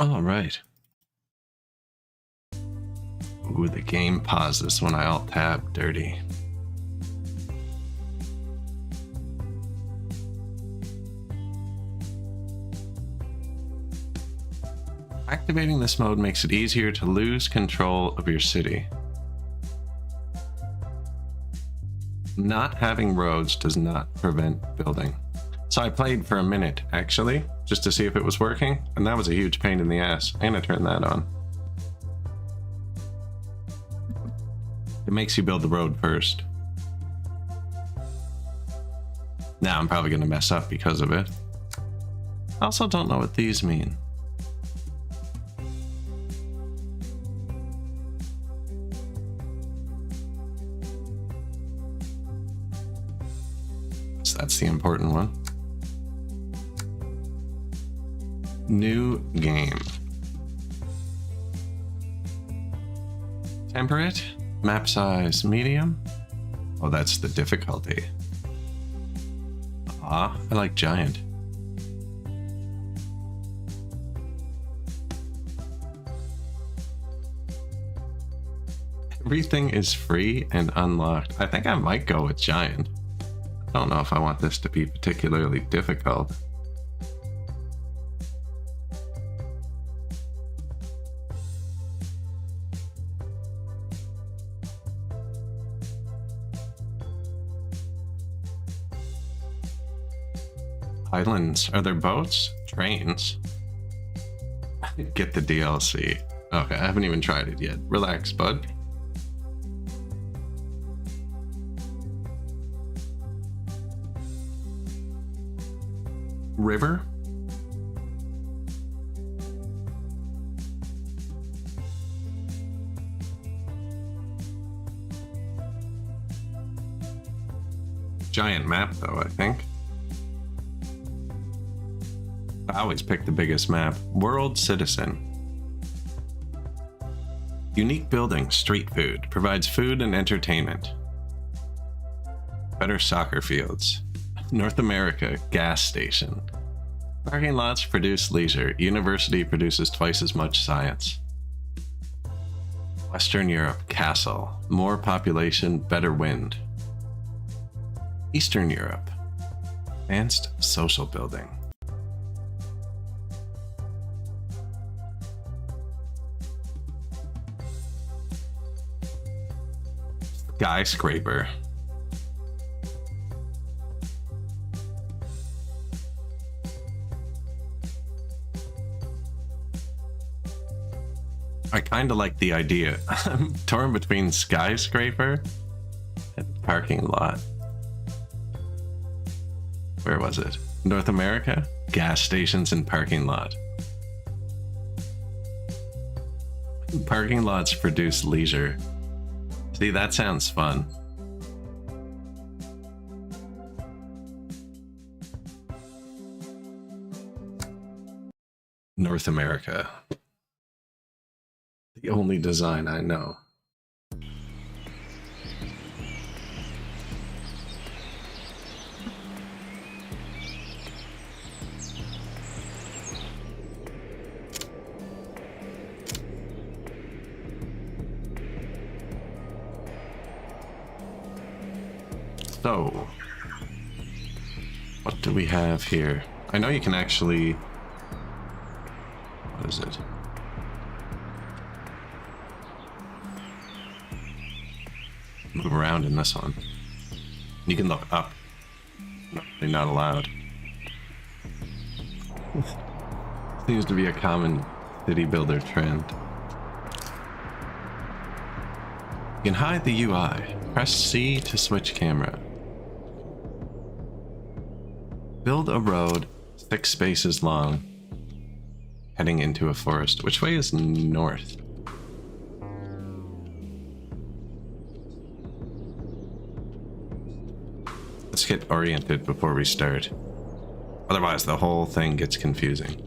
All right. Ooh, the game pauses when I alt tab dirty. Activating this mode makes it easier to lose control of your city. Not having roads does not prevent building. So I played for a minute, actually, just to see if it was working, and that was a huge pain in the ass. I'm gonna turn that on. It makes you build the road first. Now I'm probably gonna mess up because of it. I also don't know what these mean. So that's the important one. New game. Temperate. Map size medium. Oh, that's the difficulty. Ah, I like giant. Everything is free and unlocked. I think I might go with giant. I don't know if I want this to be particularly difficult. Islands. Are there boats? Trains? Get the DLC. Okay, I haven't even tried it yet. Relax, bud. River? Giant map, though, I think. I always pick the biggest map. World Citizen. Unique building, street food. Provides food and entertainment. Better soccer fields. North America, gas station. Parking lots produce leisure. University produces twice as much science. Western Europe, castle. More population, better wind. Eastern Europe. Advanced social building. Skyscraper. I kind of like the idea. I'm torn between skyscraper and parking lot. Where was it? North America? Gas stations and parking lot. Parking lots produce leisure. See, that sounds fun. North America. The only design I know. So, what do we have here? I know you can actually... What is it? Move around in this one. You can look up. No, you're not allowed. Seems to be a common city builder trend. You can hide the UI. Press C to switch camera. Build a road 6 spaces long, heading into a forest. Which way is north? Let's get oriented before we start. Otherwise, the whole thing gets confusing.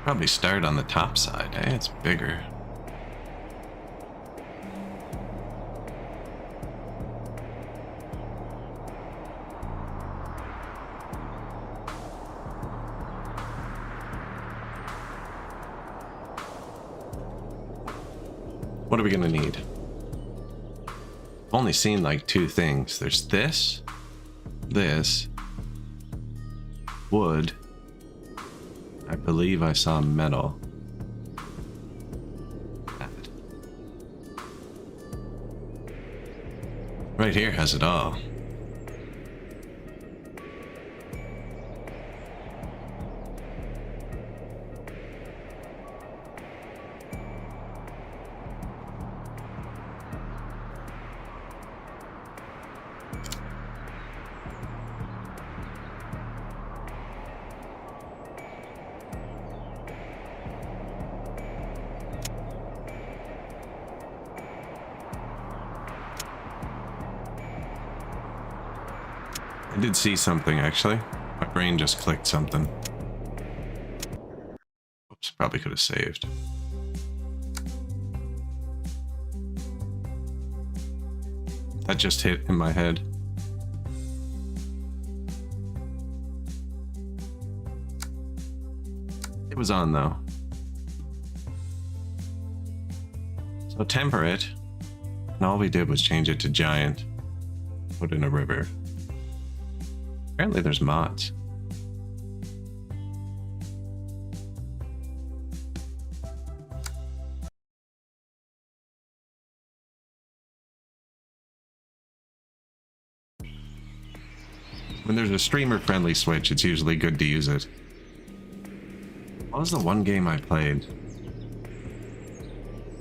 Probably start on the top side, eh? It's bigger. What are we gonna need? I've only seen like 2 things. There's this, wood. I believe I saw metal. That. Right here has it all. I did see something, actually. My brain just clicked something. Oops, probably could have saved. That just hit in my head. It was on, though. So temper it. And all we did was change it to giant. Put in a river. Apparently there's mods. When there's a streamer-friendly switch, it's usually good to use it. What was the one game I played?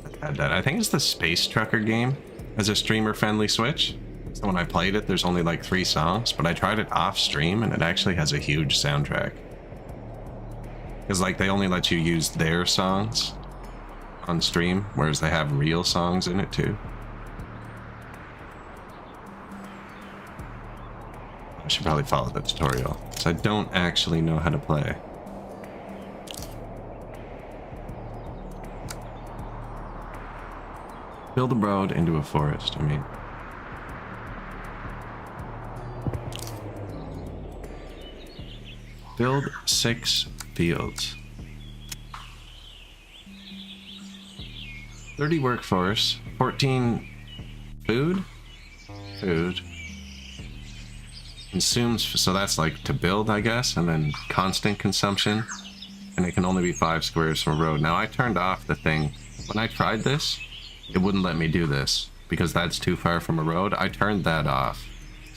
I had that. I think it's the Space Trucker game as a streamer-friendly switch. So when I played it, there's only like 3 songs, but I tried it off stream and it actually has a huge soundtrack. Because like they only let you use their songs on stream, whereas they have real songs in it too. I should probably follow the tutorial, because I don't actually know how to play. Build a road into a forest, I mean. Build 6 fields. 30 workforce, 14 food? Food. Consumes, so that's like to build, I guess, and then constant consumption. And it can only be 5 squares from a road. Now I turned off the thing. When I tried this, it wouldn't let me do this because that's too far from a road. I turned that off.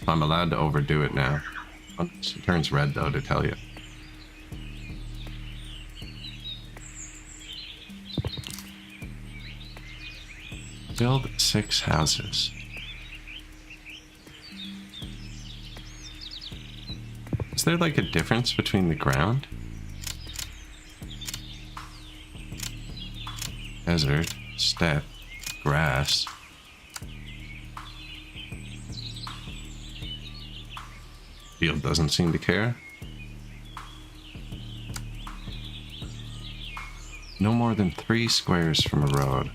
So I'm allowed to overdo it now. It turns red though to tell you. Build 6 houses. Is there like a difference between the ground? Desert, steppe, grass. Field doesn't seem to care. No more than 3 squares from a road.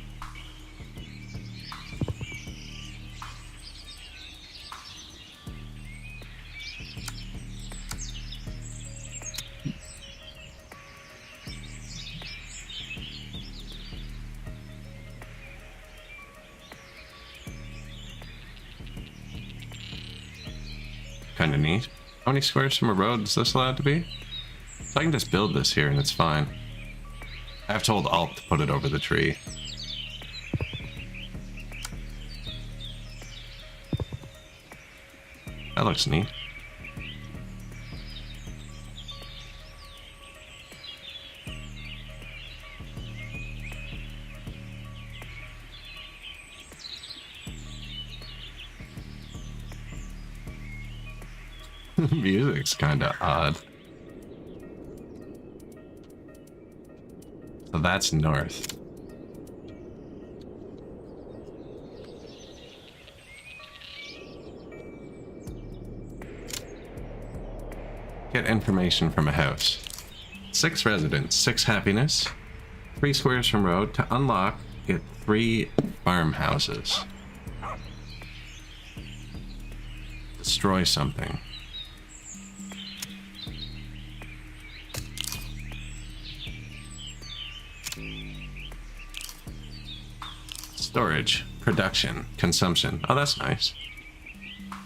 Kind of neat. How many squares from a road is this allowed to be? So I can just build this here and it's fine. I've told Alt to put it over the tree. That looks neat. Music's kind of odd. So that's north. Get information from a house. 6 residents, 6 happiness, 3 squares from road. To unlock, get 3 farmhouses. Destroy something. Storage, production, consumption. Oh, that's nice.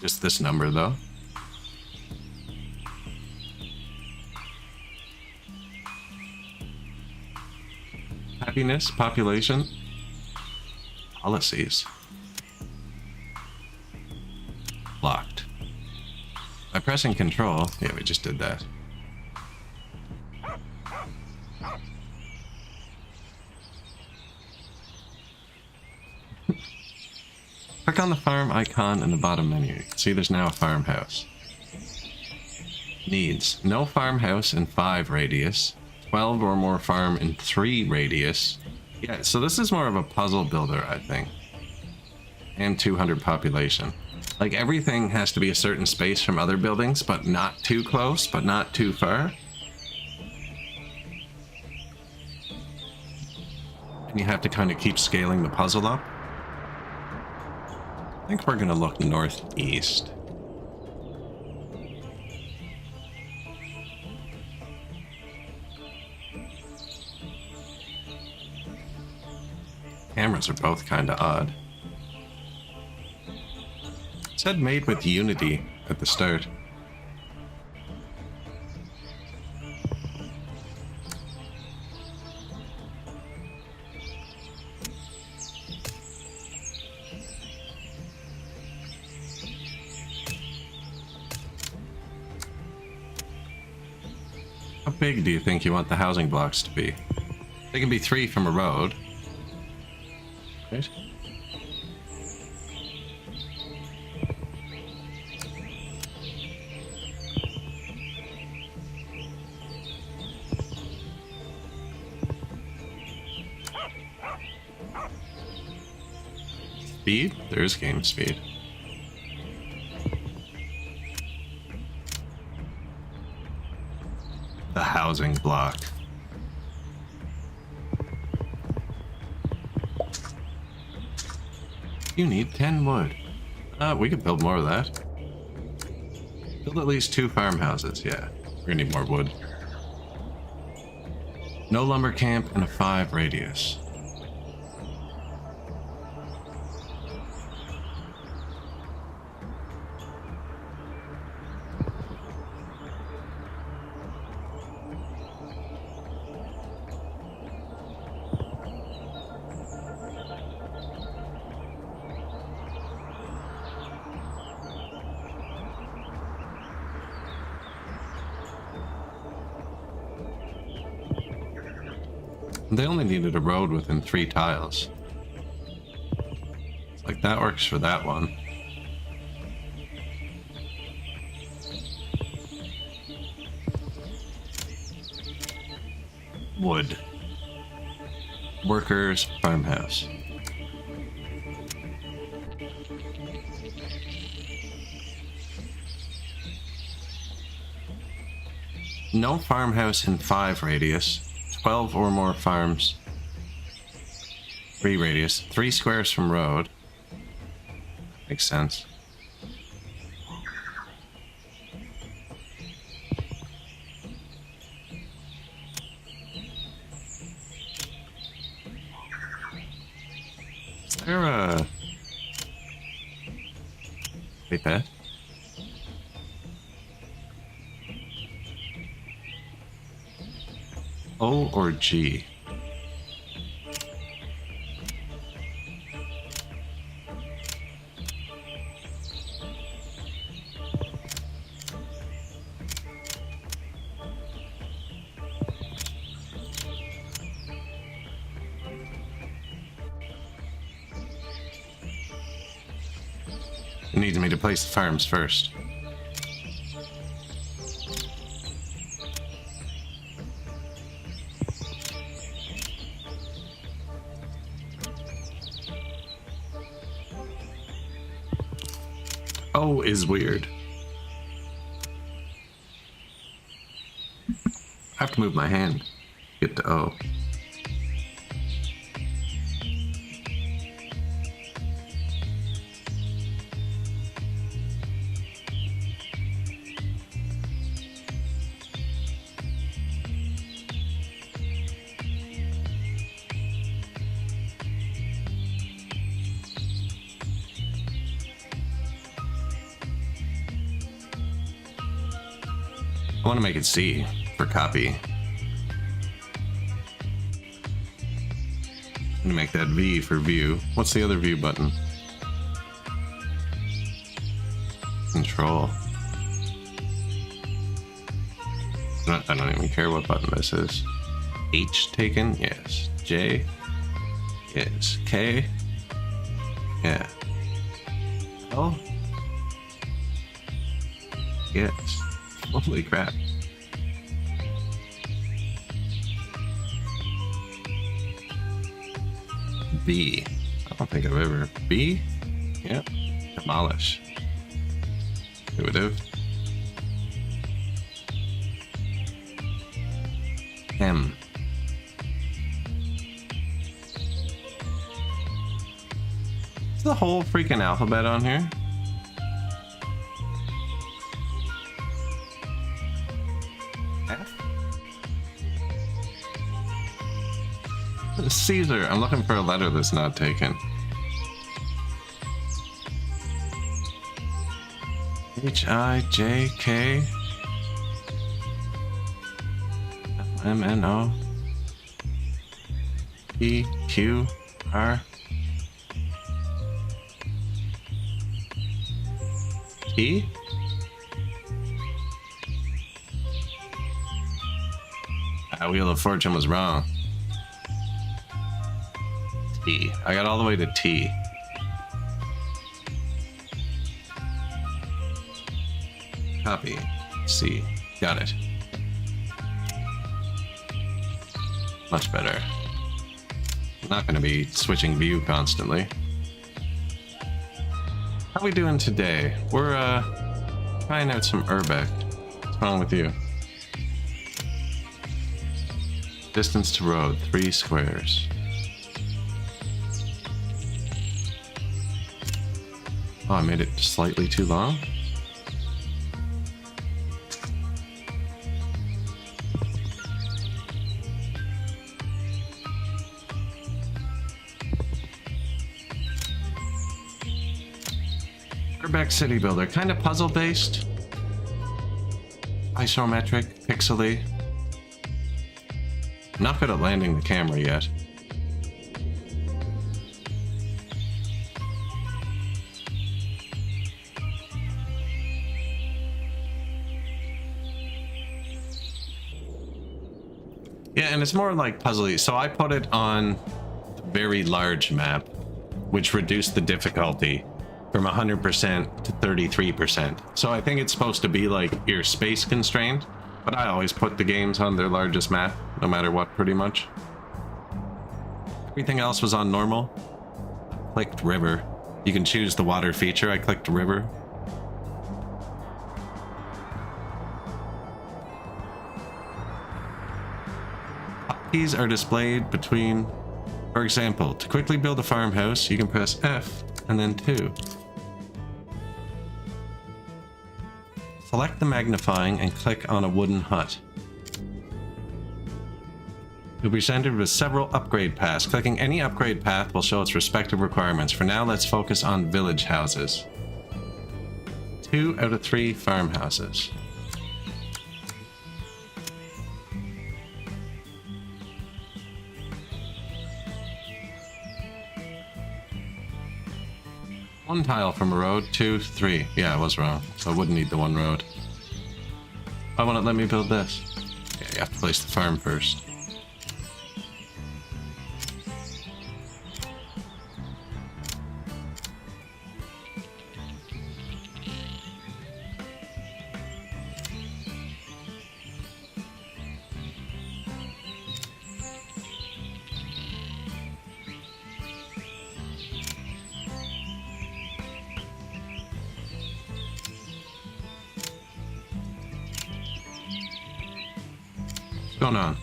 Just this number, though. Happiness, population, policies. Locked. By pressing control, yeah, we just did that. Click on the farm icon in the bottom menu. You can see there's now a farmhouse. Needs. No farmhouse in 5 radius. 12 or more farm in 3 radius. Yeah, so this is more of a puzzle builder, I think. And 200 population. Like, everything has to be a certain space from other buildings, but not too close, but not too far. And you have to kind of keep scaling the puzzle up. I think we're gonna look northeast. Cameras are both kind of odd. It said made with Unity at the start. How big do you think you want the housing blocks to be? They can be 3 from a road. Right? Speed? There is game speed. The housing block. You need 10 wood. We could build more of that. Build at least 2 farmhouses, yeah. We're gonna need more wood. No lumber camp in a 5 radius. They only needed a road within 3 tiles. It's like that works for that one. Wood. Workers, farmhouse. No farmhouse in 5 radius. 12 or more farms. 3 radius. 3 squares from road. Makes sense. Is there a... Wait, that? O or G? It needs me to place the farms first. O is weird. I have to move my hand. Get to O. I want to make it C for copy. I'm gonna make that V for view. What's the other view button? Control. I don't even care what button this is. H taken? Yes. J? Yes. K? Yeah. L? Yes. Holy crap. B. I don't think I've ever... B? Yeah. Demolish. Intuitive. M. Is the whole freaking alphabet on here? F? Caesar. I'm looking for a letter that's not taken. H-I-J-K M-N-O P-Q-R T? Wheel of Fortune was wrong. T. I got all the way to T. Copy. C. Got it. Much better. I'm not going to be switching view constantly. How are we doing today? We're trying out some Urbek. What's wrong with you? Distance to road, 3 squares. Oh, I made it slightly too long. Urbek City Builder, kind of puzzle based. Isometric, pixely. Not good at landing the camera yet. Yeah, and it's more like puzzly. So I put it on a very large map, which reduced the difficulty from 100% to 33%. So I think it's supposed to be like you're space constrained, but I always put the games on their largest map, no matter what, pretty much. Everything else was on normal. Clicked river. You can choose the water feature. I clicked river. Hotkeys are displayed between, for example, to quickly build a farmhouse, you can press F and then 2. Select the magnifying and click on a wooden hut. You'll be presented with several upgrade paths. Clicking any upgrade path will show its respective requirements. For now, let's focus on village houses. 2 out of 3 farmhouses. One tile from a road, 2, 3. Yeah, I was wrong. So I wouldn't need the 1 road. Why won't it let me build this? Yeah, you have to place the farm first. What's going on?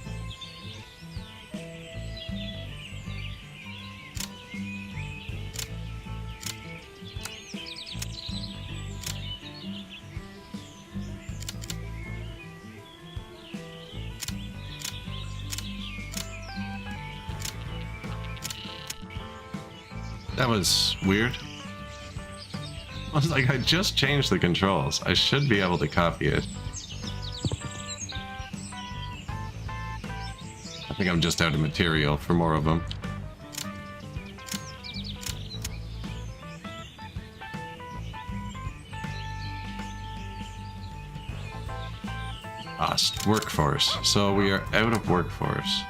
That was weird. I was like, I just changed the controls. I should be able to copy it. I think I'm just out of material for more of them. Workforce. So we are out of workforce.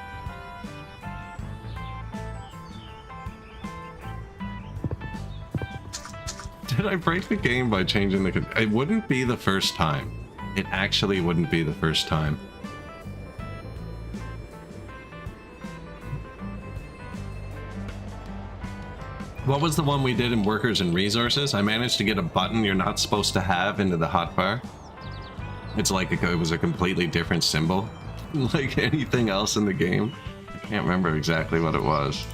Did I break the game by changing the... It wouldn't be the first time. It actually wouldn't be the first time. What was the one we did in Workers and Resources? I managed to get a button you're not supposed to have into the hotbar. It's like it was a completely different symbol. Like anything else in the game. I can't remember exactly what it was.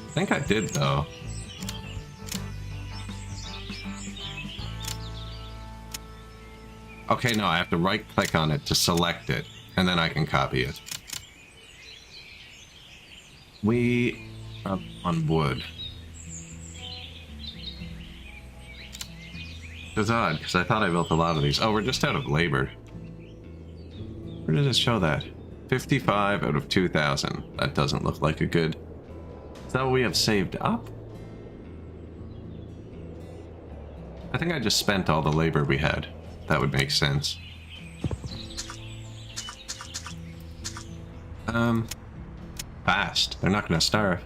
I think I did, though. Okay, no, I have to right-click on it to select it, and then I can copy it. We are on wood. It's odd, because I thought I built a lot of these. Oh, we're just out of labor. Where did it show that? 55 out of 2,000. That doesn't look like a good... Is that what we have saved up? I think I just spent all the labor we had. That would make sense. Fast. They're not going to starve.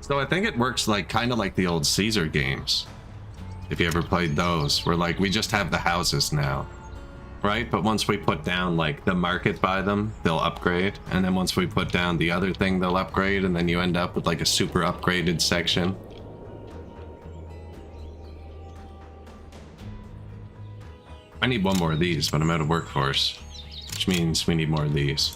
So I think it works like kind of like the old Caesar games. If you ever played those, where like we just have the houses now. Right? But once we put down like the market by them, they'll upgrade. And then once we put down the other thing, they'll upgrade. And then you end up with like a super upgraded section. I need one more of these, but I'm out of workforce. Which means we need more of these.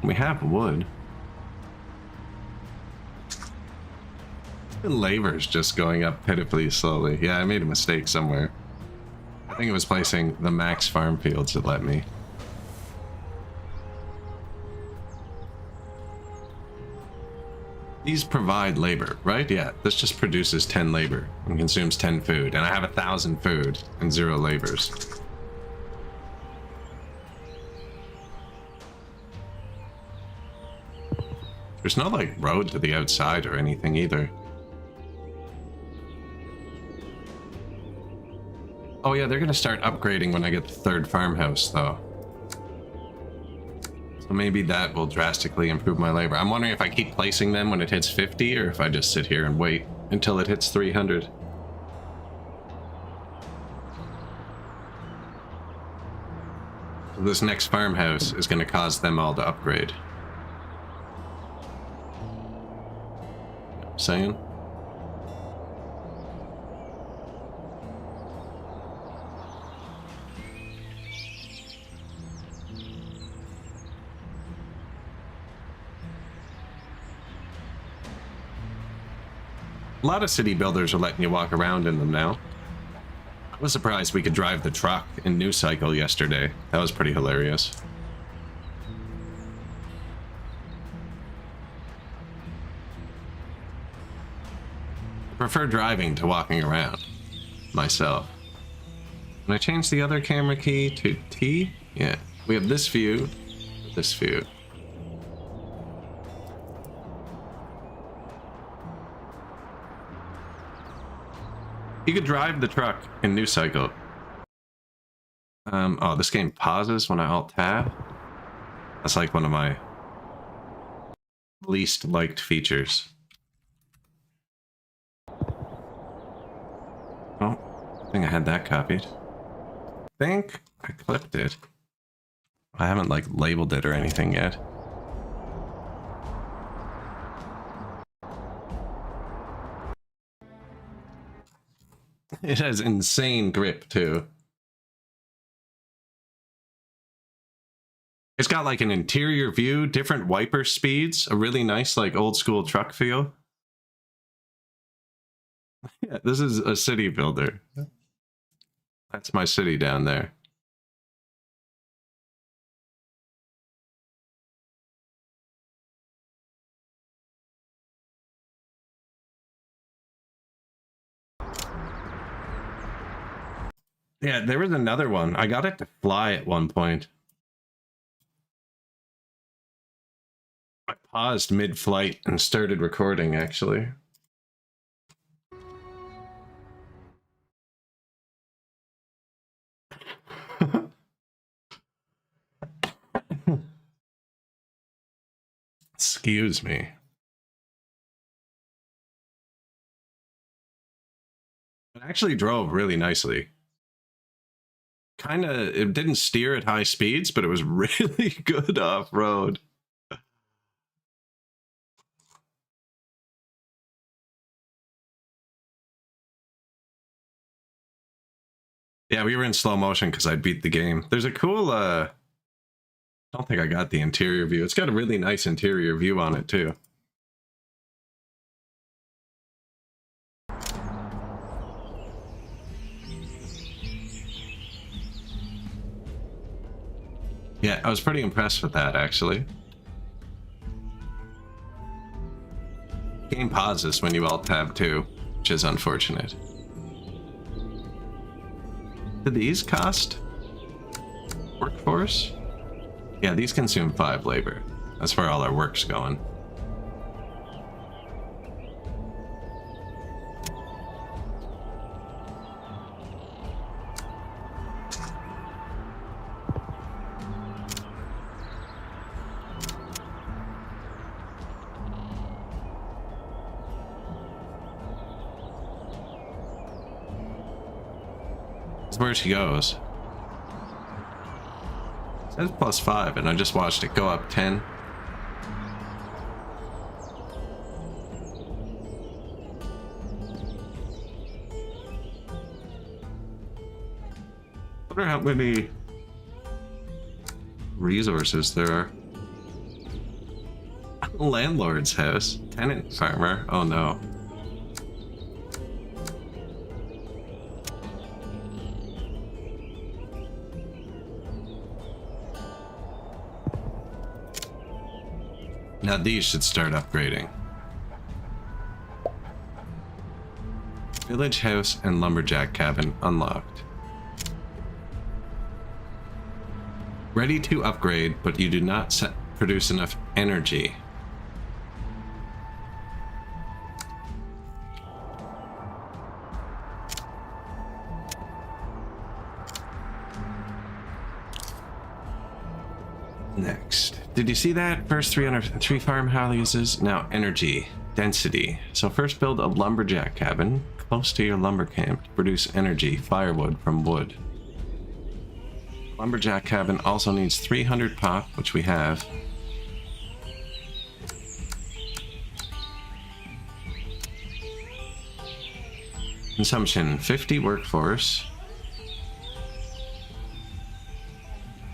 We have wood. The labor's just going up pitifully slowly. Yeah, I made a mistake somewhere. I think it was placing the max farm fields that let me. These provide labor, right? Yeah, this just produces 10 labor and consumes 10 food. And I have 1,000 food and 0 labors. There's no, like, road to the outside or anything either. Oh yeah, they're gonna start upgrading when I get the 3rd farmhouse, though. So maybe that will drastically improve my labor. I'm wondering if I keep placing them when it hits 50, or if I just sit here and wait until it hits 300. So this next farmhouse is gonna cause them all to upgrade. Saying? A lot of city builders are letting you walk around in them now. I was surprised we could drive the truck in New Cycle yesterday. That was pretty hilarious. I prefer driving to walking around, myself. Can I change the other camera key to T? Yeah. We have this view, this view. You could drive the truck in New Cycle. Oh, this game pauses when I alt-tab. That's like one of my least liked features. Oh, I think I had that copied. I think I clipped it. I haven't like labeled it or anything yet. It has insane grip too. It's got like an interior view, different wiper speeds, a really nice like old school truck feel. Yeah, this is a city builder. That's my city down there. Yeah, there was another one. I got it to fly at one point. I paused mid-flight and started recording, actually. Excuse me. It actually drove really nicely. It didn't steer at high speeds, but it was really good off-road. Yeah, we were in slow motion because I beat the game. There's a cool, I don't think I got the interior view. It's got a really nice interior view on it, too. Yeah, I was pretty impressed with that, actually. Game pauses when you alt-tab too, which is unfortunate. Do these cost workforce? Yeah, these consume 5 labor. That's where all our work's going. Where she goes. It says +5, and I just watched it go up 10. I wonder how many resources there are. Landlord's house. Tenant farmer. Oh no. Now these should start upgrading. Village house and lumberjack cabin unlocked. Ready to upgrade, but you do not produce enough energy. Next. Did you see that? First 303 farmhouses, now energy, density. So first build a lumberjack cabin close to your lumber camp to produce energy, firewood from wood. Lumberjack cabin also needs 300 pop, which we have. Consumption, 50 workforce.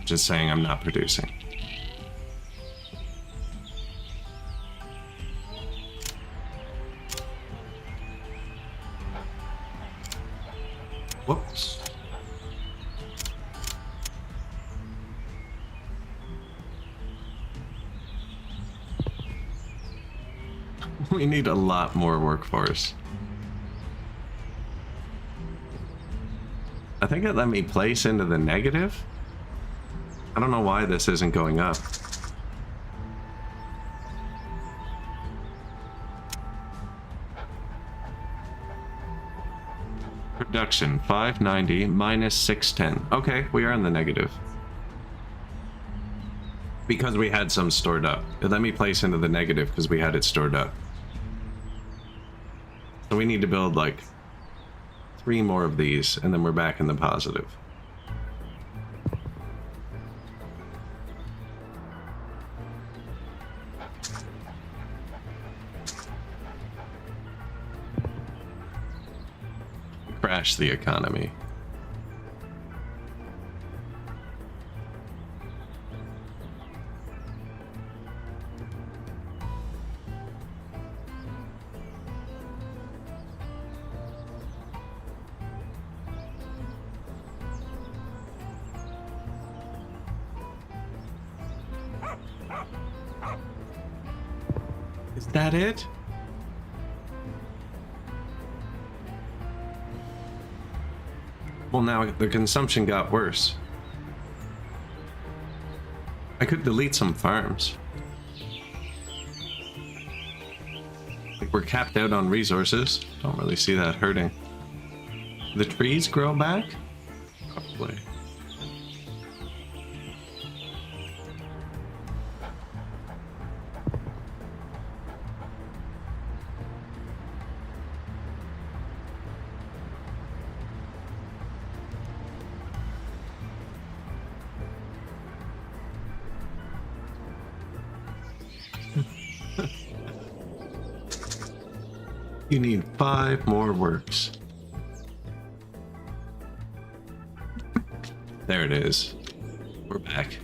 Just saying I'm not producing. Whoops. We need a lot more workforce. I think it let me place into the negative. I don't know why this isn't going up. Production 590 minus 610. Okay, we are in the negative. Because we had some stored up. It let me place into the negative because we had it stored up. So we need to build like 3 more of these and then we're back in the positive. Crash the economy. Is that it? Well, now the consumption got worse. I could delete some farms. Like we're capped out on resources. Don't really see that hurting. The trees grow back? Probably. You need 5 more works. There it is. We're back.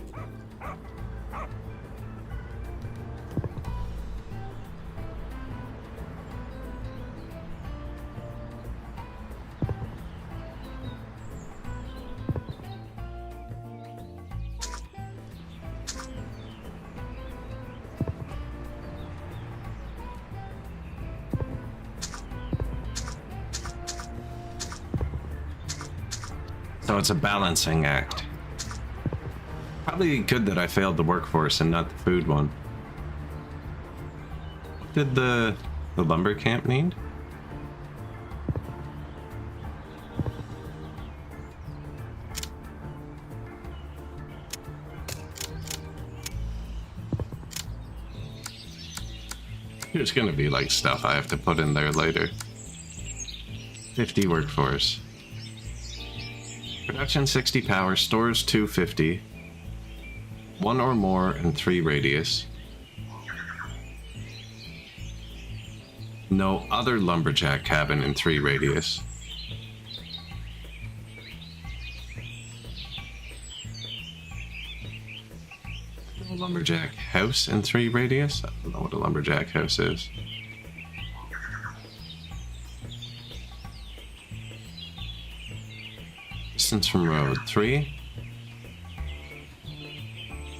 So it's a balancing act. Probably good that I failed the workforce and not the food one. What did the lumber camp need? There's gonna be like stuff I have to put in there later. 50 workforce. Production 60 power, stores 250. 1 or more and 3 radius. No other lumberjack cabin in 3 radius. No lumberjack house in 3 radius? I don't know what a lumberjack house is. Distance from road 3.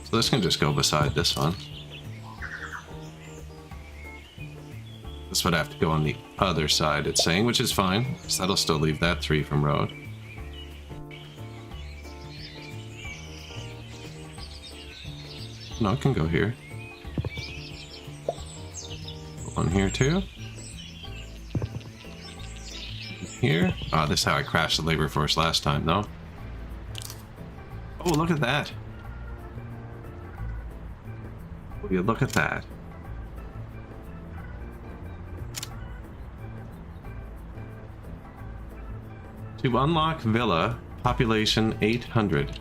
So this can just go beside this one. This would have to go on the other side, it's saying, which is fine, because that'll still leave that 3 from road. No, it can go here. One here too. Here. Oh, this is how I crashed the labor force last time, though. Oh, look at that. Will you look at that? To unlock villa, population 800.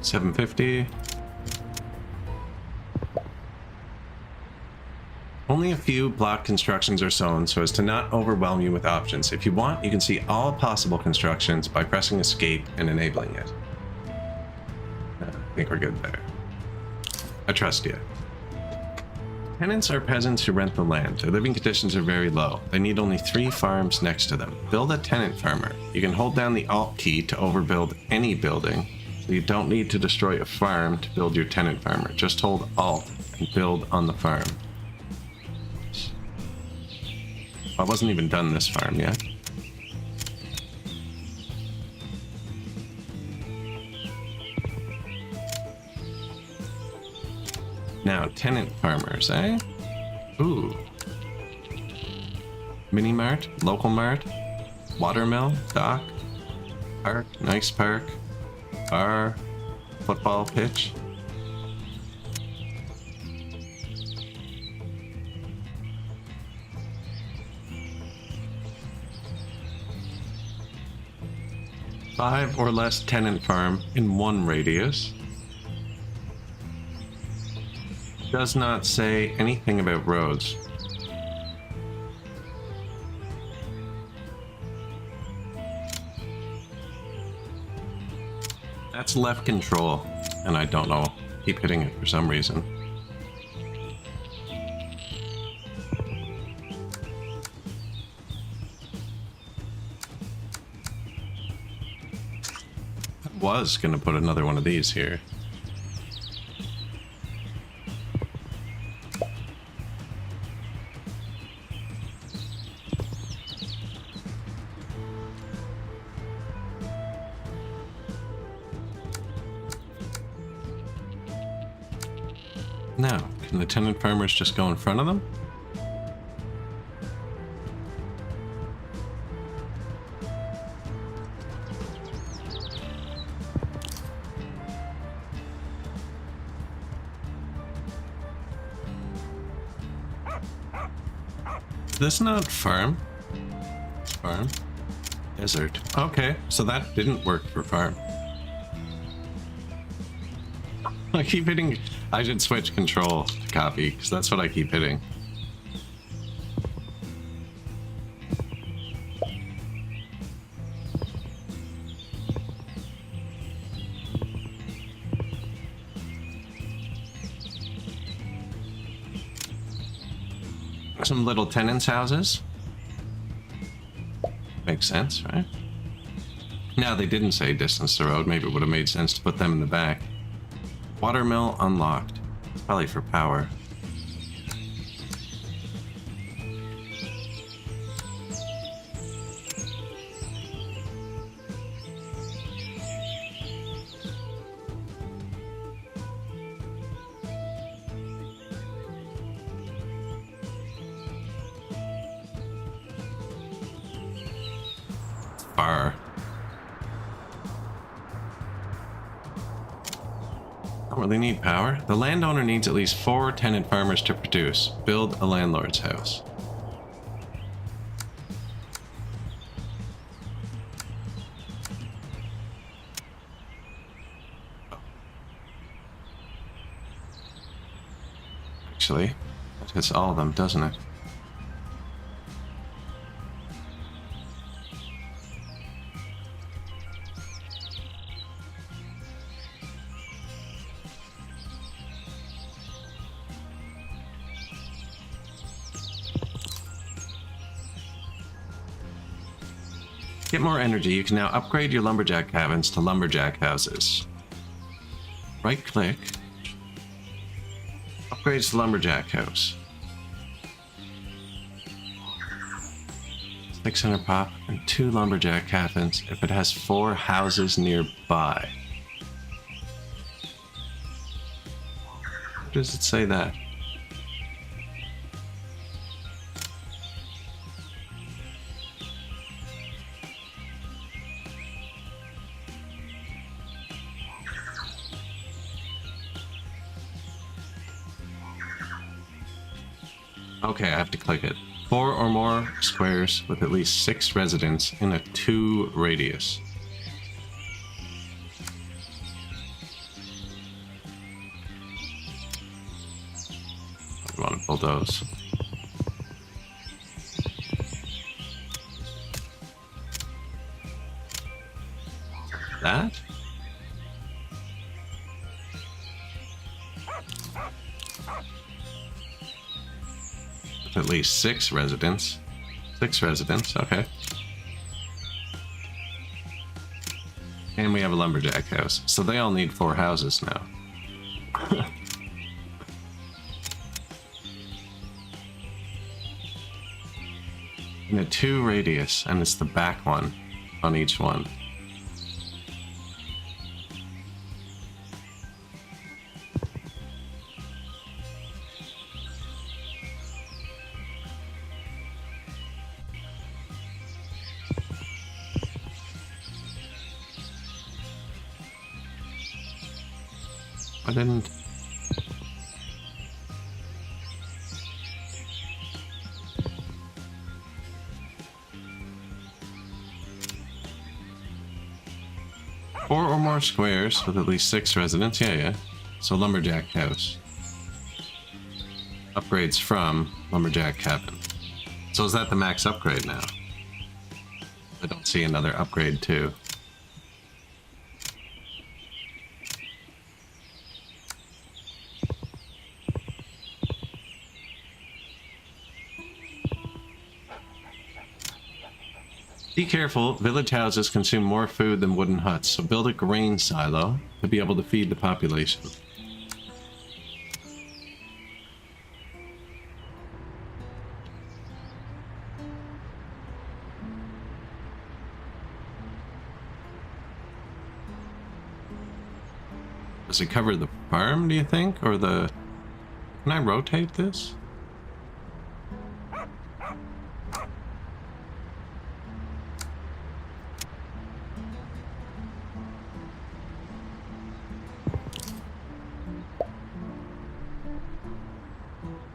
$750. Only a few block constructions are shown so as to not overwhelm you with options. If you want, you can see all possible constructions by pressing escape and enabling it. I think we're good there. I trust you. Tenants are peasants who rent the land. Their living conditions are very low. They need only 3 farms next to them. Build a tenant farmer. You can hold down the Alt key to overbuild any building. So you don't need to destroy a farm to build your tenant farmer. Just hold Alt and build on the farm. I wasn't even done this farm yet. Now, tenant farmers, eh? Ooh. Mini mart, local mart, watermill, dock, park, nice park, bar, football pitch. Five or less tenant farm in one radius. Does not say anything about roads. That's left control, and I don't know. Keep hitting it for some reason. I was gonna put another one of these here. Now, can the tenant farmers just go in front of them? Is this not farm? Farm? Desert. Okay, so that didn't work for farm. I keep hitting... I should switch control to copy, because that's what I keep hitting. Some little tenants' houses. Makes sense, right? Now, they didn't say distance to road. Maybe it would have made sense to put them in the back. Watermill unlocked. It's probably for power. Far. Don't really need power. The landowner needs at least 4 tenant farmers to produce. Build a landlord's house. Actually, that hits all of them, doesn't it? Get more energy. You can now upgrade your lumberjack cabins to lumberjack houses. Right click. Upgrades to lumberjack house. 600 pop and 2 lumberjack cabins if it has 4 houses nearby. Where does it say that? Okay, I have to click it. 4 or more squares with at least 6 residents in a 2 radius. I want to bulldoze. That? At least 6 residents. 6 residents, okay. And we have a lumberjack house. So they all need 4 houses now. And a 2 radius, and it's the back one on each one. I didn't... Four or more squares with at least 6 residents. Yeah. So lumberjack house. Upgrades from lumberjack cabin. So is that the max upgrade now? I don't see another upgrade too. Be careful, village houses consume more food than wooden huts, so build a grain silo to be able to feed the population. Does it cover the farm, do you think? Or the... Can I rotate this?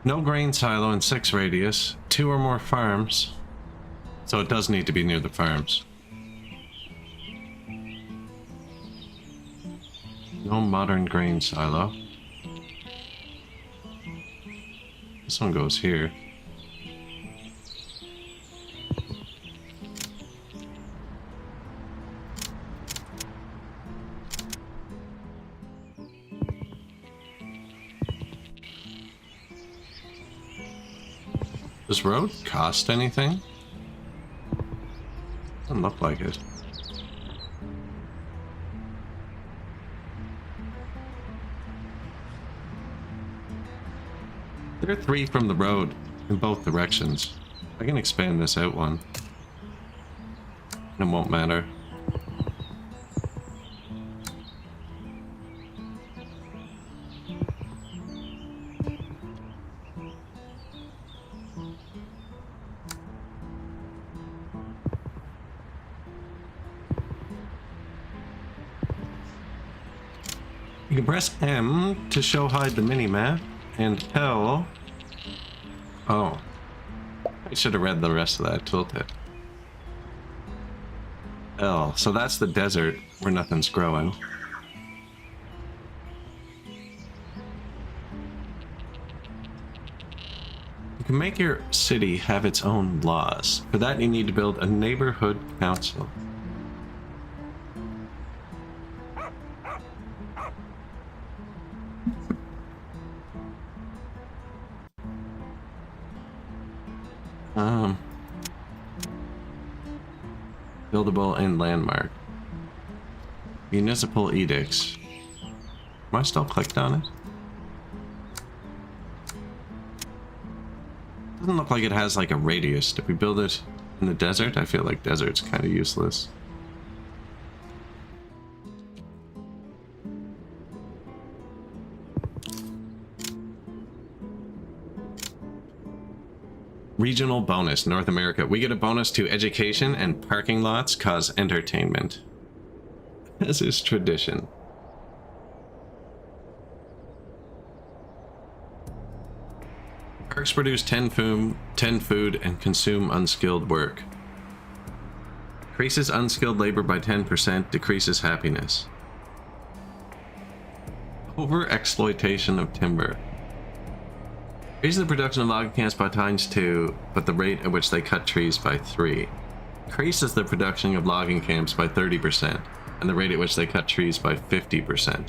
No grain silo in 6 radius, 2 or more farms. So it does need to be near the farms. No modern grain silo. This one goes here. Does road cost anything? Doesn't look like it. There are 3 from the road in both directions. I can expand this out one. It won't matter. You can press M to show hide the mini-map, and L... Oh. I should have read the rest of that tooltip. L. So that's the desert where nothing's growing. You can make your city have its own laws. For that you need to build a neighborhood council. Buildable and landmark. Municipal edicts. Am I still clicked on it? Doesn't look like it has like a radius. Did we build it in the desert? I feel like desert's kind of useless. Regional bonus, North America. We get a bonus to education and parking lots cause entertainment. As is tradition. Parks produce 10 food and consume unskilled work. Increases unskilled labor by 10%, decreases happiness. Over-exploitation of timber. Raises the production of logging camps by ×2, but the rate at which they cut trees by 3. Increases the production of logging camps by 30%, and the rate at which they cut trees by 50%.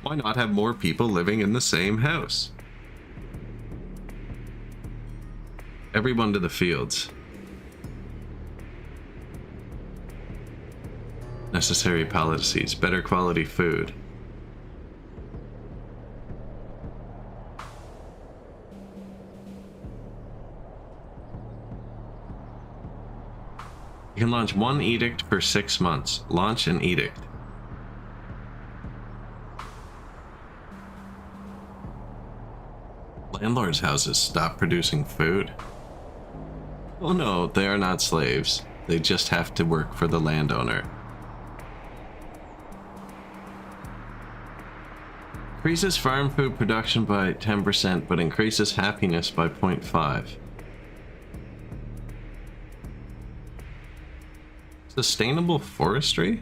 Why not have more people living in the same house? Everyone to the fields. Necessary policies, better quality food. You can launch one edict for 6 months. Launch an edict. Landlords' houses stop producing food. Oh no, they are not slaves. They just have to work for the landowner. Increases farm food production by 10%, but increases happiness by 0.5. Sustainable forestry?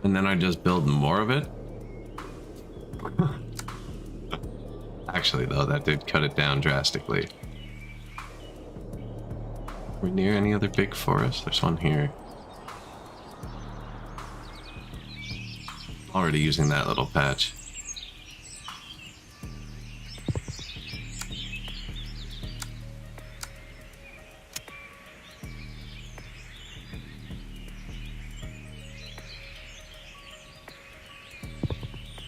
And then I just build more of it? Actually, though, that did cut it down drastically. We're near any other big forests? There's one here. Already using that little patch.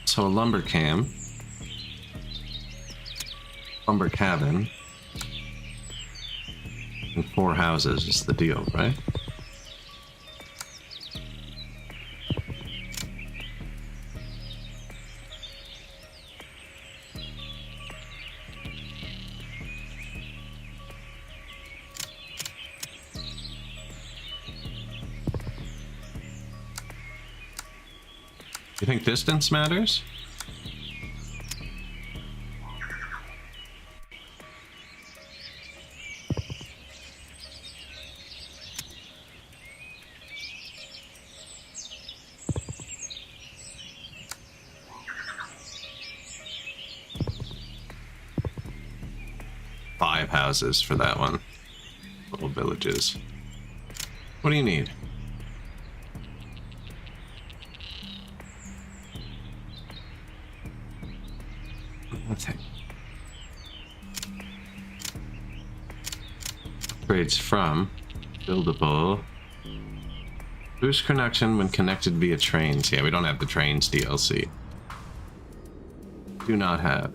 So a lumber cabin, and 4 houses is the deal, right? You think distance matters? Five houses for that one. Little villages. What do you need? Nothing. Upgrades from buildable. Boost connection when connected via trains. Yeah, we don't have the trains DLC. Do not have.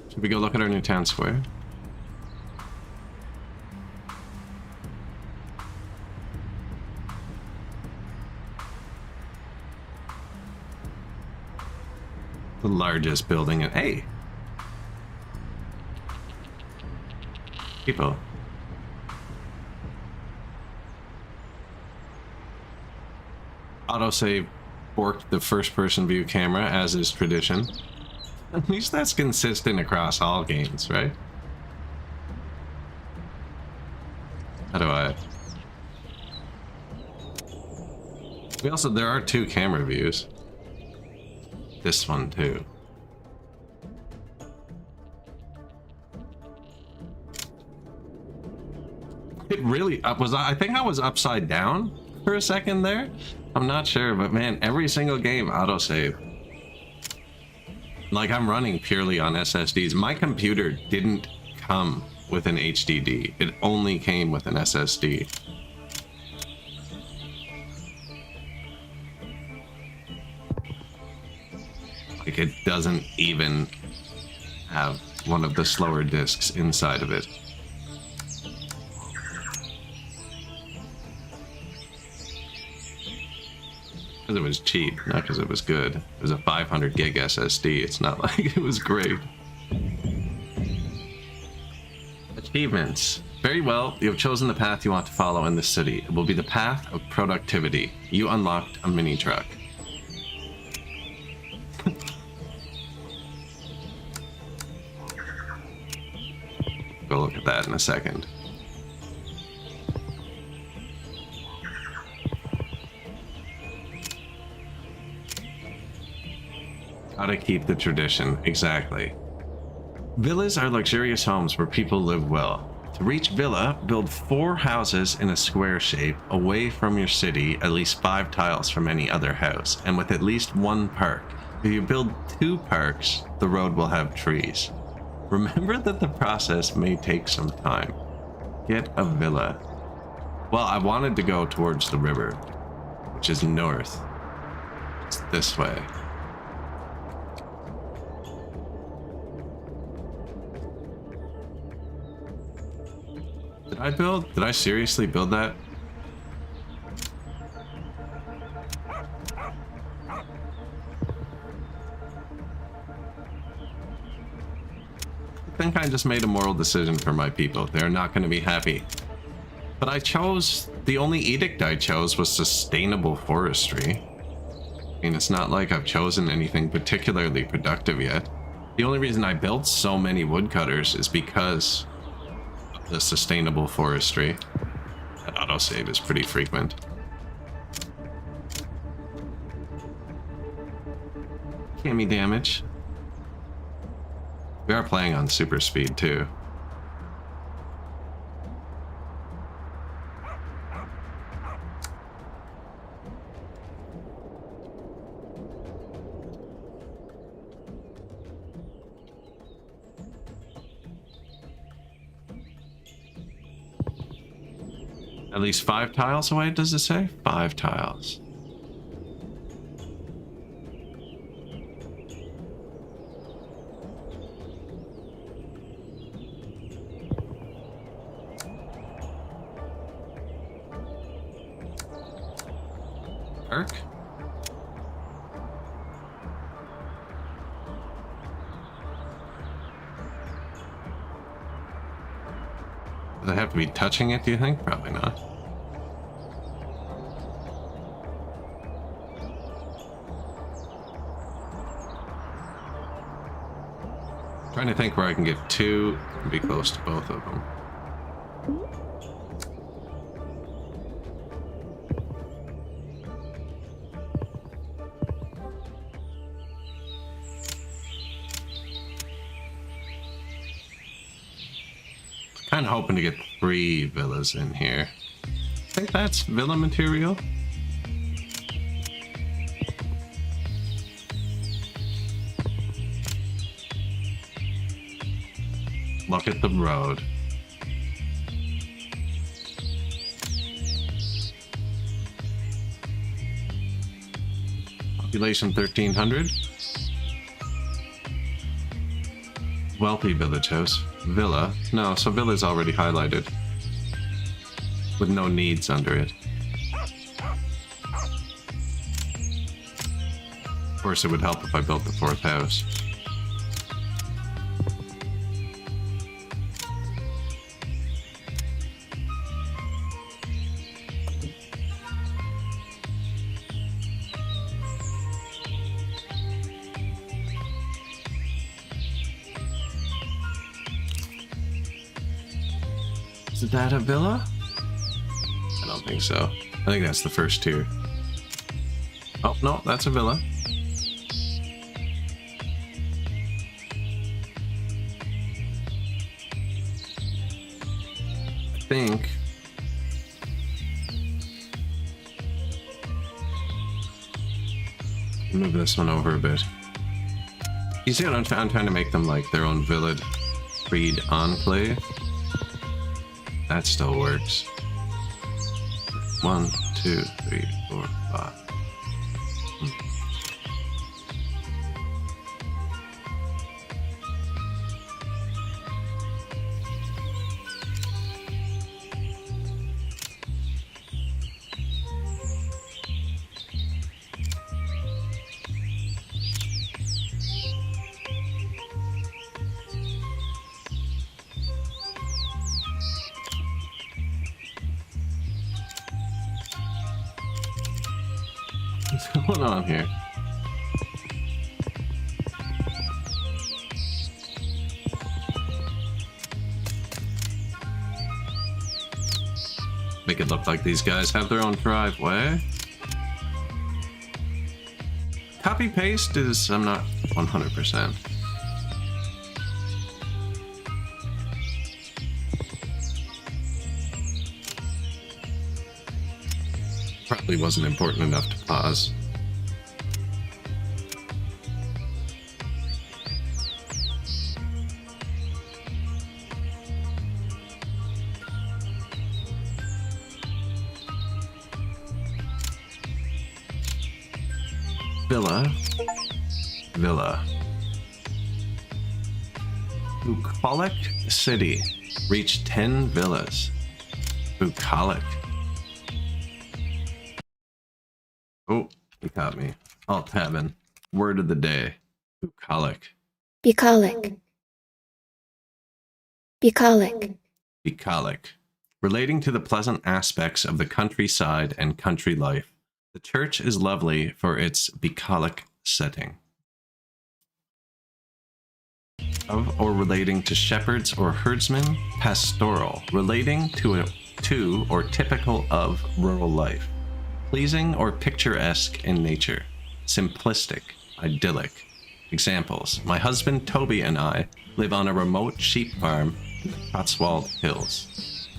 Should we go look at our new town square? The largest building in... Hey! People. Autosave forked the first-person view camera, as is tradition. At least that's consistent across all games, right? How do I... We also... There are 2 camera views. This one too. It really was. I think I was upside down for a second there. I'm not sure, but man, every single game autosave. Like I'm running purely on SSDs. My computer didn't come with an HDD. It only came with an SSD. Like it doesn't even have one of the slower discs inside of it. Because it was cheap, not because it was good. It was a 500 gig SSD. It's not like it was great. Achievements. Very well, you have chosen the path you want to follow in this city. It will be the path of productivity. You unlocked a mini truck. Go look at that in a second. Gotta keep the tradition, exactly. Villas are luxurious homes where people live well. To reach villa, build 4 houses in a square shape away from your city, at least 5 tiles from any other house, and with at least 1 park. If you build 2 parks, the road will have trees. Remember that the process may take some time. Get a villa. Well, I wanted to go towards the river, which is north. It's this way. Did I build? Did I seriously build that? I think I just made a moral decision for my people. They're not going to be happy. But I chose... The only edict I chose was sustainable forestry. I mean, it's not like I've chosen anything particularly productive yet. The only reason I built so many woodcutters is because of the sustainable forestry. That autosave is pretty frequent. Cammy damage. We are playing on super speed too. At least 5 tiles away, does it say? 5 tiles. Urbek? Does it have to be touching it, do you think? Probably not. Trying to think where I can get 2 and be close to both of them. Kind of hoping to get 3 villas in here. I think that's villa material. Look at the road. Population 1300. Wealthy village house. Villa. No, so villa's already highlighted. With no needs under it. Of course, it would help if I built the 4th house. Is that a villa? I don't think so. I think that's the first tier. Oh, no, that's a villa. I think... move this one over a bit. You see what I'm trying to make them like their own village freed enclave. That still works. 1, 2, 3, 4, 5. What's going on here? Make it look like these guys have their own driveway. Copy paste is, I'm not 100%. Probably wasn't important enough to pause. Villa. Bucolic City. Reach 10 villas. Bucolic. Oh, he caught me. Alt tabbing. Word of the day. Bucolic. Bucolic. Bucolic. Bucolic. Relating to the pleasant aspects of the countryside and country life, the church is lovely for its bucolic setting. Of or relating to shepherds or herdsmen, pastoral, relating to or typical of rural life, pleasing or picturesque in nature, simplistic, idyllic. Examples: my husband Toby and I live on a remote sheep farm in the Cotswold Hills.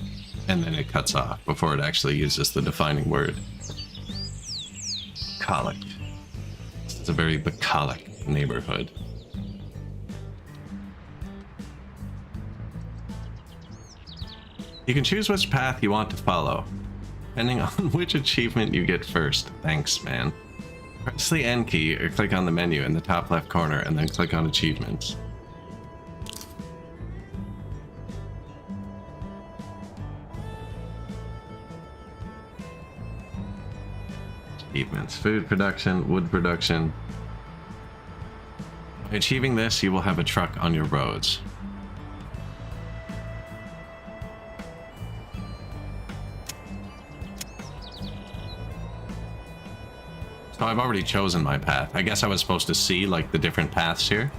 And then it cuts off before it actually uses the defining word. Bucolic. It's a very bucolic neighborhood. You can choose which path you want to follow, depending on which achievement you get first. Thanks, man. Press the N key or click on the menu in the top left corner and then click on achievements. Achievements: food production, wood production. By achieving this, you will have a truck on your roads. So I've already chosen my path. I guess I was supposed to see like the different paths here,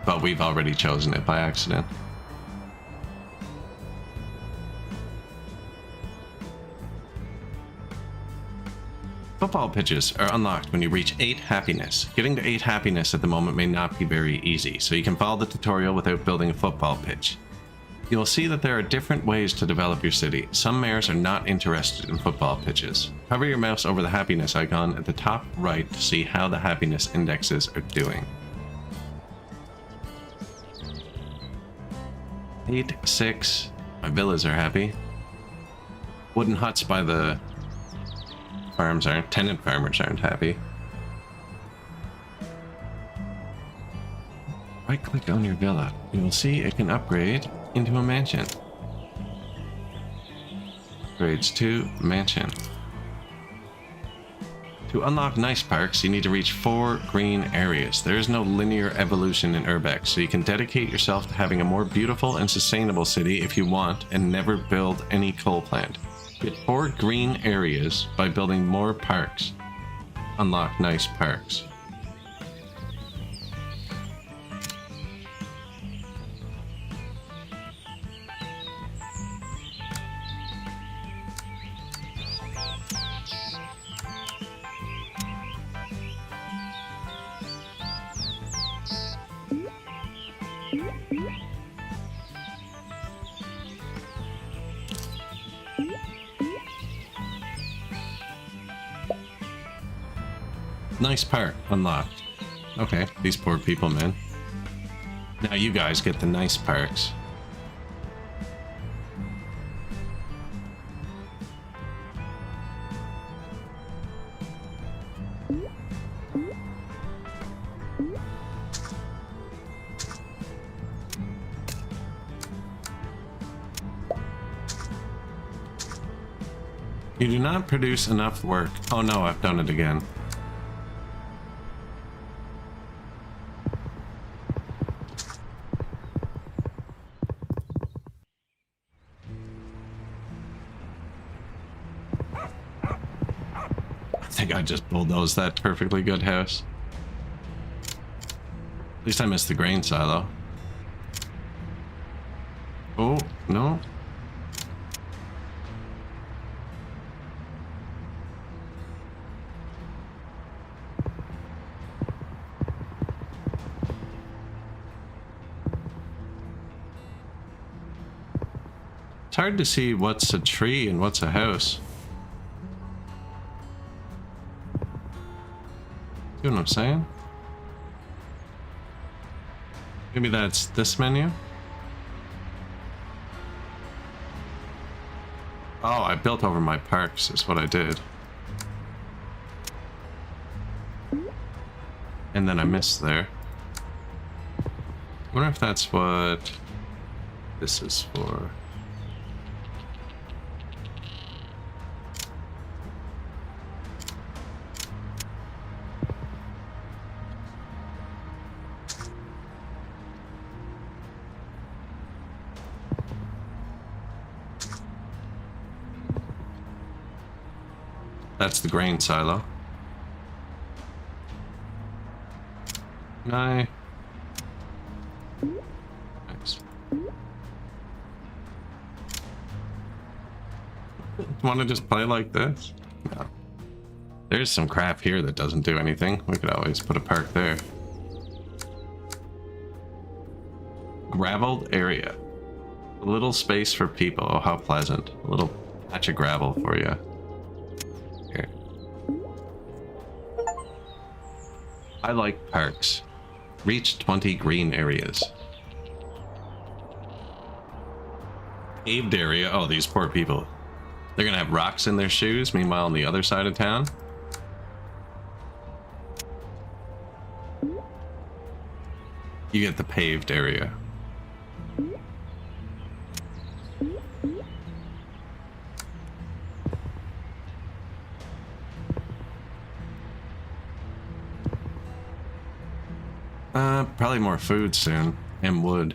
but we've already chosen it by accident. Football pitches are unlocked when you reach 8 happiness. Getting to 8 happiness at the moment may not be very easy, so you can follow the tutorial without building a football pitch. You will see that there are different ways to develop your city. Some mayors are not interested in football pitches. Hover your mouse over the happiness icon at the top right to see how the happiness indexes are doing. 8, 6. My villas are happy. Wooden huts by the farms aren't. Tenant farmers aren't happy. Right click on your villa. You will see it can upgrade into a mansion. Grades to mansion. To unlock nice parks, you need to reach 4 green areas. There is no linear evolution in Urbek, so you can dedicate yourself to having a more beautiful and sustainable city if you want and never build any coal plant. Get 4 green areas by building more parks. Unlock nice parks. Nice park unlocked. Okay, these poor people, man. Now you guys get the nice parks. You do not produce enough work. Oh no, I've done it again. I think I just bulldozed that perfectly good house. At least I missed the grain silo. Oh, no. It's hard to see what's a tree and what's a house. See what I'm saying? Maybe that's this menu? Oh, I built over my parks is what I did. And then I missed there. I wonder if that's what this is for. That's the grain silo. Nice. Want to just play like this? No. There's some crap here that doesn't do anything. We could always put a park there. Graveled area. A little space for people. Oh, how pleasant. A little patch of gravel for you. Here. I like parks. Reach 20 green areas. Paved area. Oh, these poor people. They're gonna have rocks in their shoes. Meanwhile, on the other side of town. You get the paved area. Probably more food soon, and wood.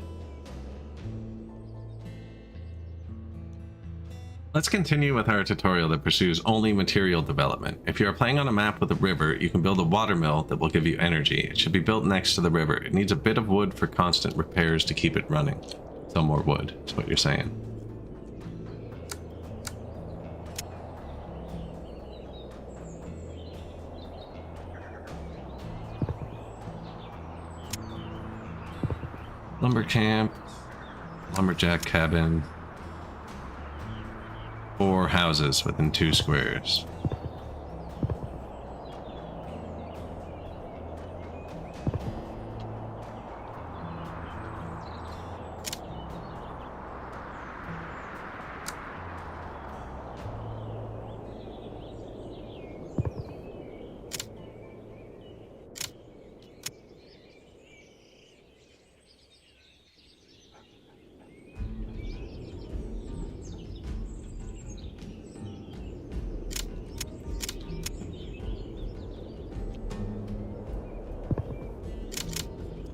Let's continue with our tutorial that pursues only material development. If you are playing on a map with a river, you can build a watermill that will give you energy. It should be built next to the river. It needs a bit of wood for constant repairs to keep it running. So more wood, is what you're saying. Lumber camp, lumberjack cabin, 4 houses within 2 squares.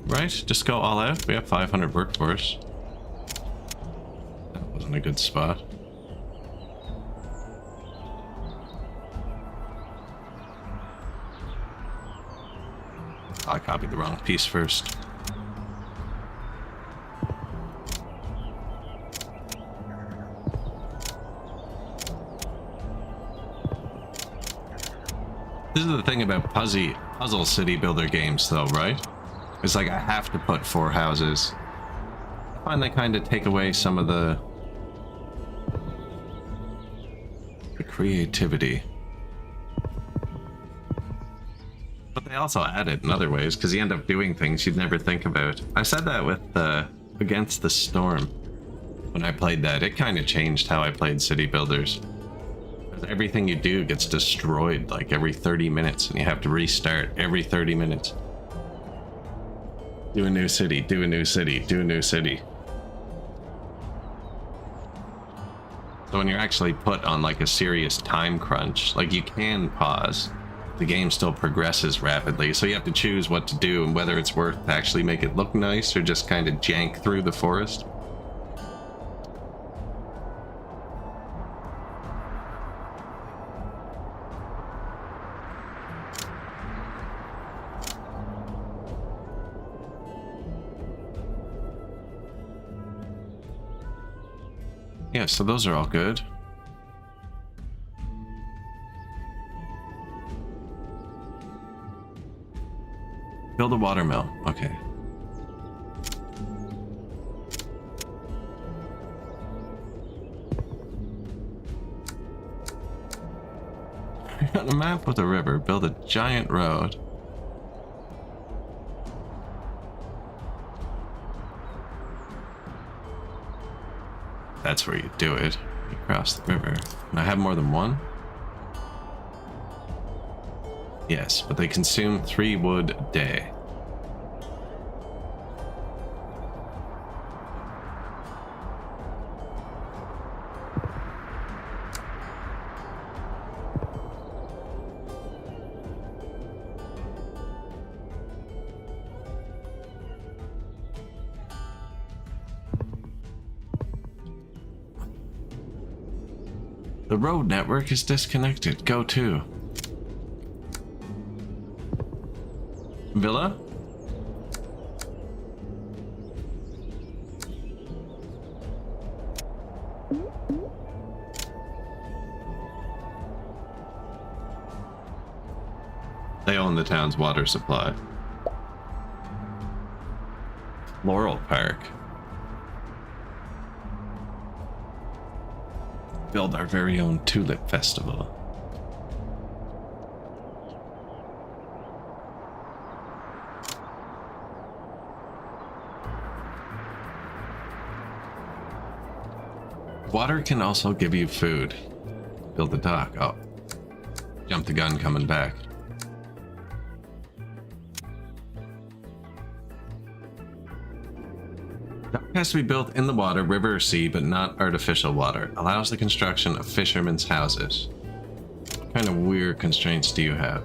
Right, just go all out. We have 500 workforce. That wasn't a good spot. I copied the wrong piece first. This is the thing about puzzle city builder games though, right? It's like I have to put 4 houses. I find they kind of take away some of the creativity. But they also add it in other ways, because you end up doing things you'd never think about. I said that with Against the Storm. When I played that, it kind of changed how I played city builders. Because everything you do gets destroyed like every 30 minutes, and you have to restart every 30 minutes. Do a new city, do a new city, do a new city. So when you're actually put on like a serious time crunch, like you can pause, the game still progresses rapidly, so you have to choose what to do and whether it's worth to actually make it look nice or just kind of jank through the forest. Yeah, so those are all good. Build a watermill. Okay. On a map with a river, build a giant road. That's where you do it. You cross the river. Can I have more than one? Yes, but they consume 3 wood a day. The road network is disconnected. Go to. Villa? They own the town's water supply. Laurel Park. Build our very own tulip festival. Water can also give you food. Build a dock. Oh. Jump the gun coming back. Dock has to be built in the water, river, or sea, but not artificial water. Allows the construction of fishermen's houses. What kind of weird constraints do you have?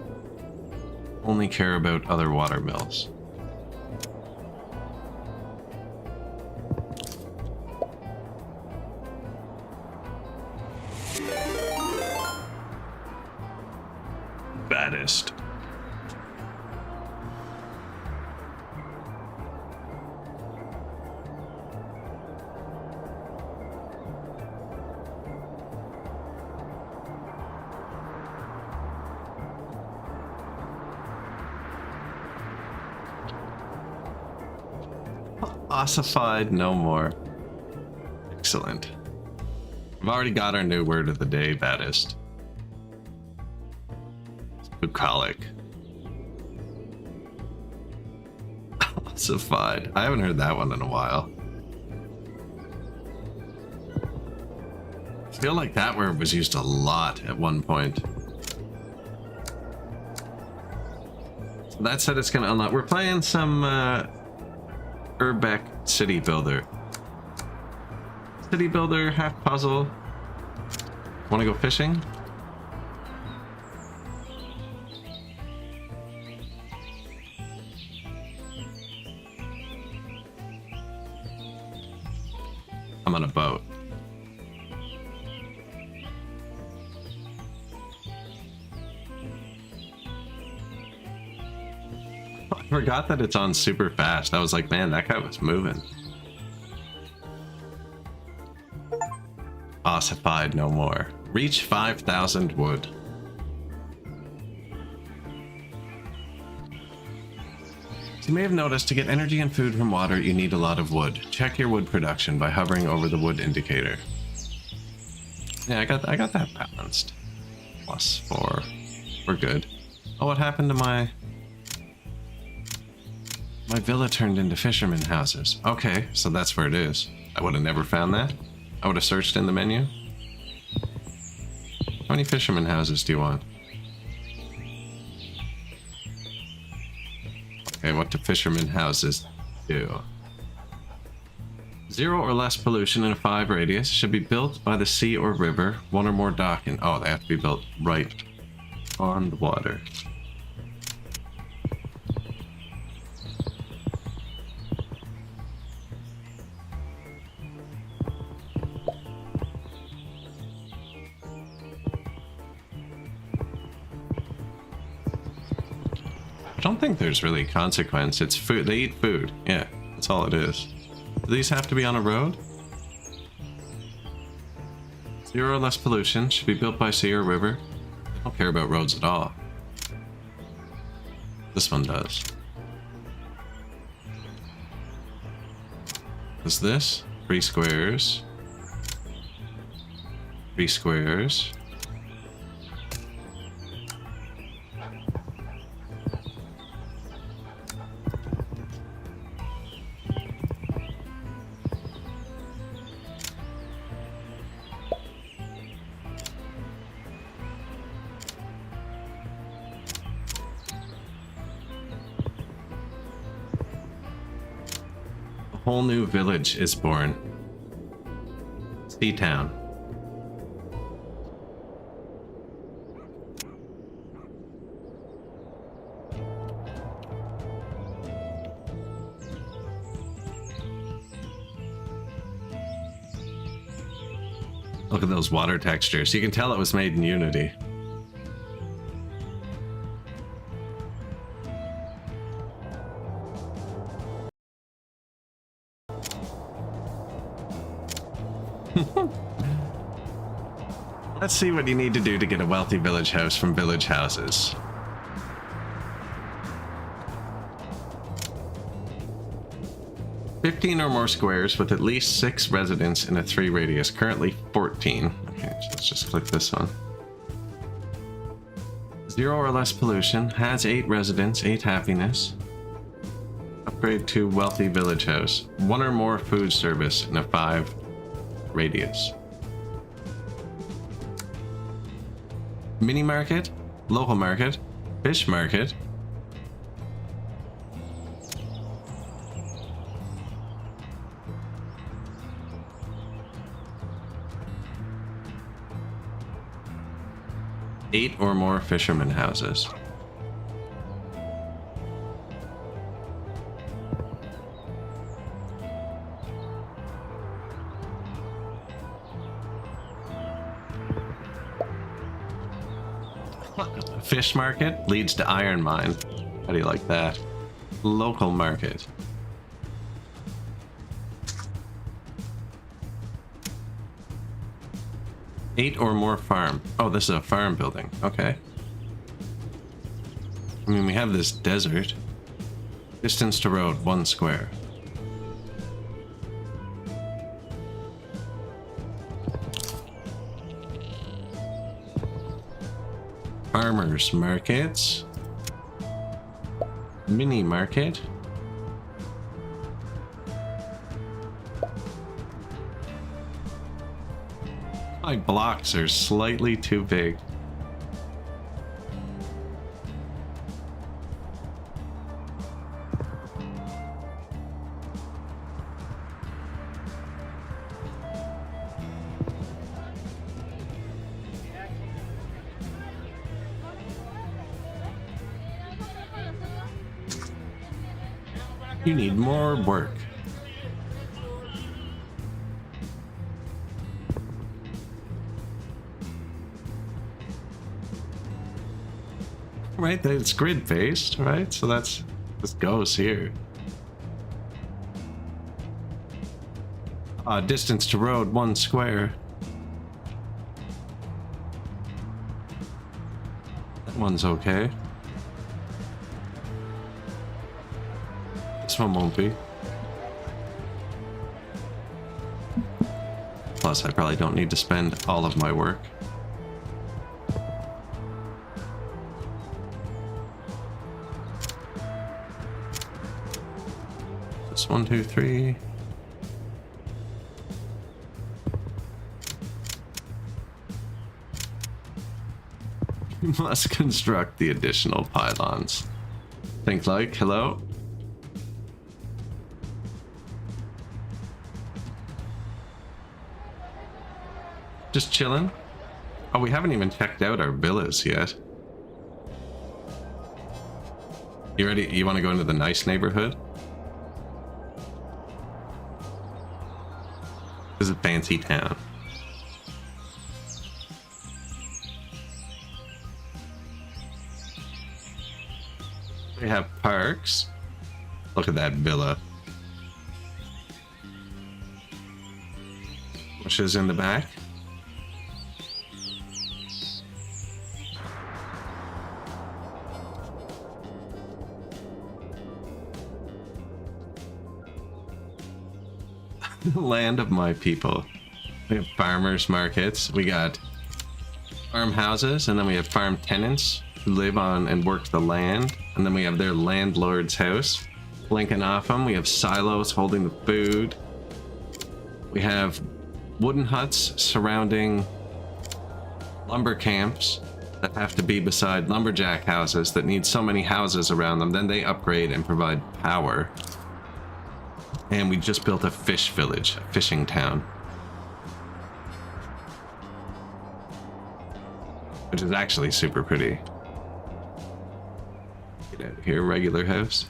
Only care about other water mills. Baddest. Ossified no more. Excellent. We've already got our new word of the day, baddest. Bucolic. Ossified. I haven't heard that one in a while. I feel like that word was used a lot at one point. So that said, it's gonna unlock. We're playing some Urbek City Builder. City Builder, half puzzle. Want to go fishing? I'm on a boat. I forgot that it's on super fast. I was like, man, that guy was moving. Ossified no more. Reach 5,000 wood. You may have noticed to get energy and food from water, you need a lot of wood. Check your wood production by hovering over the wood indicator. Yeah, I got that balanced. +4. We're good. Oh, what happened to my villa turned into fishermen houses. Okay, so that's where it is. I would have never found that. I would have searched in the menu. How many fishermen houses do you want? Okay, what do fishermen houses do? 0 or less pollution in a 5 radius. Should be built by the sea or river. 1 or more docking. Oh, they have to be built right on the water. I don't think there's really consequence. It's food. They eat food. Yeah, that's all it is. Do these have to be on a road? 0 or less pollution. Should be built by sea or river. I don't care about roads at all. This one does. Is this? 3 squares. 3 squares. A whole new village is born. Sea Town. Look at those water textures. You can tell it was made in Unity. Let's see what you need to do to get a wealthy village house from village houses. "15 or more squares with at least 6 residents in a 3 radius. Currently 14. Okay, so let's just click this one. 0 or less pollution. Has 8 residents, 8 happiness. Upgrade to wealthy village house. 1 or more food service in a 5 radius. Mini market, local market, fish market. Eight or more fishermen houses. Fish market leads to iron mine. How do you like that? Local market. Eight or more farm. Oh, this is a farm building. Okay. I mean, we have this desert. Distance to road, 1 square. Farmers markets. Mini market. My blocks are slightly too big. You need more work. Right, it's grid based, right? So this goes here. Distance to road, 1 square. That one's okay. This one won't be. Plus, I probably don't need to spend all of my work. This 1, 2, 3. You must construct the additional pylons. Think like, hello? Just chilling. Oh, we haven't even checked out our villas yet. You ready? You want to go into the nice neighborhood? This is a fancy town. We have parks. Look at that villa. Bushes in the back. The land of my people. We have farmers markets. We got farmhouses, and then we have farm tenants who live on and work the land. And then we have their landlord's house. Blinking off them, we have silos holding the food. We have wooden huts surrounding lumber camps that have to be beside lumberjack houses that need so many houses around them. Then they upgrade and provide power. And we just built a fish village, a fishing town. Which is actually super pretty. Get out of here, regular house.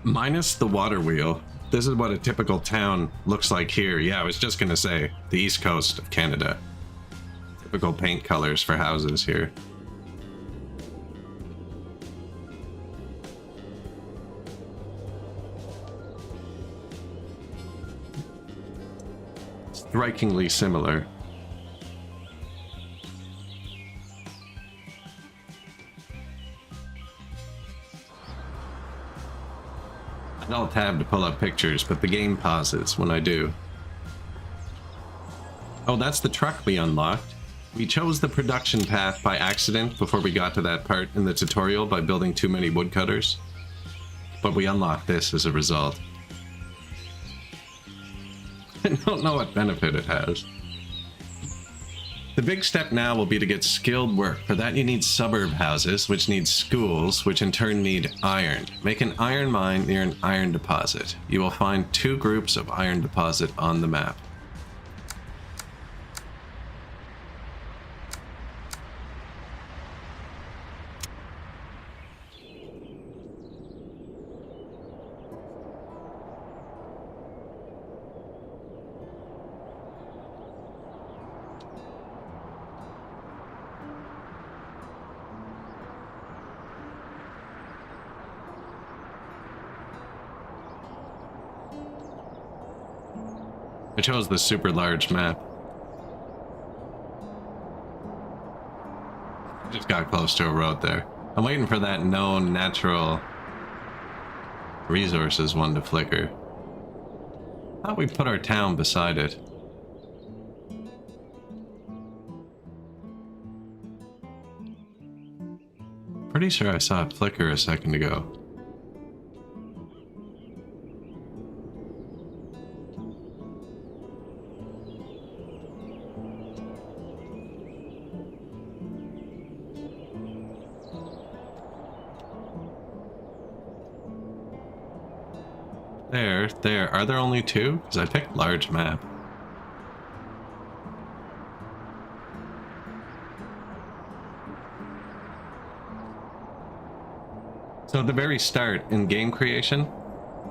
Minus the water wheel. This is what a typical town looks like here. Yeah, I was just gonna say, the east coast of Canada. Typical paint colors for houses here. Strikingly similar. I'll tab to pull up pictures, but the game pauses when I do. Oh, that's the truck we unlocked. We chose the production path by accident before we got to that part in the tutorial by building too many woodcutters. But we unlocked this as a result. I don't know what benefit it has. The big step now will be to get skilled work. For that you need suburb houses, which need schools, which in turn need iron. Make an iron mine near an iron deposit. You will find 2 groups of iron deposit on the map. I chose the super large map. Just got close to a road there. I'm waiting for that known natural resources one to flicker. Thought we put our town beside it. Pretty sure I saw it flicker a second ago. There. Are there only 2? Because I picked large map. So at the very start in game creation,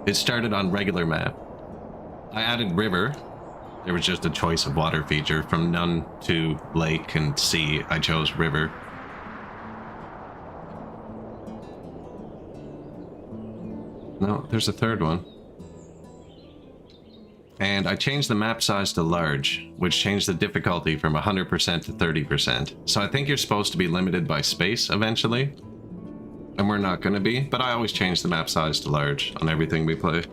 it started on regular map. I added river. There was just a choice of water feature from none to lake and sea. I chose river. No, there's a third one. And I changed the map size to large, which changed the difficulty from 100% to 30%. So I think you're supposed to be limited by space eventually. And we're not going to be, but I always change the map size to large on everything we play.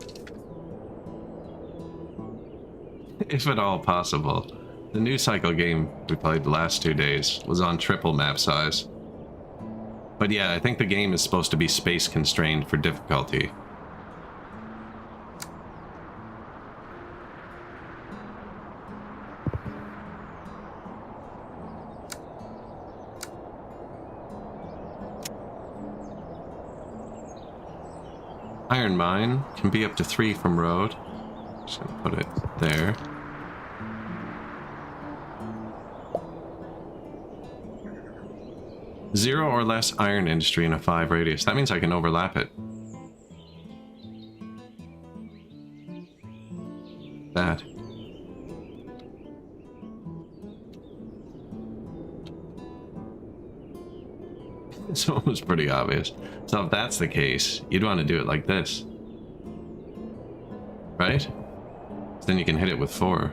If at all possible. The new cycle game we played the last 2 days was on triple map size. But yeah, I think the game is supposed to be space constrained for difficulty. Iron mine can be up to 3 from road. Just gonna put it there. Zero or less iron industry in a 5 radius. That means I can overlap it. That. This one was pretty obvious. So if that's the case, you'd want to do it like this. Right? Then you can hit it with 4.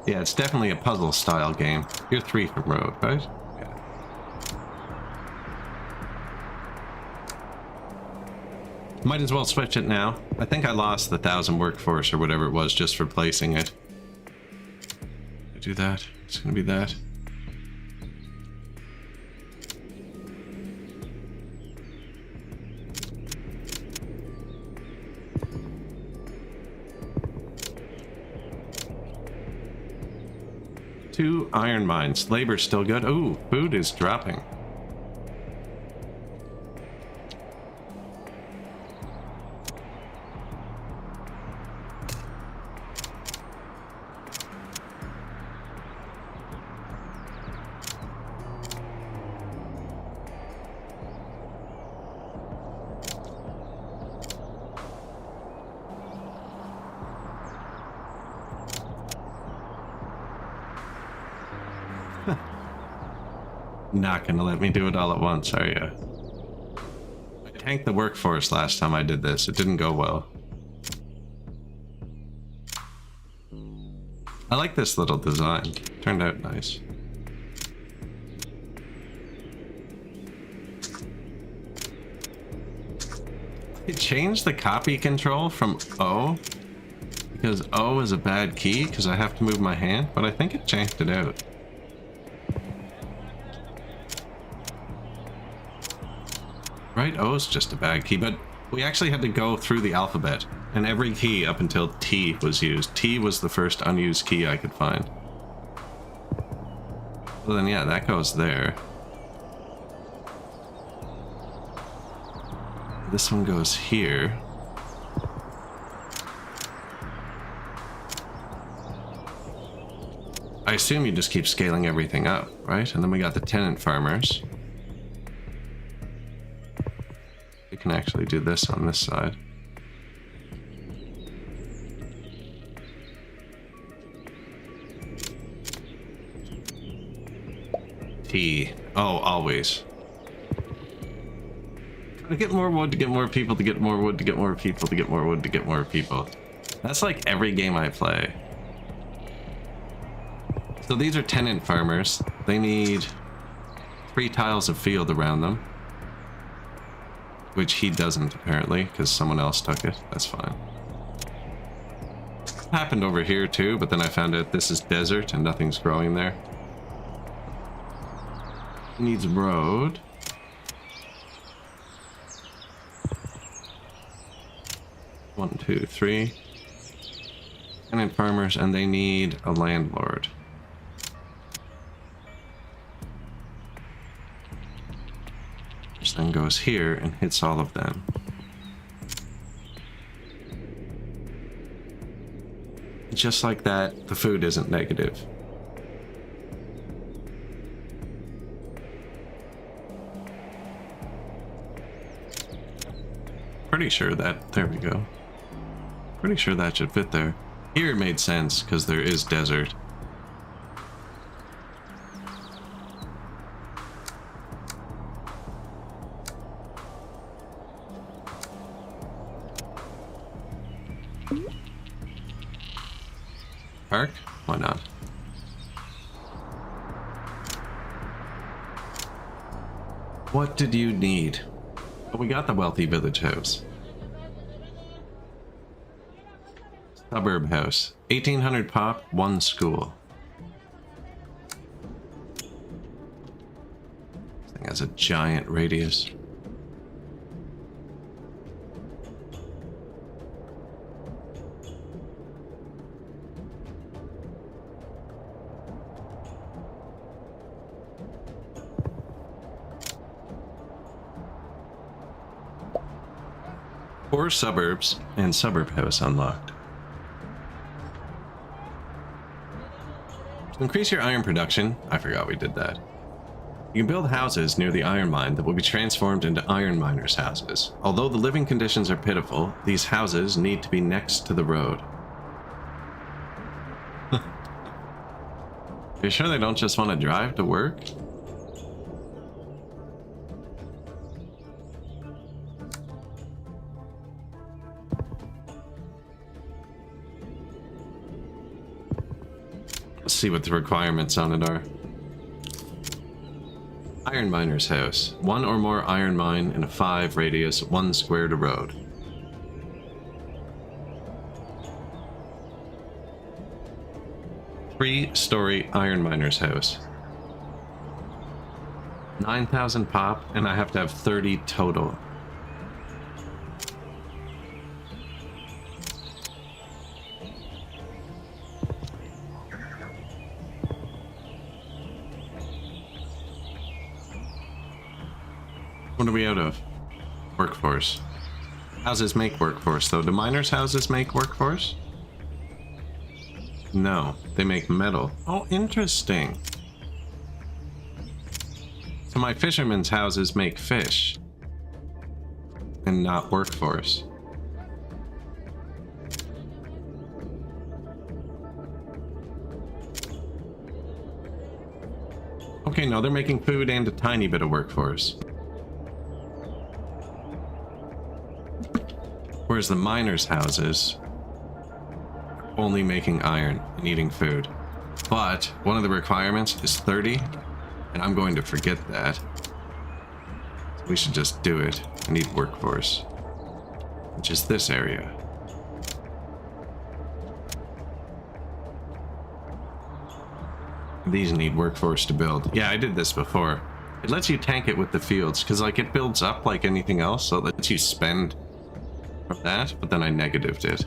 Yeah, it's definitely a puzzle style game. You're 3 from road, right? Yeah. Might as well switch it now. I think I lost the 1,000 workforce or whatever it was just for placing it. I do that. It's gonna be that. Two iron mines. Labor's still good. Ooh, food is dropping. Not gonna let me do it all at once, are you? I tanked the workforce last time I did this. It didn't go well. I like this little design. Turned out nice. It changed the copy control from O because O is a bad key because I have to move my hand, but I think it changed it out. Right, O is just a bad key, but we actually had to go through the alphabet, and every key up until T was used. T was the first unused key I could find. Well then, yeah, that goes there. This one goes here. I assume you just keep scaling everything up, right? And then we got the tenant farmers. You can actually do this on this side. T. Oh, always. To get more wood, to get more people, to get more wood, to get more people, to get more wood, to get more people. That's like every game I play. So these are tenant farmers. They need 3 tiles of field around them. Which he doesn't, apparently, because someone else took it. That's fine. Happened over here too, but then I found out this is desert and nothing's growing there. Needs road. One, two, three. Tenant farmers, and they need a landlord. Which then goes here and hits all of them. Just like that, the food isn't negative. Pretty sure that, there we go. Pretty sure that should fit there. Here it made sense because there is desert. Park? Why not? What did you need? Oh, we got the wealthy village house. Suburb house. 1800 pop, 1 school. This thing has a giant radius. Four suburbs and suburb house unlocked. To increase your iron production, I forgot we did that. You can build houses near the iron mine that will be transformed into iron miners' houses. Although the living conditions are pitiful, these houses need to be next to the road. You sure they don't just want to drive to work? Let's see what the requirements on it are. Iron miner's house. 1 or more iron mine in a 5 radius, 1 square to road. Three-story iron miner's house. 9,000 pop, and I have to have 30 total. What are we out of? Workforce. Houses make workforce, though. Do miners' houses make workforce? No, they make metal. Oh, interesting. So my fishermen's houses make fish. And not workforce. Okay, no, they're making food and a tiny bit of workforce. Whereas the miners' houses are only making iron and eating food. But one of the requirements is 30, and I'm going to forget that. So we should just do it. I need workforce, which is this area. These need workforce to build. Yeah, I did this before. It lets you tank it with the fields, because like it builds up like anything else, so it lets you spend from that, but then I negatived it.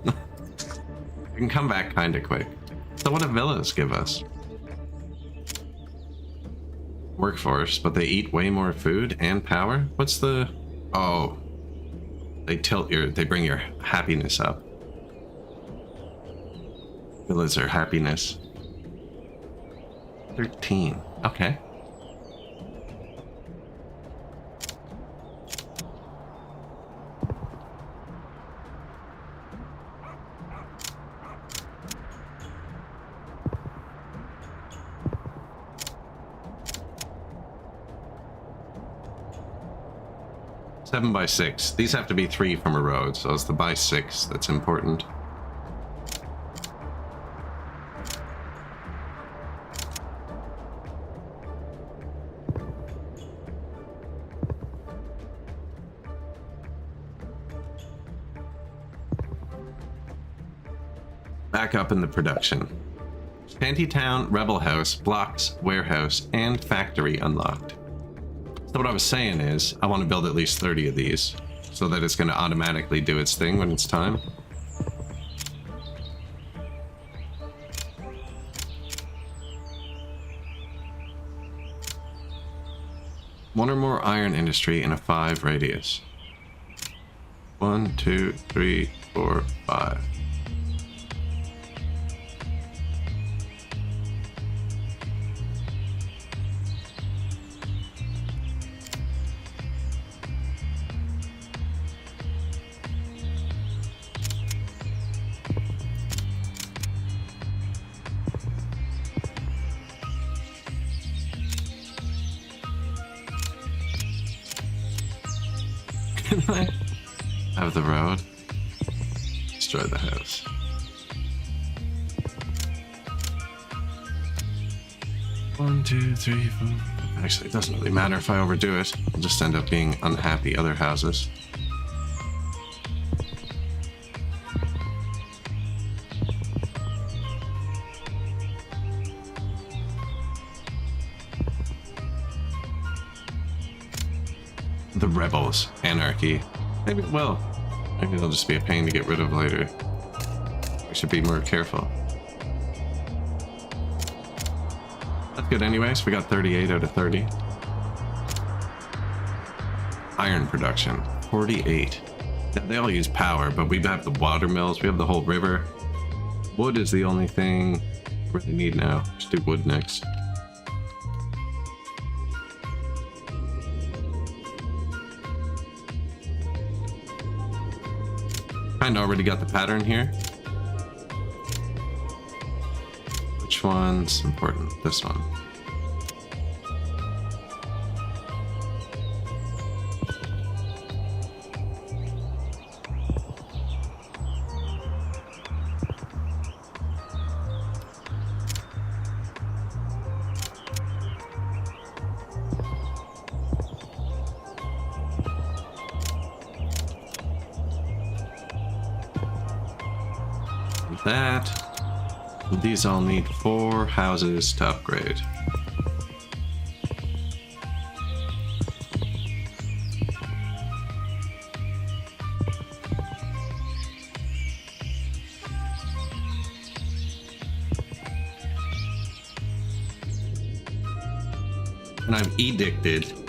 I can come back kind of quick. So what do villas give us? Workforce, but they eat way more food and power? What's the... Oh. They bring your happiness up. Villas are happiness. 13. Okay. Seven by 6. These have to be 3 from a road, so it's the by 6 that's important. Back up in the production. Shantytown, Rebel House, Blocks, Warehouse, and Factory unlocked. So what I was saying is, I want to build at least 30 of these, so that it's going to automatically do its thing when it's time. One or more iron industry in a 5 radius. 1, 2, 3, 4, 5. Have the road. Destroy the house. One, two, three, four. Actually, it doesn't really matter if I overdo it. I'll just end up being unhappy other houses. The rebels, anarchy. Maybe they'll just be a pain to get rid of later. We should be more careful. That's good anyways. We got 38 out of 30. Iron production, 48. They all use power, but we have the water mills. We have the whole river. Wood is the only thing we really need now. Let's do wood next. Kinda already got the pattern here. Which one's important? This one. That. These all need 4 houses to upgrade. And I've edicted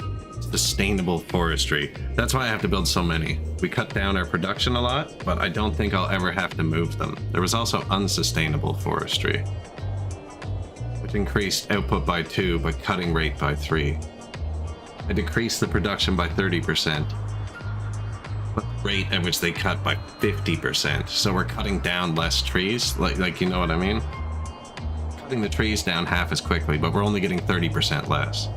sustainable forestry. That's why I have to build so many. We cut down our production a lot, but I don't think I'll ever have to move them. There was also unsustainable forestry, which increased output by 2, but cutting rate by 3. I decreased the production by 30%, but the rate at which they cut by 50%. So we're cutting down less trees, like you know what I mean? cutting the trees down half as quickly, but we're only getting 30% less.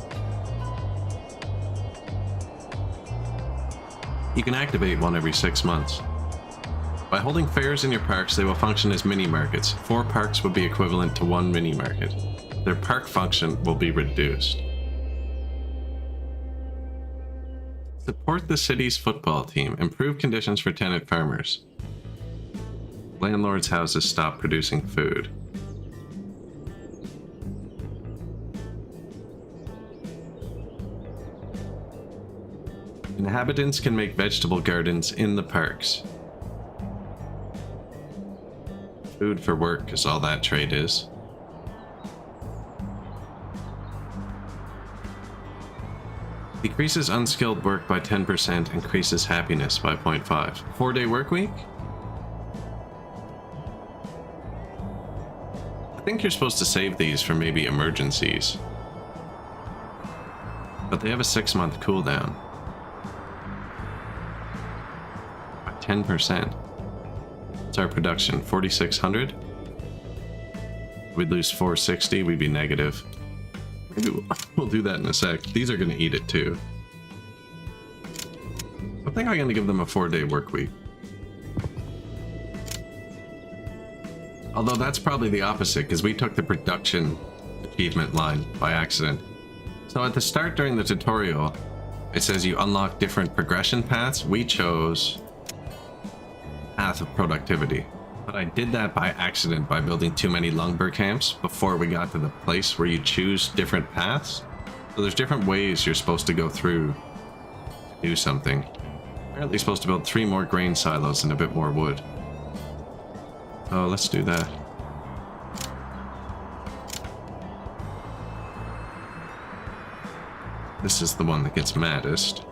You can activate one every 6 months. By holding fairs in your parks, they will function as mini markets. 4 parks would be equivalent to 1 mini market. Their park function will be reduced. Support the city's football team. Improve conditions for tenant farmers. Landlords' houses stop producing food. Inhabitants can make vegetable gardens in the parks. Food for work is all that trade is. Decreases unskilled work by 10%, increases happiness by 0.5. 4-day work week? I think you're supposed to save these for maybe emergencies. But they have a 6-month cooldown. By 10%. What's our production? 4,600? We'd lose 460, we'd be negative. Maybe we'll do that in a sec. These are going to eat it too. I think I'm going to give them a 4-day work week. Although that's probably the opposite, because we took the production achievement line by accident. So at the start during the tutorial, it says you unlock different progression paths. We chose path of productivity. But I did that by accident by building too many lumber camps before we got to the place where you choose different paths. So there's different ways you're supposed to go through to do something. Apparently supposed to build 3 more grain silos and a bit more wood. Oh, let's do that. This is the one that gets maddest.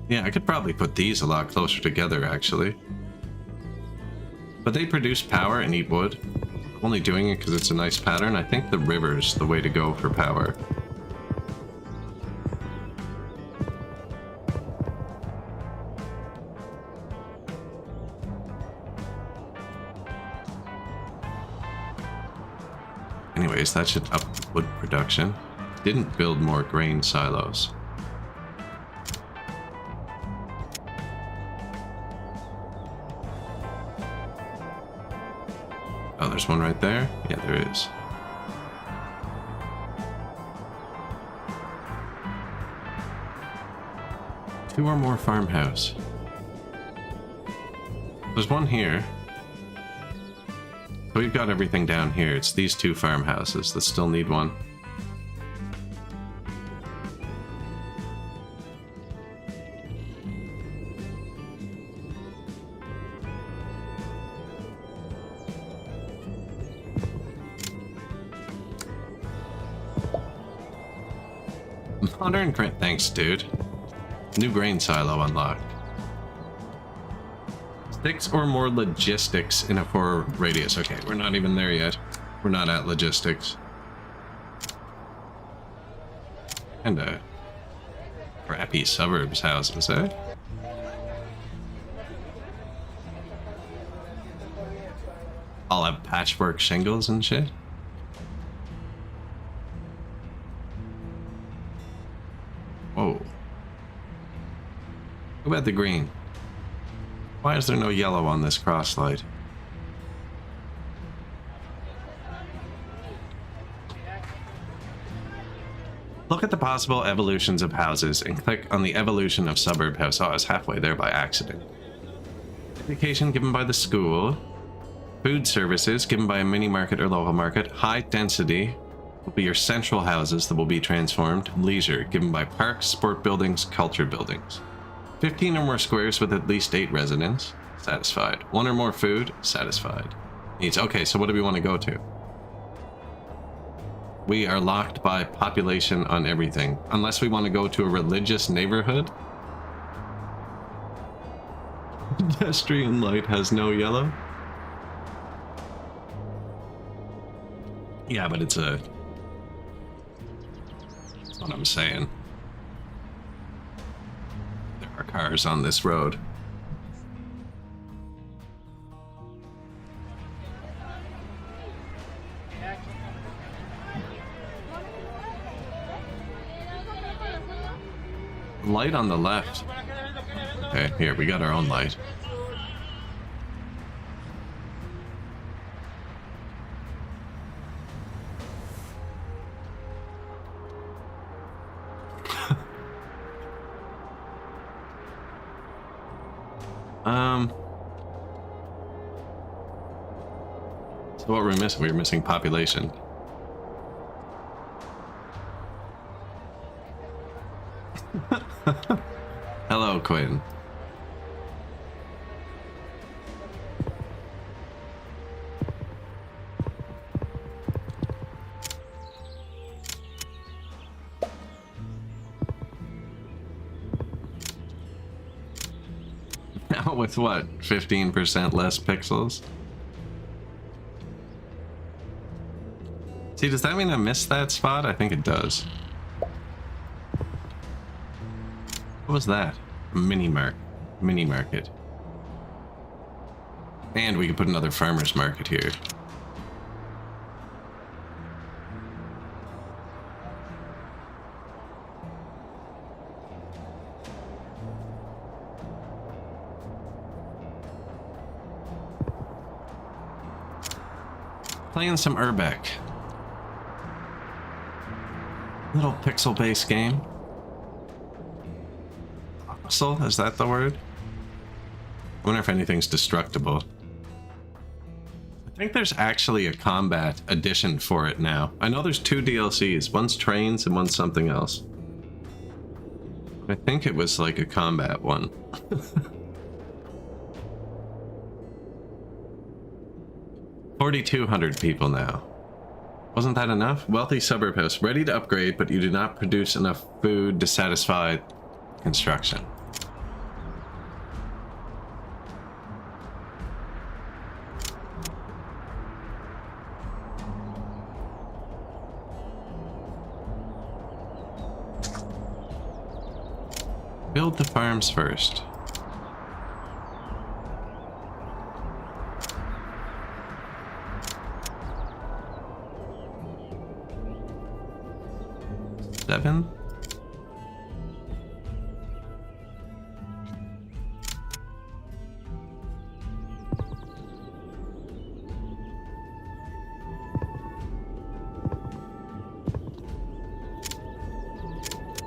Yeah, I could probably put these a lot closer together, actually. But they produce power and eat wood. I'm only doing it because it's a nice pattern. I think the river's the way to go for power. Anyways, that should up wood production. Didn't build more grain silos. Oh, there's one right there? Yeah, there is. Two or more farmhouse. There's one here. So we've got everything down here. It's these 2 farmhouses that still need one. Modern grain. Thanks, dude. New grain silo unlocked. 6 or more logistics in a 4 radius. Okay, we're not even there yet. We're not at logistics. And crappy suburbs houses, eh? All have patchwork shingles and shit. Whoa. What about the green? Why is there no yellow on this cross light? Look at the possible evolutions of houses and click on the evolution of suburb house. Oh, I was halfway there by accident. Education given by the school. Food services given by a mini market or local market. High density will be your central houses that will be transformed. Leisure given by parks, sport buildings, culture buildings. 15 or more squares with at least 8 residents. Satisfied. 1 or more food. Satisfied. Needs. Okay, so what do we want to go to? We are locked by population on everything. Unless we want to go to a religious neighborhood. Pedestrian light has no yellow. Yeah, but it's a... That's what I'm saying. more cars on this road. Light on the left. Okay, here, we got our own light. So what were we missing? We were missing population. Hello, Quinn. Now with what? 15% less pixels? See, does that mean I missed that spot? I think it does. What was that? A mini market. And we could put another farmer's market here. Playing some Urbek. Little pixel-based game. Pixel, is that the word? I wonder if anything's destructible. I think there's actually a combat edition for it now. I know there's 2 DLCs. One's trains and one's something else. I think it was like a combat one. 4,200 people now. Wasn't that enough? Wealthy suburb house. Ready to upgrade, but you do not produce enough food to satisfy construction. Build the farms first. Seven?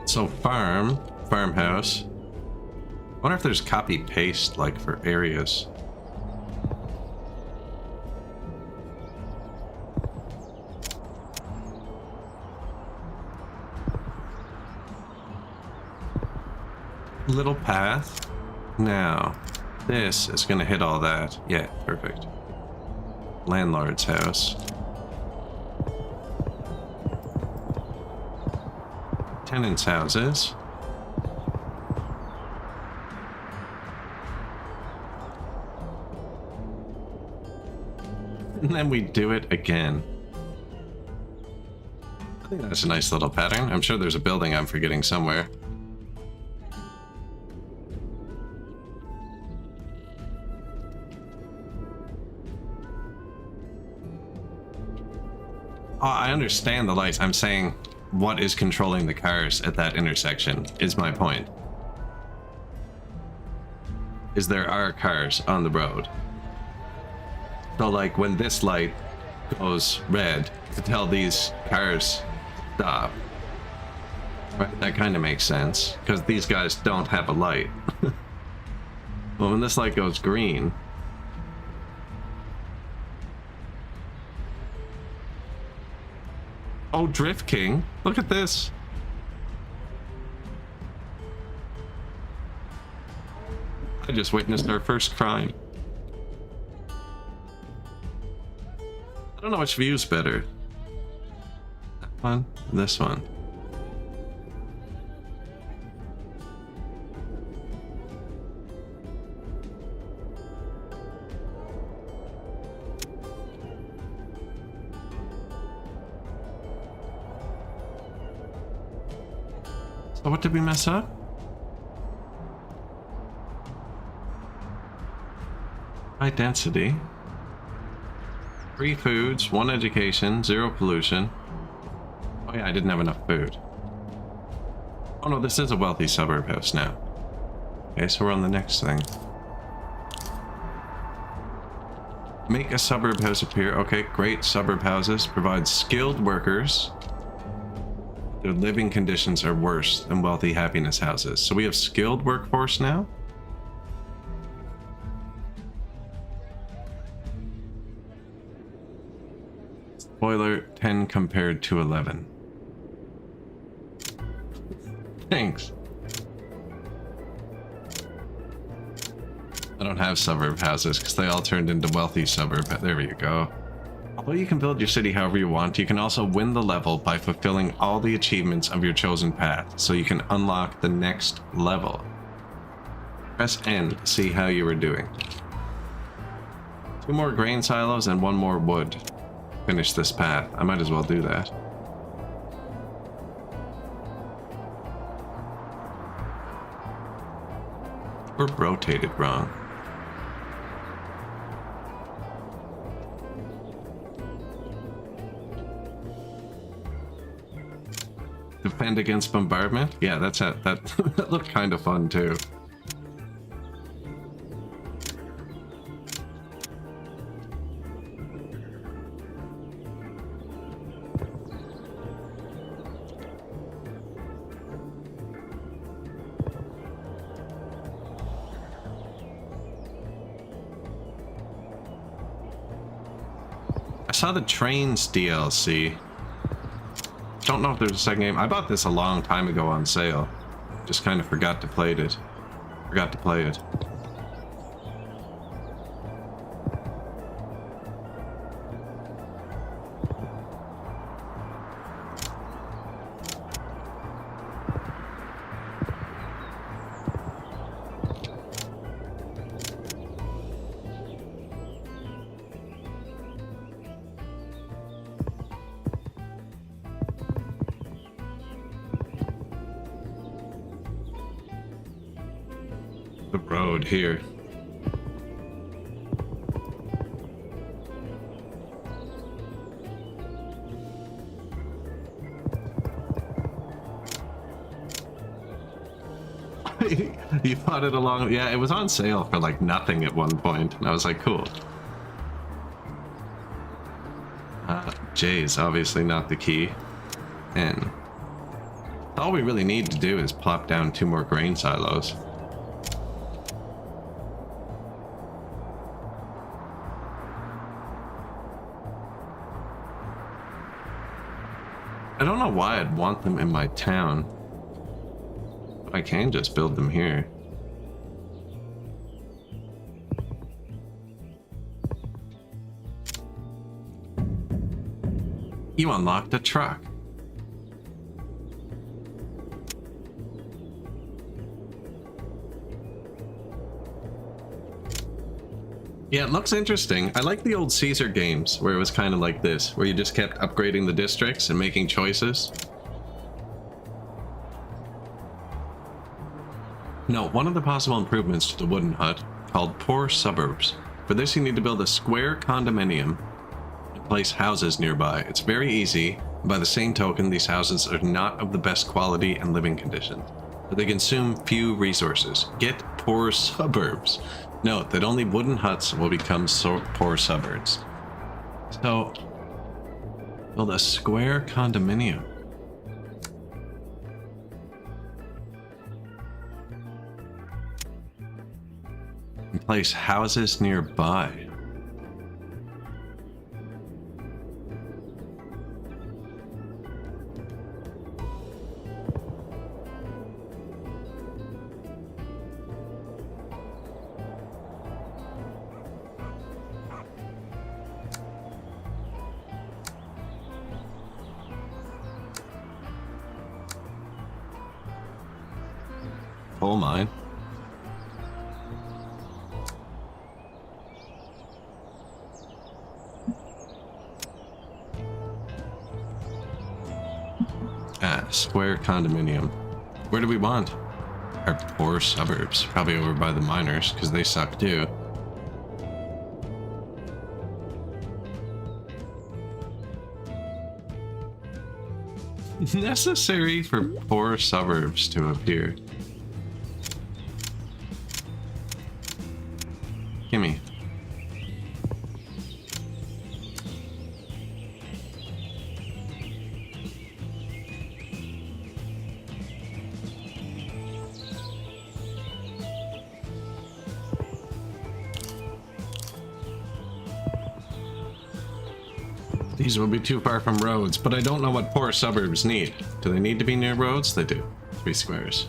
So farmhouse. I wonder if there's copy paste like for areas. Little path. Now, this is gonna hit all that. Yeah, perfect. Landlord's house. Tenants' houses. And then we do it again. I think that's a nice little pattern. I'm sure there's a building I'm forgetting somewhere. Oh, I understand the lights. I'm saying what is controlling the cars at that intersection is my point. Is there are cars on the road. So like when this light goes red to tell these cars stop. Right, that kind of makes sense because these guys don't have a light. Well, when this light goes green, oh, Drift King, look at this. I just witnessed our first crime. I don't know which view's better. That one, this one. So what did we mess up? High density. 3 foods, 1 education, 0 pollution. Oh yeah, I didn't have enough food. Oh no, this is a wealthy suburb house now. Okay, so we're on the next thing. Make a suburb house appear. Okay, great. Suburb houses provide skilled workers. Their living conditions are worse than wealthy happiness houses. So we have skilled workforce now? Spoiler, 10 compared to 11. Thanks. I don't have suburb houses because they all turned into wealthy suburb. There you go. Although you can build your city however you want, you can also win the level by fulfilling all the achievements of your chosen path, so you can unlock the next level. Press N to see how you are doing. 2 more grain silos and 1 more wood. Finish this path. I might as well do that. We're rotated wrong. Defend against bombardment? Yeah, that that looked kind of fun too. I saw the Trains DLC. Don't know if there's a second game. I bought this a long time ago on sale. Just kind of forgot to play it. The road here. You bought it along. Yeah, it was on sale for like nothing at one point, and I was like, cool. J is obviously not the key. N. All we really need to do is plop down 2 more grain silos. I don't know why I'd want them in my town. But I can just build them here. You unlocked a truck. Yeah, it looks interesting. I like the old Caesar games where it was kind of like this, where you just kept upgrading the districts and making choices. Note, one of the possible improvements to the wooden hut, called Poor Suburbs. For this you need to build a square condominium and place houses nearby. It's very easy, and by the same token, these houses are not of the best quality and living conditions, but they consume few resources. Get Poor Suburbs. Note that only wooden huts will become poor suburbs. So, build a square condominium. And place houses nearby. Coal mine. Square condominium. Where do we want? Our poor suburbs. Probably over by the miners, because they suck too. Necessary for poor suburbs to appear. Gimme. These will be too far from roads, but I don't know what poor suburbs need. Do they need to be near roads? They do. 3 squares.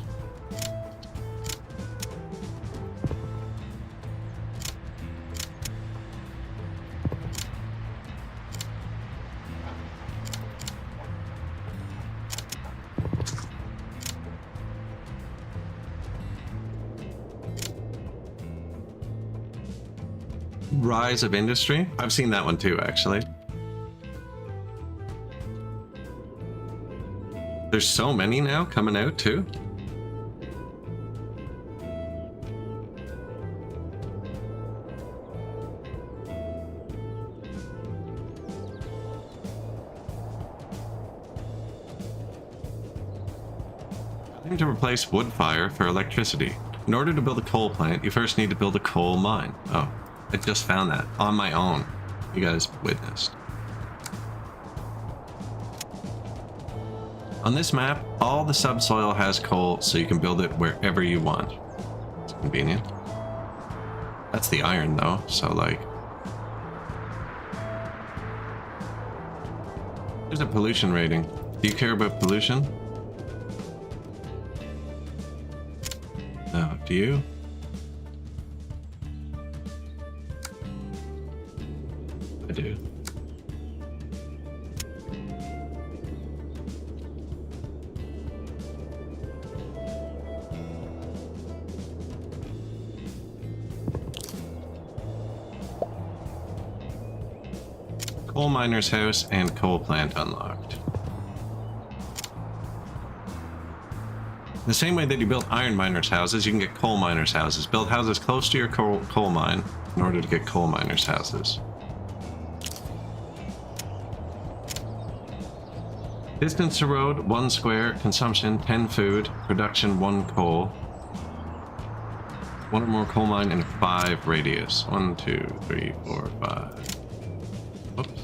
Rise of industry? I've seen that one too, actually. There's so many now coming out too. Time to replace wood fire for electricity. In order to build a coal plant, you first need to build a coal mine. Oh, I just found that on my own. You guys witnessed. On this map, all the subsoil has coal, so you can build it wherever you want. It's convenient. That's the iron, though, so like... There's a pollution rating. Do you care about pollution? No, do you? I do. Coal miner's house and coal plant unlocked. The same way that you build iron miners' houses, you can get coal miners' houses. Build houses close to your coal mine in order to get coal miners' houses. Distance to road, 1 square. Consumption, 10 food. Production, 1 coal. 1 or more coal mine in a 5 radius. 1, 2, 3, 4, 5. Whoops.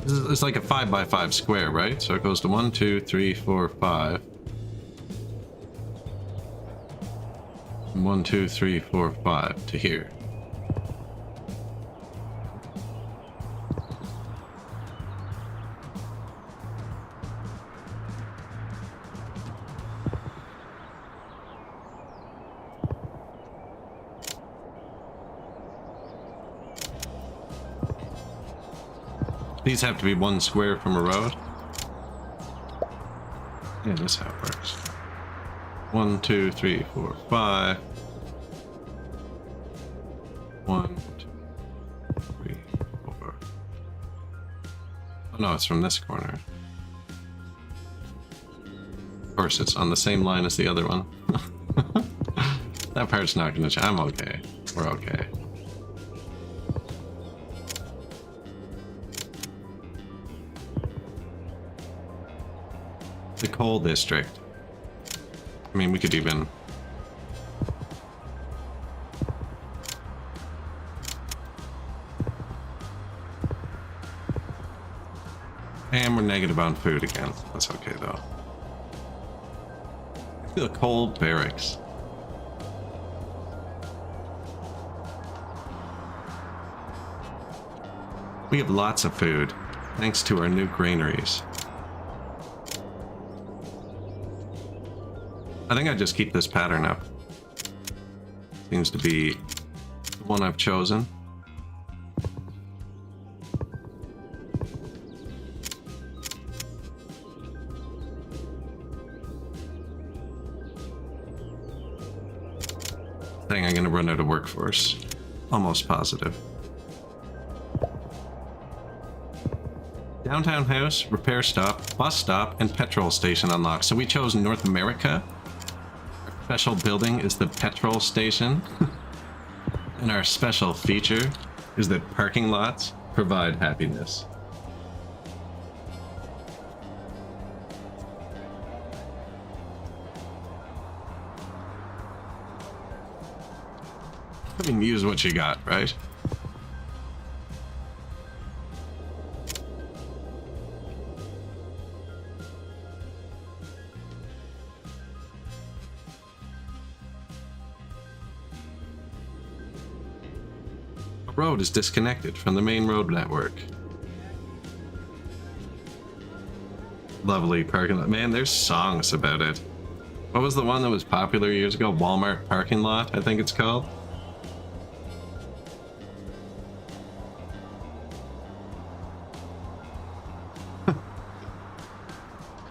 It's like a 5 by 5 square, right? So it goes to 1, 2, 3, 4, 5. 1, 2, 3, 4, 5 to here. These have to be 1 square from a road. Yeah, that's how it works. 1, 2, 3, 4, 5. 1, 2, 3, 4. Oh no, it's from this corner. Of course, it's on the same line as the other one. That part's not gonna change. I'm okay. We're okay. The coal district. I mean, we could even... And we're negative on food again. That's okay, though. The coal barracks. We have lots of food, thanks to our new granaries. I think I just keep this pattern up. Seems to be the one I've chosen. I think I'm gonna run out of workforce. Almost positive. Downtown house, repair stop, bus stop, and petrol station unlocked. So we chose North America. Our special building is the petrol station. And our special feature is that parking lots provide happiness. I mean, use what you got, right? The road is disconnected from the main road network. Lovely parking lot. Man, there's songs about it. What was the one that was popular years ago? Walmart parking lot, I think it's called.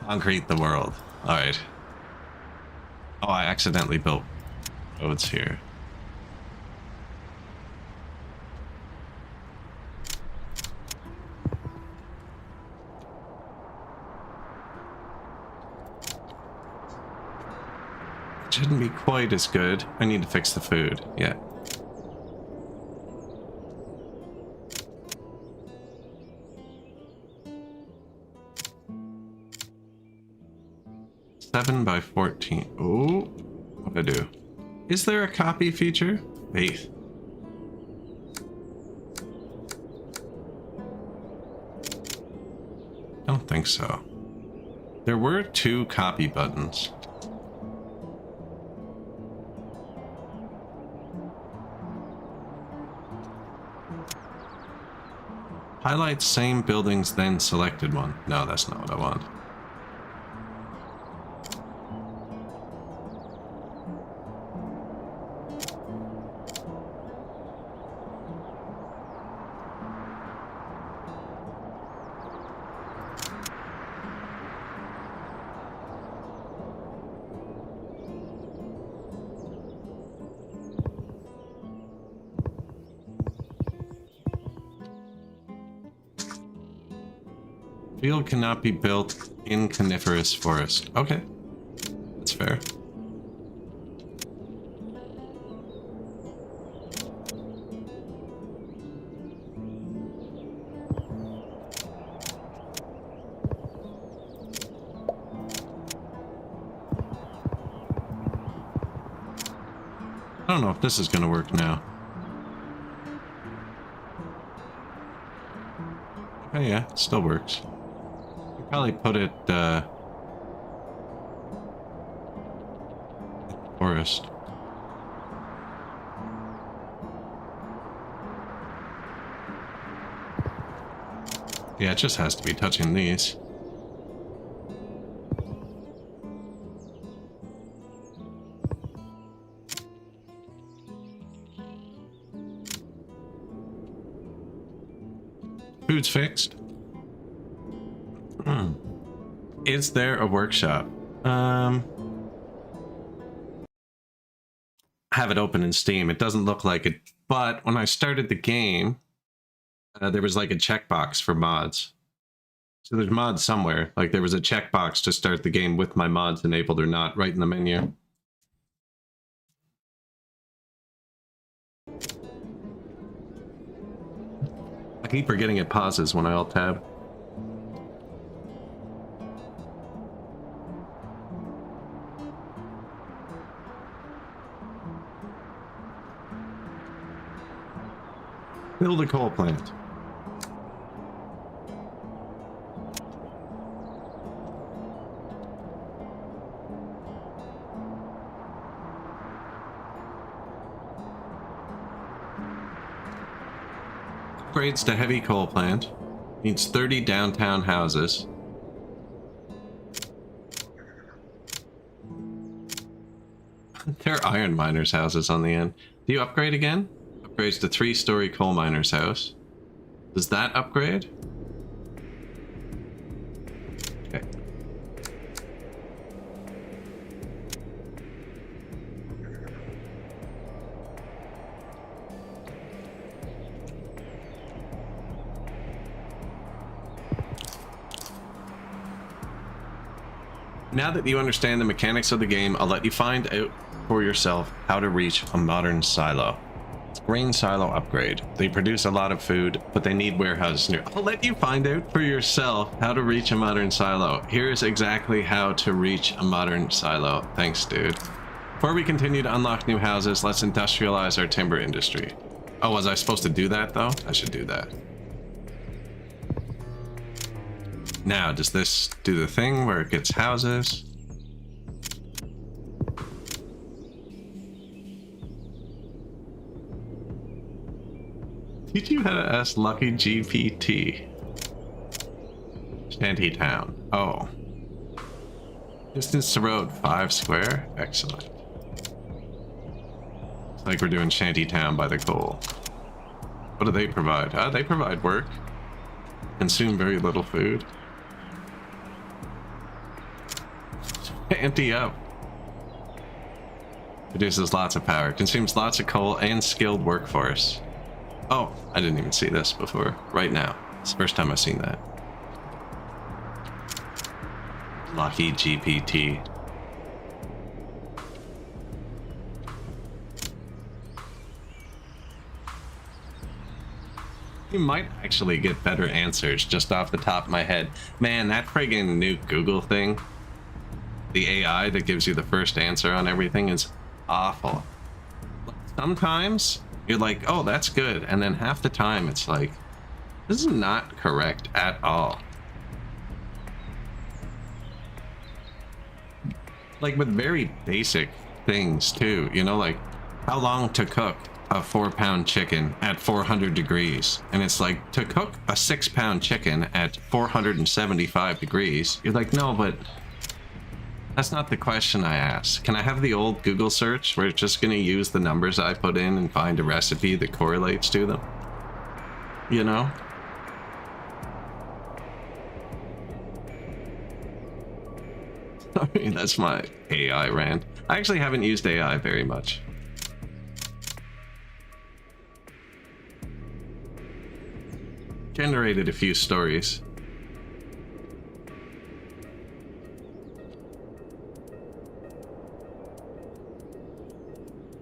Concrete the world. Alright. Oh, I accidentally built roads here. Shouldn't be quite as good. I need to fix the food. Yeah. Seven by 14. Oh, what'd I do? Is there a copy feature? Wait. Don't think so. There were 2 copy buttons. Highlight same buildings, then selected one. No, that's not what I want. Field cannot be built in coniferous forest. Okay. That's fair. I don't know if this is going to work now. Okay, yeah, it still works. Probably put it forest. Yeah, it just has to be touching these. Food's fixed. Is there a workshop? Have it open in Steam. It doesn't look like it, but when I started the game, there was like a checkbox for mods. So there's mods somewhere. Like there was a checkbox to start the game with my mods enabled or not, right in the menu. I keep forgetting it pauses when I alt tab. Build a coal plant. Upgrades to heavy coal plant. Needs 30 downtown houses. There are iron miners' houses on the end. Do you upgrade again? Upgrades to 3-story coal miner's house. Does that upgrade? Okay. Now that you understand the mechanics of the game, I'll let you find out for yourself how to reach a modern silo. Grain silo upgrade. They produce a lot of food, but they need warehouses near. I'll let you find out for yourself how to reach a modern silo. Here's exactly how to reach a modern silo. Thanks, dude. Before we continue to unlock new houses, let's industrialize our timber industry. Oh, was I supposed to do that, though? I should do that. Now, does this do the thing where it gets houses? Teach you how to ask Lucky GPT. Shanty Town. Oh. Distance to road, 5 square. Excellent. It's like we're doing Shanty Town by the coal. What do they provide? They provide work. Consume very little food. Empty up. Produces lots of power. Consumes lots of coal and skilled workforce. Oh, I didn't even see this before. Right now. It's the first time I've seen that. Lucky GPT. You might actually get better answers just off the top of my head. Man, that friggin' new Google thing, the AI that gives you the first answer on everything, is awful. Sometimes you're like, oh, that's good. And then half the time it's like, this is not correct at all. Like with very basic things too, you know, like how long to cook a 4-pound chicken at 400 degrees. And it's like, to cook a 6-pound chicken at 475 degrees, you're like, no, but that's not the question I asked. Can I have the old Google search where it's just going to use the numbers I put in and find a recipe that correlates to them? You know? I mean, that's my AI rant. I actually haven't used AI very much. Generated a few stories.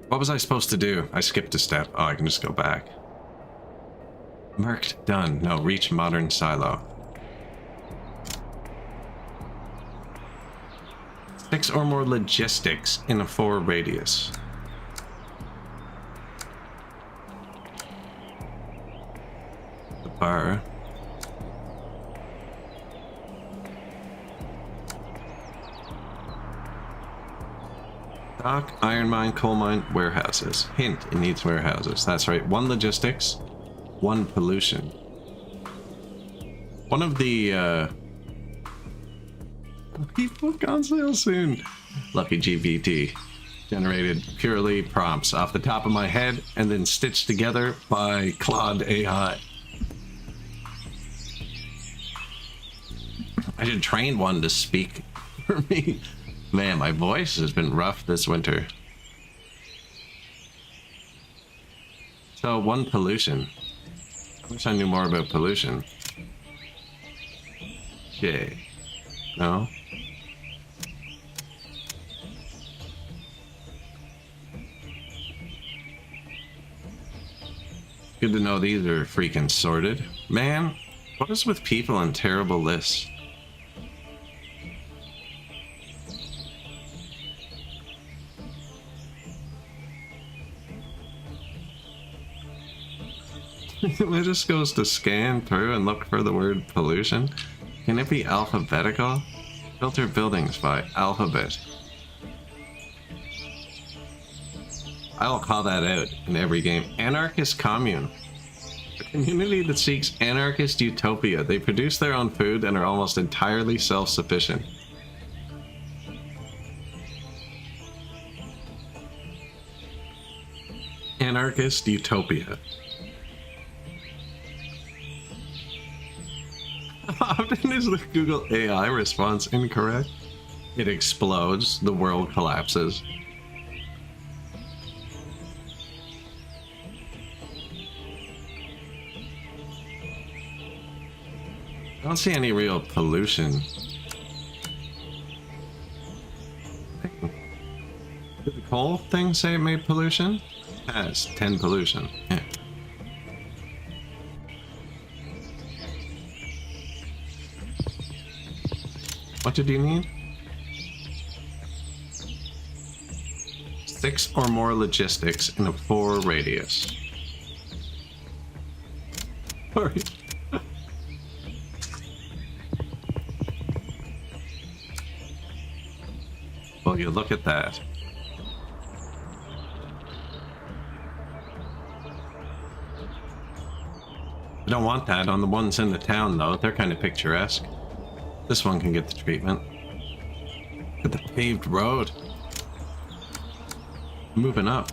What was I supposed to do? I skipped a step. Oh, I can just go back. Marked done. No, reach modern silo. 6 or more logistics in a 4 radius. The bar. Dock, iron mine, coal mine, warehouses. Hint, it needs warehouses. That's right. 1 logistics, 1 pollution. One of the book on sale soon. Lucky GPT. Generated purely prompts off the top of my head and then stitched together by Claude AI. I should train one to speak for me. Man, my voice has been rough this winter. So, 1 pollution. I wish I knew more about pollution. Okay. No? Good to know these are freaking sorted. Man, what is with people and terrible lists? It just goes to scan through and look for the word pollution. Can it be alphabetical? Filter buildings by alphabet. I'll call that out in every game. Anarchist commune. A community that seeks anarchist utopia. They produce their own food and are almost entirely self-sufficient. Anarchist utopia. How often is the Google AI response incorrect? It explodes, the world collapses. I don't see any real pollution. thing. Did the coal thing say it made pollution? It has 10 pollution. Yeah. What did you need? 6 or more logistics in a 4 radius. Sorry. Well, you look at that. I don't want that on the ones in the town, though. They're kind of picturesque. This one can get the treatment. Look at the paved road. Moving up.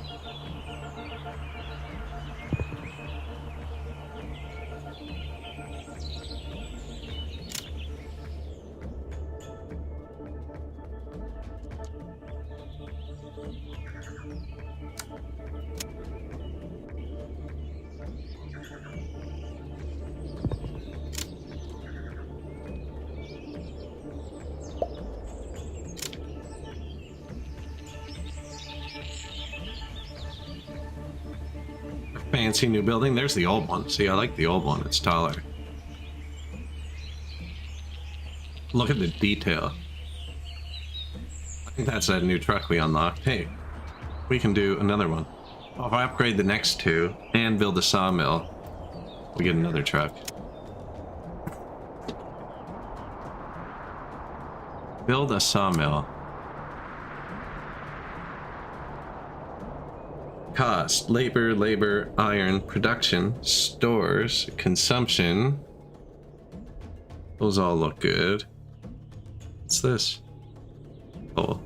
Fancy new building. There's the old one. See, I like the old one. It's taller. Look at the detail. I think that's that new truck we unlocked. Hey, we can do another one. Oh, if I upgrade the next 2 and build a sawmill, we get another truck. Build a sawmill. Cost, labor, iron, production, stores, consumption. Those all look good. What's this? Oh.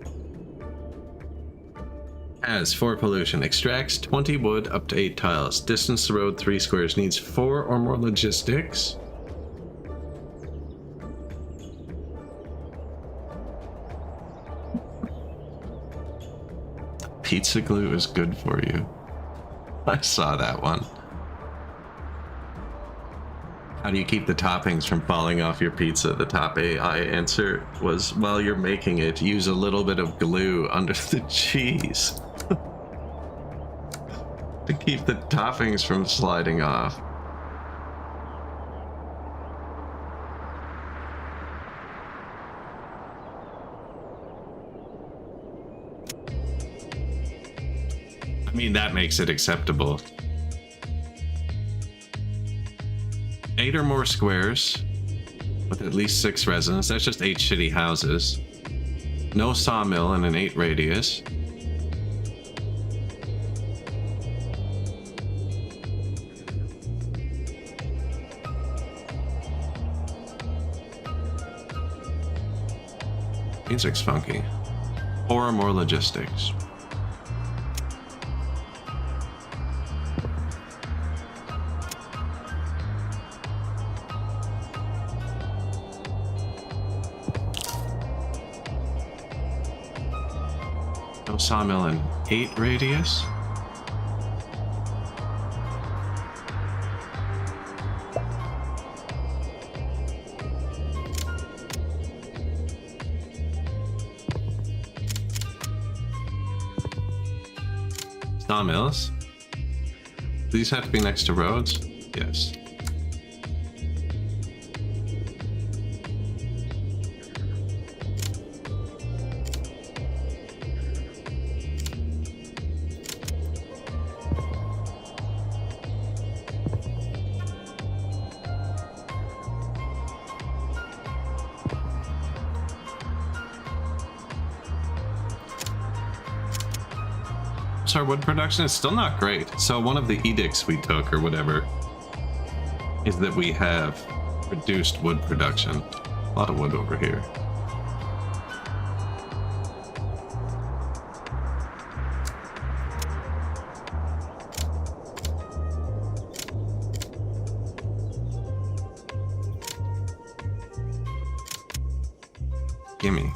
Has 4 pollution. Extracts 20 wood up to 8 tiles. Distance the road 3 squares. Needs 4 or more logistics. Pizza glue is good for you. I saw that one. How do you keep the toppings from falling off your pizza? The top AI answer was, while you're making it, use a little bit of glue under the cheese. To keep the toppings from sliding off. I mean, that makes it acceptable. 8 or more squares with at least 6 residents. That's just 8 shitty houses. No sawmill in an 8 radius. Music's funky. 4 or more logistics. No sawmill in 8 radius. Sawmills. These have to be next to roads? Yes. Our wood production is still not great. So one of the edicts we took or whatever is that we have reduced wood production. A lot of wood over here. Gimme.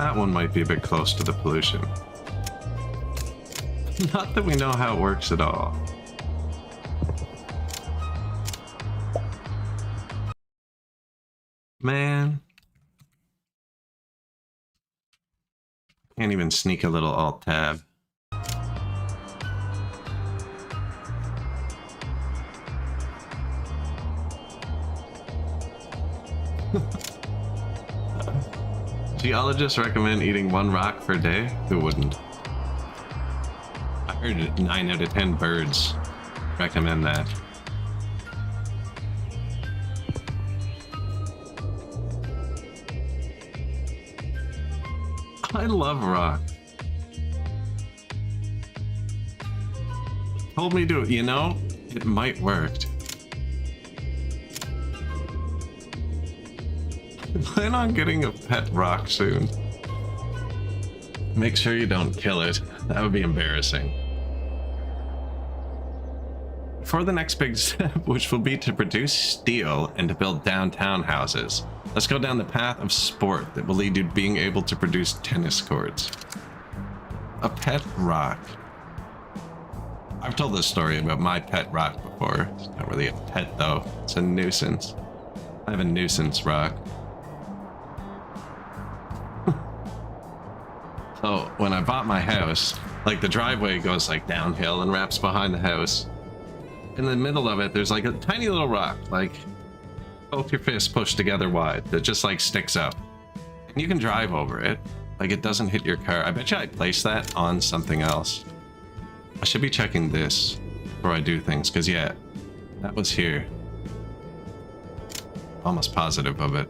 That one might be a bit close to the pollution. Not that we know how it works at all. Man. Can't even sneak a little alt tab. Geologists recommend eating 1 rock per day? Who wouldn't? I heard 9 out of 10 birds recommend that. I love rock. Told me to, you know, it might work. Plan on getting a pet rock soon. Make sure you don't kill it. That would be embarrassing. For the next big step, which will be to produce steel and to build downtown houses, let's go down the path of sport that will lead to being able to produce tennis courts. A pet rock. I've told this story about my pet rock before. It's not really a pet though. It's a nuisance. I have a nuisance rock. So when I bought my house, like the driveway goes like downhill and wraps behind the house. In the middle of it, there's like a tiny little rock, like both your fists pushed together wide, that just like sticks up. And you can drive over it. Like it doesn't hit your car. I bet you I placed that on something else. I should be checking this before I do things, because yeah, that was here. Almost positive of it.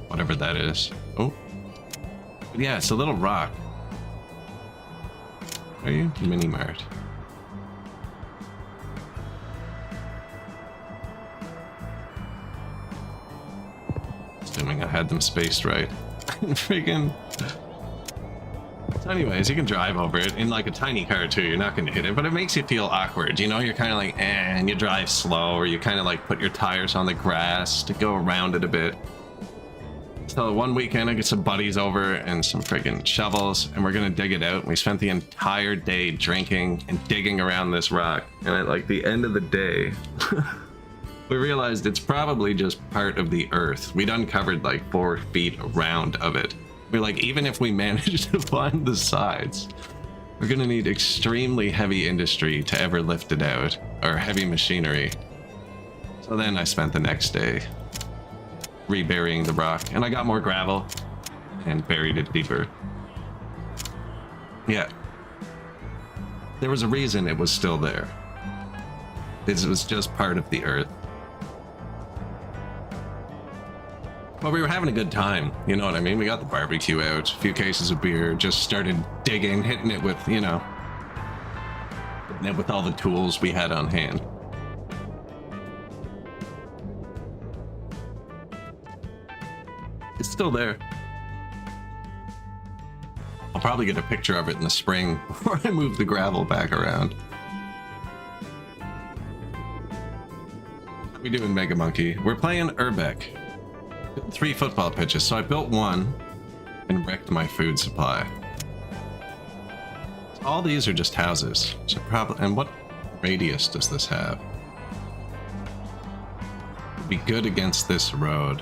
Whatever that is. Oh. But yeah, it's a little rock. Are you? Mini Mart. Assuming I had them spaced right. Freaking. So anyways, you can drive over it in like a tiny car too. You're not going to hit it, but it makes you feel awkward. You know, you're kind of like, and you drive slow, or you kind of like put your tires on the grass to go around it a bit. So one weekend I get some buddies over and some friggin' shovels, and we're gonna dig it out. We spent the entire day drinking and digging around this rock, and at like the end of the day we realized it's probably just part of the earth. We'd uncovered like 4 feet around of it. We're like, even if we managed to find the sides, we're gonna need extremely heavy industry to ever lift it out, or heavy machinery. So then I spent the next day reburying the rock, and I got more gravel and buried it deeper. Yeah. There was a reason it was still there. It was just part of the earth. But we were having a good time, you know what I mean? We got the barbecue out, a few cases of beer, just started digging, hitting it with, you know, hitting it with all the tools we had on hand. It's still there. I'll probably get a picture of it in the spring before I move the gravel back around. What are we doing, Mega Monkey? We're playing Urbek. 3 football pitches, so I built 1 and wrecked my food supply. So all these are just houses. So probably, and what radius does this have? It'd be good against this road.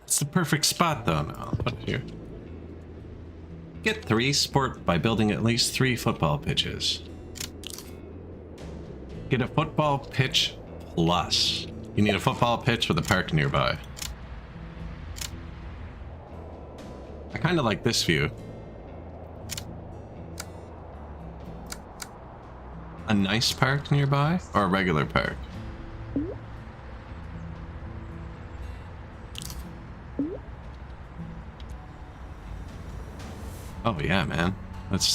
It's the perfect spot though. No, I'll put it here. Get 3 sport by building at least 3 football pitches. Get a football pitch plus. You need a football pitch with a park nearby. I kind of like this view. A nice park nearby or a regular park? Oh yeah, man. Let's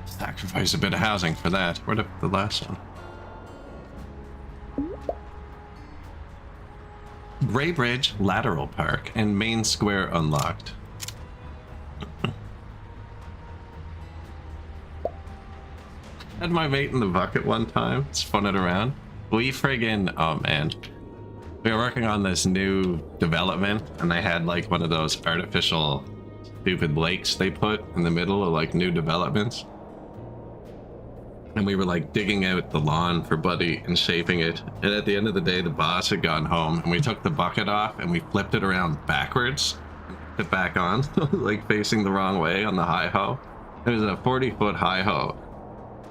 sacrifice a bit of housing for that. Where'd the last one? Gray Bridge, Lateral Park, and Main Square unlocked. Had my mate in the bucket one time, spun it around. We friggin', oh man. We were working on this new development, and they had like one of those artificial stupid lakes they put in the middle of like new developments. And we were like digging out the lawn for Buddy and shaping it. And at the end of the day, the boss had gone home, and we took the bucket off and we flipped it around backwards and put it back on, like facing the wrong way on the hi-ho. It was a 40-foot hi-ho.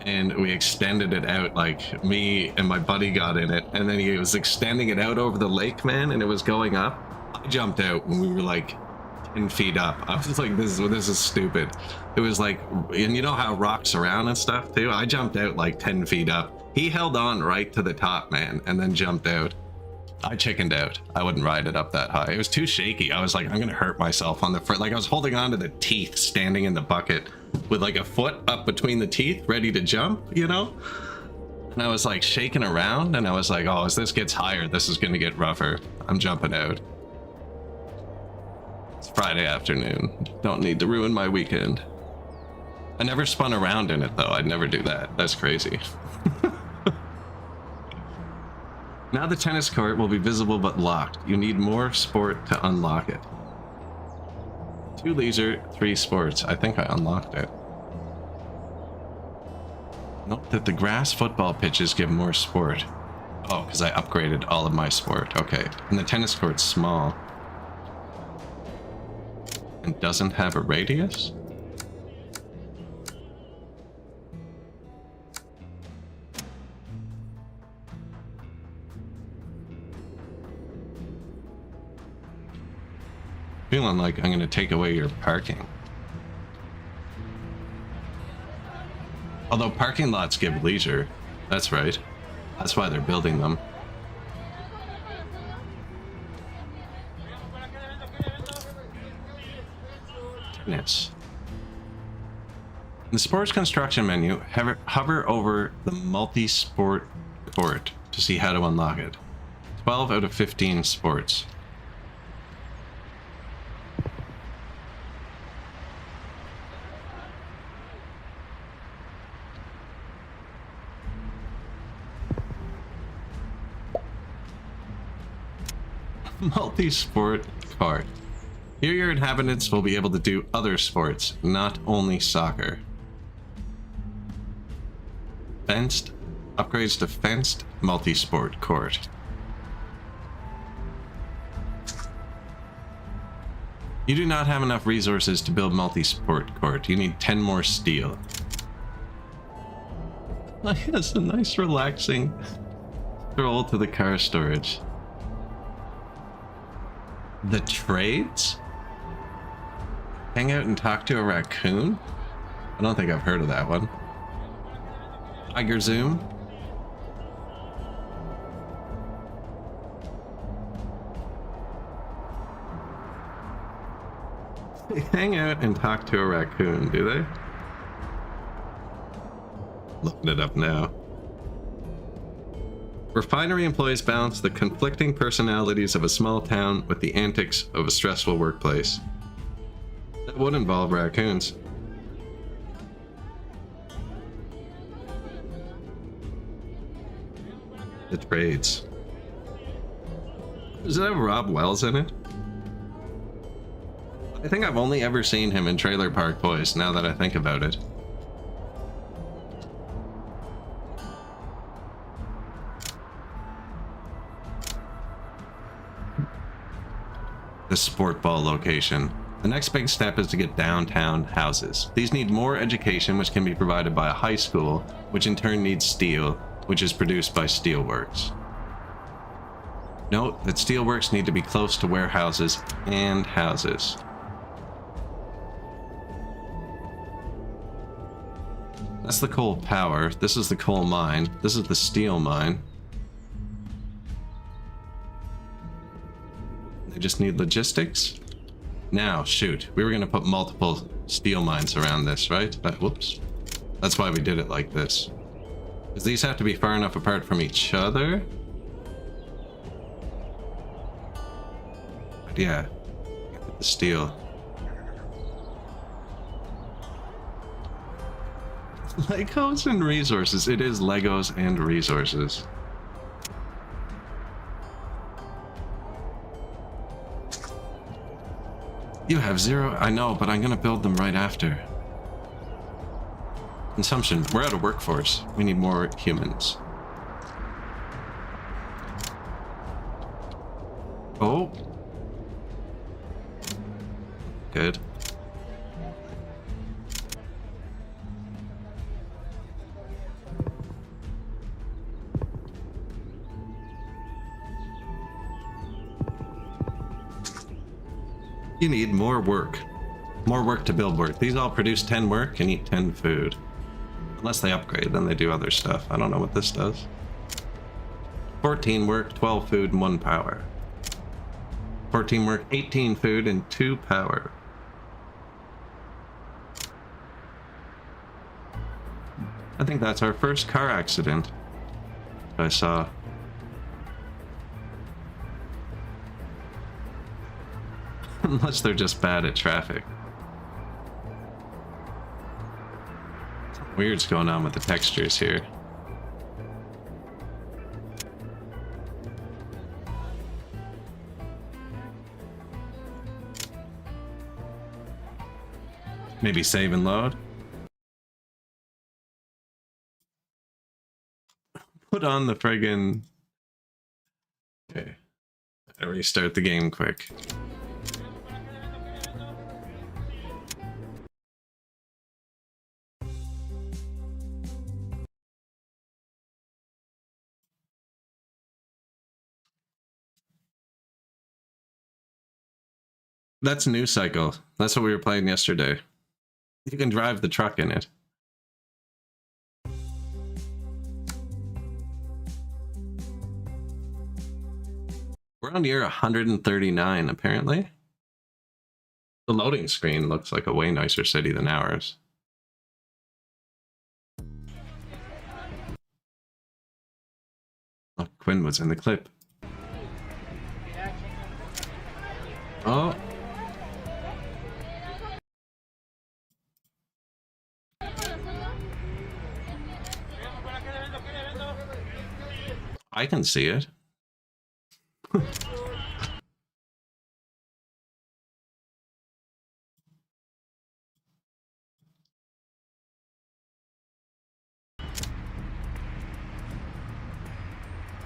And we extended it out, like me and my buddy got in it, and then he was extending it out over the lake, man, and it was going up. I jumped out when we were like 10 feet up. I was like, this is stupid. It was like, and you know how rocks around and stuff too? I jumped out like 10 feet up. He held on right to the top, man, and then jumped out. I chickened out. I wouldn't ride it up that high. It was too shaky. I was like, I'm gonna hurt myself on the front. Like I was holding on to the teeth standing in the bucket with like a foot up between the teeth, ready to jump, you know? And I was like shaking around, and I was like, oh, as this gets higher, this is gonna get rougher. I'm jumping out. It's Friday afternoon. Don't need to ruin my weekend. I never spun around in it though. I'd never do that. That's crazy. Now the tennis court will be visible but locked. You need more sport to unlock it. 2 leisure, 3 sports. I think I unlocked it. Note that the grass football pitches give more sport. Oh, because I upgraded all of my sport. Okay. And the tennis court's small. And doesn't have a radius? Feeling like I'm gonna take away your parking. Although parking lots give leisure. That's right. That's why they're building them. Tennis. In the sports construction menu, hover over the multi-sport court to see how to unlock it. 12 out of 15 sports. Multi-sport card. Here your inhabitants will be able to do other sports, not only soccer. Fenced. Upgrades to fenced multi-sport court. You do not have enough resources to build multi-sport court. You need 10 more steel. Yes, a nice relaxing stroll to the car storage. The trades? Hang out and talk to a raccoon? I don't think I've heard of that one. Tiger Zoom? They hang out and talk to a raccoon, do they? Looking it up now. Refinery employees balance the conflicting personalities of a small town with the antics of a stressful workplace. That would involve raccoons. The trades. Does it have Rob Wells in it? I think I've only ever seen him in Trailer Park Boys, now that I think about it. The sport ball location. The next big step is to get downtown houses. These need more education, which can be provided by a high school, which in turn needs steel, which is produced by steelworks. Note that steelworks need to be close to warehouses and houses. That's the coal power. This is the coal mine. This is the steel mine. They just need logistics. Now, shoot. We were going to put multiple steel mines around this, right? Whoops. That's why we did it like this. Because these have to be far enough apart from each other. But yeah. The steel. Legos and resources. It is Legos and resources. You have 0. I know, but I'm gonna build them right after. Consumption. We're out of workforce. We need more humans. Oh. Good. You need more work. More work to build work. These all produce 10 work and eat 10 food. Unless they upgrade, then they do other stuff. I don't know what this does. 14 work, 12 food, and 1 power. 14 work, 18 food, and 2 power. I think that's our first car accident I saw. Unless they're just bad at traffic. Something weird's going on with the textures here. Maybe save and load? Put on the friggin'... Okay. I restart the game quick. That's New Cycle. That's what we were playing yesterday. You can drive the truck in it. We're on year 139, apparently. The loading screen looks like a way nicer city than ours. Oh, Quinn was in the clip. Oh. I can see it. Come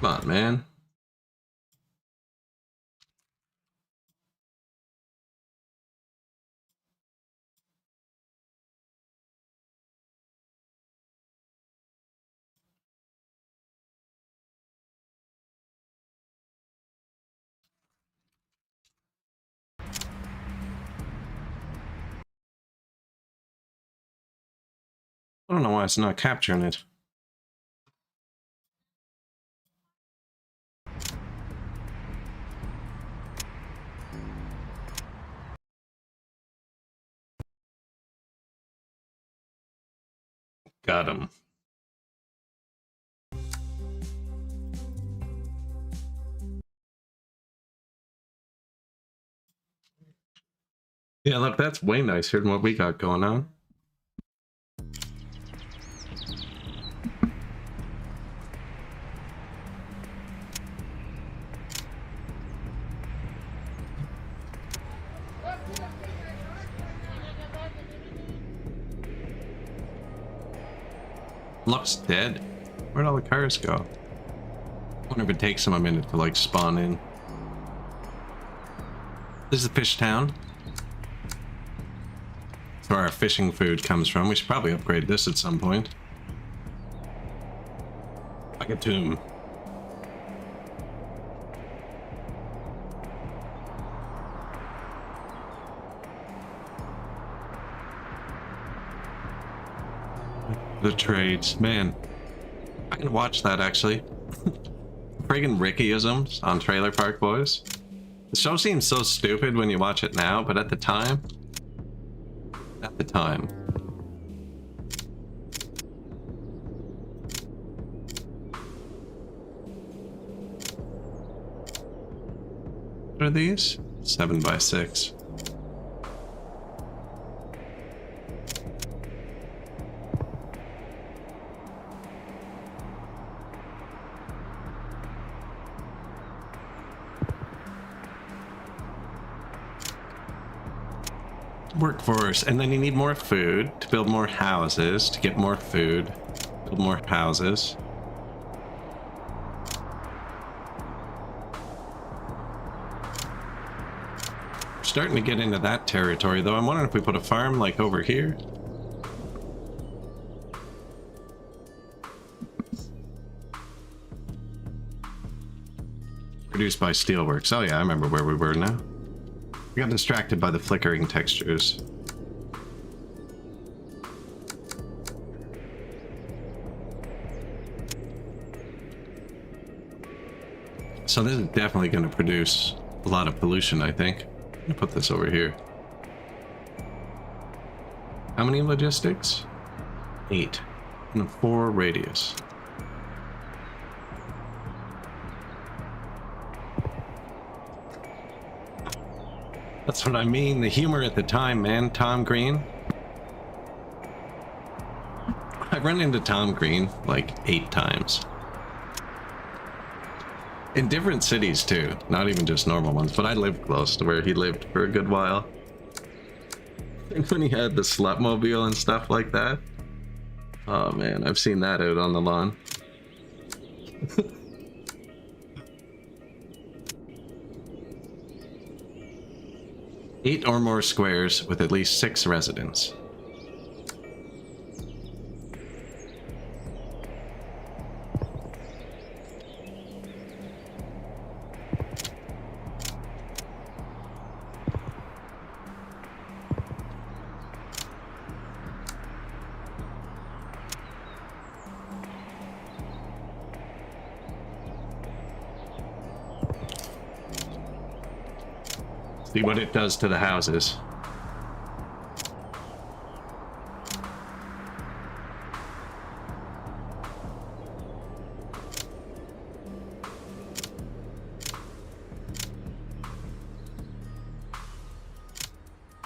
on, man. I don't know why it's not capturing it. Got him. Yeah, look, that's way nicer than what we got going on. Looks dead. Where'd all the cars go? I wonder if it takes them a minute to like spawn in. This is the fish town. That's where our fishing food comes from. We should probably upgrade this at some point. Like a tomb. The trades. Man, I can watch that actually. Friggin' Rickyisms on Trailer Park Boys. The show seems so stupid when you watch it now, but at the time... What are these? 7x6. Workforce, and then you need more food to build more houses, to get more food, build more houses. We're starting to get into that territory though. I'm wondering if we put a farm like over here. Produced by Steelworks. Oh yeah, I remember where we were now. I got distracted by the flickering textures. So this is definitely going to produce a lot of pollution, I think. I'm going to put this over here. How many logistics? 8. And a 4 radius. That's what I mean, the humor at the time, man. Tom Green. I've run into Tom Green like 8 times. In different cities too, not even just normal ones, but I lived close to where he lived for a good while. And when he had the Slutmobile and stuff like that. Oh man, I've seen that out on the lawn. 8 or more squares with at least 6 residents. See what it does to the houses.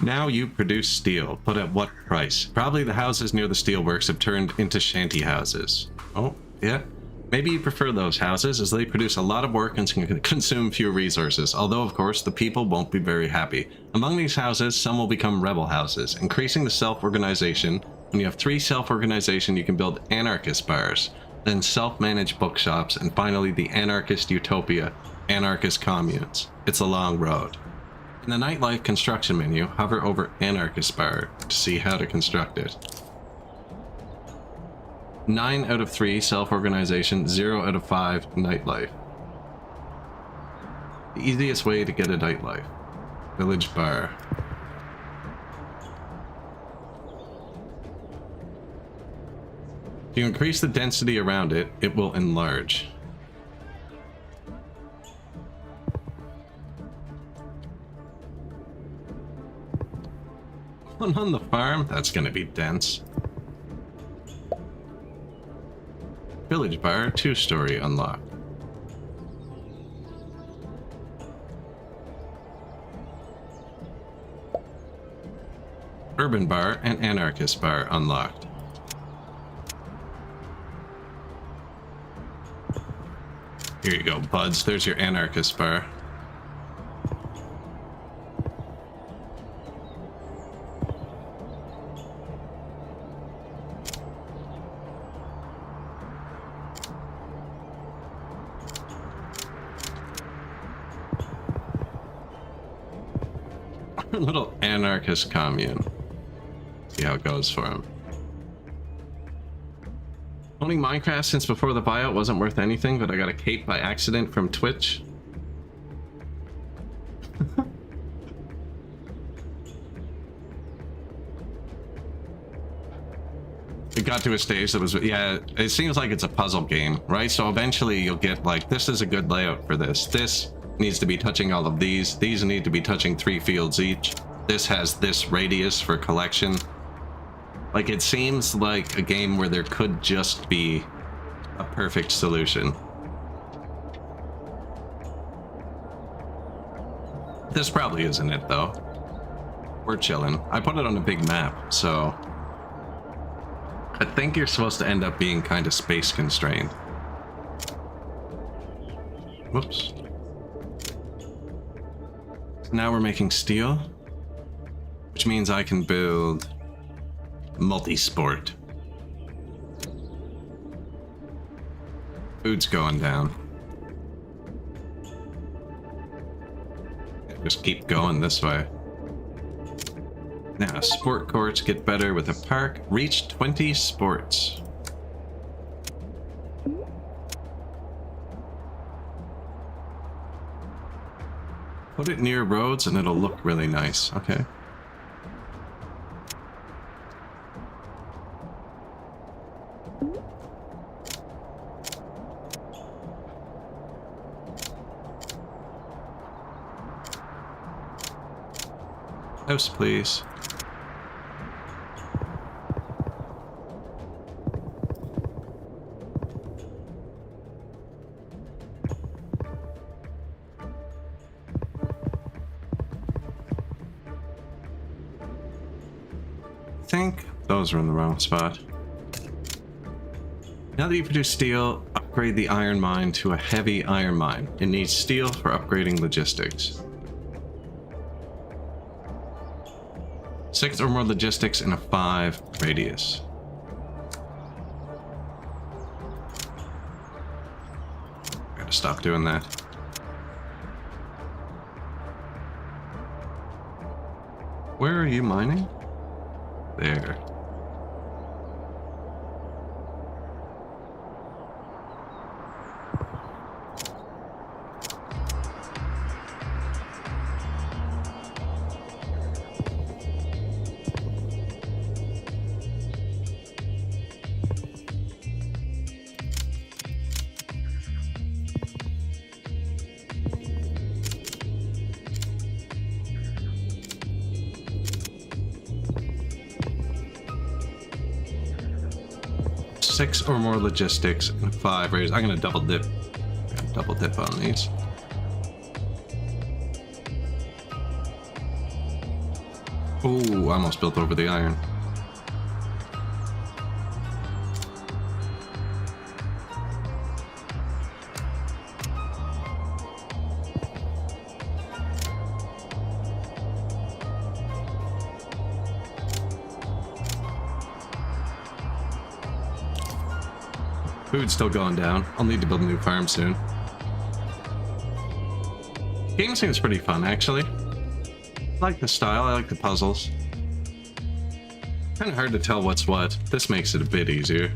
Now you produce steel, but at what price? Probably the houses near the steelworks have turned into shanty houses. Oh, yeah. Maybe you prefer those houses as they produce a lot of work and can consume few resources, although of course the people won't be very happy. Among these houses, some will become rebel houses, increasing the self-organization. When you have 3 self-organization, you can build anarchist bars, then self-managed bookshops, and finally the anarchist utopia, anarchist communes. It's a long road. In the nightlife construction menu, hover over anarchist bar to see how to construct it. 9 out of 3 self-organization, 0 out of 5 nightlife. The easiest way to get a nightlife. Village bar. If you increase the density around it, it will enlarge. One on the farm? That's gonna be dense. Village bar, 2-story unlocked. Urban bar and anarchist bar unlocked. Here you go, buds. There's your anarchist bar. Little anarchist commune. See how it goes for him. Owning Minecraft since before the buyout wasn't worth anything, but I got a cape by accident from Twitch. it got to a stage that was, yeah, it seems like it's a puzzle game, right? So eventually you'll get like, this is a good layout for this. This needs to be touching all of these. These need to be touching 3 fields each. This has this radius for collection. Like, it seems like a game where there could just be a perfect solution. This probably isn't it, though. We're chilling. I put it on a big map, so I think you're supposed to end up being kind of space constrained. Whoops. Now we're making steel, which means I can build multi-sport. Food's going down. Just keep going this way. Now, sport courts get better with a park. Reach 20 sports. Put it near roads and it'll look really nice. Okay. House, please. I think those are in the wrong spot. Now that you produce steel, upgrade the iron mine to a heavy iron mine. It needs steel for upgrading logistics. 6 or more logistics in a 5 radius. Gotta stop doing that. Where are you mining? There. Six or more logistics and 5 radius. I'm gonna double dip. Double dip on these. Ooh, I almost built over the iron. Food's still going down. I'll need to build a new farm soon. Game seems pretty fun, actually. I like the style, I like the puzzles. Kind of hard to tell what's what. This makes it a bit easier.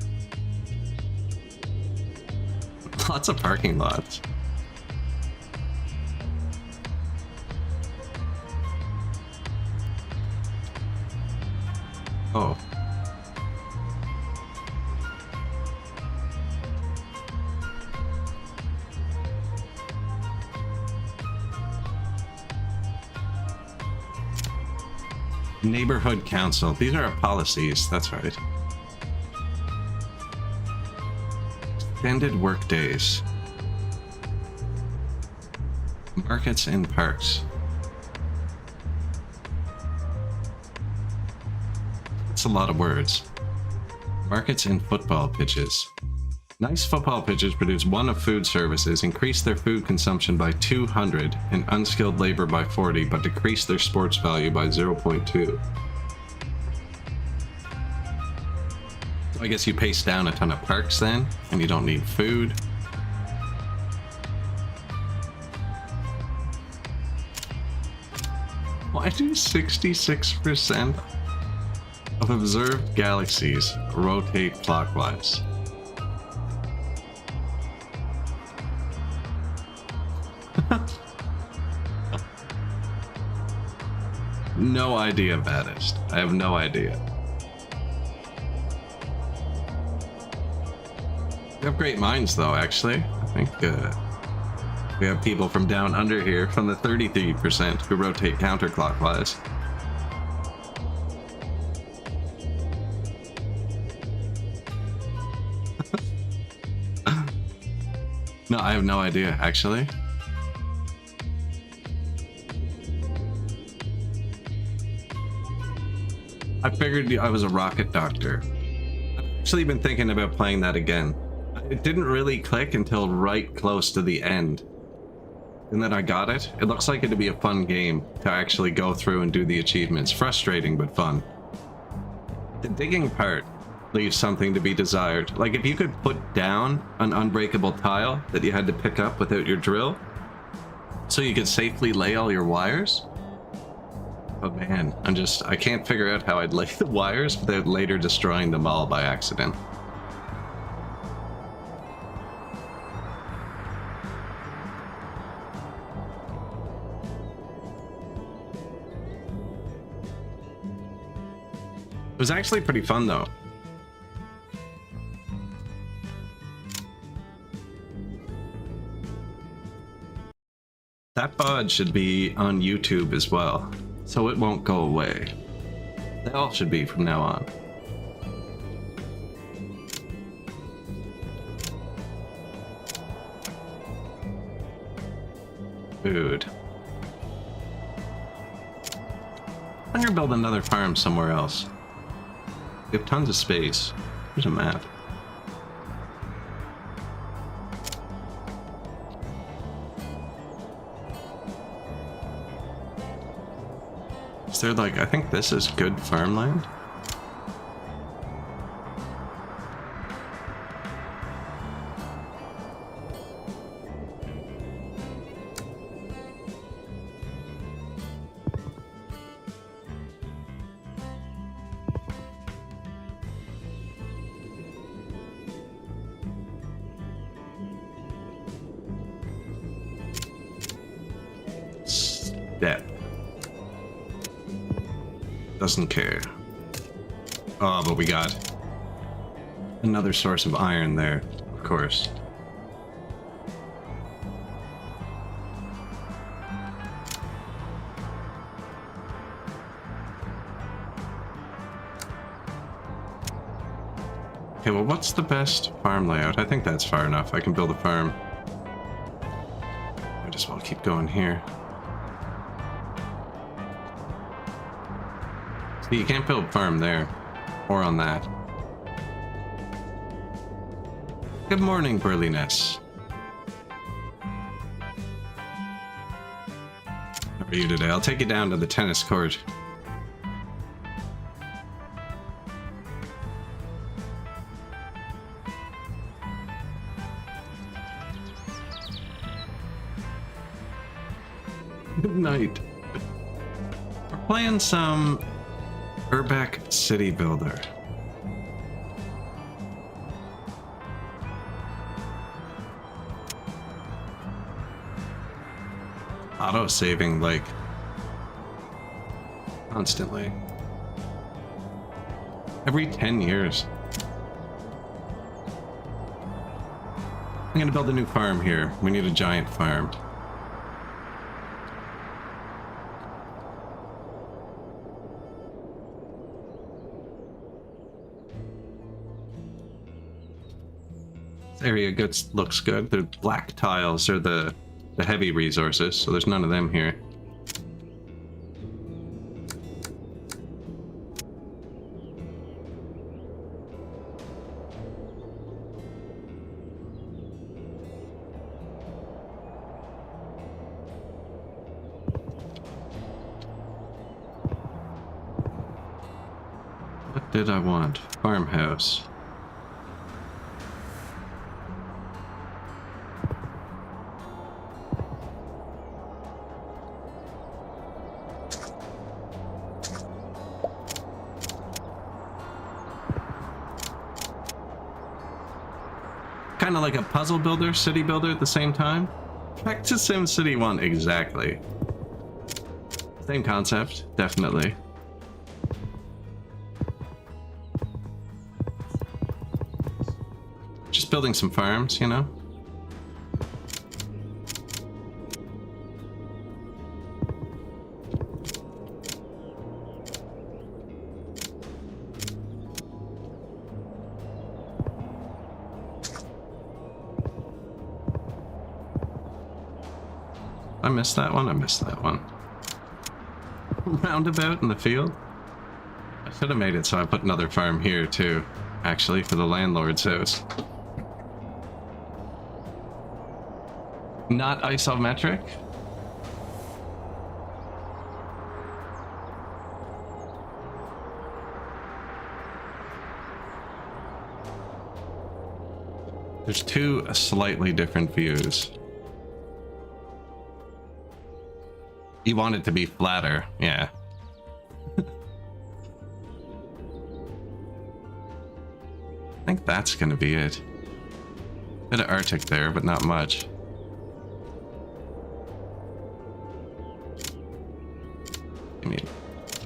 Lots of parking lots. Oh. Neighborhood council. These are our policies. That's right. Extended work days. Markets and parks. That's a lot of words. Markets and football pitches. Nice football pitches produce 1 of food services, increase their food consumption by 200 and unskilled labor by 40, but decrease their sports value by 0.2. So I guess you pace down a ton of parks then, and you don't need food. Why do 66% of observed galaxies rotate clockwise? No idea, Baddest. I have no idea. We have great minds, though, actually. I think we have people from down under here, from the 33%, who rotate counterclockwise. No, I have no idea, actually. I figured I was a rocket doctor. I've actually been thinking about playing that again. It didn't really click until right close to the end. And then I got it. It looks like it'd be a fun game to actually go through and do the achievements. Frustrating, but fun. The digging part leaves something to be desired. Like, if you could put down an unbreakable tile that you had to pick up without your drill, so you could safely lay all your wires. Oh man, I can't figure out how I'd lay the wires without later destroying them all by accident. It was actually pretty fun, though. That VOD should be on YouTube as well, so it won't go away. They all should be from now on. Food. I'm gonna build another farm somewhere else. We have tons of space. Here's a map. Is there like, I think this is good farmland? Step. Doesn't care. Oh, but we got another source of iron there, of course. Okay, well, what's the best farm layout? I think that's far enough. I can build a farm. Might as well keep going here. See, you can't build a farm there, or on that. Good morning, Burliness. How are you today? I'll take you down to the tennis court. Good night. We're playing some Urbek City Builder. Auto-saving, like, constantly. Every 10 years. I'm gonna build a new farm here. We need a giant farm. Area looks good. The black tiles are the heavy resources, so there's none of them here. What did I want? Farmhouse. Kind of like a puzzle builder, city builder at the same time. Back to SimCity 1, exactly. Same concept, definitely. building some farms, you know? I missed that one. I missed that one. Roundabout in the field? I should have made it so I put another farm here too, actually, for the landlord's house. Not isometric? There's two slightly different views. You want it to be flatter, yeah. I think that's gonna be it. Bit of Arctic there, but not much.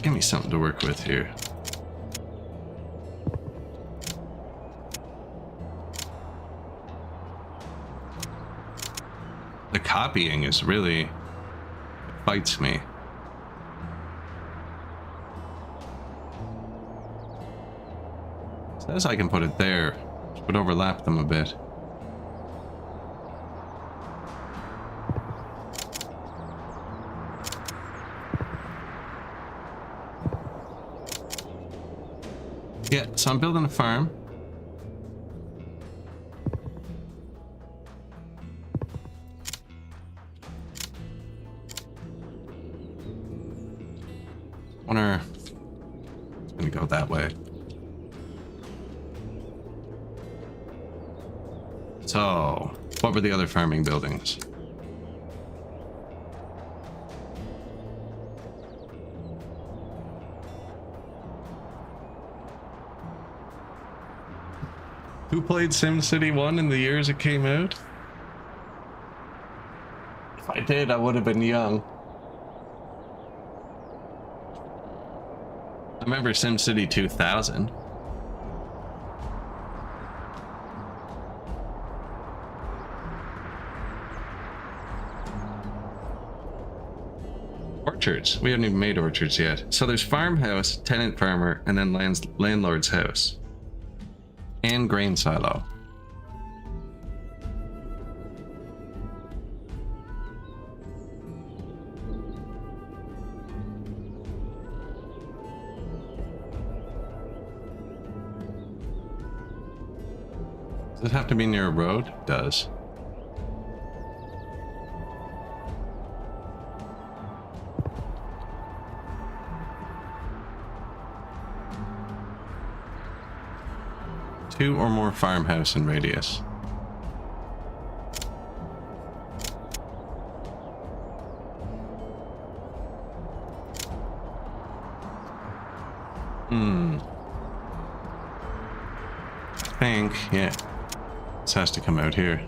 Give me something to work with here. The copying is really... it fights me. Says I can put it there, which would overlap them a bit. Yeah, so I'm building a farm. Wonder... it's gonna go that way. So, what were the other farming buildings? Who played SimCity 1 in the years it came out? If I did, I would have been young. I remember SimCity 2000. Orchards. We haven't even made orchards yet. So there's farmhouse, tenant farmer, and then landlord's house. And grain silo. Does it have to be near a road? It does. Two or more farmhouse in radius. I think, yeah. This has to come out here.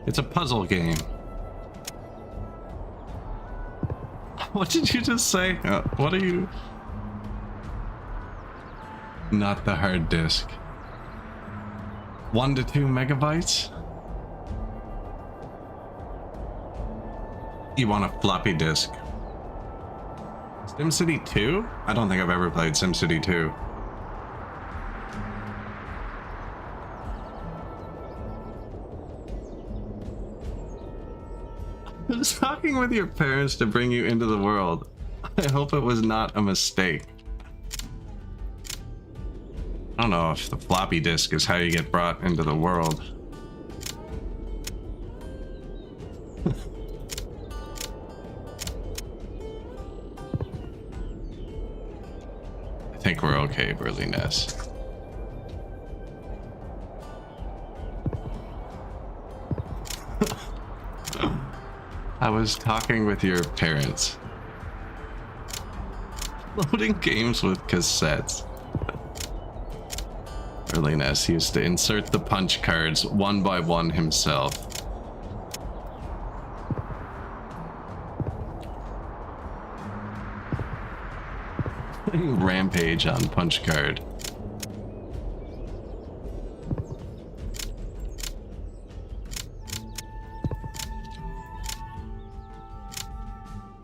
It's a puzzle game. What did you just say? What are you... Not the hard disk. 1 to 2 megabytes? You want a floppy disk. SimCity 2? I don't think I've ever played SimCity 2. I was talking with your parents to bring you into the world. I hope it was not a mistake. I don't know if the floppy disk is how you get brought into the world. I think we're okay, Burly Ness. I was talking with your parents. Loading games with cassettes. Erliness used to insert the punch cards one by one himself. Rampage on punch card.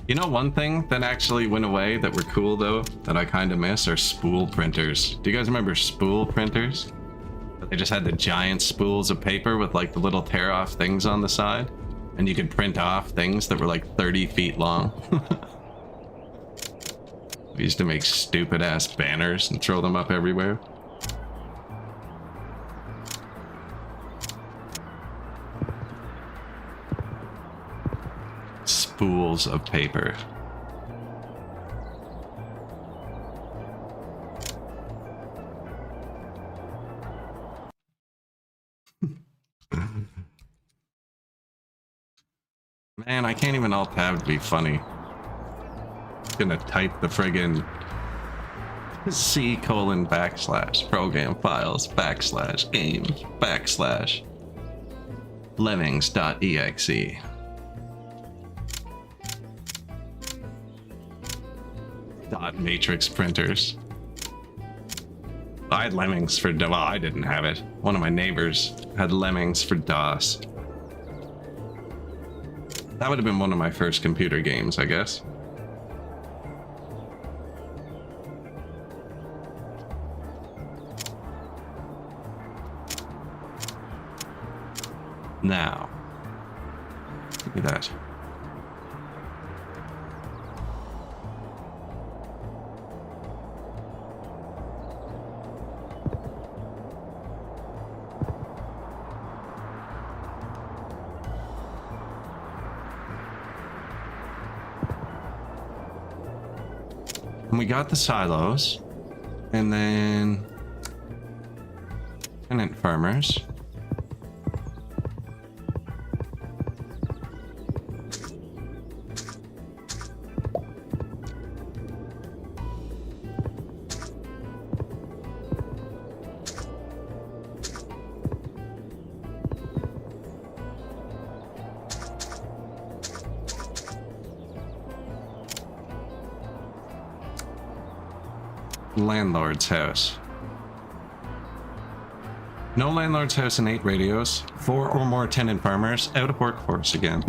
You know, one thing that actually went away that were cool though, that I kind of miss, are spool printers. Do you guys remember spool printers? They just had the giant spools of paper with like the little tear off things on the side, and you could print off things that were like 30 feet long. We used to make stupid ass banners and throw them up everywhere. Spools of paper. Man, I can't even alt tab to be funny. I'm gonna type the friggin' C:\/ program files / game / lemmings.exe. Dot matrix printers. I had lemmings for, well, I didn't have it. One of my neighbors had lemmings for DOS. That would have been one of my first computer games, I guess. Now, give me that. And we got the silos, and then tenant farmers. Landlord's house. No landlord's house in 8 radios. 4 or more tenant farmers. Out of workforce again.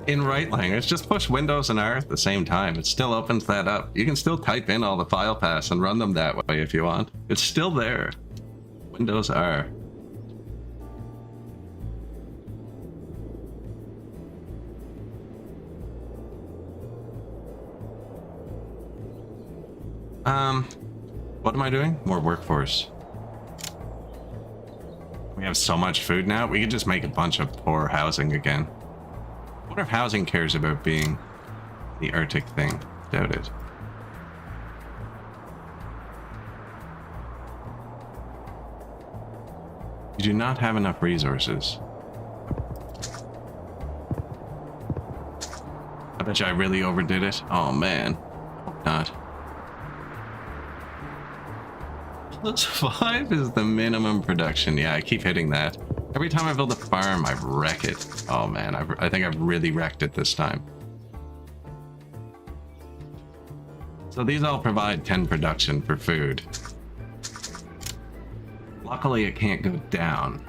In right language, just push Windows and R at the same time. It still opens that up. You can still type in all the file paths and run them that way if you want. It's still there. Windows R. What am I doing? More workforce. We have so much food now, we could just make a bunch of poor housing again. I wonder if housing cares about being the Arctic thing. Doubt it. You do not have enough resources. I bet you I really overdid it. Oh man. Hope not. +5 is the minimum production. Yeah, I keep hitting that. Every time I build a farm, I wreck it. Oh man, I think I've really wrecked it this time. So these all provide 10 production for food. Luckily, it can't go down.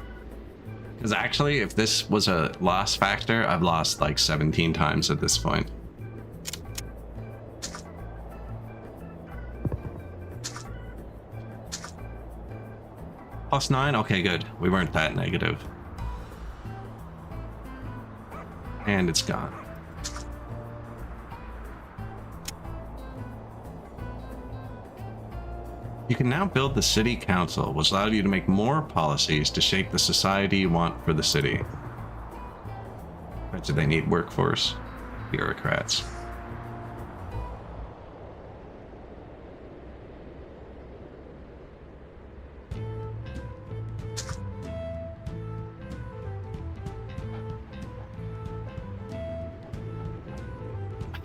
Because actually, if this was a loss factor, I've lost like 17 times at this point. +9? Okay, good. We weren't that negative. And it's gone. You can now build the city council, which allows you to make more policies to shape the society you want for the city. much do they need workforce? Bureaucrats.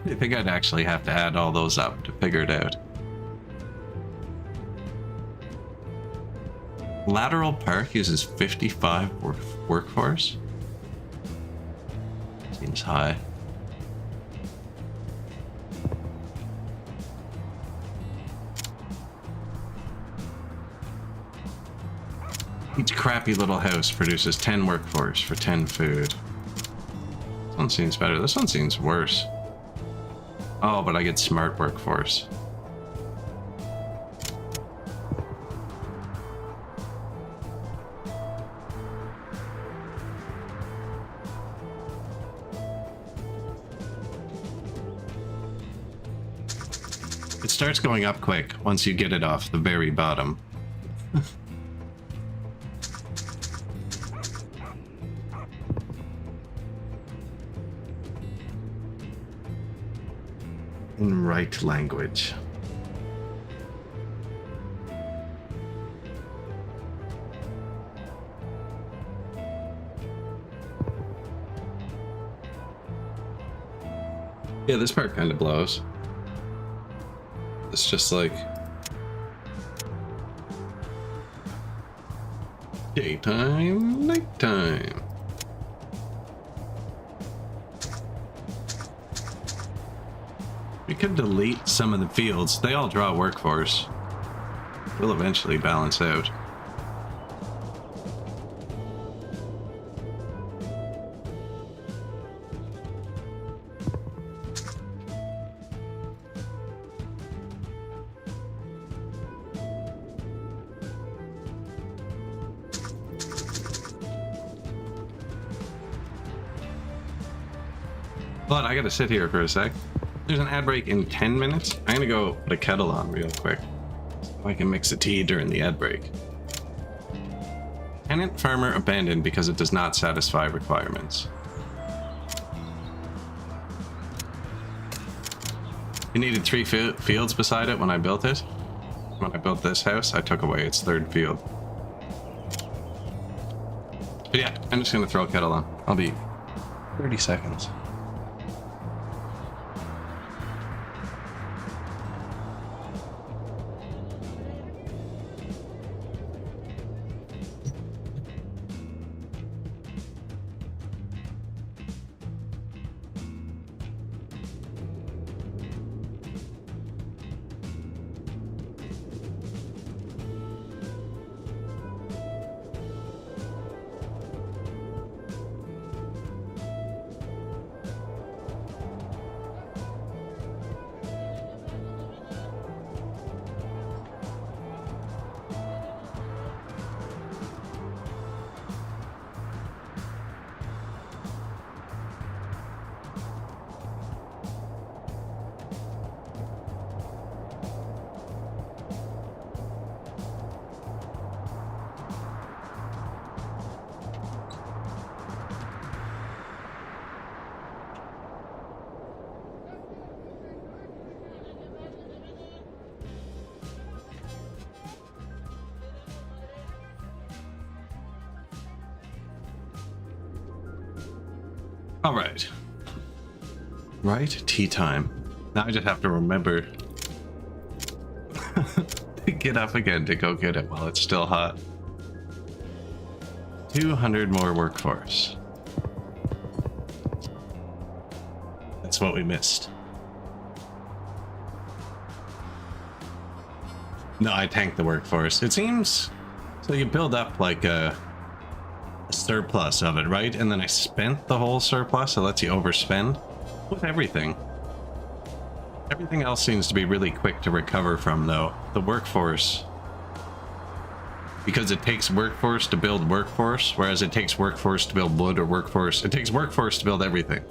I think I'd actually have to add all those up to figure it out. Lateral Park uses 55 workforce? Seems high. Each crappy little house produces 10 workforce for 10 food. This one seems better. This one seems worse. Oh, but I get smart workforce. It starts going up quick once you get it off the very bottom. In right language. Yeah, this part kind of blows. It's just like daytime, nighttime. We could delete some of the fields. They all draw workforce. Will eventually balance out. But I gotta sit here for a sec. There's an ad break in 10 minutes. I'm gonna go put a kettle on real quick so I can mix a tea during the ad break. Tenant farmer abandoned because it does not satisfy requirements. It needed 3 fields beside it when I built it. When I built this house, I took away its 3rd field. But yeah, I'm just gonna throw a kettle on. I'll be 30 seconds. All right. Right, tea time. Now I just have to remember to get up again to go get it while it's still hot. 200 more workforce. That's what we missed. No, I tanked the workforce. It seems so you build up like a surplus of it, right? And then I spent the whole surplus. It lets you overspend with everything. Everything else seems to be really quick to recover from, though. The workforce, because it takes workforce to build workforce, whereas it takes workforce to build wood or workforce. It takes workforce to build everything.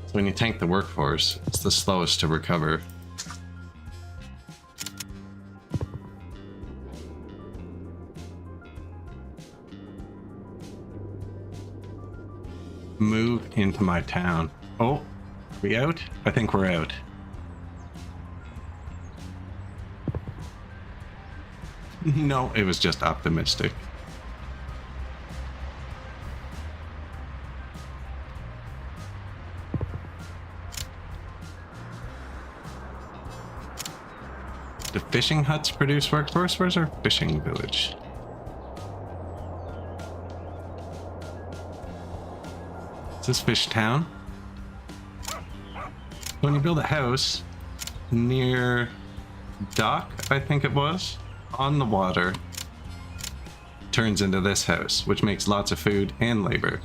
So when you tank the workforce, it's the slowest to recover. move into my town. Oh, we out? I think we're out. No, it was just optimistic. Do fishing huts produce workforce? Where's our fishing village? Is this fish town? When you build a house near dock, I think it was, on the water, turns into this house, which makes lots of food and labor.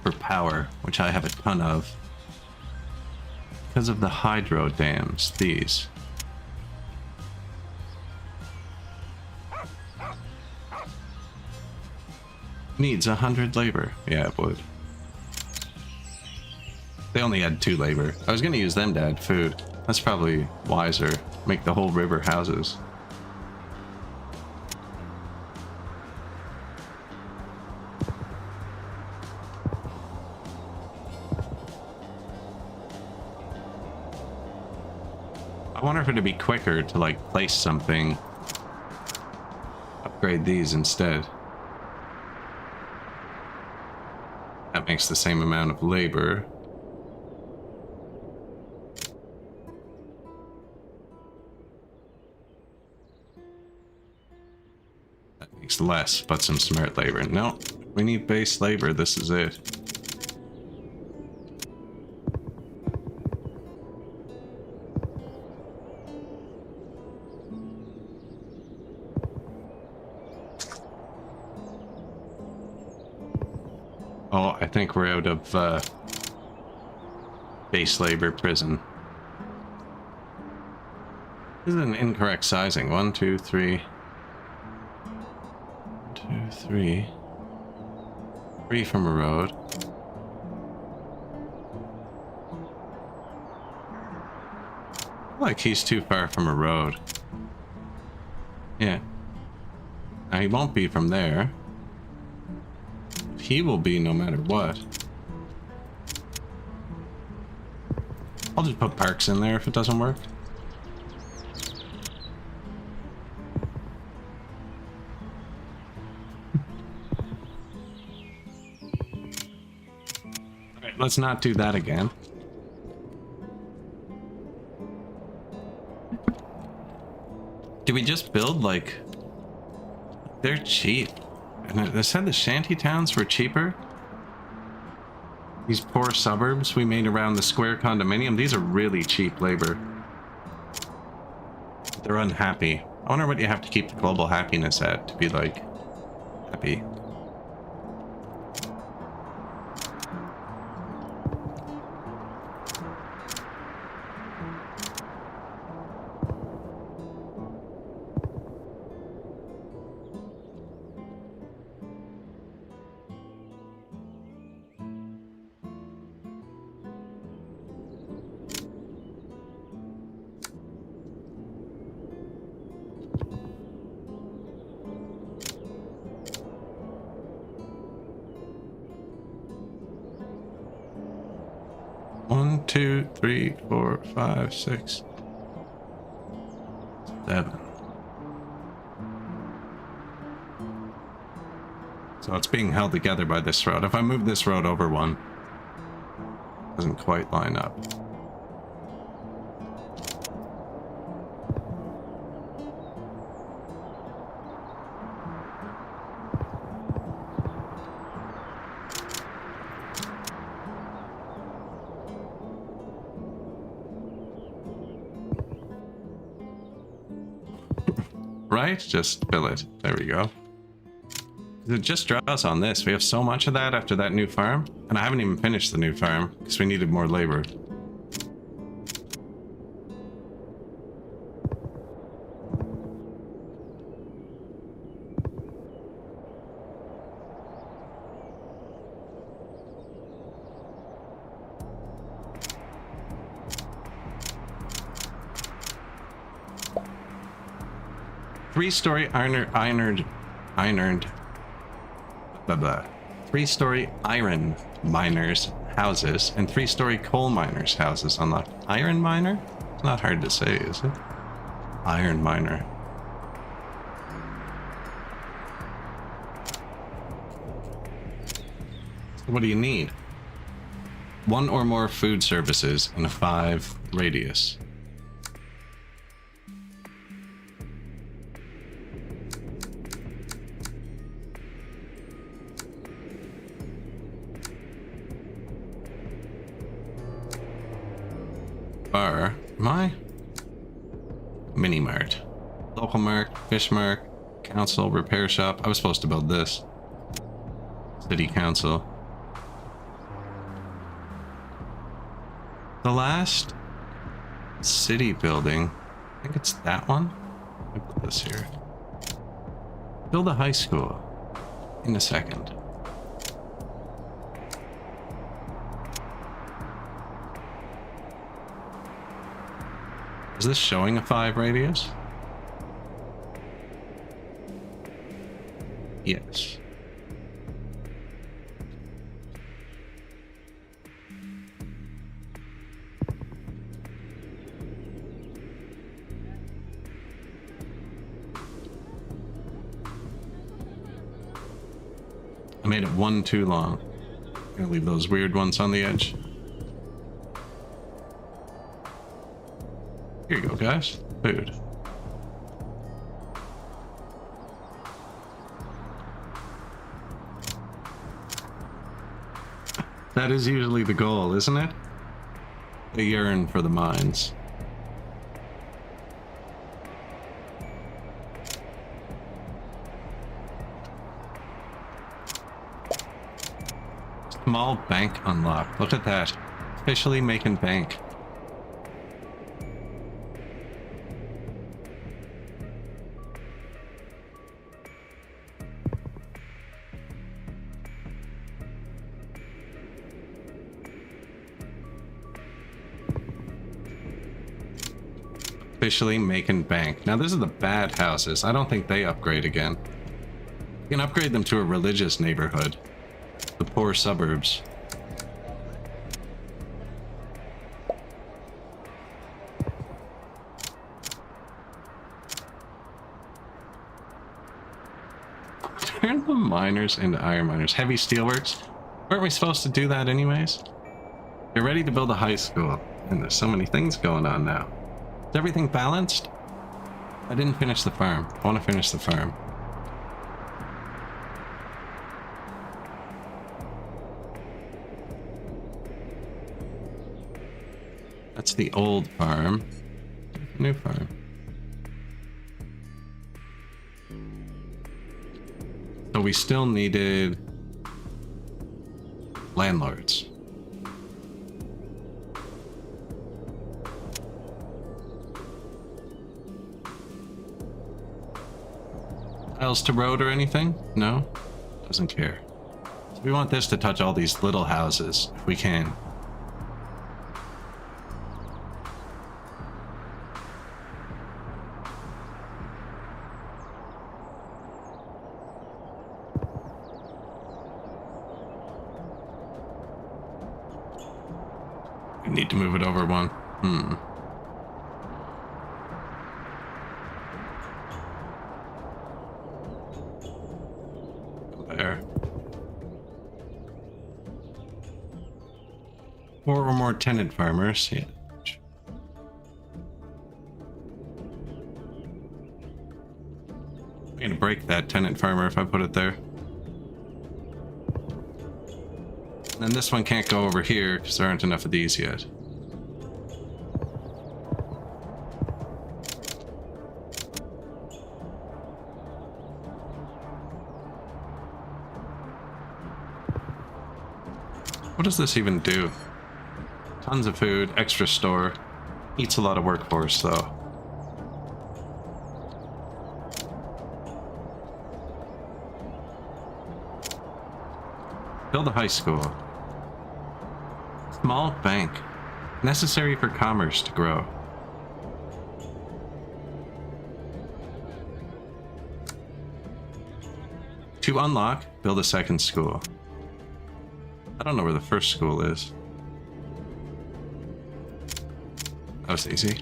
For power, which I have a ton of. Because of the hydro dams, these. Needs 100 labor. Yeah, it would. They only had 2 labor. I was gonna use them to add food. That's probably wiser. Make the whole river houses. I wonder if it'd be quicker to like place something. Upgrade these instead. That makes the same amount of labor. That makes less, but some smart labor. No, we need base labor. This is it. Oh, I think we're out of base labor prison. This is an incorrect sizing. 1, 2, 3. 1, 2, 3. 3 from a road. Like he's too far from a road. Yeah. Now he won't be from there. He will be no matter what. I'll just put parks in there if it doesn't work. Alright, let's not do that again. Do we just build like... They're cheap. And they said the shanty towns were cheaper. These poor suburbs we made around the square condominium, these are really cheap labor. They're unhappy. I wonder what you have to keep the global happiness at to be like happy. One, 2, 3, 4, 5, 6, 7. So it's being held together by this road. If I move this road over one, it doesn't quite line up. Right? Just fill it. There we go. It just draws on this. We have so much of that after that new farm. And I haven't even finished the new farm because we needed more labor. Three-story ironed blah blah. 3-story iron miners houses and 3-story coal miners houses unlocked. Iron miner? It's not hard to say, is it? Iron miner. What do you need? 1 or more food services in a 5 radius. Bar. Am I? Mini mart. Local mart. Fish mart. Council. Repair shop. I was supposed to build this. City council. The last city building, I think it's that one. Let me put this here. Build a high school in a second. Is this showing a 5 radius? Yes. I made it one too long. I'm gonna leave those weird ones on the edge. Here you go, guys. Food. That is usually the goal, isn't it? They yearn for the mines. Small bank unlocked. Look at that. Officially making bank. Officially making bank. Now this is the bad houses. I don't think they upgrade again. You can upgrade them to a religious neighborhood. The poor suburbs. Turn the miners into iron miners. Heavy steelworks? Weren't we supposed to do that anyways? You're ready to build a high school. And there's so many things going on now. Is everything balanced? I didn't finish the farm. I want to finish the farm. That's the old farm. New farm. So we still needed landlords. Tiles to road or anything? No? Doesn't care. So we want this to touch all these little houses, if we can. We need to move it over one. There. 4 or more tenant farmers. Yeah. I'm gonna break that tenant farmer if I put it there. And this one can't go over here because there aren't enough of these yet. What does this even do? Tons of food, extra store. Eats a lot of workforce though. Build a high school. Small bank. Necessary for commerce to grow. To unlock, build a second school. I don't know where the first school is. That was easy.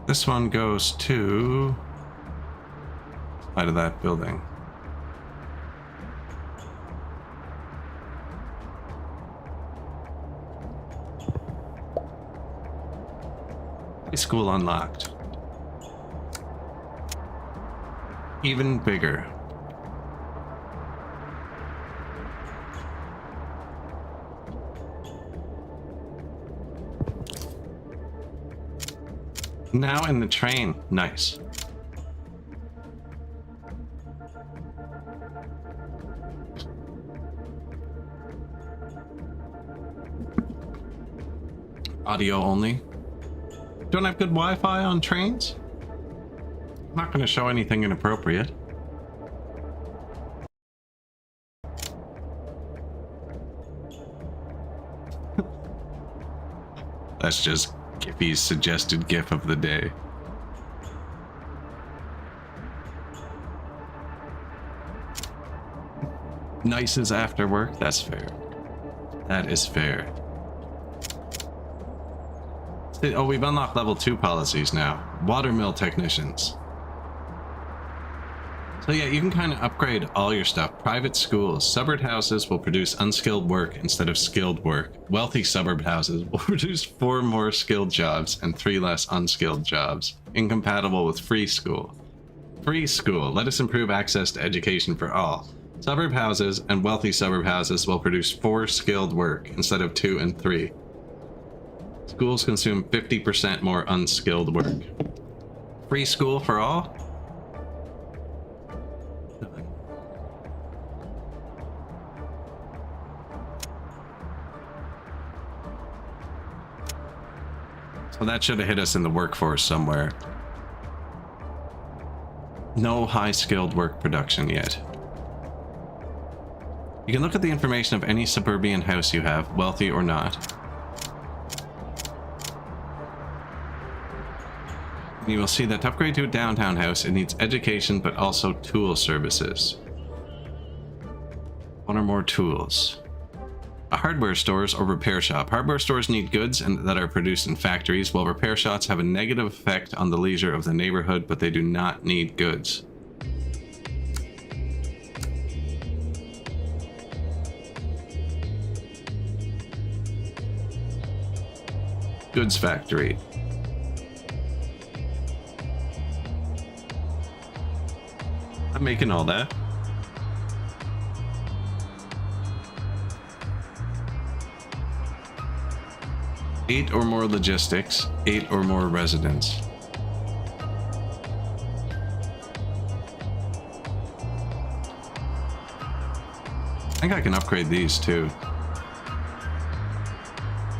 This one goes to side of that building. School unlocked. Even bigger. Now in the train. Nice. Audio only. Don't have good Wi-Fi on trains? I'm not going to show anything inappropriate. That's just Giphy's suggested GIF of the day. Nice is after work. That's fair. That is fair. Oh, we've unlocked level 2 policies now. Watermill technicians. So yeah, you can kind of upgrade all your stuff. Private schools. Suburb houses will produce unskilled work instead of skilled work. Wealthy suburb houses will produce 4 more skilled jobs and 3 less unskilled jobs. Incompatible with free school. Free school. Let us improve access to education for all. Suburb houses and wealthy suburb houses will produce 4 skilled work instead of 2 and 3. Schools consume 50% more unskilled work. Free school for all? So that should have hit us in the workforce somewhere. No high skilled work production yet. You can look at the information of any suburban house you have, wealthy or not. You will see that to upgrade to a downtown house, it needs education, but also tool services. 1 or more tools. A hardware stores or repair shop. Hardware stores need goods that are produced in factories, while repair shops have a negative effect on the leisure of the neighborhood, but they do not need goods. Goods factory. I'm making all that. Eight or more logistics, 8 or more residents. I think I can upgrade these too.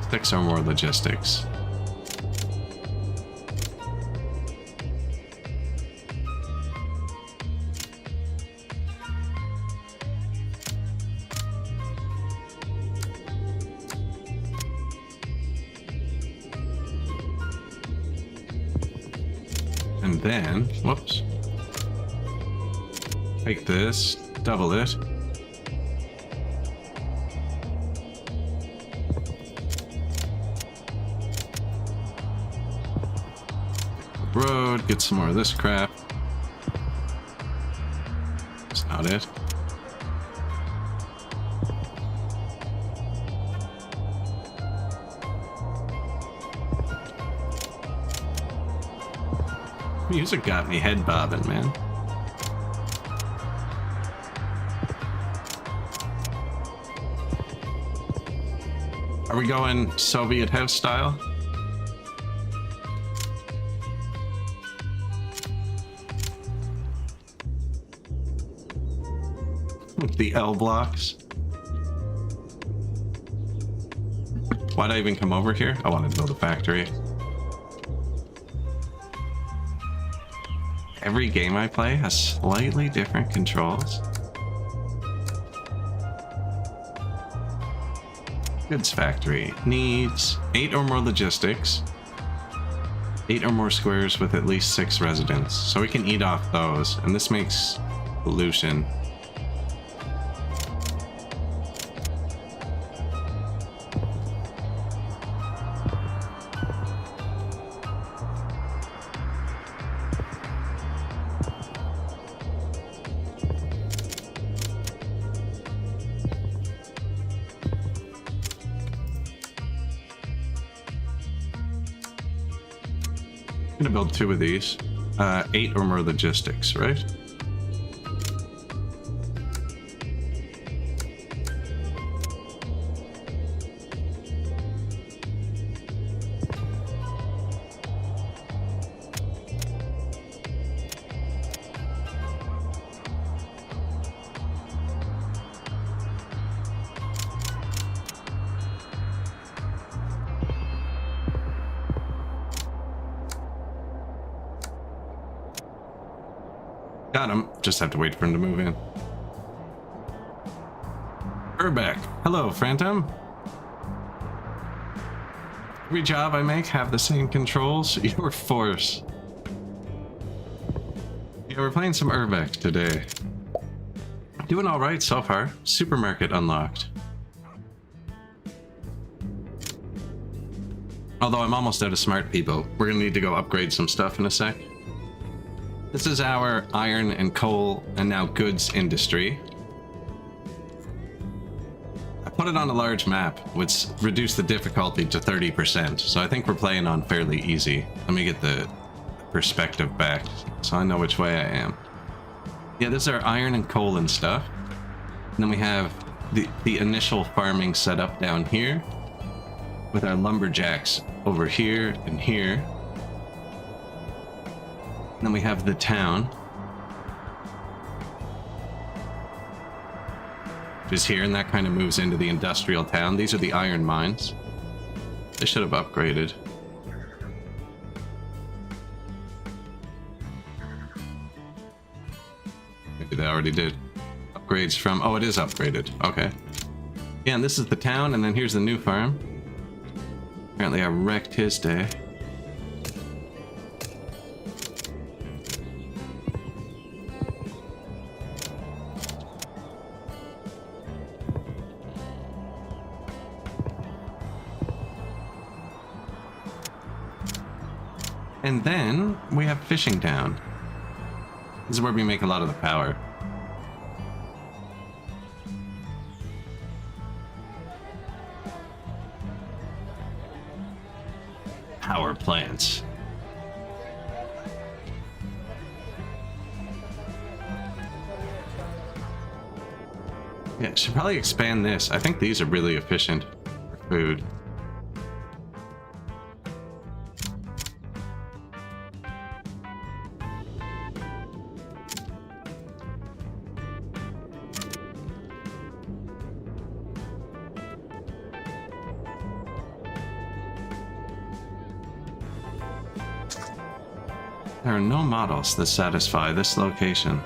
6 or more logistics. And then, whoops, take this, double it. Road, get some more of this crap. That's not it. Music got me head bobbing, man. Are we going Soviet house style? With the L blocks. Why'd I even come over here? I wanted to build a factory. Every game I play has slightly different controls. Goods factory needs 8 or more logistics, 8 or more squares with at least 6 residents. So we can eat off those, and this makes pollution. I'm gonna build 2 of these. 8 or more logistics, right? Got him. Just have to wait for him to move in. Urbek. Hello, Phantom. Every job I make have the same controls. Your force. Yeah, we're playing some Urbek today. Doing all right so far. Supermarket unlocked. Although I'm almost out of smart people. We're gonna need to go upgrade some stuff in a sec. This is our iron and coal and now goods industry. I put it on a large map, which reduced the difficulty to 30%. So I think we're playing on fairly easy. Let me get the perspective back so I know which way I am. Yeah, this is our iron and coal and stuff. And then we have the initial farming set up down here with our lumberjacks over here and here. Then we have the town, which is here, and that kind of moves into the industrial town. These are the iron mines. They should have upgraded. Maybe they already did. Upgrades from... Oh, it is upgraded. Okay. Yeah, and this is the town, and then here's the new farm. Apparently I wrecked his day. And then we have Fishing Town. This is where we make a lot of the power. Power plants. Yeah, should probably expand this. I think these are really efficient for food. There are no models that satisfy this location.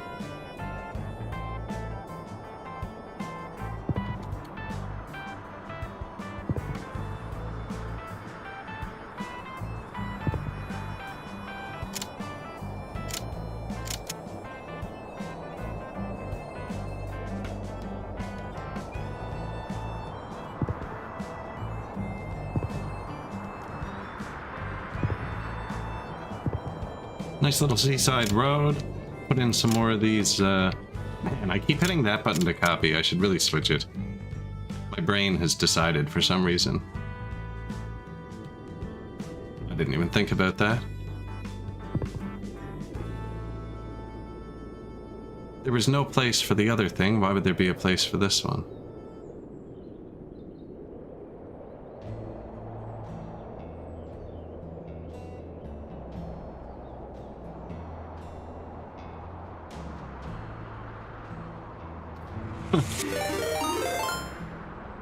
Nice little seaside road. Put in some more of these, man, I keep hitting that button to copy. I should really switch it. My brain has decided for some reason. I didn't even think about that. There was no place for the other thing. Why would there be a place for this one?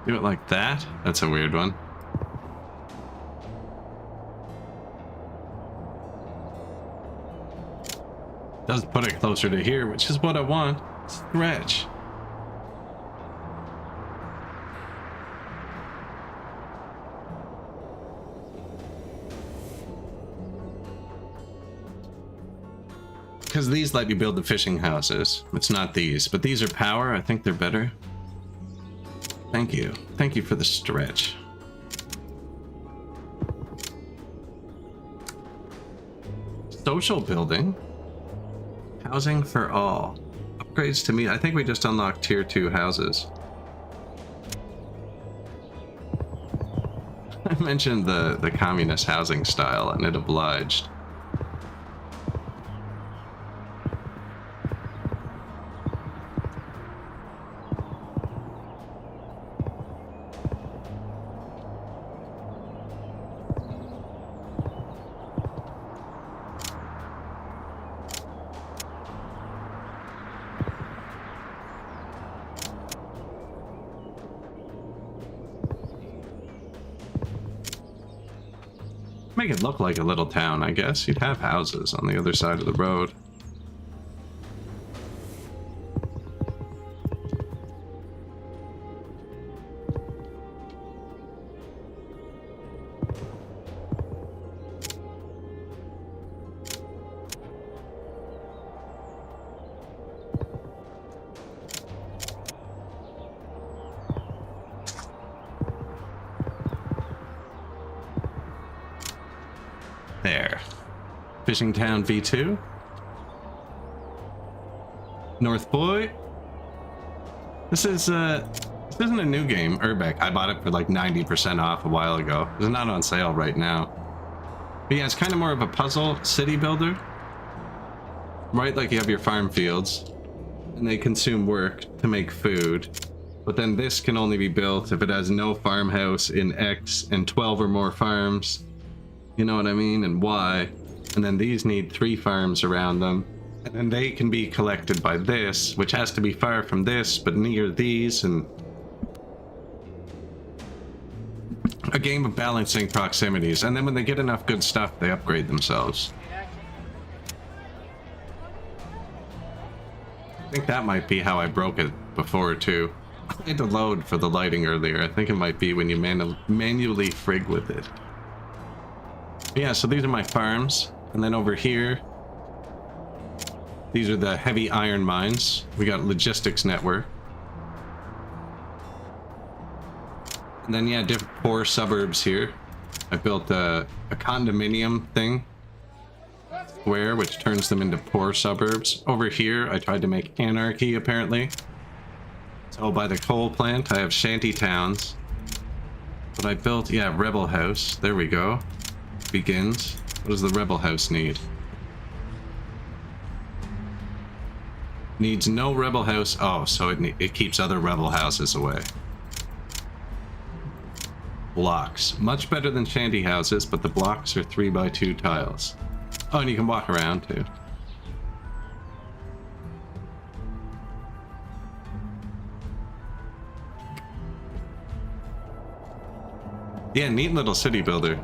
Do it like that? That's a weird one. Does put it closer to here, which is what I want. Stretch. because these let you build the fishing houses. It's not these, but these are power. I think they're better. Thank you. Thank you for the stretch. Social building. Housing for all. Upgrades to me. I think we just unlocked tier 2 houses. I mentioned the communist housing style and it obliged. Make it look like a little town, I guess. You'd have houses on the other side of the road. There. Fishing Town V2. North Boy. This isn't a new game, Urbek. I bought it for like 90% off a while ago. It's not on sale right now. But yeah, it's kind of more of a puzzle city builder. Right, like you have your farm fields, and they consume work to make food. But then this can only be built if it has no farmhouse in X and 12 or more farms. You know what I mean? And Y. And then these need 3 farms around them. And then they can be collected by this, which has to be far from this, but near these, and a game of balancing proximities. And then when they get enough good stuff, they upgrade themselves. I think that might be how I broke it before, too. I had to load for the lighting earlier. I think it might be when you manually frig with it. Yeah, so these are my farms, and then over here, these are the heavy iron mines. We got logistics network. And then, yeah, different poor suburbs here. I built a condominium thing, square, which turns them into poor suburbs. Over here, I tried to make anarchy, apparently. So by the coal plant, I have shanty towns. But I built, yeah, Rebel House. There we go. Begins. What does the Rebel House need? Needs no Rebel House. Oh, so it keeps other Rebel houses away. Blocks. Much better than shanty houses, but the blocks are 3x2 tiles. Oh, and you can walk around too. Yeah, neat little city builder.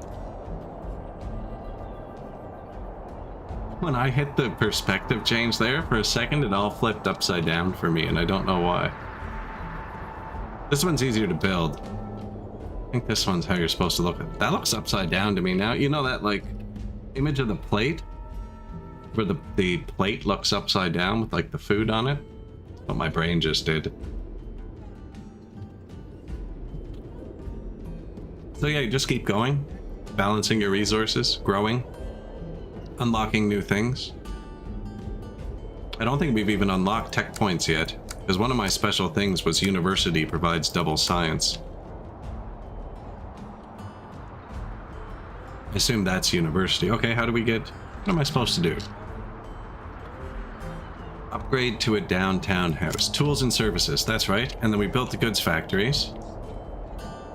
When I hit the perspective change there, for a second it all flipped upside down for me, and I don't know why. This one's easier to build. I think this one's how you're supposed to look at it. That looks upside down to me now. You know that, like, image of the plate? Where the plate looks upside down with, like, the food on it? That's what my brain just did. So yeah, you just keep going. Balancing your resources, growing. Unlocking new things. I don't think we've even unlocked tech points yet, because one of my special things was university provides double science. I assume that's university. Okay, how do we get... What am I supposed to do? Upgrade to a downtown house. Tools and services, that's right. And then we built the goods factories,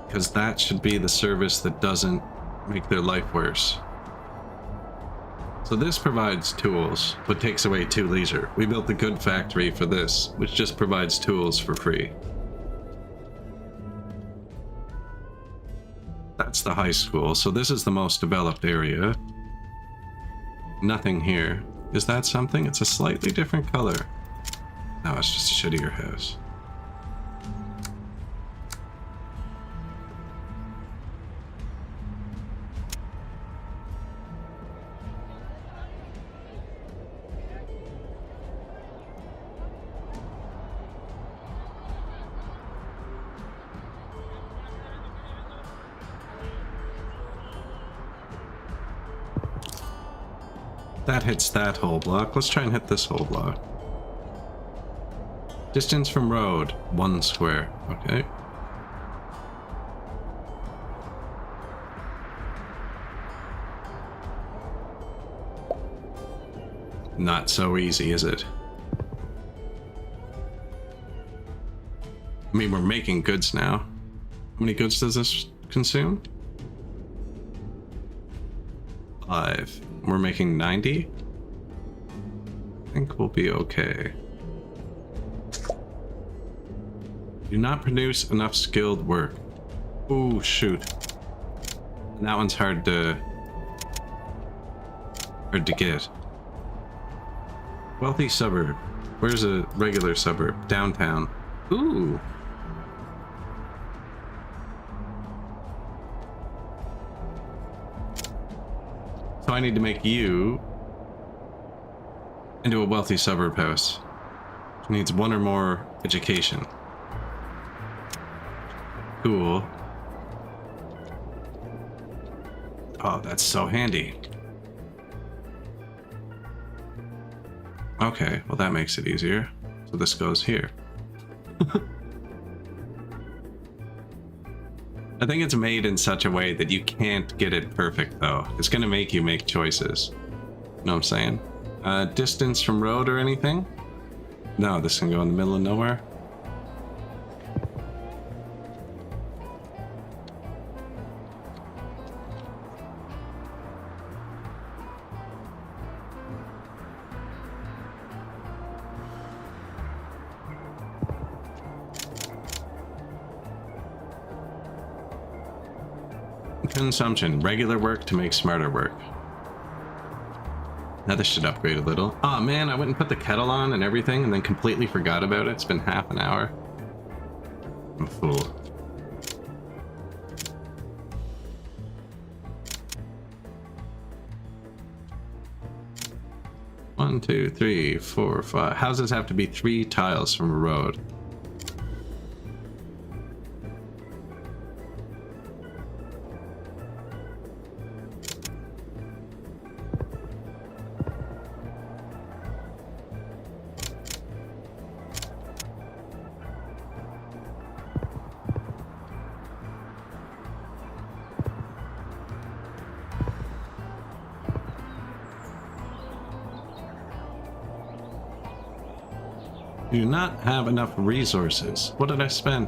because that should be the service that doesn't make their life worse. So this provides tools, but takes away 2 leisure. We built the good factory for this, which just provides tools for free. That's the high school, so this is the most developed area. Nothing here. Is that something? It's a slightly different color. No, it's just a shittier house. That hits that whole block. Let's try and hit this whole block. Distance from road, 1 square. Okay. Not so easy, is it? I mean, we're making goods now. How many goods does this consume? 5. We're making 90? I think we'll be okay. Do not produce enough skilled work. Ooh, shoot. And that one's hard to get. Wealthy suburb. Where's a regular suburb? Downtown. Ooh. So I need to make you into a wealthy suburb house. Which needs 1 or more education. Cool. Oh, that's so handy. Okay, well that makes it easier. So this goes here. I think it's made in such a way that you can't get it perfect though. It's gonna make you make choices. You know what I'm saying? Distance from road or anything? No, this can go in the middle of nowhere. Consumption. Regular work to make smarter work. Now this should upgrade a little. Oh man, I went and put the kettle on and everything and then completely forgot about it. It's been half an hour. I'm a fool. One, two, three, four, five. Houses have to be 3 tiles from a road. Do not have enough resources. What did I spend?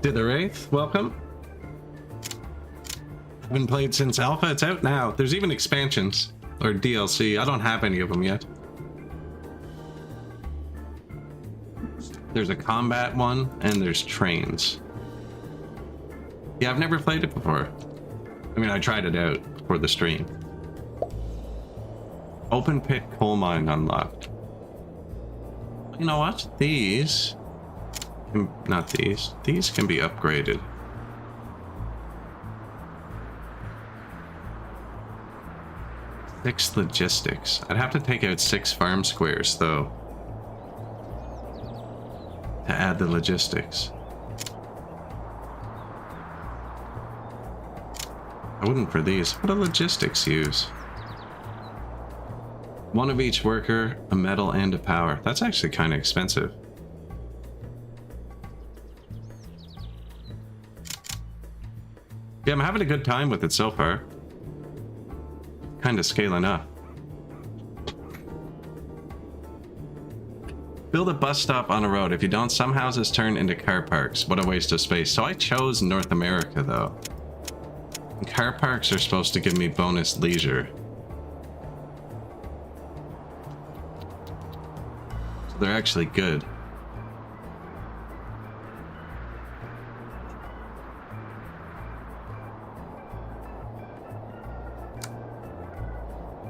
Did the Wraith, welcome. Been played since alpha, it's out now. There's even expansions or DLC. I don't have any of them yet. There's a combat one and there's trains. Yeah, I've never played it before. I mean, I tried it out for the stream. Open pit coal mine unlocked. You know what? These... Not these. These can be upgraded. Six logistics. I'd have to take out 6 farm squares, though, to add the logistics. I wouldn't for these. What do logistics use? 1 of each worker, a metal, and a power. That's actually kind of expensive. Yeah, I'm having a good time with it so far. Kind of scaling up. Build a bus stop on a road. If you don't, some houses turn into car parks. What a waste of space. So I chose North America, though. Car parks are supposed to give me bonus leisure. So they're actually good.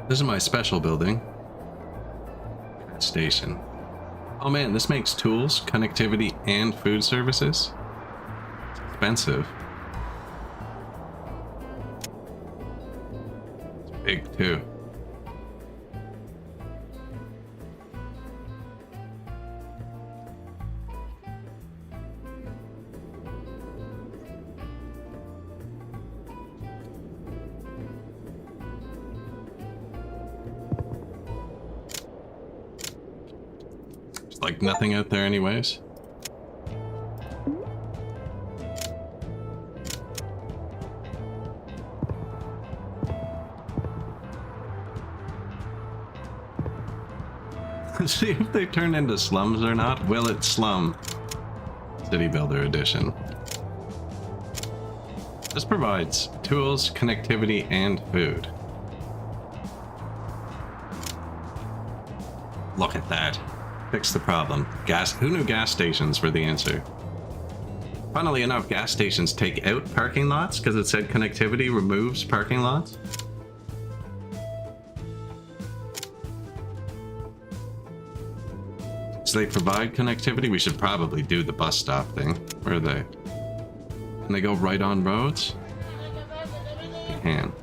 This is my special building. Station. Oh man, this makes tools, connectivity, and food services. It's expensive. Big too. Like nothing out there anyways. See if they turn into slums or not. Will it slum? City Builder Edition. This provides tools, connectivity, and food. Look at that. Fix the problem. Gas. Who knew gas stations were the answer? Funnily enough, gas stations take out parking lots because it said connectivity removes parking lots. So they provide connectivity. We should probably do the bus stop thing. Where are they? Can they go right on roads? They can.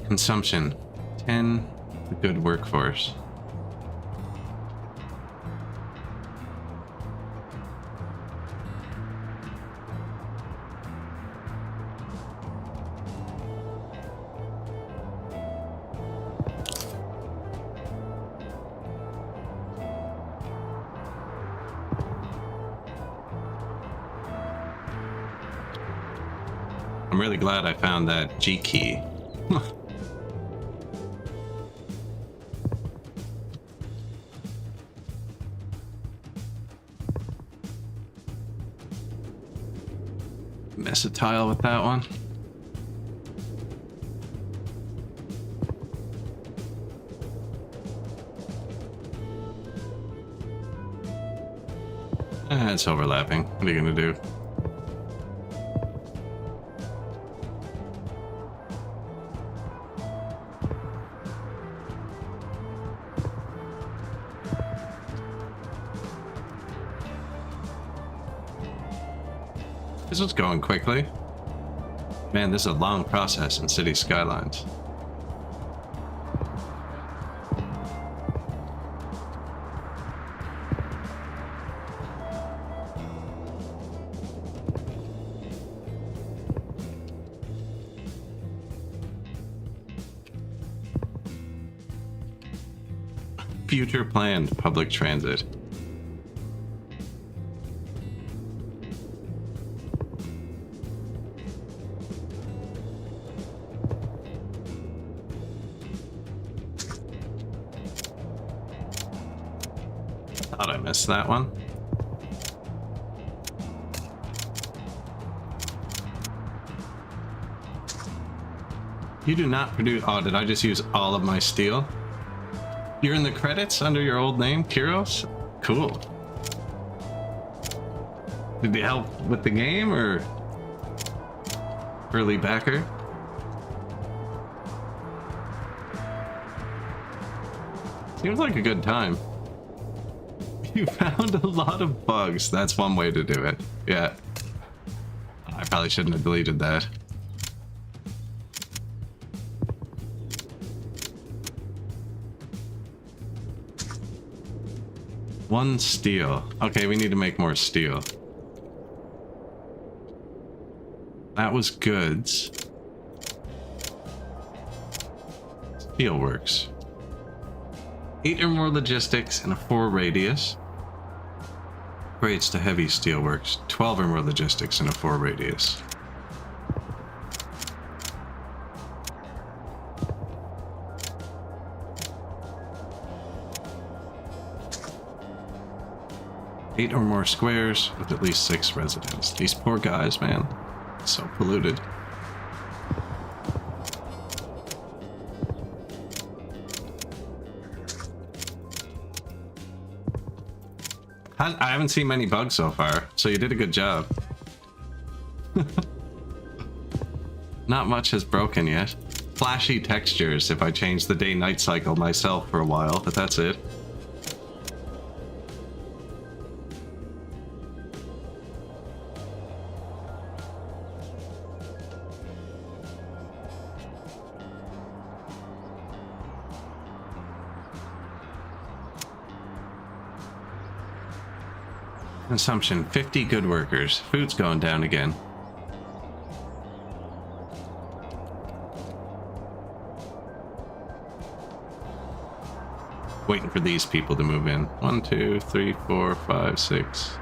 Consumption. 10. The good workforce. I'm really glad I found that G key. Miss a tile with that one. It's overlapping. What are you gonna do? This is going quickly. Man, this is a long process in City Skylines. Future planned public transit. Thought I missed that one. You do not produce. Oh, did I just use all of my steel? You're in the credits under your old name, Kiros? Cool. Did you help with the game or early backer? Seems like a good time. You found a lot of bugs. That's one way to do it. Yeah. I probably shouldn't have deleted that. One steel. Okay, we need to make more steel. That was goods. Steelworks. 8 or more logistics and a 4 radius. Upgrades to heavy steelworks. 12 or more logistics and a 4 radius. Eight or more squares with at least 6 residents. These poor guys, man. So polluted. I haven't seen many bugs so far, so you did a good job. Not much has broken yet. Flashy textures if I change the day-night cycle myself for a while, but that's it. Consumption, 50 good workers. Food's going down again. Waiting for these people to move in. 1, 2, 3, 4, 5, 6.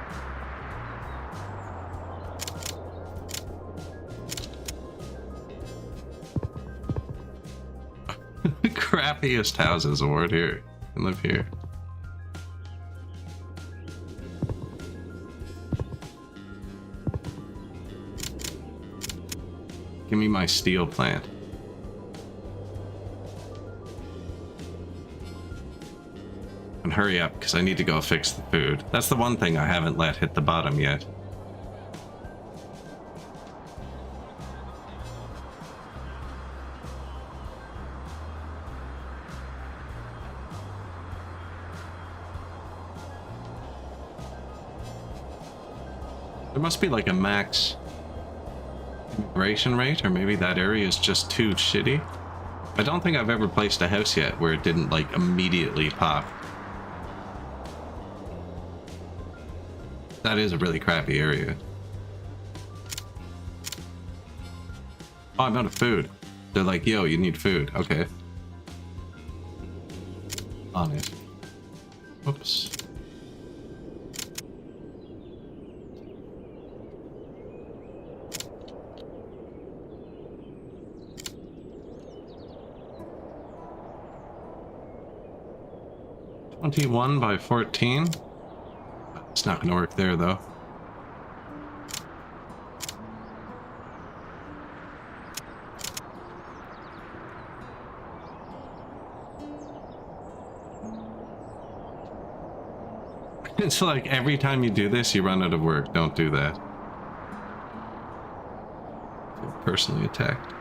The crappiest houses award here. I can live here. Give me my steel plant. And hurry up, because I need to go fix the food. That's the one thing I haven't let hit the bottom yet. There must be like a max immigration rate, or maybe that area is just too shitty. I don't think I've ever placed a house yet where it didn't like immediately pop. That is a really crappy area. Oh, I'm out of food. They're like, yo, you need food. Okay. On it. Oops. (21 by 14). It's not gonna work there though. It's like every time you do this, you run out of work. Don't do that. Feel personally attacked.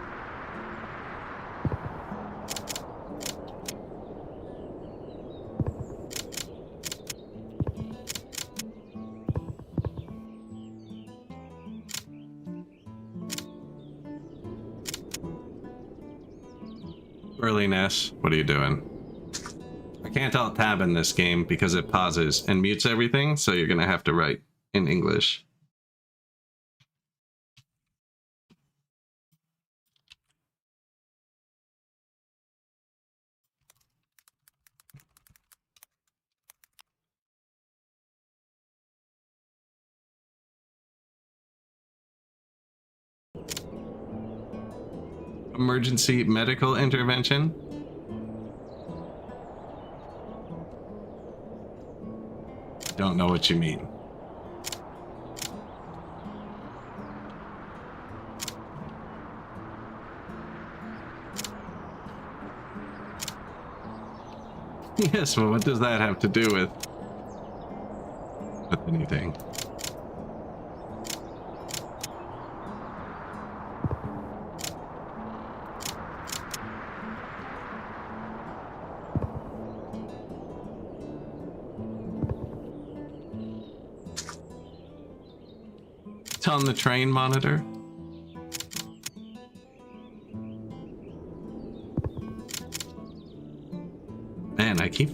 Ness, what are you doing? I can't alt tab in this game because it pauses and mutes everything, so you're gonna have to write in English. Emergency medical intervention. Don't know what you mean. Yes, well, what does that have to do with anything? On the train monitor. Man, I keep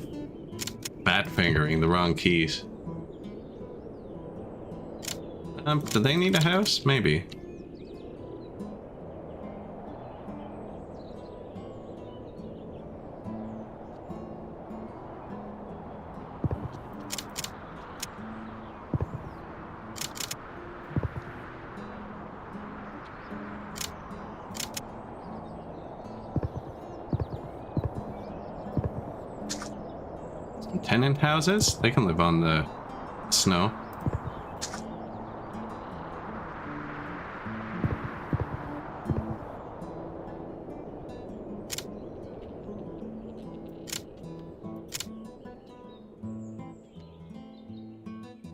bat fingering the wrong keys. Do they need a house? Maybe. Tenant houses? They can live on the snow.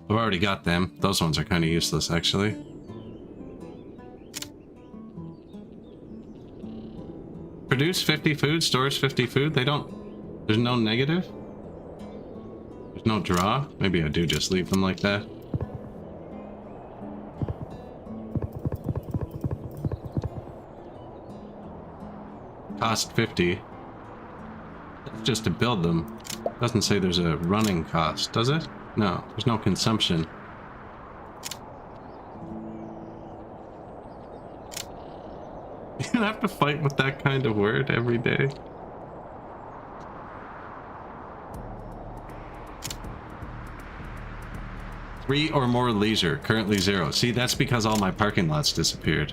I've already got them. Those ones are kind of useless, actually. Produce 50 food, stores 50 food. They don't... There's no negative? There's no draw? Maybe I do just leave them like that. Cost 50. That's just to build them. Doesn't say there's a running cost, does it? No, there's no consumption. You have to fight with that kind of word every day. 3 or more leisure, currently 0. See, that's because all my parking lots disappeared.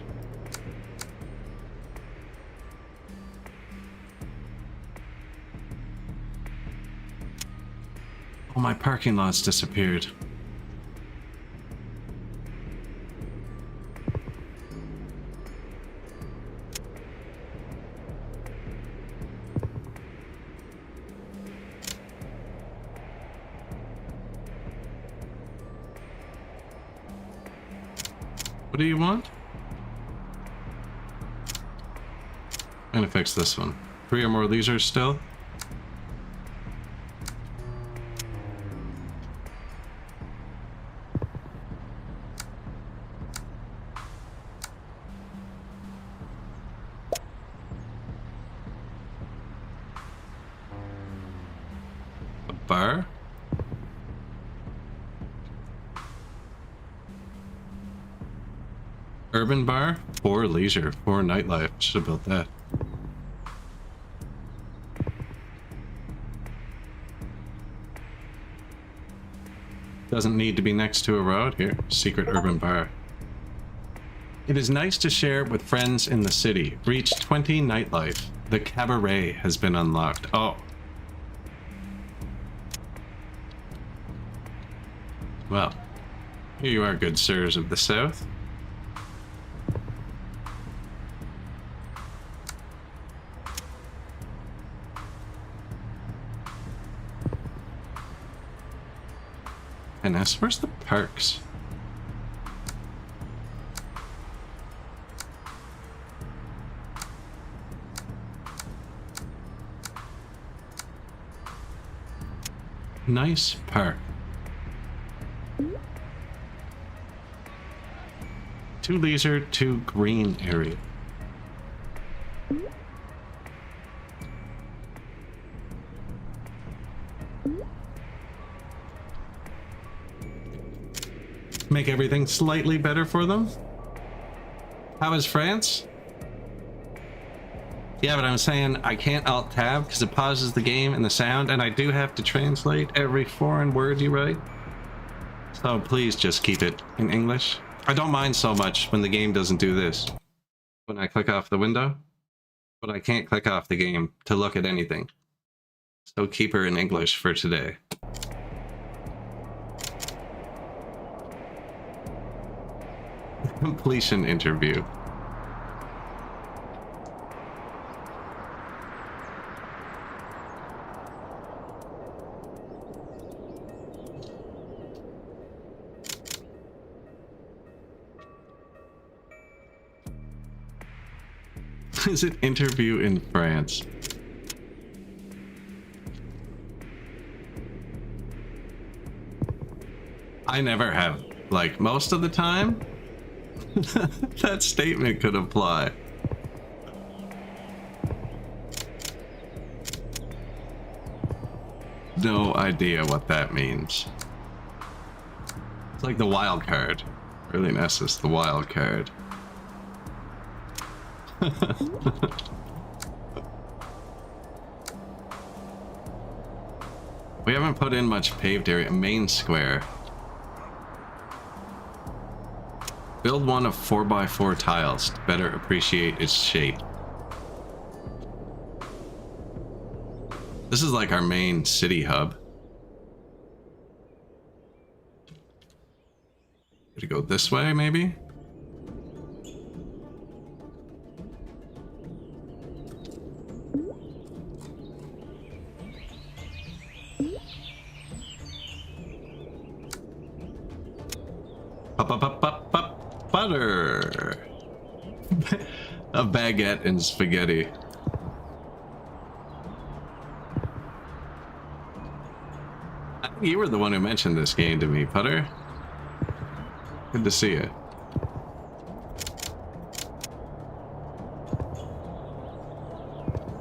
All my parking lots disappeared. What do you want? I'm gonna fix this one. 3 or more leisure still. A bar? Urban bar? 4 leisure, 4 nightlife. Should have built that. Doesn't need to be next to a road. Here, secret urban bar. It is nice to share with friends in the city. Reach 20 nightlife. The cabaret has been unlocked. Oh. Well, here you are, good sirs of the south. NS, where's the parks? Nice park. 2 leisure, 2 green area. Make everything slightly better for them. How is France? Yeah, but I'm saying I can't alt tab because it pauses the game and the sound, and I do have to translate every foreign word you write. So please just keep it in English. I don't mind so much when the game doesn't do this. When I click off the window, but I can't click off the game to look at anything. So keep her in English for today. Completion interview. Is it interview in France? I never have. Like, most of the time, that statement could apply. No idea what that means. It's like the wild card. Really Nessus, the wild card. We haven't put in much paved area. Main square. Build one of 4x4 tiles to better appreciate its shape. This is like our main city hub. Gonna go this way, maybe? Butter. A baguette and spaghetti. I think you were the one who mentioned this game to me, Putter. Good to see you.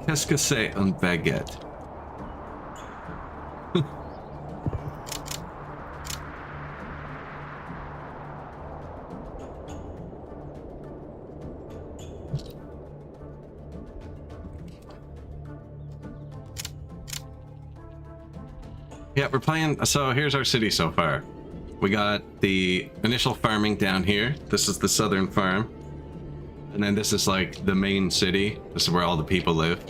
Qu'est-ce que c'est un baguette? Yeah, we're playing. So here's our city so far. we got the initial farming down here. This is the southern farm. And then this is like the main city. This is where all the people live.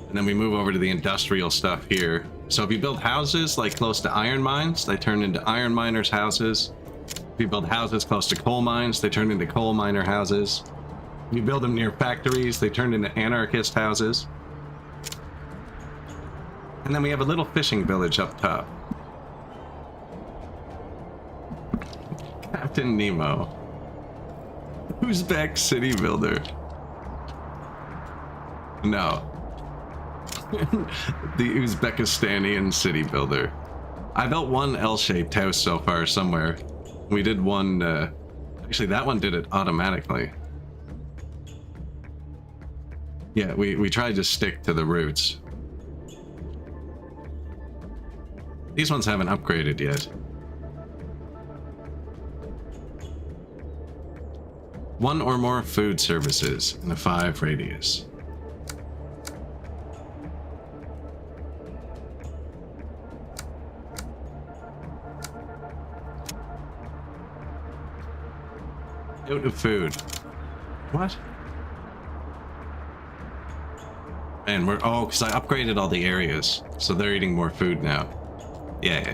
And then we move over to the industrial stuff here. So if you build houses like close to iron mines, they turn into iron miners' houses. If you build houses close to coal mines, they turn into coal miner houses. If you build them near factories, they turn into anarchist houses. And then we have a little fishing village up top. Captain Nemo. Urbek city builder. No. The Uzbekistanian city builder. I built one L-shaped house so far somewhere. We did one, actually that one did it automatically. Yeah, we tried to stick to the roots. These ones haven't upgraded yet. One or more food services in a 5 radius. Out of food. What? And we're, oh, because I upgraded all the areas, so they're eating more food now. Yeah.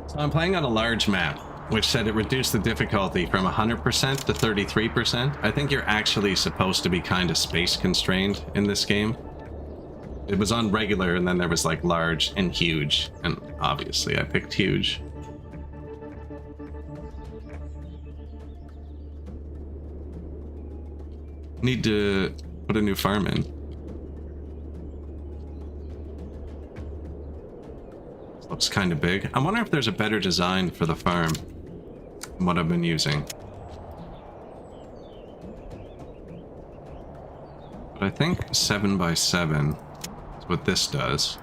So I'm playing on a large map, which said it reduced the difficulty from 100% to 33%. I think you're actually supposed to be kind of space constrained in this game. It was on regular, and then there was like large and huge, and obviously I picked huge. Need to put a new farm in. Looks kind of big. I wonder if there's a better design for the farm than what I've been using. But I think 7 by 7 is what this does.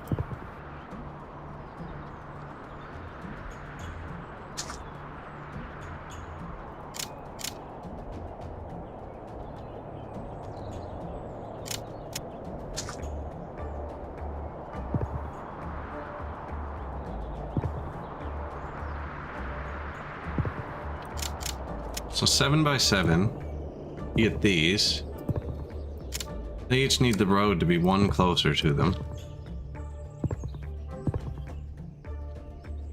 So 7 by 7, you get these. They each need the road to be one closer to them.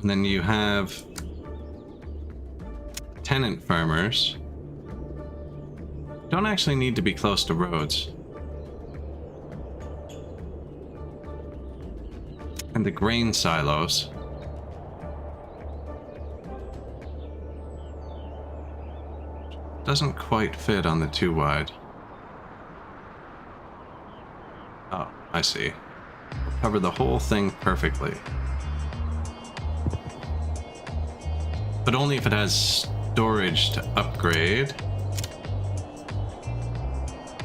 And then you have tenant farmers. Don't actually need to be close to roads. And the grain silos. Doesn't quite fit on the 2 wide. Oh, I see. Cover the whole thing perfectly. But only if it has storage to upgrade.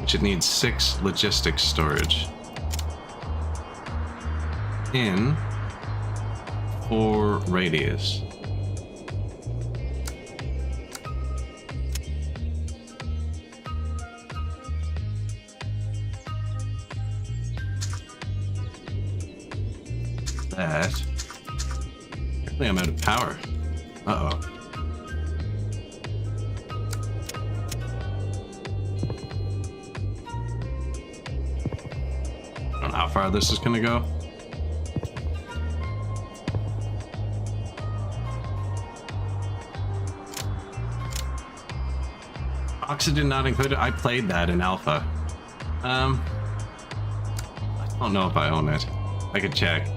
Which it needs 6 logistics storage. In 4 radius. That. Apparently I'm out of power. Uh-oh. I don't know how far this is gonna go. Oxygen not included? I played that in alpha. I don't know if I own it. I could check.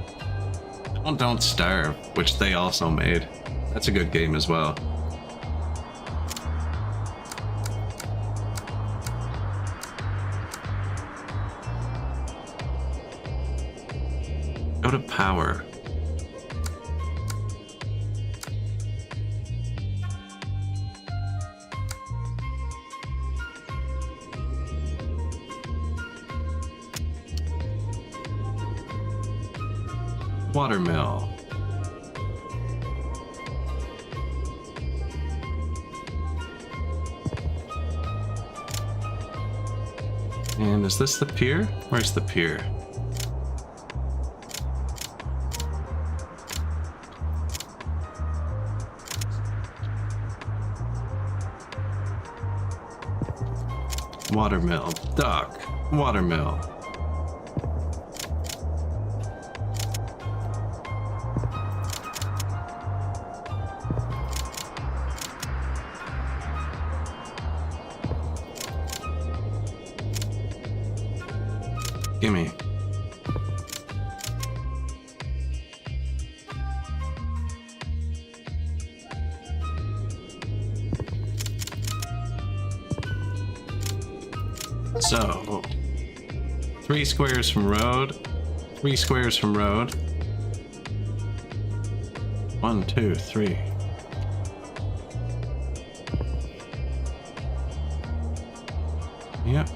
Don't Starve, which they also made. That's a good game as well. Go to power. Watermill. And is this the pier? Where's the pier? Watermill. Duck. Watermill. Gimme. So, 3 squares from road, 3 squares from road. 1, 2, 3. Yep.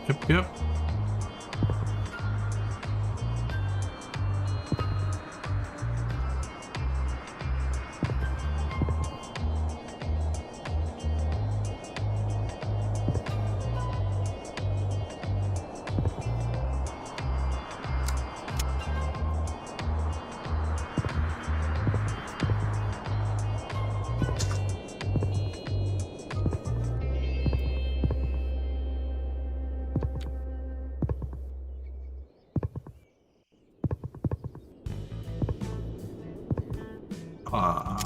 Ah.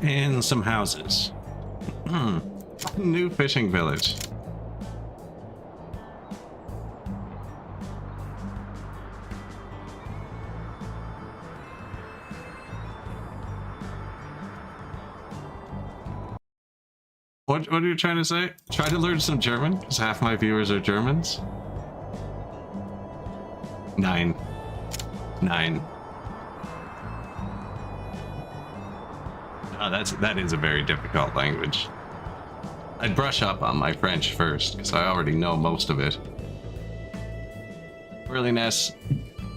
And some houses. New fishing village. What are you trying to say? Try to learn some German? Because half my viewers are Germans. 9. Oh, that is a very difficult language. I'd brush up on my French first, because I already know most of it. Really, Ness,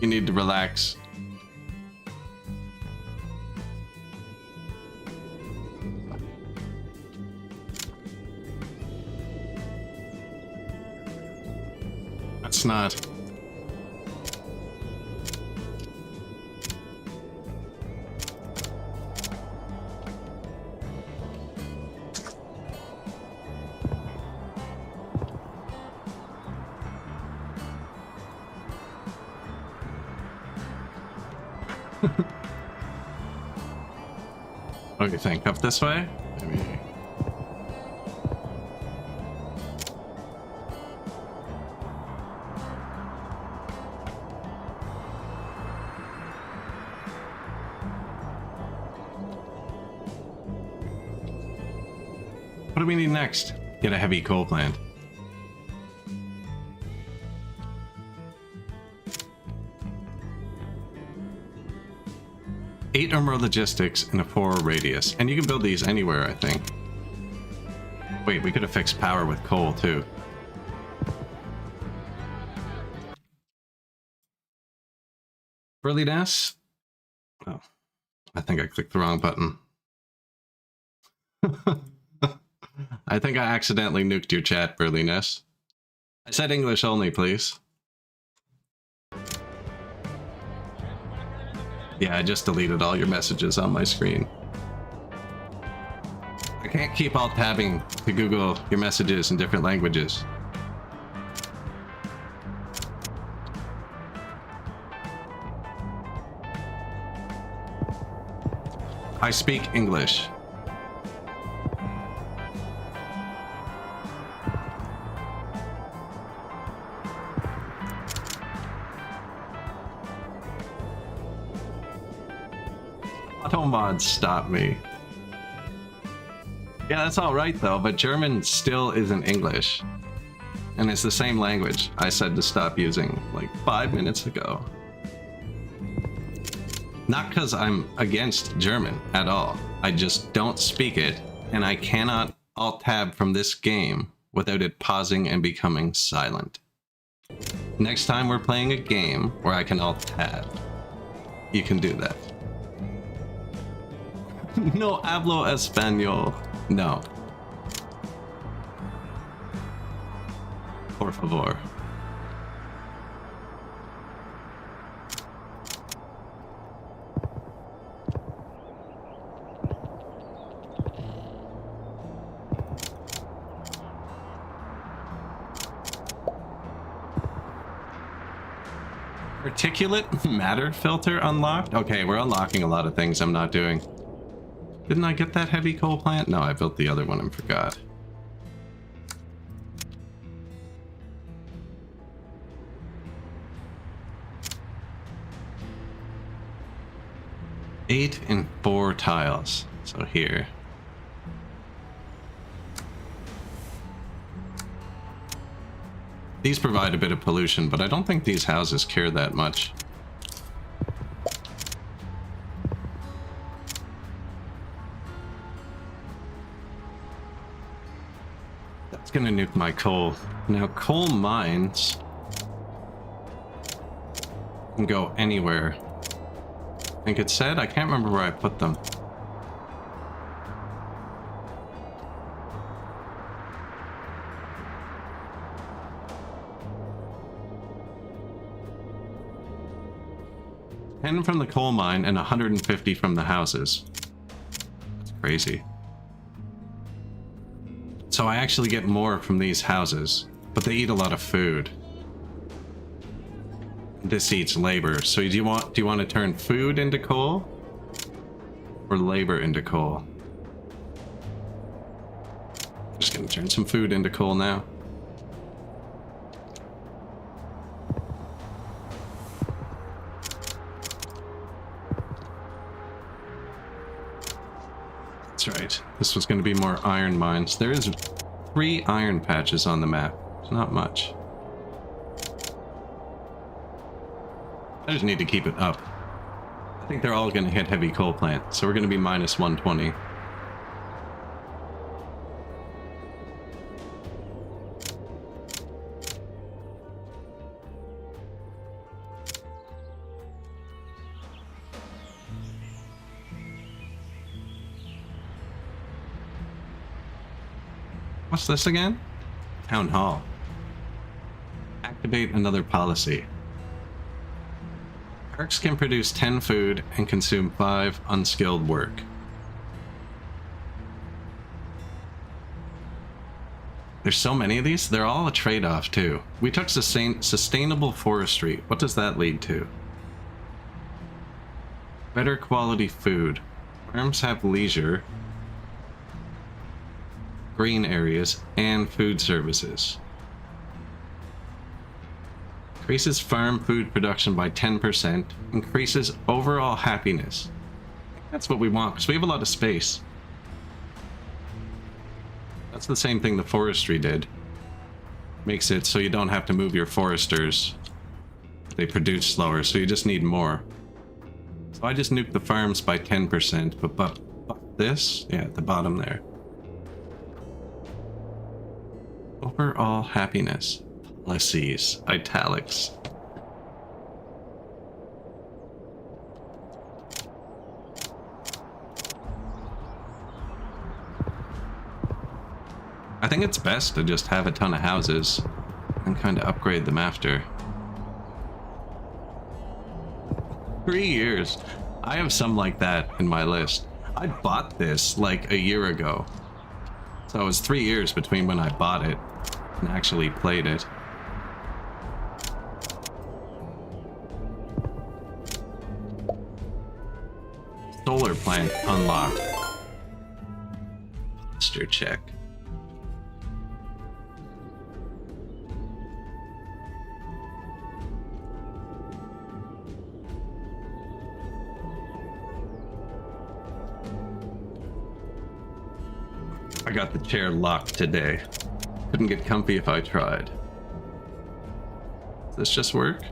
you need to relax. That's not... What do you think? Up this way? Maybe. What do we need next? Get a heavy coal plant. Eight or more logistics in a 4 radius. And you can build these anywhere, I think. Wait, we could have fixed power with coal, too. Burly Ness? Oh, I think I clicked the wrong button. I think I accidentally nuked your chat, Burly Ness. I said English only, please. Yeah, I just deleted all your messages on my screen. I can't keep alt-tabbing to Google your messages in different languages. I speak English. Automods stop me. Yeah, that's alright though, but German still isn't English. And it's the same language I said to stop using like 5 minutes ago. Not because I'm against German at all. I just don't speak it, and I cannot alt-tab from this game without it pausing and becoming silent. Next time we're playing a game where I can alt-tab, you can do that. No hablo español. No. Por favor. Particulate matter filter unlocked? Okay, we're unlocking a lot of things I'm not doing. Didn't I get that heavy coal plant? No, I built the other one and forgot. Eight and 4 tiles. So here. These provide a bit of pollution, but I don't think these houses care that much. That's gonna nuke my coal. Now, coal mines can go anywhere. I think it said? I can't remember where I put them. $10 from the coal mine and 150 from the houses. That's crazy. So I actually get more from these houses, but they eat a lot of food. This eats labor. So do you want to turn food into coal or labor into coal? Just gonna turn some food into coal now. That's right. This was going to be more iron mines. There is 3 iron patches on the map. It's not much. I just need to keep it up. I think they're all going to hit heavy coal plant, so we're going to be minus 120. What's this again? Town Hall. Activate another policy. Parks can produce 10 food and consume 5 unskilled work. There's so many of these. They're all a trade-off too. We took sustainable forestry. What does that lead to? Better quality food. Farms have leisure, green areas, and food services. Increases farm food production by 10%. Increases overall happiness. That's what we want, because we have a lot of space. That's the same thing the forestry did. Makes it so you don't have to move your foresters. They produce slower, so you just need more. So I just nuked the farms by 10%, but this? Yeah, at the bottom there. Overall happiness. Policies. Italics. I think it's best to just have a ton of houses and kind of upgrade them after. 3 years. I have some like that in my list. I bought this like a year ago. So it was 3 years between when I bought it and actually played it. Solar plant unlocked. Posture check. I got the chair locked today. Couldn't get comfy if I tried. Does this just work?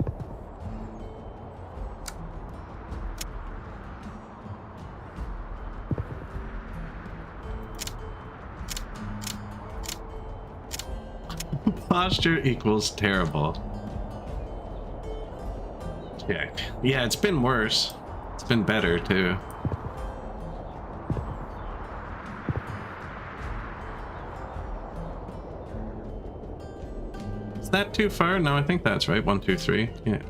Posture equals terrible. Check. Yeah, it's been worse. It's been better too. Is that too far? No, I think that's right. 1, 2, 3. Yeah.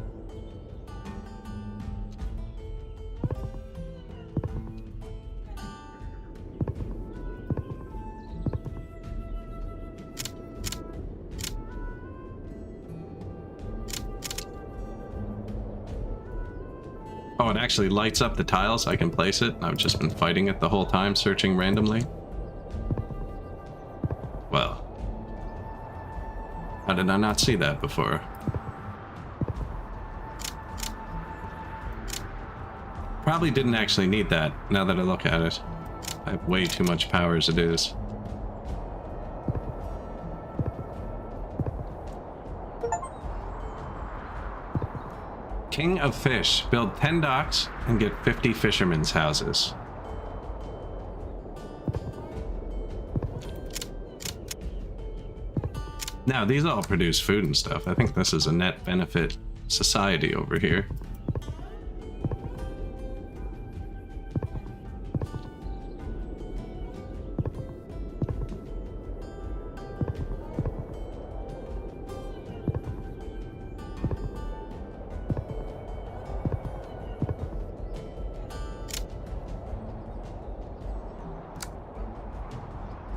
Oh, it actually lights up the tiles. I can place it. I've just been fighting it the whole time, searching randomly. Well, how did I not see that before? Probably didn't actually need that, now that I look at it. I have way too much power as it is. King of Fish. Build 10 docks and get 50 fishermen's houses. Now, these all produce food and stuff. I think this is a net benefit society over here.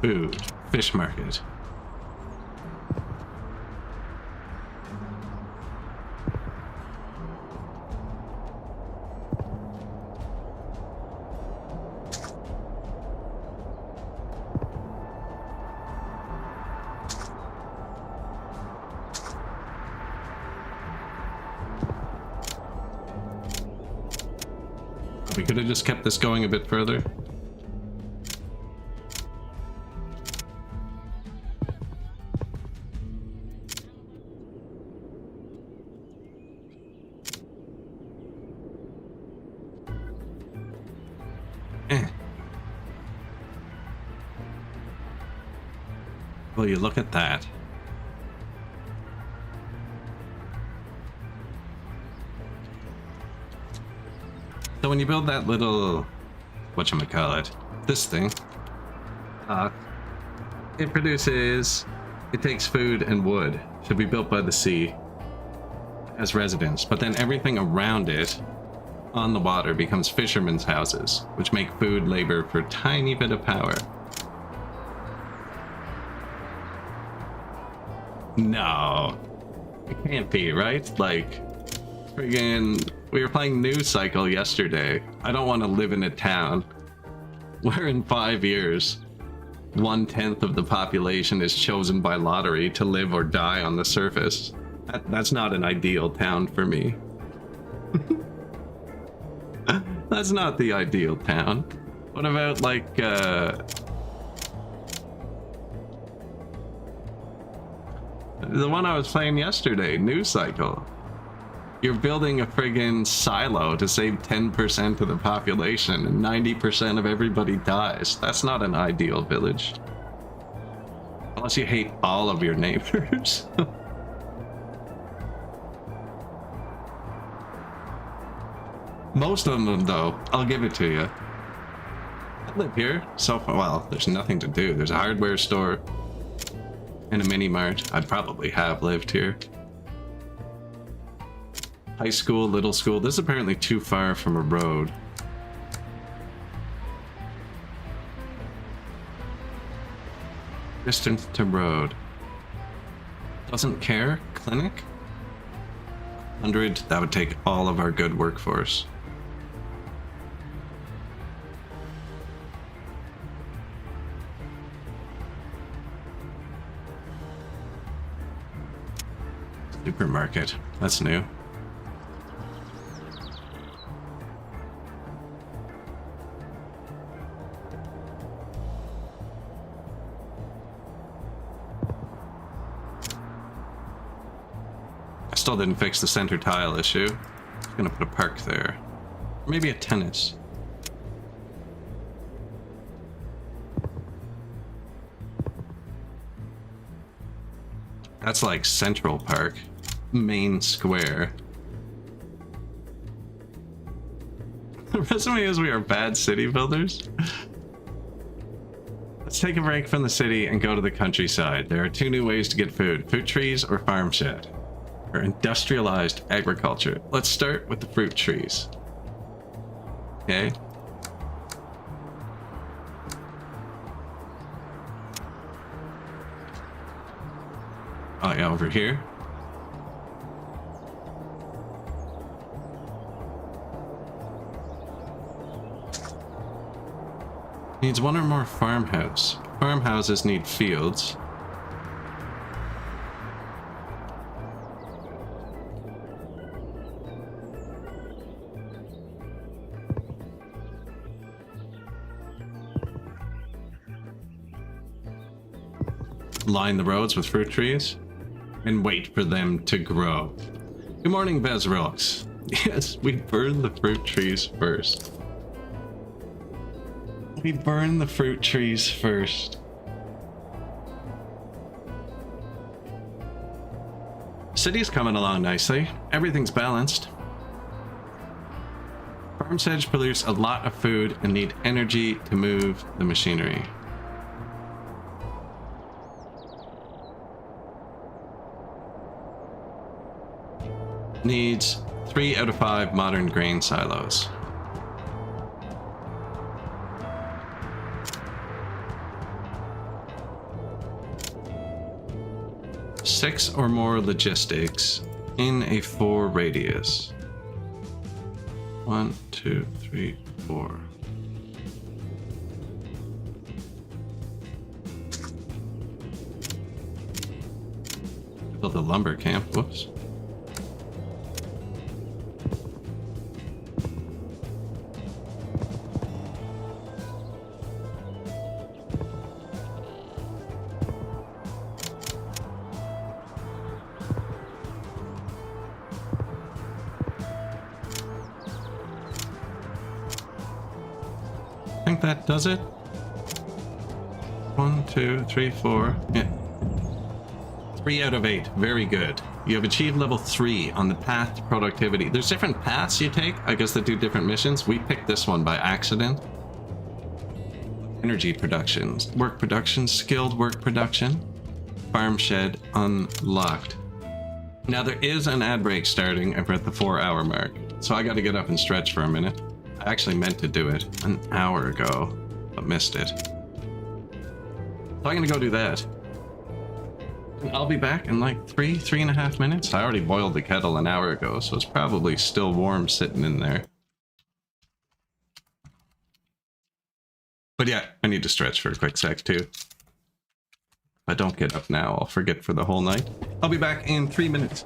Food. Fish market. We could have just kept this going a bit further. Well, you look at that. So when you build that little, whatchamacallit, this thing, it produces, it takes food and wood, should be built by the sea as residence, but then everything around it on the water becomes fishermen's houses, which make food labor for a tiny bit of power. No, it can't be, right? Like, friggin', we were playing News Cycle yesterday. I don't want to live in a town where in 5 years, 1/10 of the population is chosen by lottery to live or die on the surface. That's not an ideal town for me. That's not the ideal town. What about, like, the one I was playing yesterday, News Cycle. You're building a friggin' silo to save 10% of the population and 90% of everybody dies. That's not an ideal village. Unless you hate all of your neighbors. Most of them, though, I'll give it to you. I live here, so far. Well, there's nothing to do. There's a hardware store and a mini mart. I probably have lived here. High school, little school. This is apparently too far from a road. Distance to road. Doesn't care. Clinic? 100. That would take all of our good workforce. Supermarket. That's new. I still didn't fix the center tile issue. I'm gonna put a park there. Or maybe a tennis. That's like Central Park. Main square. The resume is we are bad city builders. Let's take a break from the city and go to the countryside. There are 2 new ways to get food: fruit trees or farm shed, or industrialized agriculture. Let's start with the fruit trees. Okay. Oh yeah, over here. Needs one or more farmhouse. Farmhouses need fields. Line the roads with fruit trees and wait for them to grow. Good morning, Bezrox. Yes, we burn the fruit trees first. We burn the fruit trees first. City's coming along nicely. Everything's balanced. Farms hedge produce a lot of food and need energy to move the machinery. Needs 3 out of 5 modern grain silos. Six or more logistics in a 4 radius. 1, 2, 3, 4. Build a lumber camp. Whoops. I think that does it. 1, 2, 3, 4. Yeah. 3 out of 8. Very good. You have achieved level 3 on the path to productivity. There's different paths you take, I guess, that do different missions. We picked this one by accident. Energy production, work production, skilled work production, farm shed unlocked. Now there is an ad break starting over at the 4-hour mark, so I got to get up and stretch for a minute. I actually meant to do it an hour ago, but missed it. So I'm gonna go do that. And I'll be back in like 3.5 minutes. I already boiled the kettle an hour ago, so it's probably still warm sitting in there. But yeah, I need to stretch for a quick sec too. If I don't get up now, I'll forget for the whole night. I'll be back in 3 minutes.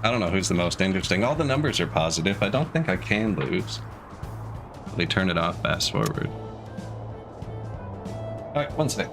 I don't know who's the most interesting. All the numbers are positive. I don't think I can lose. They turn it off fast forward. Alright, 1 sec.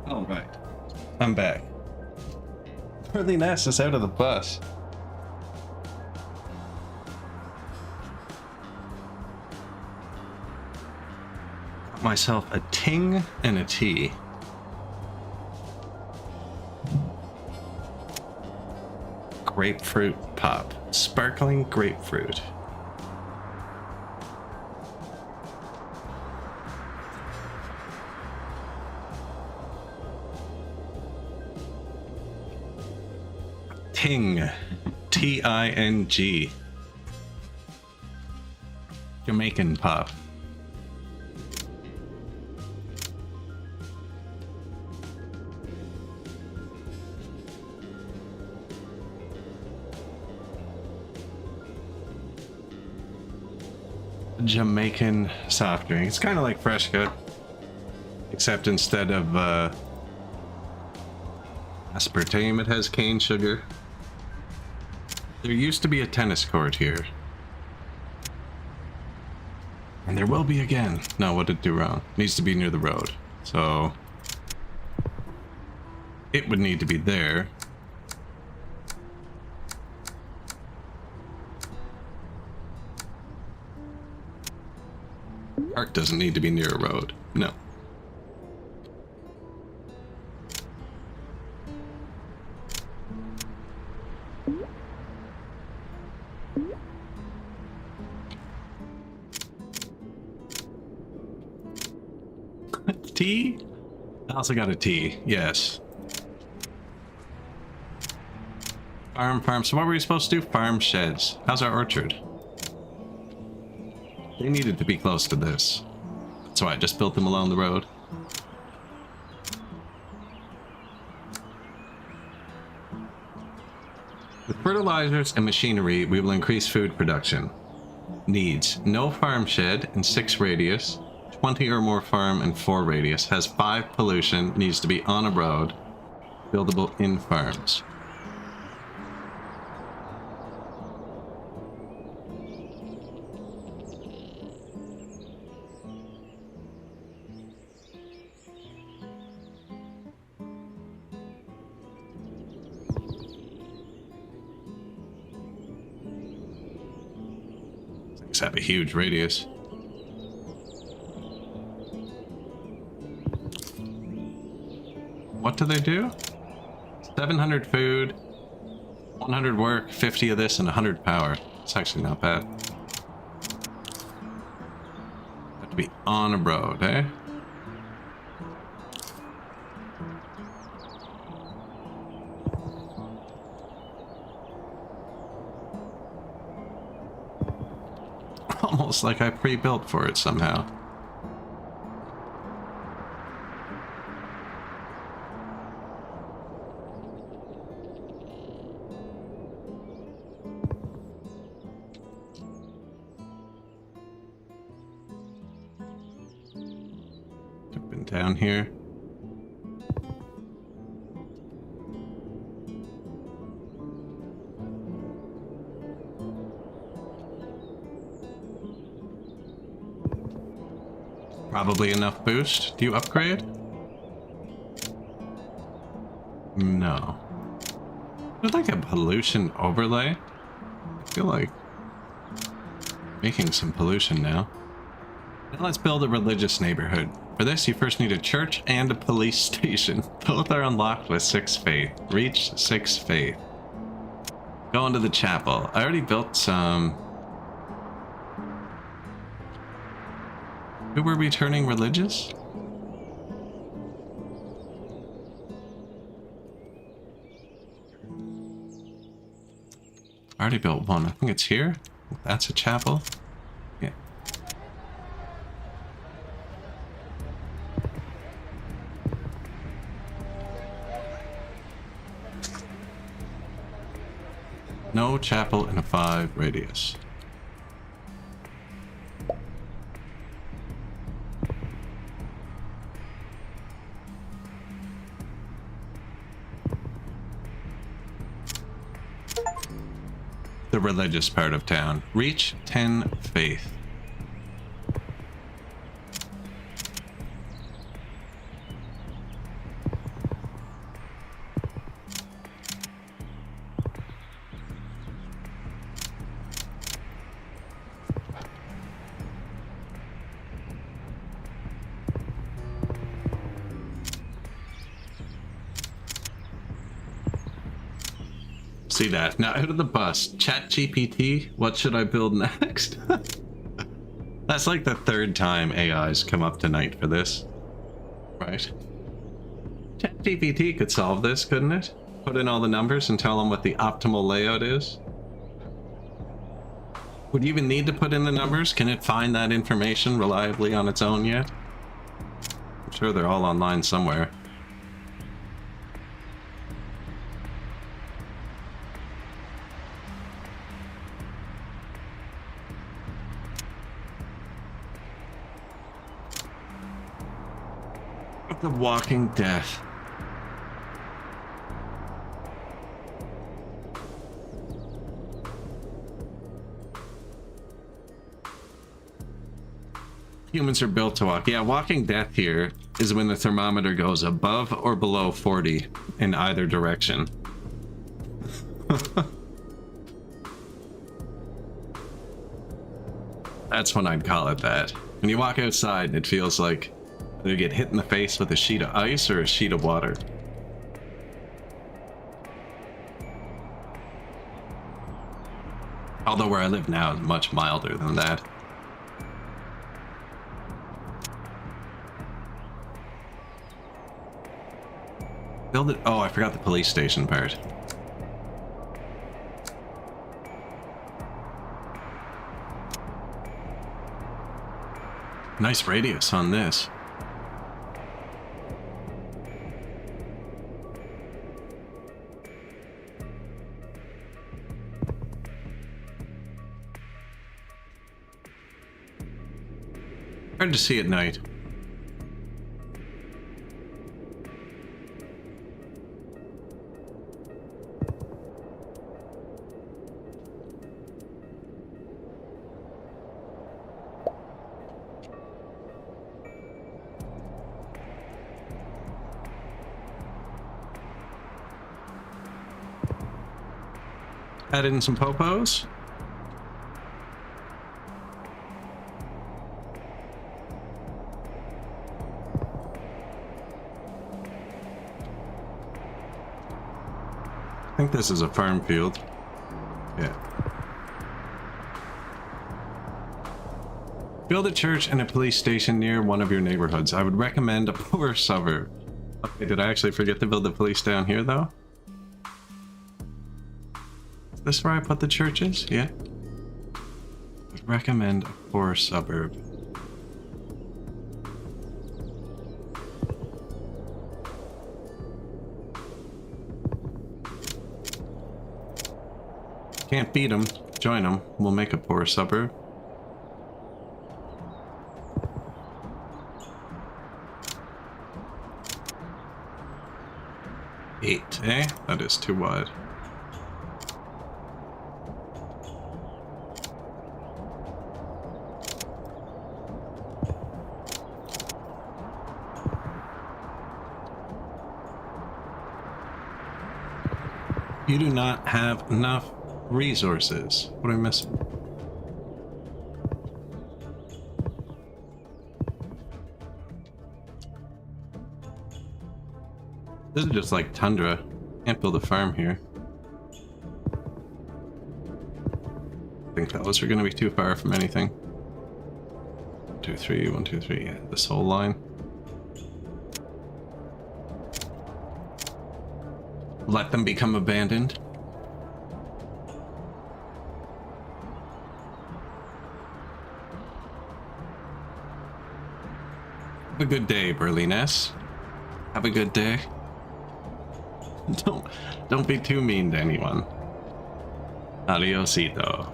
All right. I'm back. Early Nest is out of the bus. Got myself a ting and a tea. Grapefruit pop. Sparkling grapefruit. Ting. T-I-N-G. Jamaican pop. Jamaican soft drink. It's kind of like Fresca, except instead of aspartame, it has cane sugar. There used to be a tennis court here. And there will be again. No, what did it do wrong? Needs to be near the road. So it would need to be there. Park doesn't need to be near a road. No. Tea? I also got a tea, yes. Farm. So what were we supposed to do? Farm sheds. How's our orchard? They needed to be close to this. That's why I just built them along the road. With fertilizers and machinery, we will increase food production. Needs: no farm shed in 6 radius, 20 or more farm and 4 radius, has 5 pollution, needs to be on a road, buildable in farms. Things have a huge radius. What do they do? 700 food, 100 work, 50 of this, and 100 power. It's actually not bad. Have to be on a road, eh? Almost like I pre-built for it somehow. Down here. Probably enough boost. Do you upgrade? No. There's like a pollution overlay. I feel like making some pollution now. Now let's build a religious neighborhood. For this, you first need a church and a police station. Both are unlocked with 6 faith. Reach 6 faith. Go into the chapel. I already built some... Who were we turning religious? I already built one. I think it's here. That's a chapel. Yeah. No chapel in a 5 radius. The religious part of town. Reach 10 faith. See that. Now out of the bus. ChatGPT, what should I build next? That's like the third time AI's come up tonight for this. Right. ChatGPT could solve this, couldn't it? Put in all the numbers and tell them what the optimal layout is. Would you even need to put in the numbers? Can it find that information reliably on its own yet? I'm sure they're all online somewhere. The Walking Death. Humans are built to walk. Yeah, Walking Death here is when the thermometer goes above or below 40 in either direction. That's when I'd call it that. When you walk outside, it feels like you get hit in the face with a sheet of ice or a sheet of water. Although where I live now is much milder than that. Build it. Oh, I forgot the police station part. Nice radius on this. Hard to see at night. Add in some popos. I think this is a farm field. Yeah. Build a church and a police station near one of your neighborhoods. I would recommend a poor suburb. Okay, did I actually forget to build the police down here though? Is this where I put the churches? Yeah. I would recommend a poor suburb. Can't beat them. Join them. We'll make a poor suburb. Eight, eh? That is too wide. You do not have enough resources. What am I missing? This is just like tundra. Can't build a farm here. I think those are going to be too far from anything. 1, 2, 3, 1, 2, 3. Yeah, this whole line. Let them become abandoned. Have a good day, Berliness. Have a good day. Don't be too mean to anyone. Adiosito.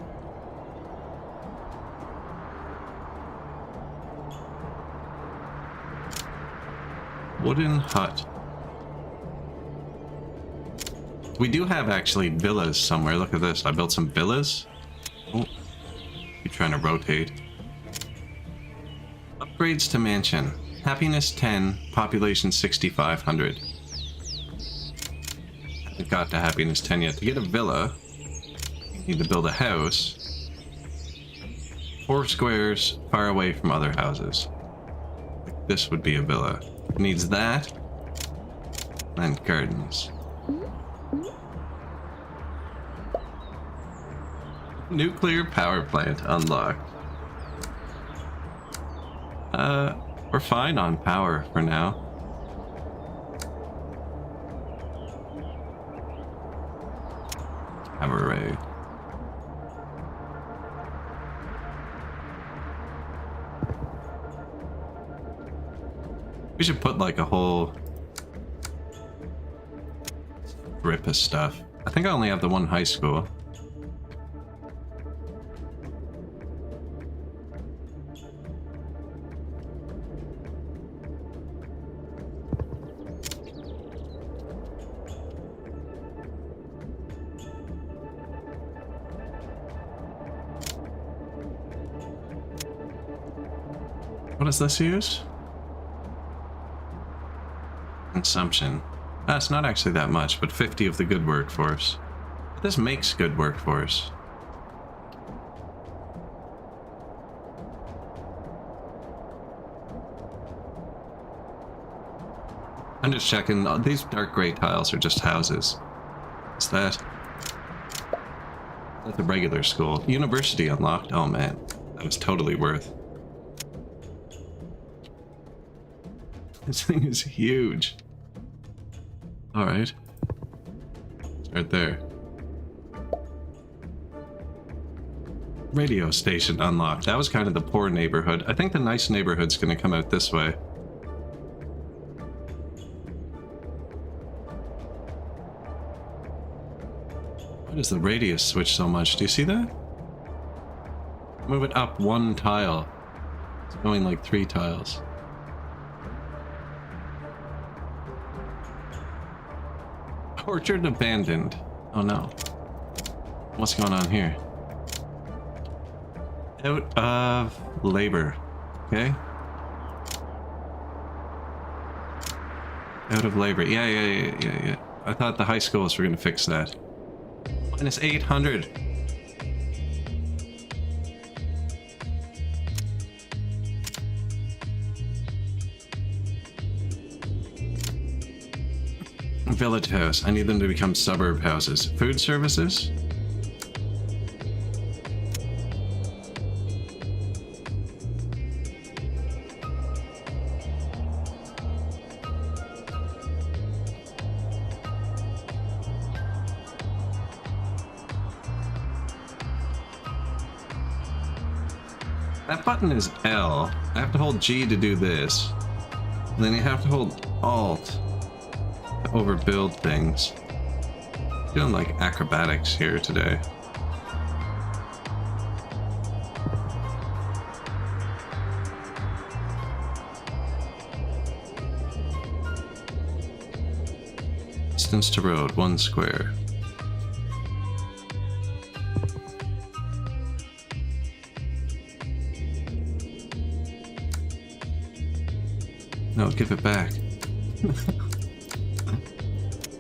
Wooden hut. We do have actually villas somewhere. Look at this. I built some villas. Oh, you're trying to rotate. Upgrades to mansion. Happiness 10, population 6,500. Haven't got to happiness 10 yet. To get a villa, you need to build a house 4 squares far away from other houses. Like this would be a villa. It needs that and gardens. Nuclear power plant unlocked. We're fine on power for now. Power array. We should put like a whole grip of stuff. I think I only have the one high school. What does this use? Consumption. That's not actually that much, but 50 of the good workforce. This makes good workforce. I'm just checking. These dark gray tiles are just houses. What's that? That's a regular school. University unlocked. Oh man, that was totally worth. This thing is huge. All right. It's right there. Radio station unlocked. That was kind of the poor neighborhood. I think the nice neighborhood's going to come out this way. Why does the radius switch so much? Do you see that? Move it up one tile. It's going like 3 tiles. Orchard abandoned. Oh no. What's going on here? Out of labor. Okay. Out of labor. Yeah. I thought the high schools were gonna fix that. Minus 800. Village house. I need them to become suburb houses. Food services? That button is L. I have to hold G to do this. And then you have to hold Alt to overbuild things. Doing like acrobatics here today. Distance to road, 1 square. No, give it back.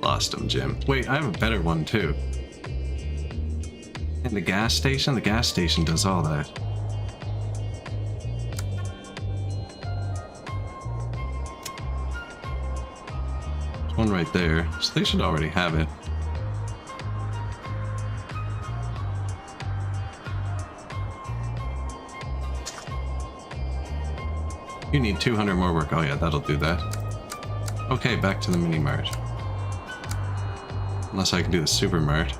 Lost him, Jim. Wait, I have a better one too. And the gas station? The gas station does all that. There's one right there, so they should already have it. You need 200 more work. Oh yeah, that'll do that. Okay, back to the mini mart. Unless I can do the super mart.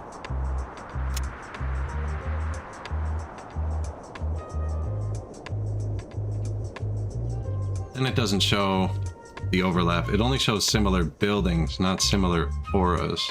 And it doesn't show the overlap. It only shows similar buildings, not similar auras.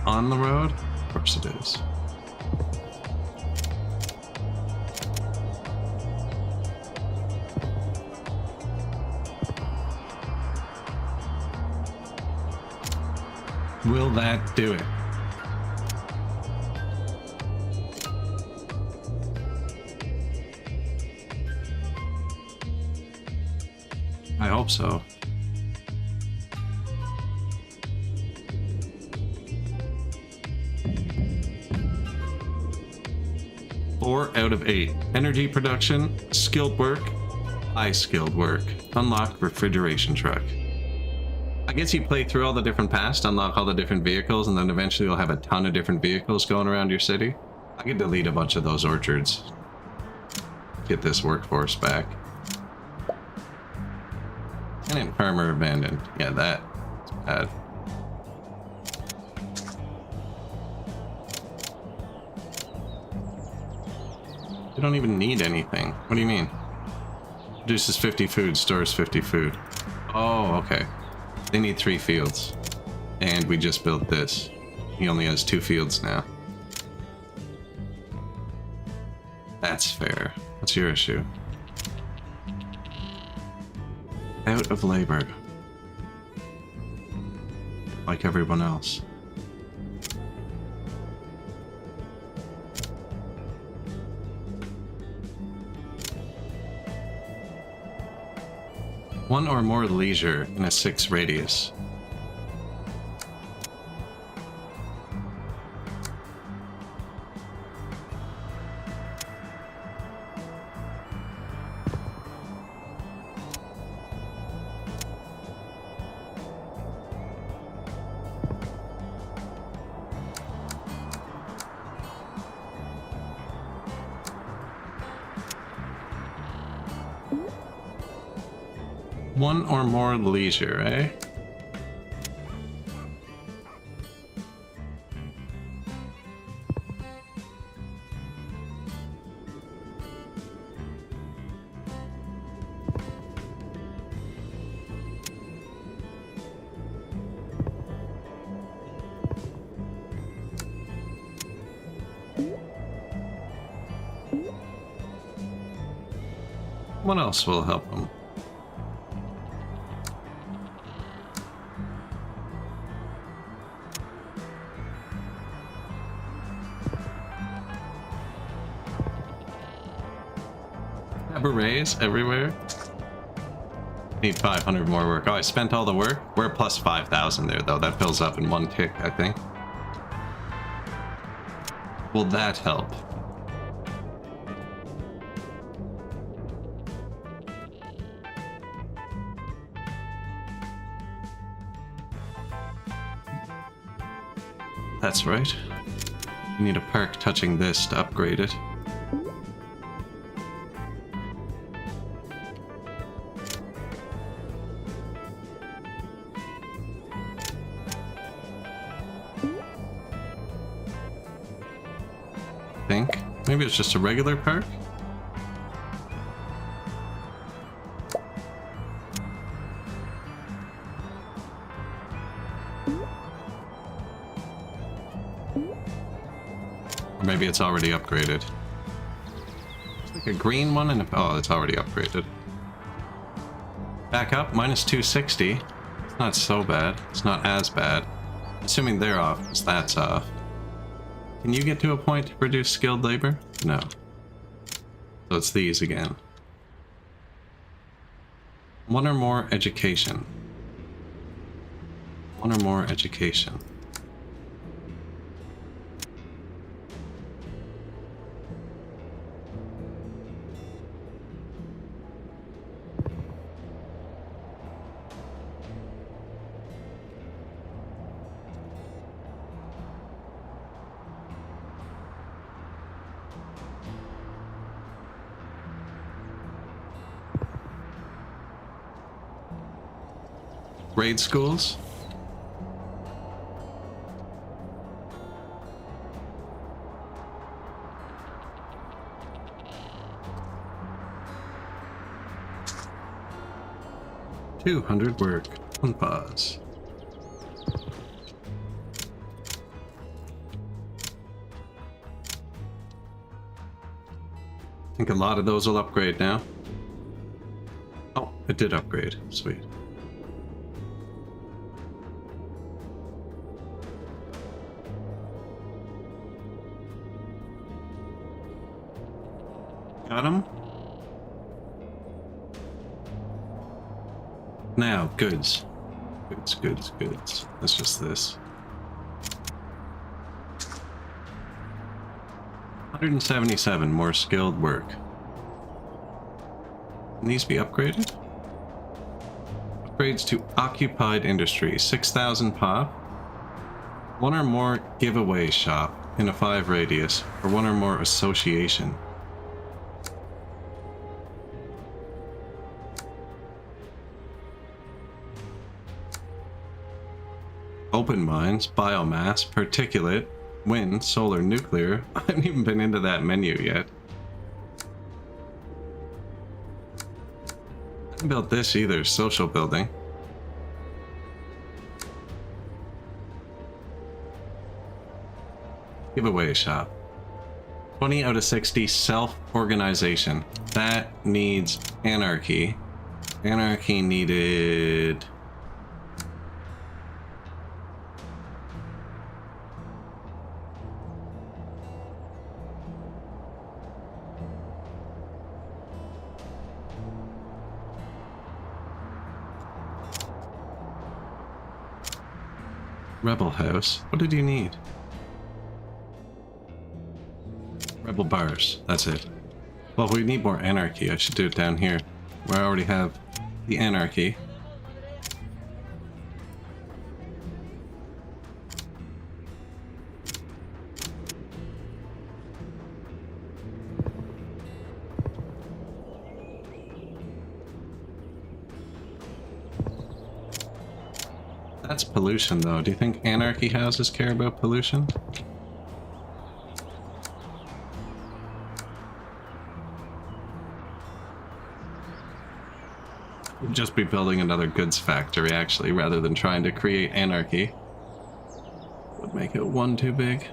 On the road? Of course it is. Will that do it? I hope so. Four out of 8. Energy production, skilled work, high skilled work. Unlock refrigeration truck. I guess you play through all the different paths to unlock all the different vehicles, and then eventually you'll have a ton of different vehicles going around your city. I could delete a bunch of those orchards. Get this workforce back. Tenant farmer abandoned. Yeah, that's bad. They don't even need anything. What do you mean? Produces 50 food, stores 50 food. Oh, okay. They need 3 fields. And we just built this. He only has 2 fields now. That's fair. What's your issue? Out of labor. Like everyone else. One or more leisure in a 6 radius. One or more leisure, eh? What else will help them? Cabarets everywhere. Need 500 more work. Oh, I spent all the work. We're plus 5,000 there, though. That fills up in 1 tick, I think. Will that help? That's right. You need a perk touching this to upgrade it. Think. Maybe it's just a regular perk? Or maybe it's already upgraded. It's like a green one and oh, it's already upgraded. Back up, minus 260. It's not so bad. It's not as bad. Assuming they're off, because that's off. Can you get to a point to produce skilled labor? No. So it's these again. One or more education. One or more education. Grade schools? $200 work. On pause. I think a lot of those will upgrade now. Oh, it did upgrade. Sweet. Got him? Now, goods. Goods. That's just this. 177 more skilled work. Can these be upgraded? Upgrades to occupied industry, 6,000 pop. One or more giveaway shop in a 5 radius, or one or more association. Open mines, biomass, particulate, wind, solar, nuclear. I haven't even been into that menu yet. I haven't built this either, social building. Giveaway shop. 20 out of 60 self-organization. That needs anarchy. Anarchy needed... Rebel house. What did you need? Rebel bars. That's it. Well, if we need more anarchy, I should do it down here, where I already have the anarchy. That's pollution, though. Do you think anarchy houses care about pollution? We'd just be building another goods factory, actually, rather than trying to create anarchy. Would make it one too big.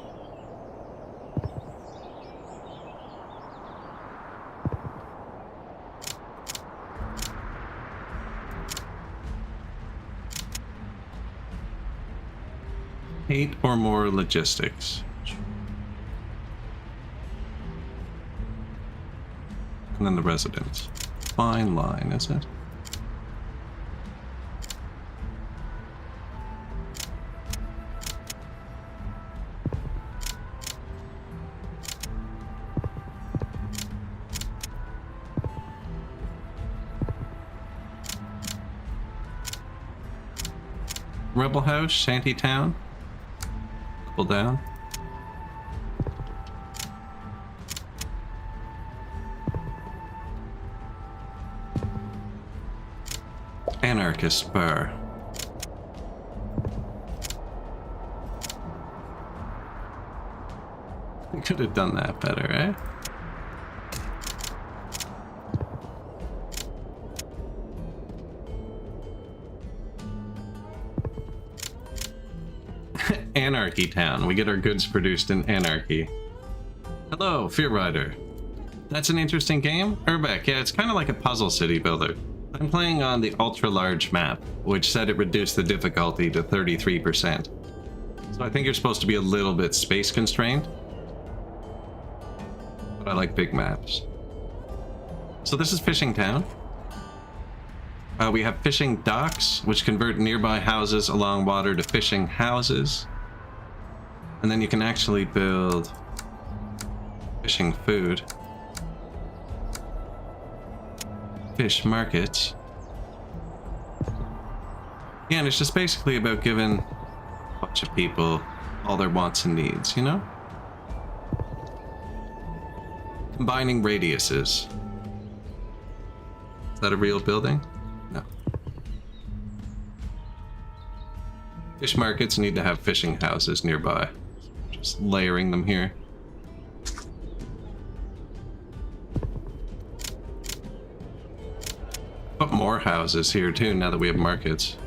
Eight or more logistics. And then the residents. Fine line, is it? Rebel House, Shantytown. Pull down. Anarchist bar. We could have done that better, eh? Anarchy Town. We get our goods produced in Anarchy. Hello, Fear Rider. That's an interesting game? Urbek, yeah, it's kind of like a puzzle city builder. I'm playing on the ultra-large map, which said it reduced the difficulty to 33%. So I think you're supposed to be a little bit space constrained. But I like big maps. So this is Fishing Town. We have fishing docks, which convert nearby houses along water to fishing houses. And then you can actually build fishing food. Fish markets. Yeah, and it's just basically about giving a bunch of people all their wants and needs, you know? Combining radiuses. Is that a real building? No. Fish markets need to have fishing houses nearby. Just layering them here. Put more houses here too, now that we have markets.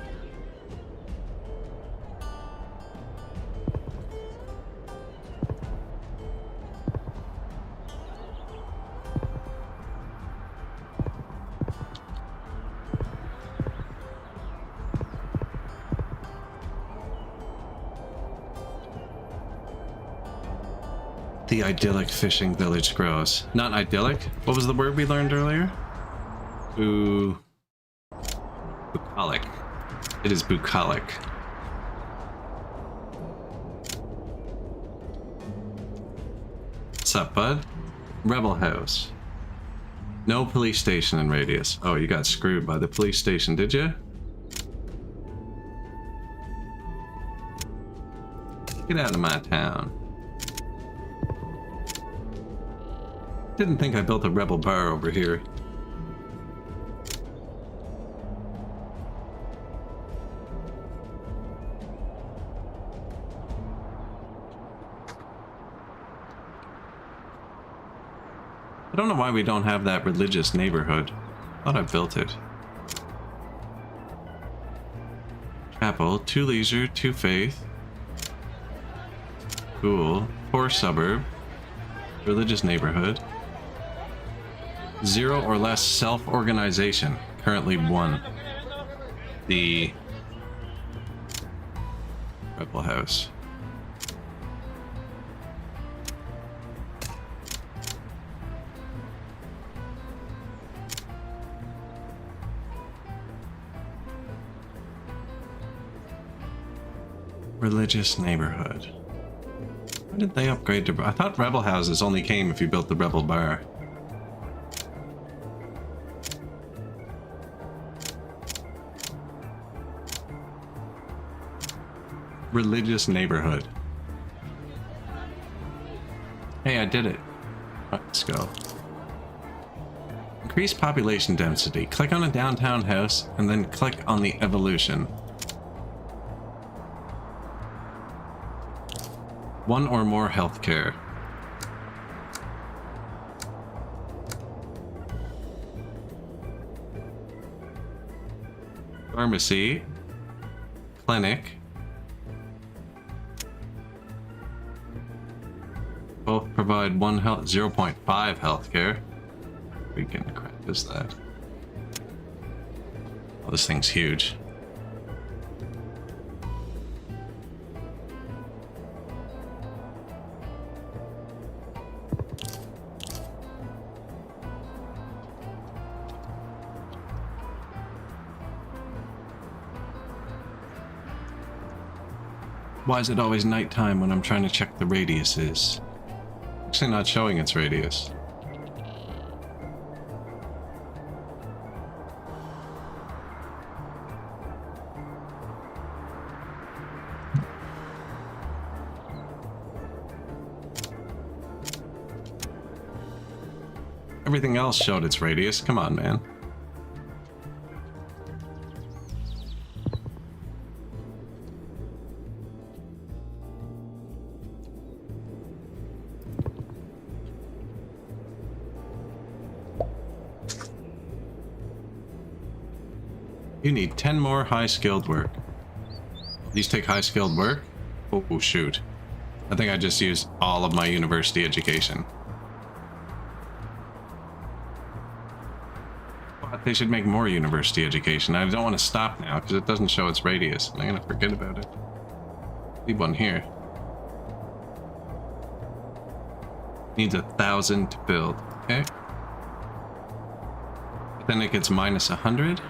The idyllic fishing village grows. Not idyllic? What was the word we learned earlier? Bucolic. It is bucolic. What's up, bud? Rebel House. No police station in radius. Oh, you got screwed by the police station, did you? Get out of my town. Didn't think I built a rebel bar over here. I don't know why we don't have that religious neighborhood. Thought I built it. Chapel, 2 leisure, 2 faith. Cool. 4 suburb. Religious neighborhood. 0 or less self-organization. Currently 1. The Rebel House. Religious neighborhood. Why did they upgrade to... I thought rebel houses only came if you built the rebel bar. Religious neighborhood. Hey, I did it. Let's go. Increase population density. Click on a downtown house and then click on the evolution. 1 or more healthcare. Pharmacy. Clinic. Both provide 1 health, 0.5 healthcare. We can crap is that. Oh, this thing's huge. Why is it always nighttime when I'm trying to check the radiuses? Actually not showing its radius. Everything else showed its radius. Come on, man. You need 10 more high-skilled work. These take high-skilled work? Oh, shoot. I think I just used all of my university education. But they should make more university education. I don't want to stop now because it doesn't show its radius. I'm going to forget about it. Leave one here. Needs 1,000 to build. Okay. But then it gets minus 100.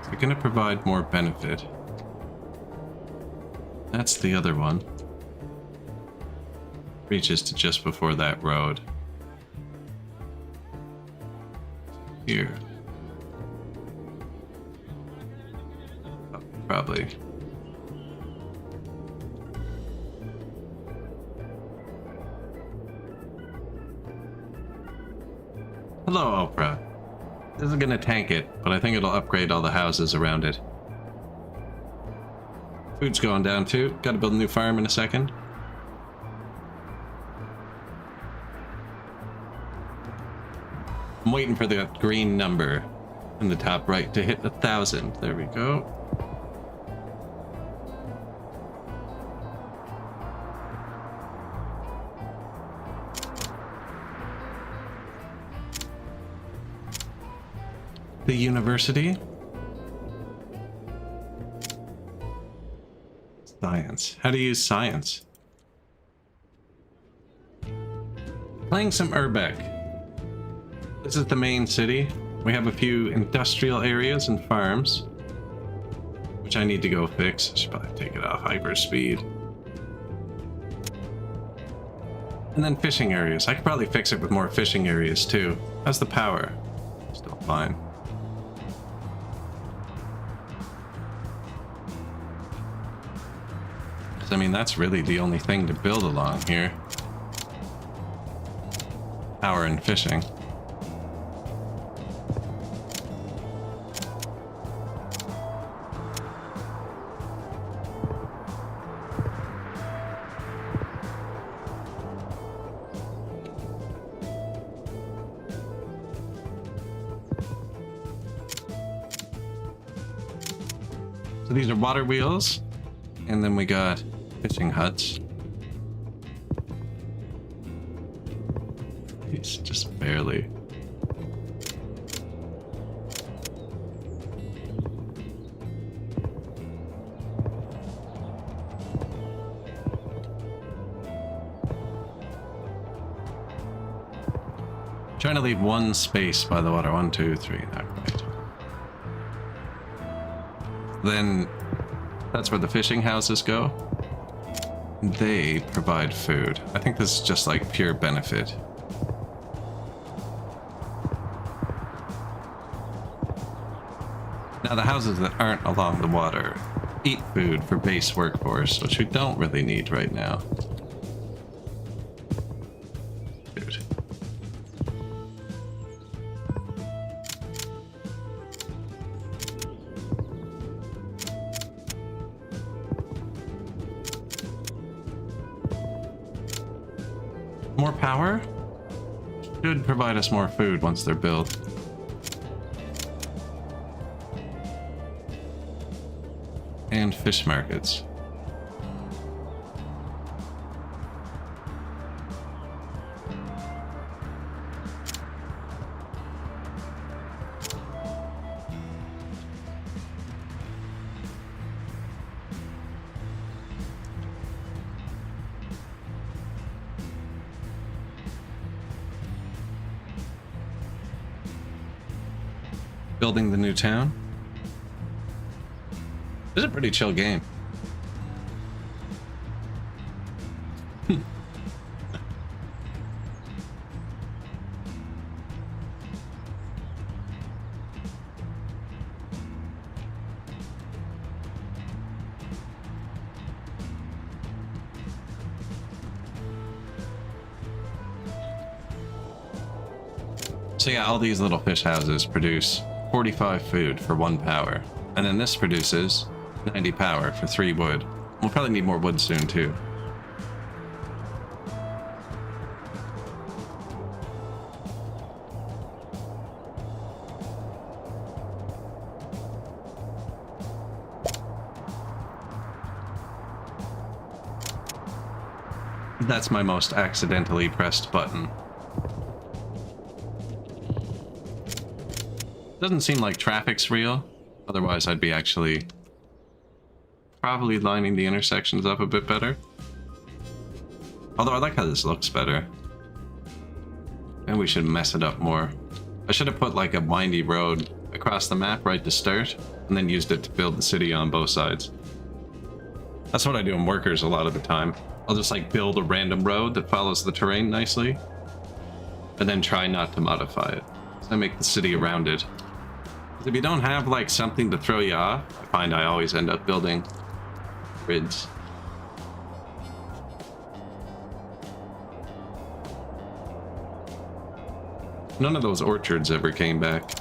They're going to provide more benefit. That's the other one. Reaches to just before that road. Here. Oh, probably. Hello, Oprah. This is gonna tank it, but I think it'll upgrade all the houses around it. Food's going down too. Gotta build a new farm in a second. I'm waiting for the green number in the top right to hit 1,000. There we go. The university. Science. How to use science. Playing some Urbek. This is the main city. We have a few industrial areas and farms. which I need to go fix. I should probably take it off hyperspeed. And then fishing areas. I could probably fix it with more fishing areas too. How's the power? Still fine. Because I mean, that's really the only thing to build along here. Power and fishing. So these are water wheels, and then we got fishing huts. It's just barely. Trying to leave one space by the water. 1, 2, 3, not quite. Then that's where the fishing houses go. They provide food. I think this is just like pure benefit. Now the houses that aren't along the water eat food for base workforce, which we don't really need right now. Dude. More power should provide us more food once they're built. And fish markets. Building the new town. This is a pretty chill game. So yeah, all these little fish houses produce 45 food for 1 power. And then this produces 90 power for 3 wood. We'll probably need more wood soon too. That's my most accidentally pressed button. Doesn't seem like traffic's real. Otherwise, I'd be actually probably lining the intersections up a bit better. Although I like how this looks better. And we should mess it up more. I should have put like a windy road across the map right to start, and then used it to build the city on both sides. That's what I do in workers a lot of the time. I'll just like build a random road that follows the terrain nicely, and then try not to modify it. So I make the city around it. If you don't have like something to throw you off, I find I always end up building grids. None of those orchards ever came back.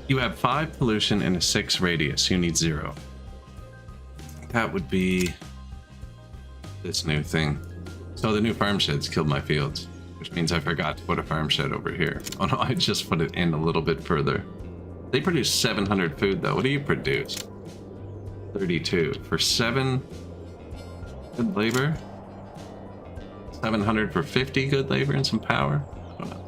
You have 5 pollution and a 6 radius. You need 0. That would be this new thing. So the new farm sheds killed my fields, which means I forgot to put a farm shed over here. Oh no, I just put it in a little bit further. They produce 700 food though. What do you produce? 32 for 7 good labor. 700 for 50 good labor and some power. I don't know.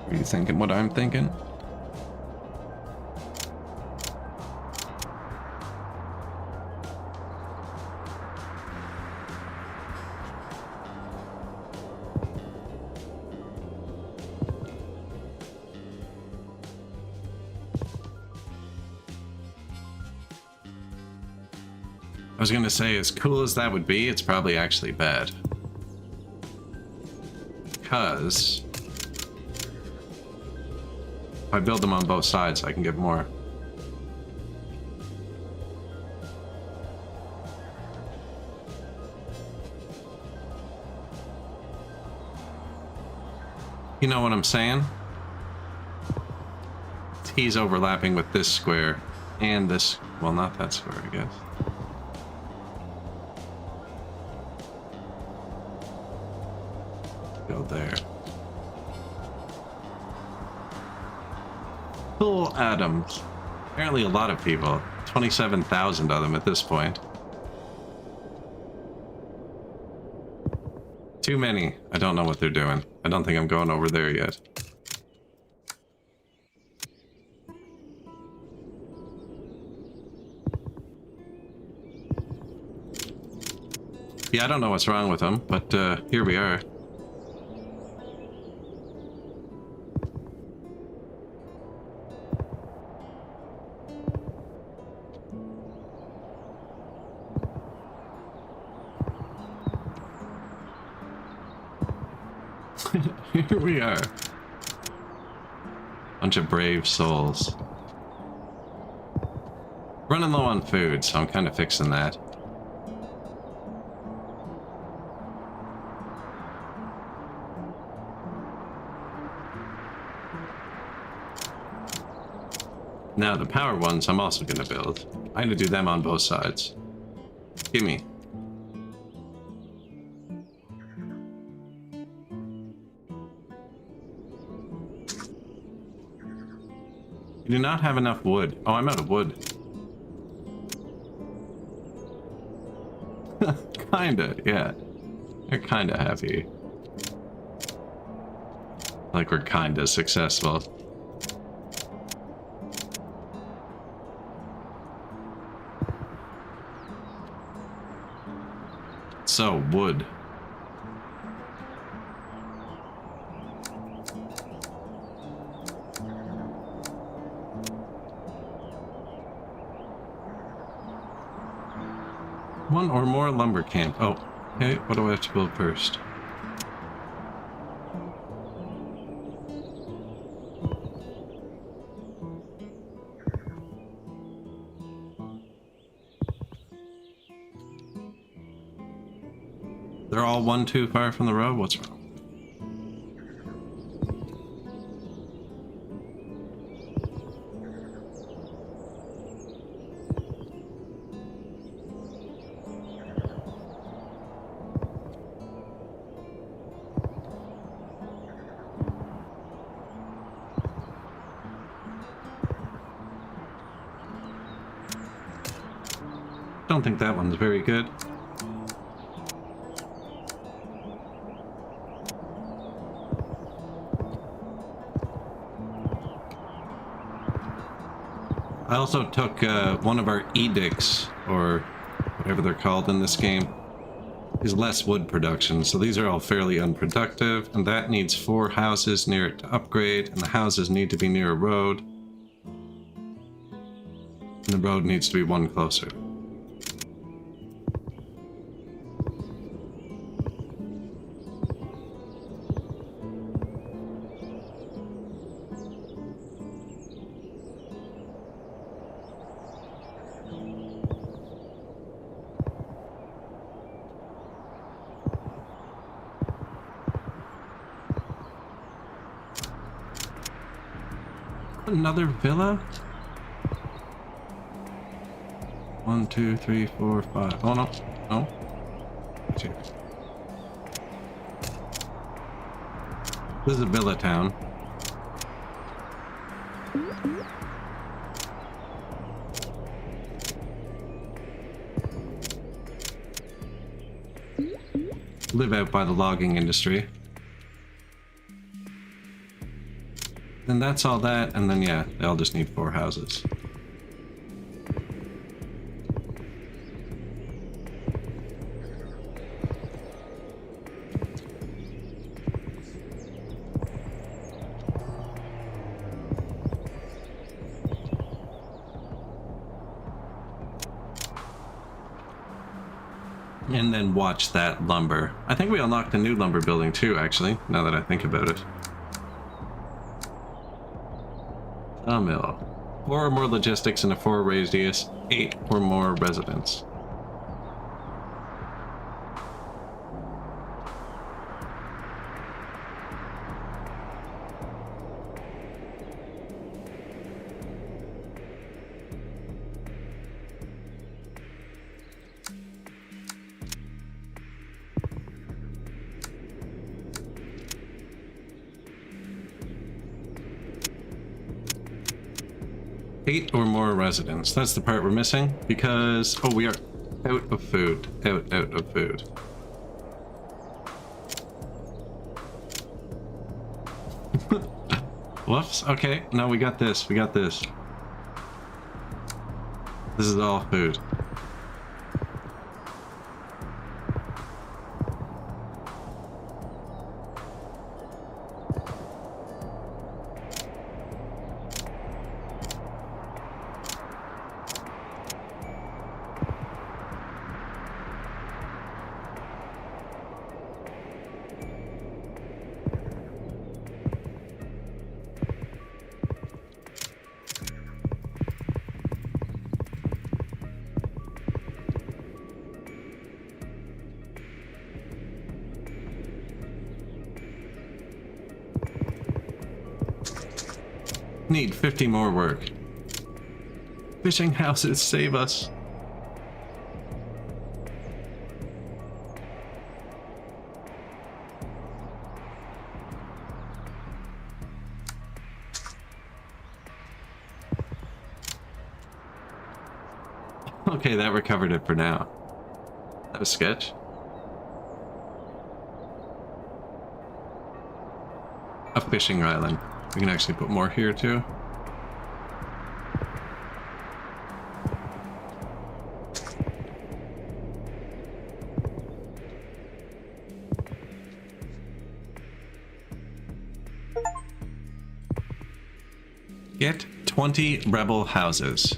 Are you thinking what I'm thinking? I was gonna say, as cool as that would be, it's probably actually bad. Because if I build them on both sides, I can get more. You know what I'm saying? He's overlapping with this square and this, well, not that square, I guess. Go there. Cool atoms. Apparently a lot of people. 27,000 of them at this point. Too many. I don't know what they're doing. I don't think I'm going over there yet. Yeah, I don't know what's wrong with them, but here we are. Here we are. Bunch of brave souls. Running low on food, so I'm kind of fixing that. Now the power ones I'm also going to build. I'm going to do them on both sides. Gimme. You do not have enough wood. Oh, I'm out of wood. Kinda, yeah. They're kinda happy. Like we're kinda successful. So, wood. One or more lumber camp. Oh, okay. What do I have to build first? They're all one too far from the road? What's wrong? Don't think that one's very good. I also took one of our edicts, or whatever they're called in this game, is less wood production. So these are all fairly unproductive, and that needs 4 houses near it to upgrade, and the houses need to be near a road. And the road needs to be one closer. Another villa? 1, 2, 3, 4, 5. Oh no, no. It's here. This is a villa town. Live out by the logging industry. Then that's all that, and then yeah, they all just need 4 houses. And then watch that lumber. I think we unlocked a new lumber building too, actually, now that I think about it. Mill. 4 or more logistics in a 4 radius, 8 or more residents. Eight or more residents. That's the part we're missing because, oh, we are out of food. Out of food. Whoops. Okay. No, we got this. We got this. This is all food. Need 50 more work. Fishing houses, save us. Okay, that recovered it for now. That was sketch. A fishing island. We can actually put more here too. Get 20 rebel houses.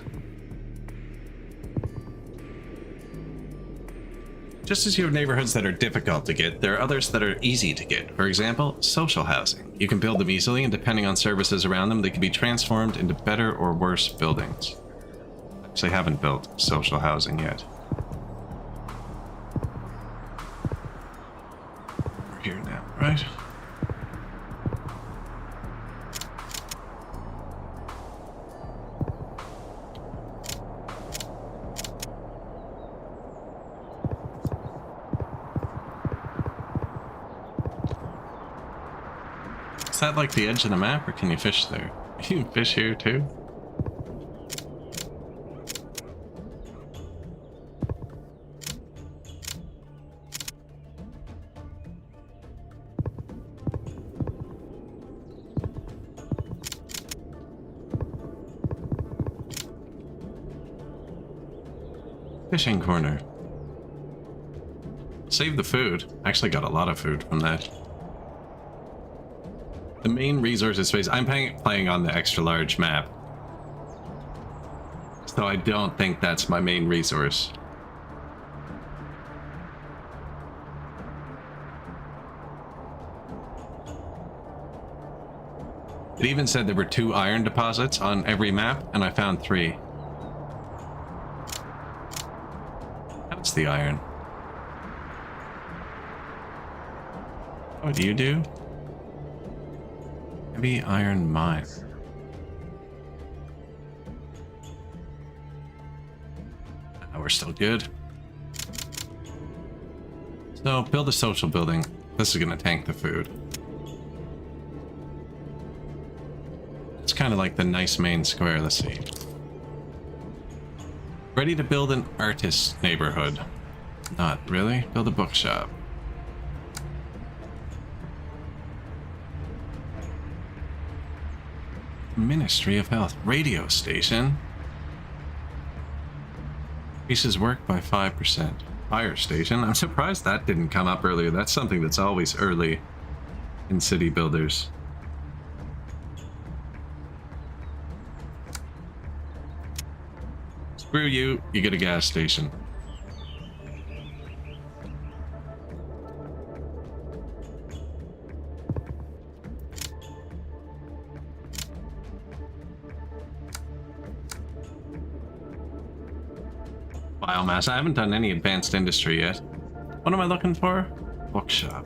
Just as you have neighborhoods that are difficult to get, there are others that are easy to get. For example, social housing. You can build them easily, and depending on services around them, they can be transformed into better or worse buildings. Actually, haven't built social housing yet. We're here now, right? Is that like the edge of the map, or can you fish there? You can fish here too? Fishing corner. Save the food. Actually got a lot of food from that. The main resources space. I'm playing on the extra large map, so I don't think that's my main resource. It even said there were 2 iron deposits on every map, and I found 3. That's the iron. What do you do? Heavy iron mine. We're still good. So, build a social building. This is gonna tank the food. It's kind of like the nice main square. Let's see. Ready to build an artist neighborhood. Not really. Build a bookshop. Ministry of Health radio station. Increases work by 5%. Fire station. I'm surprised that didn't come up earlier. That's something that's always early in city builders. Screw you, you get a gas station. Biomass. I haven't done any advanced industry yet. What am I looking for? Bookshop.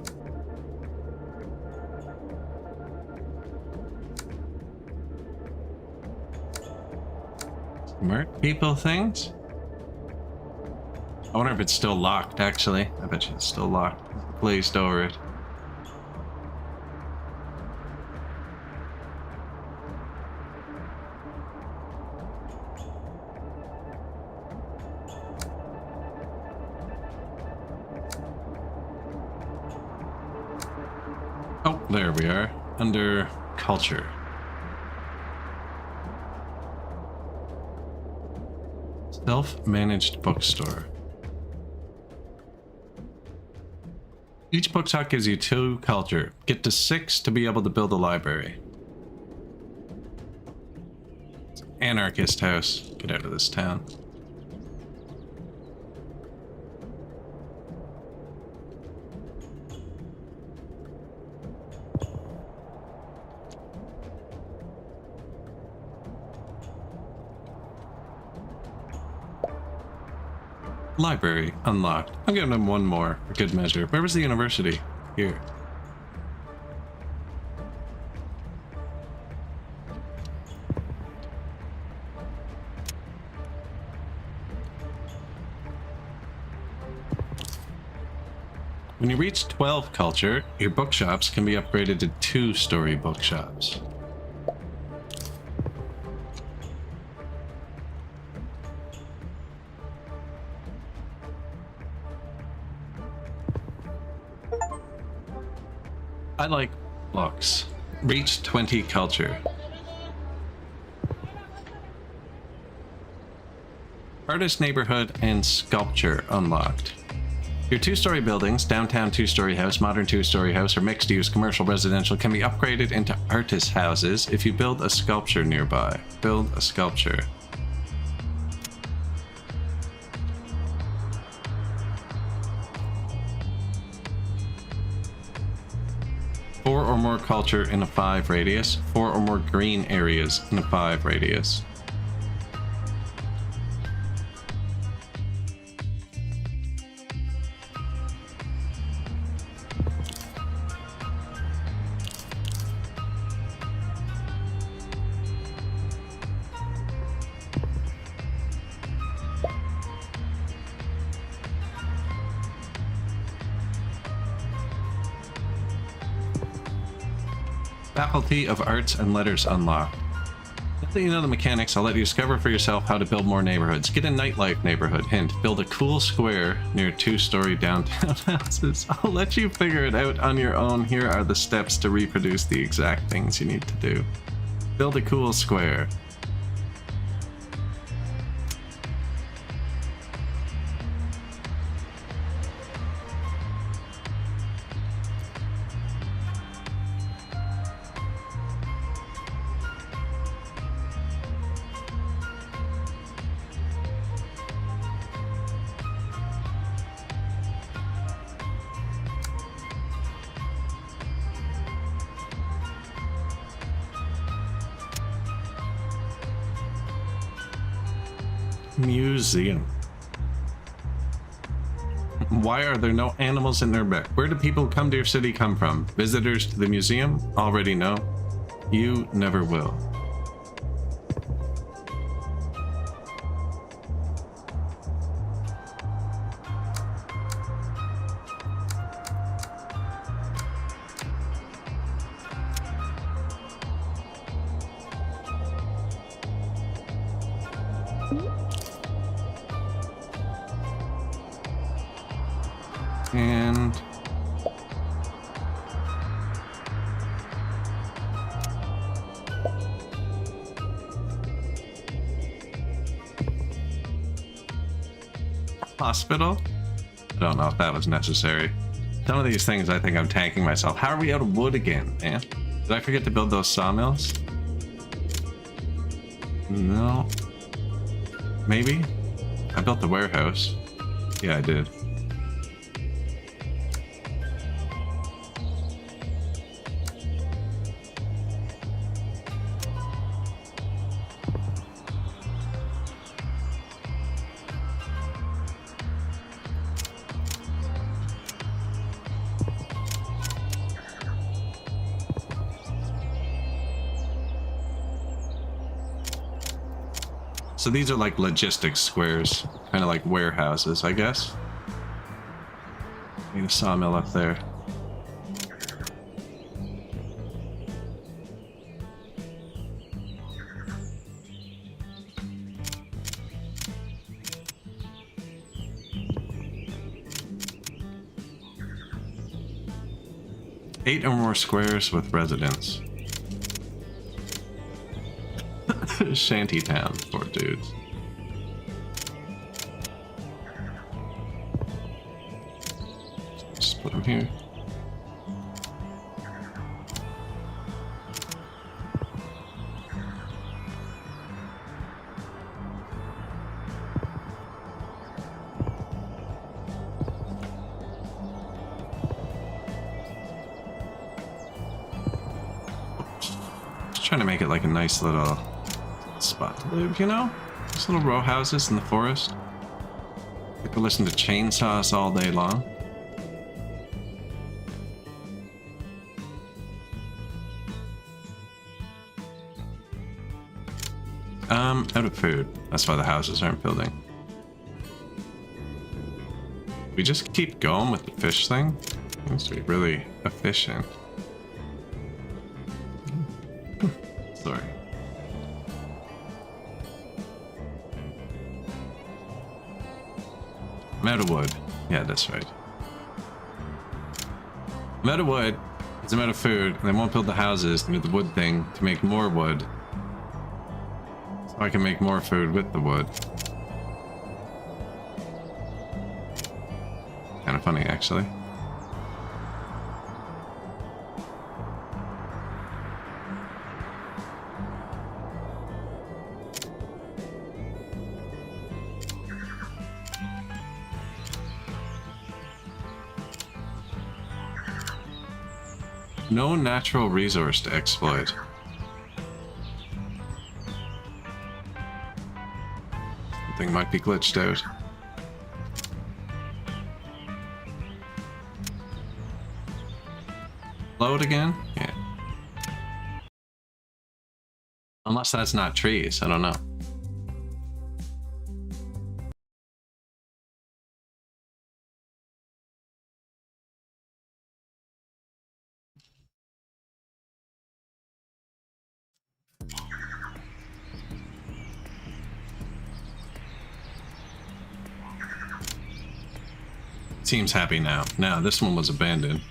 Smart people things? I wonder if it's still locked, actually. I bet you it's still locked. Glazed over it. Oh, there we are. Under culture. Self-managed bookstore. Each bookshop gives you 2 culture. Get to 6 to be able to build a library. Anarchist house. Get out of this town. Library unlocked. I'm giving him one more for good measure. Where was the university? Here. When you reach 12 culture, your bookshops can be upgraded to 2-story bookshops. I like books. Reach 20 culture. Artist neighborhood and sculpture unlocked. Your 2-story buildings, downtown 2-story house, modern 2-story house, or mixed-use commercial residential can be upgraded into artist houses if you build a sculpture nearby. Build a sculpture. Four or more culture in a 5 radius. 4 or more green areas in a 5 radius. Faculty of Arts and Letters unlocked. Now that you know the mechanics, I'll let you discover for yourself how to build more neighborhoods. Get a nightlife neighborhood. Hint, build a cool square near 2-story downtown houses. I'll let you figure it out on your own. Here are the steps to reproduce the exact things you need to do. Build a cool square. Museum. Why are there no animals in Urbek? Where do people come to your city come from? Visitors to the museum? Already know. You never will. And hospital? I don't know if that was necessary. Some of these things I think I'm tanking myself. How are we out of wood again, man? Did I forget to build those sawmills? No. Maybe? I built the warehouse. Yeah, I did. So these are like logistics squares, kind of like warehouses, I guess. Need a sawmill up there. Eight or more squares with residents. Shantytown, poor dudes. Just put them here. Just trying to make it like a nice little spot to live, you know? These little row houses in the forest. I could listen to chainsaws all day long. Out of food. That's why the houses aren't building. We just keep going with the fish thing. Seems to be really efficient. Sorry. I'm out of wood. Yeah, that's right. I'm out of wood. I'm out of food. And they won't build the houses to do the wood thing to make more wood. So I can make more food with the wood. Kind of funny, actually. No natural resource to exploit. Something might be glitched out. Load again? Yeah. Unless that's not trees, I don't know. Seems happy now. Now, this one was abandoned.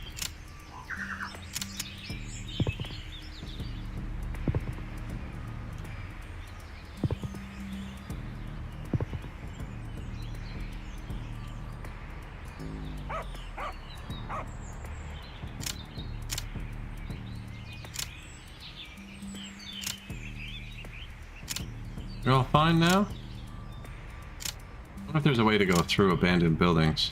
You're all fine now? I wonder if there's a way to go through abandoned buildings.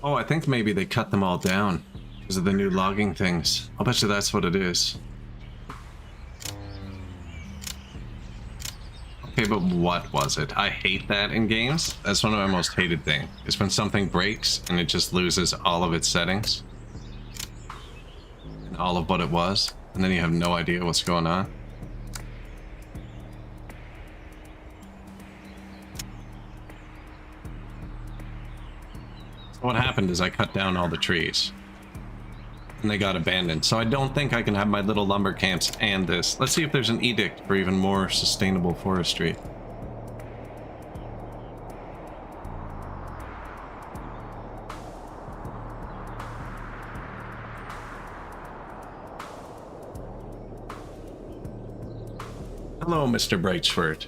Oh, I think maybe they cut them all down because of the new logging things. I'll bet you that's what it is. Okay, but what was it? I hate that in games. That's one of my most hated things. Is when something breaks and it just loses all of its settings. And all of what it was. And then you have no idea what's going on. So what happened is I cut down all the trees. And they got abandoned. So I don't think I can have my little lumber camps and this. Let's see if there's an edict for even more sustainable forestry. Hello, Mr. Brightshirt.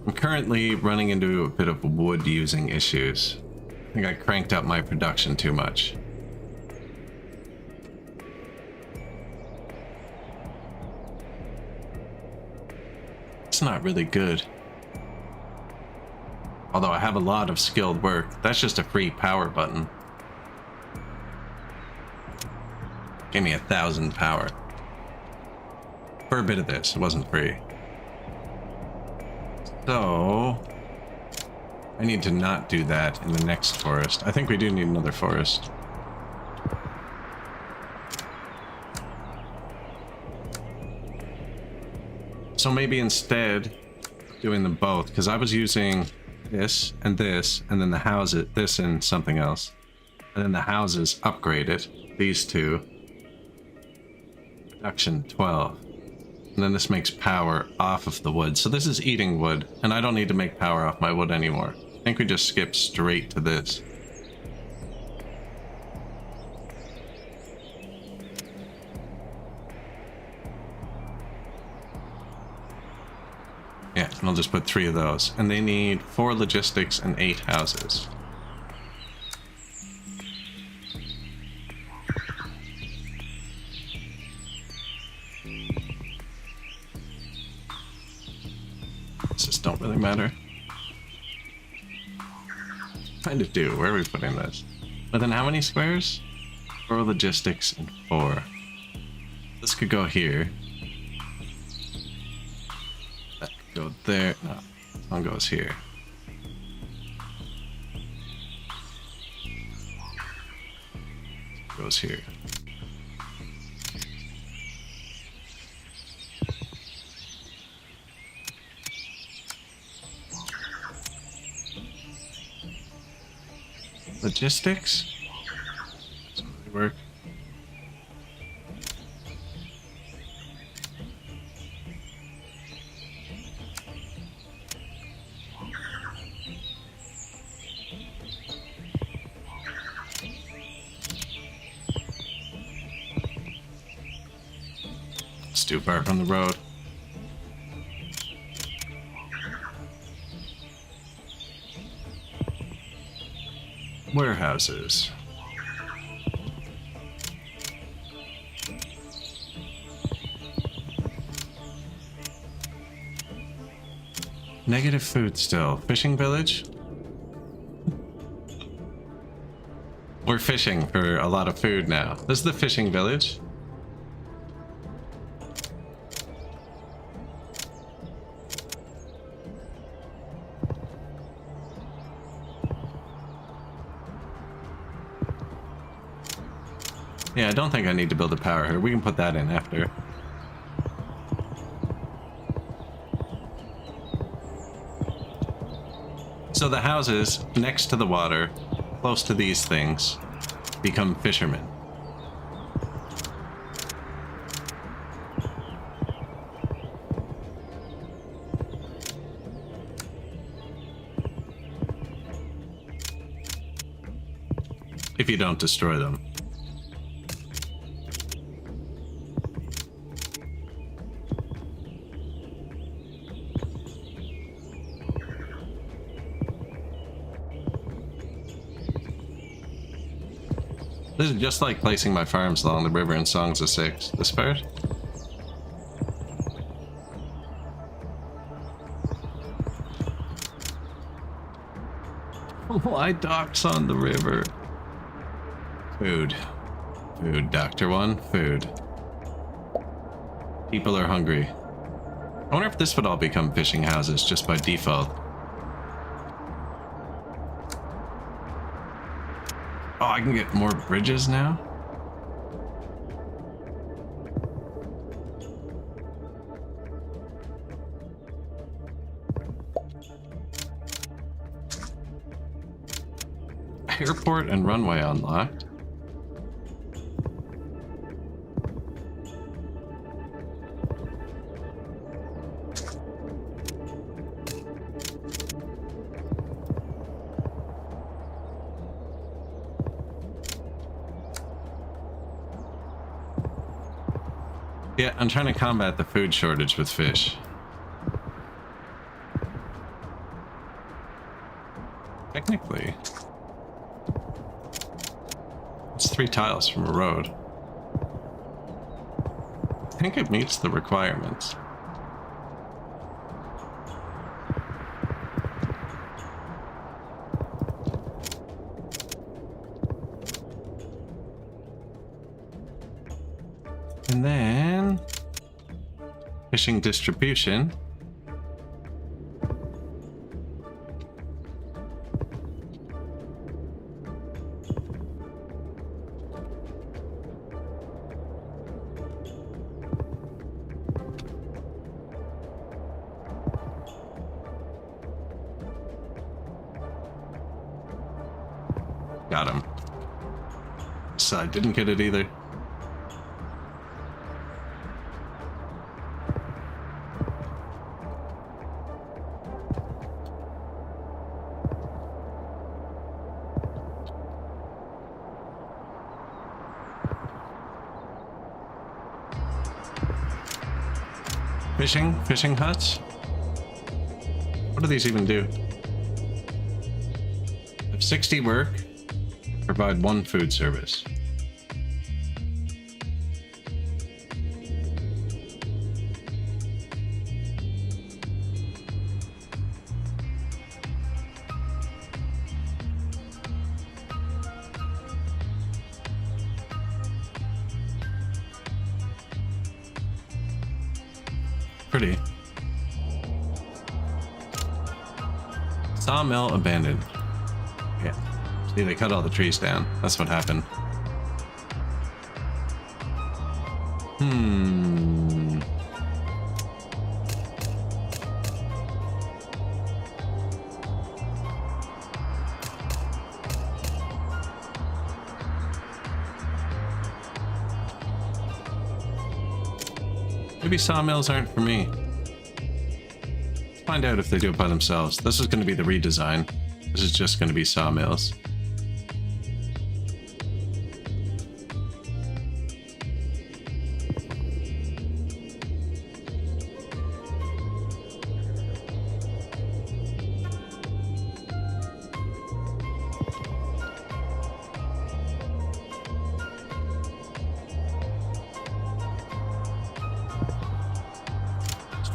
I'm currently running into a bit of wood using issues. I think I cranked up my production too much. It's not really good. Although I have a lot of skilled work. That's just a free power button. Give me 1,000 power. For a bit of this, it wasn't free. So... I need to not do that in the next forest. I think we do need another forest. So maybe instead doing them both, because I was using this, and then the houses, this and something else. And then the houses upgraded, these two. Production 12. And then this makes power off of the wood. So this is eating wood, and I don't need to make power off my wood anymore. I think we just skip straight to this. Yeah, and I'll just put 3 of those. And they need 4 logistics and 8 houses. This don't really matter. Kind of do. Where are we putting this? But then how many squares? 4 logistics and 4. This could go here. That could go there. No, this one goes here. Goes here. Logistics? Doesn't really work. It's too far from the road. Warehouses. Negative food still. Fishing village? We're fishing for a lot of food now. This is the fishing village. Yeah, I don't think I need to build a power here. We can put that in after. So the houses next to the water, close to these things, become fishermen. If you don't destroy them. This is just like placing my farms along the river in Songs of Six. This part? Why docks on the river? Food. Food, Doctor One. Food. People are hungry. I wonder if this would all become fishing houses just by default. Oh, I can get more bridges now? Airport and runway unlocked. Yeah, I'm trying to combat the food shortage with fish. Technically, it's 3 tiles from a road. I think it meets the requirements. And then fishing distribution. Got him. So I didn't get it either. Fishing huts? What do these even do? Have 60 work, provide 1 food service. Pretty. Sawmill abandoned. Yeah. See, they cut all the trees down. That's what happened. Maybe sawmills aren't for me. Let's find out if they do it by themselves. This is going to be the redesign. This is just going to be sawmills.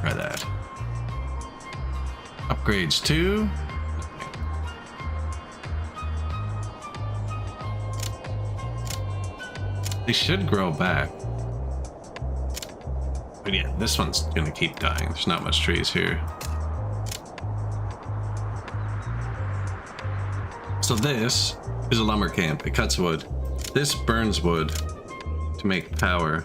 Try that. Upgrades to... They should grow back. But yeah, this one's gonna keep dying. There's not much trees here. So this is a lumber camp. It cuts wood. This burns wood to make power.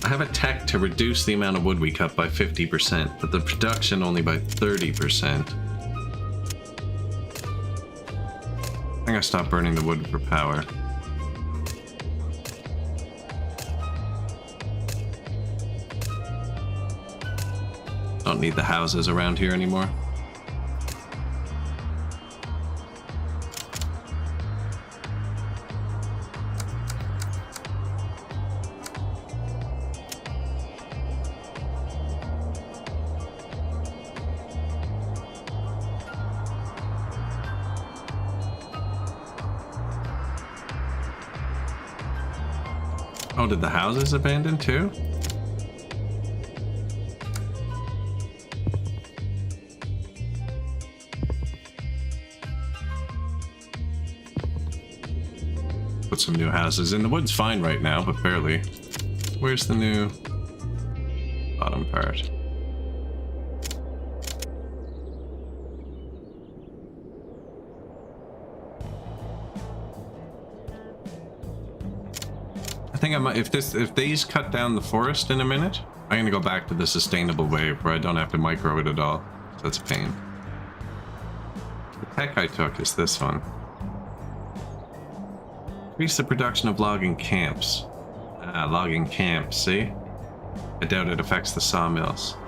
I have a tech to reduce the amount of wood we cut by 50%, but the production only by 30%. I'm gonna stop burning the wood for power. Don't need the houses around here anymore. Oh, did the houses abandon too? Put some new houses in. The wood's fine right now, but barely. Where's the new bottom part? I think I might, if these cut down the forest in a minute, I'm gonna go back to the sustainable way where I don't have to micro it at all. So that's a pain. The tech I took is this one. Increase the production of logging camps. Logging camps, see? I doubt it affects the sawmills.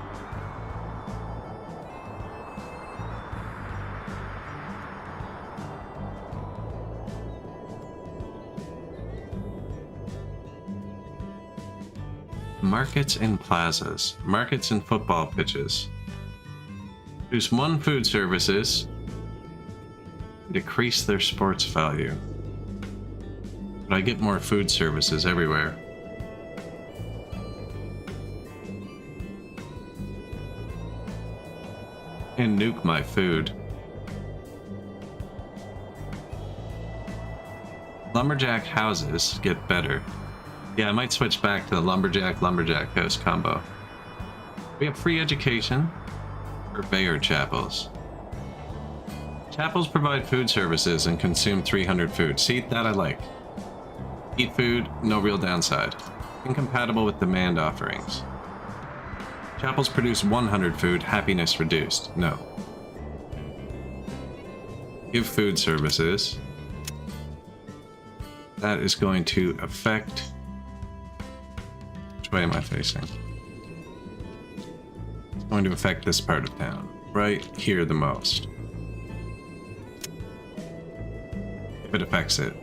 Markets and plazas. Markets and football pitches. Produce 1 food services. Decrease their sports value. But I get more food services everywhere. And nuke my food. Lumberjack houses get better. Yeah, I might switch back to the lumberjack house combo. We have free education for Bayer chapels. Chapels provide food services and consume 300 food. See, that I like. Eat food, no real downside. Incompatible with demand offerings. Chapels produce 100 food, happiness reduced. No. Give food services. That is going to affect... Which way am I facing? It's going to affect this part of town. Right here the most. If it affects it.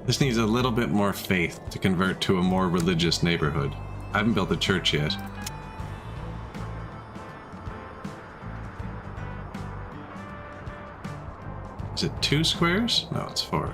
This needs a little bit more faith to convert to a more religious neighborhood. I haven't built a church yet. Is it 2 squares? No, it's 4.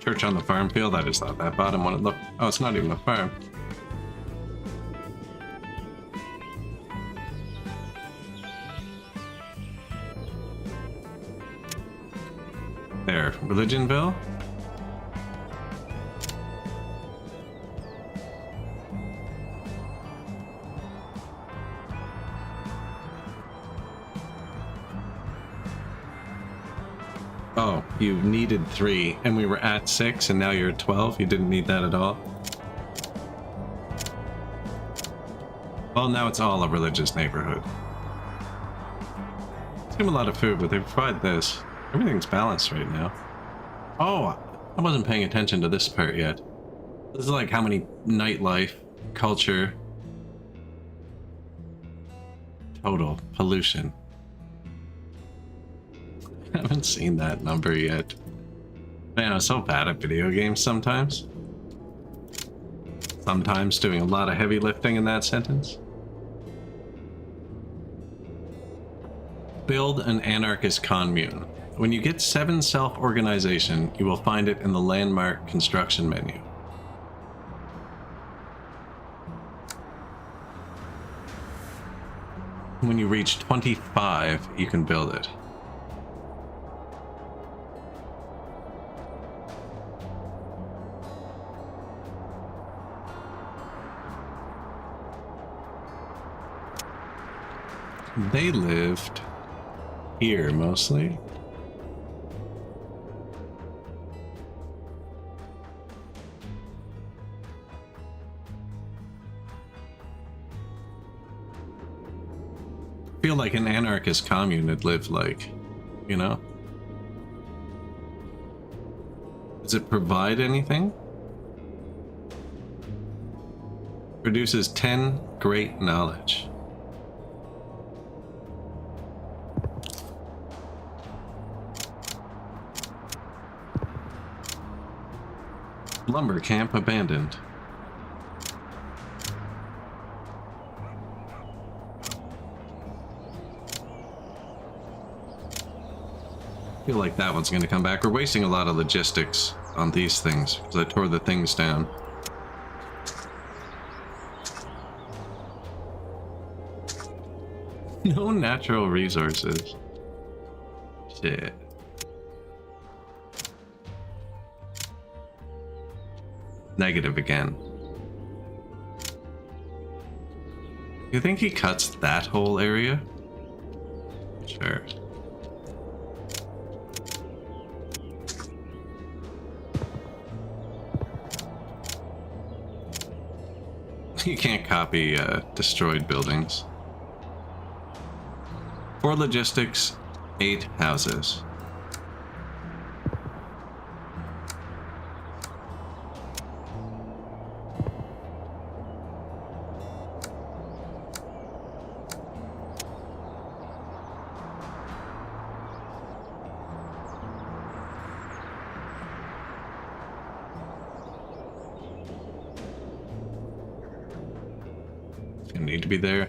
Church on the farm field? I just thought that bottom one. Look, oh, it's not even a farm. There, Religionville. Oh, you needed 3, and we were at 6, and now you're at 12? You didn't need that at all? Well, now it's all a religious neighborhood. It's give them a lot of food, but they provide this. Everything's balanced right now. Oh, I wasn't paying attention to this part yet. This is like how many nightlife, culture, total pollution. I haven't seen that number yet. Man, I'm so bad at video games sometimes. Sometimes doing a lot of heavy lifting in that sentence. Build an anarchist commune. When you get 7 self-organization, you will find it in the landmark construction menu. When you reach 25, you can build it. They lived here mostly. I feel like an anarchist commune would live like, you know? Does it provide anything? Produces 10 great knowledge. Lumber camp abandoned. I feel like that one's gonna come back. We're wasting a lot of logistics on these things because I tore the things down. No natural resources. Shit. Negative again. You think he cuts that whole area? Sure. You can't copy destroyed buildings. 4 logistics, 8 houses. Need to be there.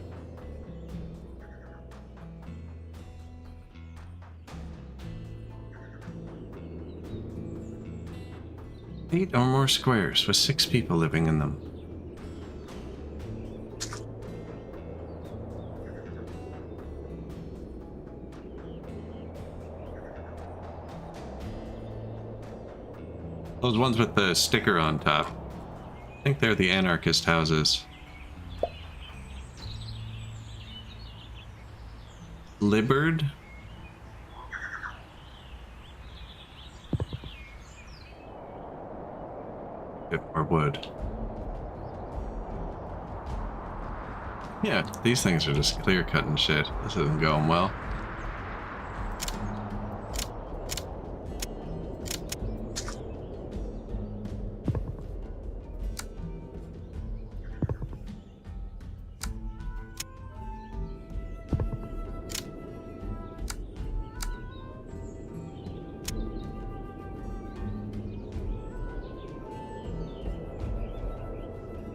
Eight or more squares with 6 people living in them. Those ones with the sticker on top. I think they're the anarchist houses. Liberd? Bit more wood. Yeah, these things are just clear cutting shit. This isn't going well.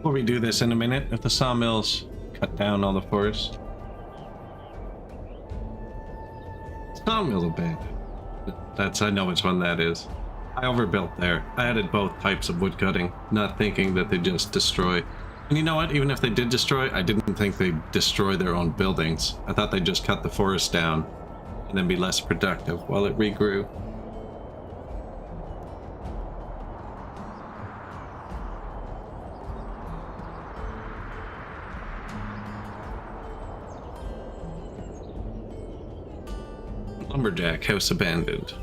We'll redo this in a minute if the sawmills cut down all the forest. Sawmill abandoned. I know which one that is. I overbuilt there. I added both types of wood cutting, not thinking that they just destroy. And you know what? Even if they did destroy, I didn't think they'd destroy their own buildings. I thought they'd just cut the forest down and then be less productive while it regrew. Lumberjack house abandoned.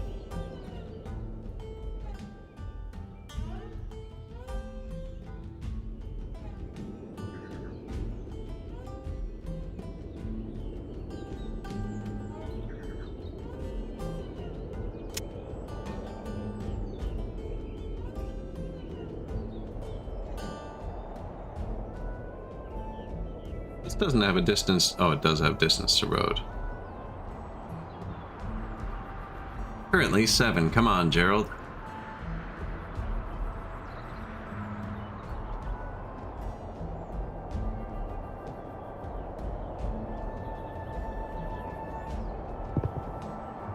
This doesn't have a distance. Oh, it does have distance to road. Currently 7. Come on, Gerald.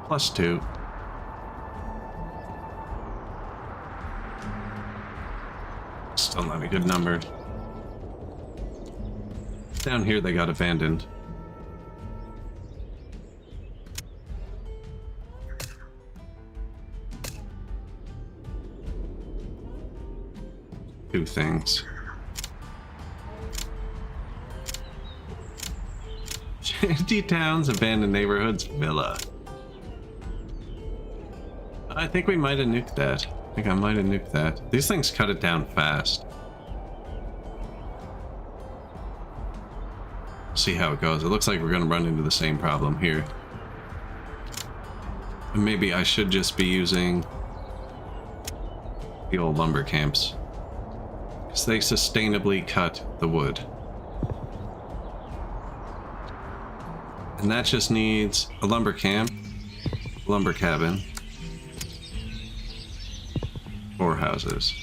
+2. Still not a good number. Down here they got abandoned. Two things. Shanty towns, abandoned neighborhoods, villa. I think we might have nuked that. I think I might have nuked that. These things cut it down fast. See how it goes. It looks like we're going to run into the same problem here. Maybe I should just be using the old lumber camps, because they sustainably cut the wood. And that just needs a lumber camp, lumber cabin, 4 houses.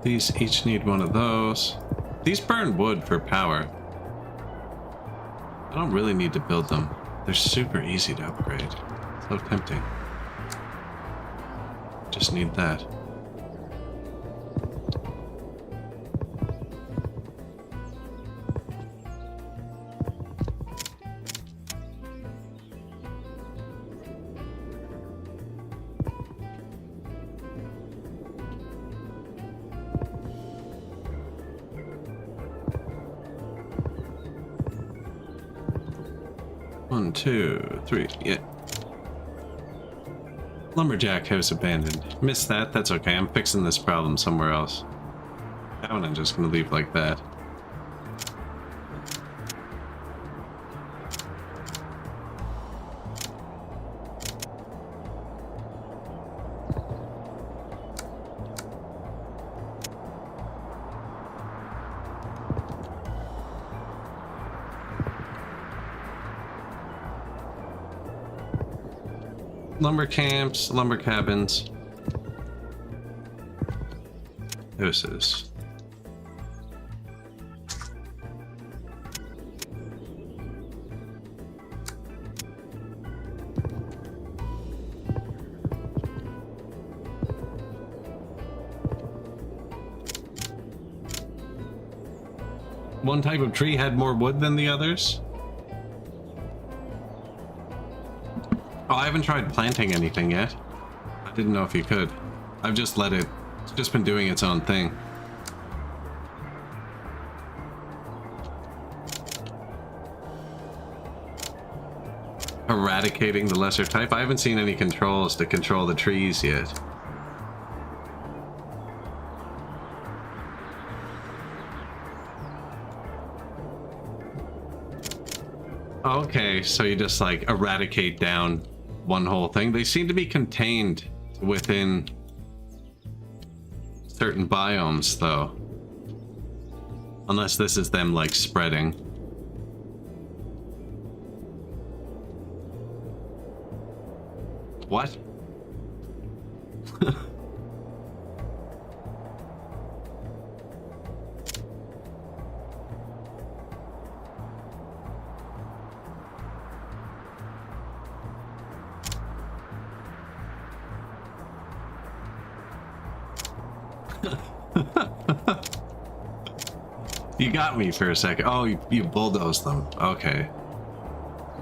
These each need one of those. These burn wood for power. I don't really need to build them. They're super easy to upgrade. So tempting. Just need that. One, two, three, yeah. Lumberjack house abandoned. Missed that, that's okay. I'm fixing this problem somewhere else. That one I'm just gonna leave like that. Lumber camps, lumber cabins. Houses. One type of tree had more wood than the others? Oh, I haven't tried planting anything yet. I didn't know if you could. I've just let it... It's just been doing its own thing. Eradicating the lesser type? I haven't seen any controls to control the trees yet. Okay, so you just like eradicate down one whole thing. They seem to be contained within certain biomes though. Unless this is them like spreading. What? You got me for a second. Oh, you bulldozed them. Okay.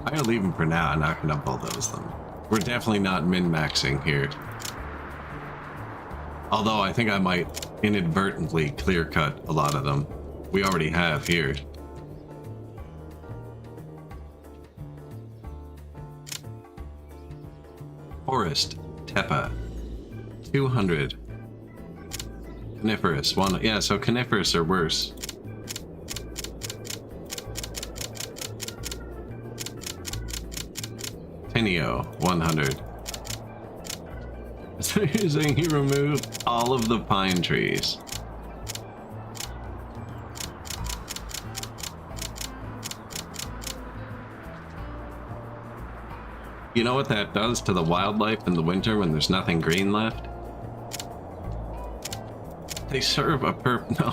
I'm gonna leave them for now. I'm not gonna bulldoze them. We're definitely not min-maxing here. Although I think I might inadvertently clear-cut a lot of them. We already have here. Forest, Tepa, 200. Coniferous, 1. Yeah, so coniferous are worse. Tineo, 100. So you're saying he removed all of the pine trees. You know what that does to the wildlife in the winter when there's nothing green left? They serve a no.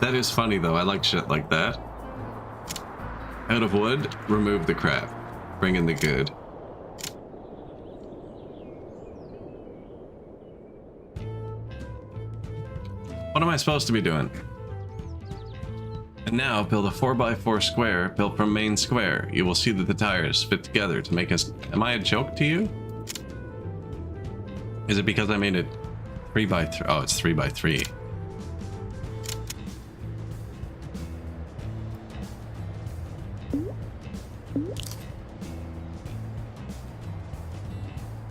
That is funny though, I like shit like that. Out of wood, remove the crap. Bring in the good. What am I supposed to be doing? And now build a 4x4 square built from main square. You will see that the tires fit together to make us... Am I a joke to you? Is it because I made it 3x3? Oh, it's 3x3.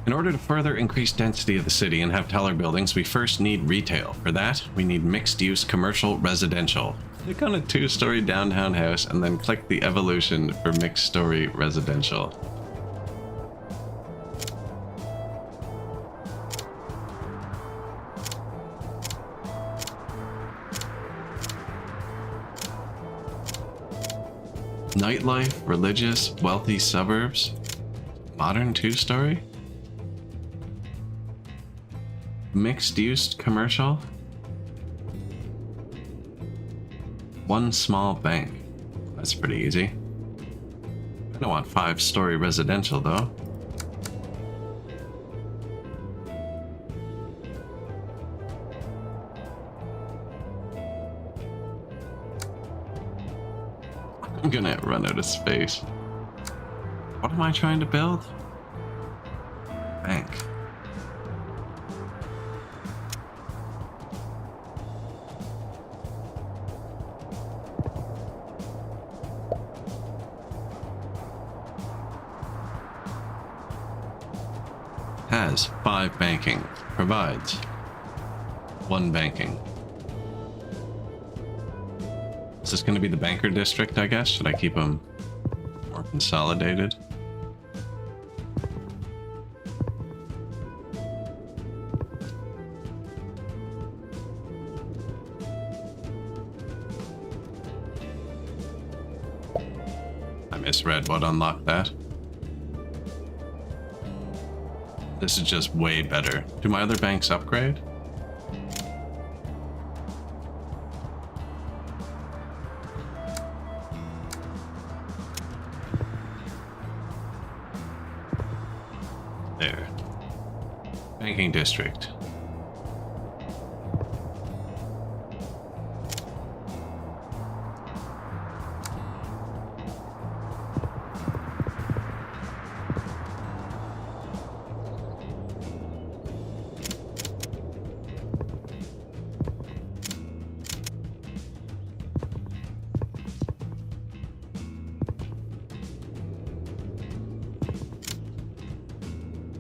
In order to further increase density of the city and have taller buildings, we first need retail. For that, we need mixed-use commercial residential. Click on a 2-story downtown house and then click the evolution for mixed-story residential. Nightlife, religious, wealthy suburbs, modern 2-story? Mixed-use commercial? One small bank. That's pretty easy. I don't want 5-story residential though. I'm gonna run out of space. What am I trying to build? Bank. Has 5 banking. Provides 1 banking. Is this going to be the banker district, I guess? Should I keep them more consolidated? I misread what unlocked that. This is just way better. Do my other banks upgrade? There. Banking district.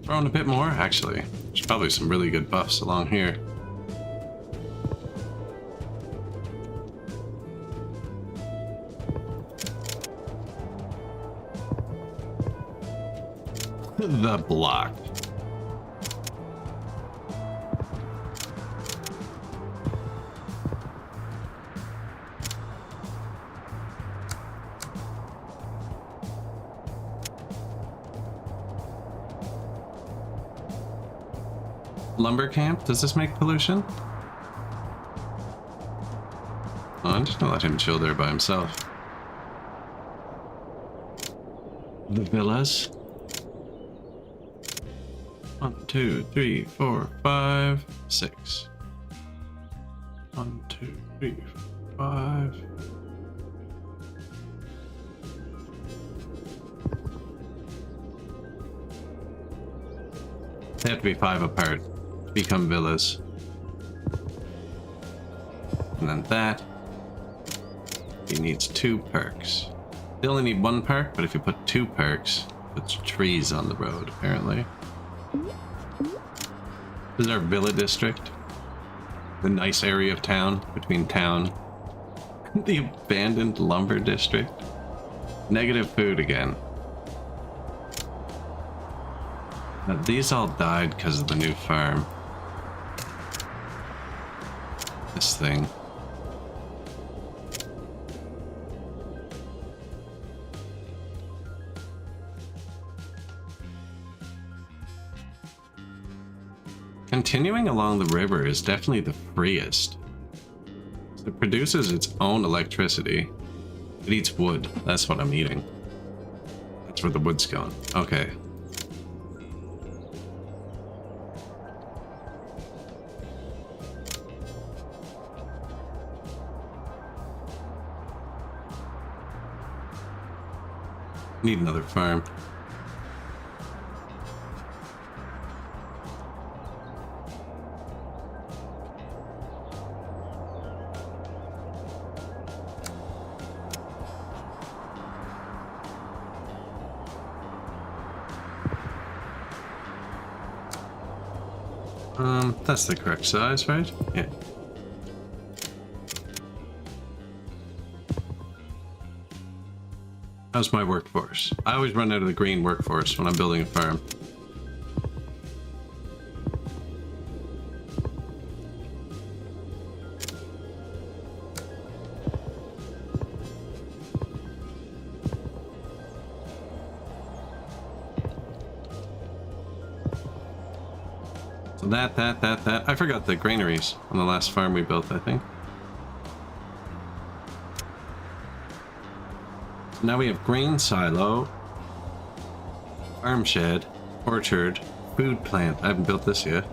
Throwing a bit more, actually. There's probably some really good buffs along here. The block. Lumber camp? Does this make pollution? Oh, I'm just gonna let him chill there by himself. The villas. 1, 2, 3, 4, 5, 6. 1, 2, 3, 4, 5. They have to be 5 apart to become villas. And then that. He needs 2 perks. They only need 1 perk, but if you put 2 perks, it puts trees on the road, apparently. This is our villa district. The nice area of town, between town and the abandoned lumber district. Negative food again. Now, these all died because of the new farm. This thing. Continuing along the river is definitely the freest. It produces its own electricity. It eats wood. That's what I'm eating. That's where the wood's going. Okay. Need another farm. That's the correct size, right? Yeah. How's my workforce? I always run out of the green workforce when I'm building a farm. So that. I forgot the granaries on the last farm we built, I think. Now we have grain silo, Farm shed, orchard, food plant. I haven't built this yet.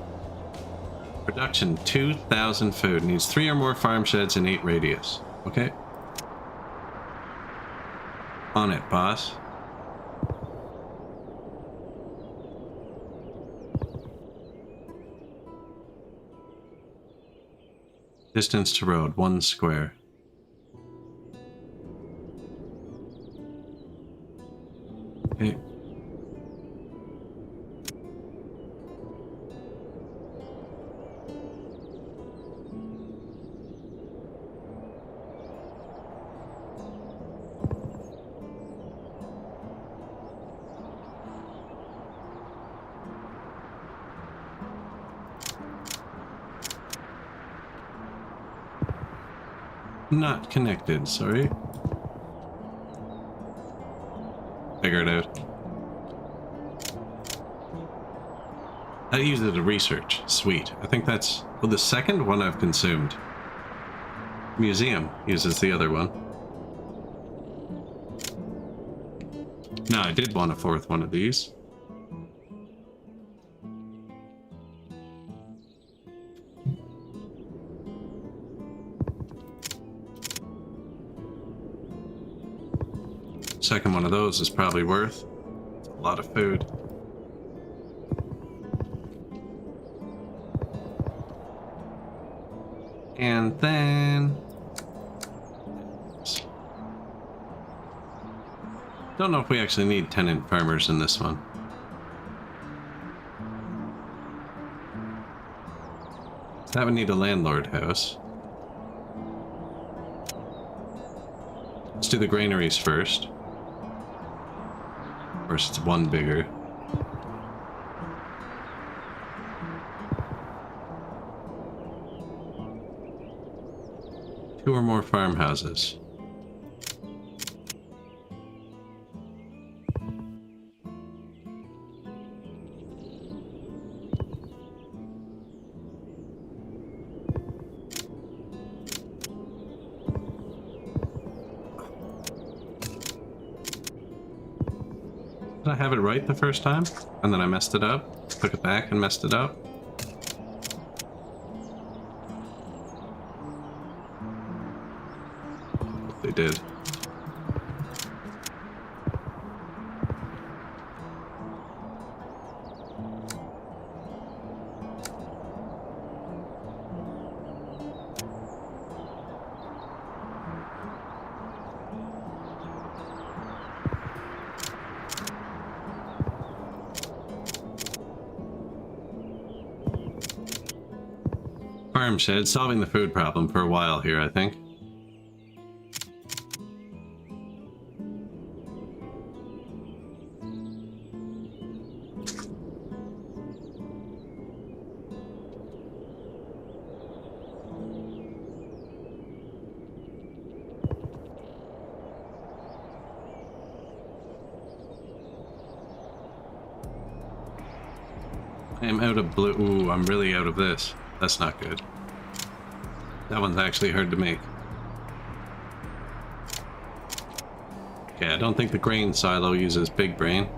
Production 2,000 food. Needs 3 or more farm sheds in 8 radius. Okay. On it, boss. Distance to road, 1 square. Okay. Not connected, sorry. Figure it out. I use it to research. Sweet. I think that's well, the second one I've consumed. Museum uses the other one. No, I did want a 4th one of these. Second one of those is probably worth a lot of food. And then... don't know if we actually need tenant farmers in this one. That would need a landlord house. Let's do the granaries first. Of course, it's 1 bigger. Two or more farmhouses. Did I have it right the first time? And then I messed it up? Took it back and messed it up? They did. Farm shed, solving the food problem for a while here, I think. I am out of blue. Ooh, I'm really out of this. That's not good. That one's actually hard to make. Okay, I don't think the grain silo uses big brain.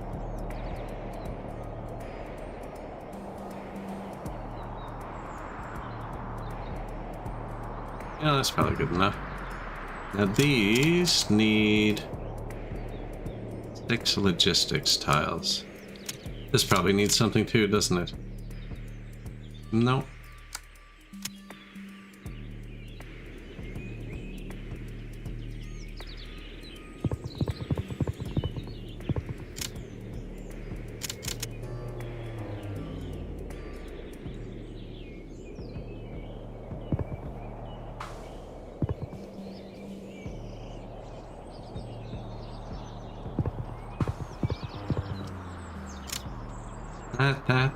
Yeah, that's probably good enough. Now these need 6 logistics tiles. This probably needs something too, doesn't it? No.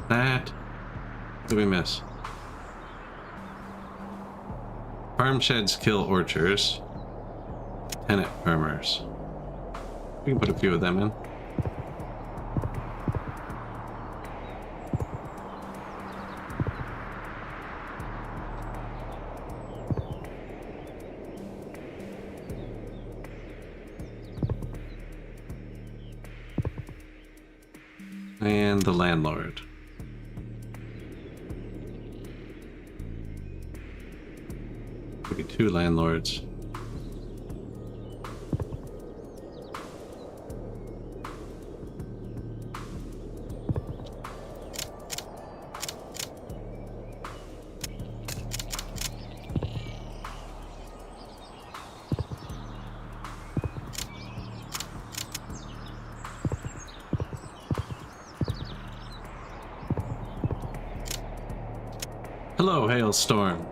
That. What did we miss? Farm sheds kill orchards. Tenant farmers. We can put a few of them in. And the landlord. Could be 2 landlords. Hello, Hailstorm.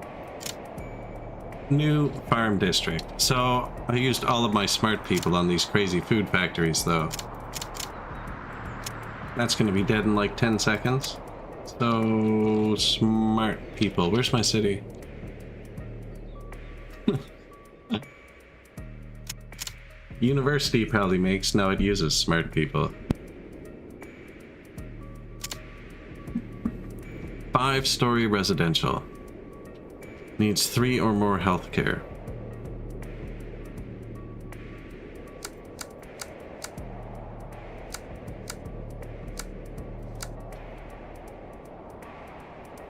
New farm district. So, I used all of my smart people on these crazy food factories, though. That's gonna be dead in like 10 seconds. So, smart people. Where's my city? University probably makes, now it uses smart people. 5-story residential. Needs 3 or more healthcare.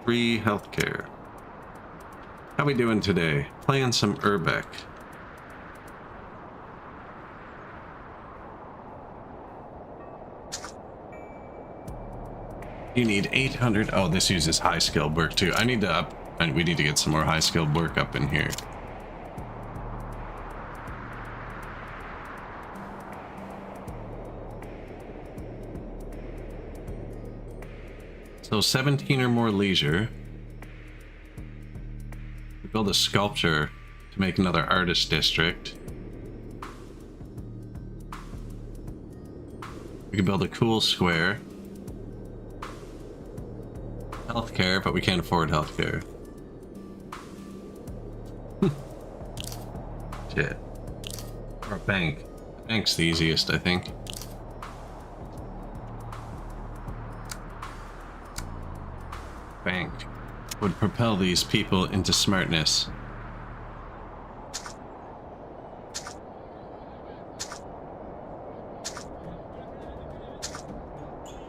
Free healthcare. How we doing today? Playing some Urbek. You need 800. Oh, this uses high skilled work too. I need to up, and we need to get some more high skilled work up in here. So 17 or more leisure. We build a sculpture to make another artist district. We can build a cool square. Healthcare, but we can't afford healthcare. Shit. Or a bank. Bank's the easiest, I think. Bank would propel these people into smartness.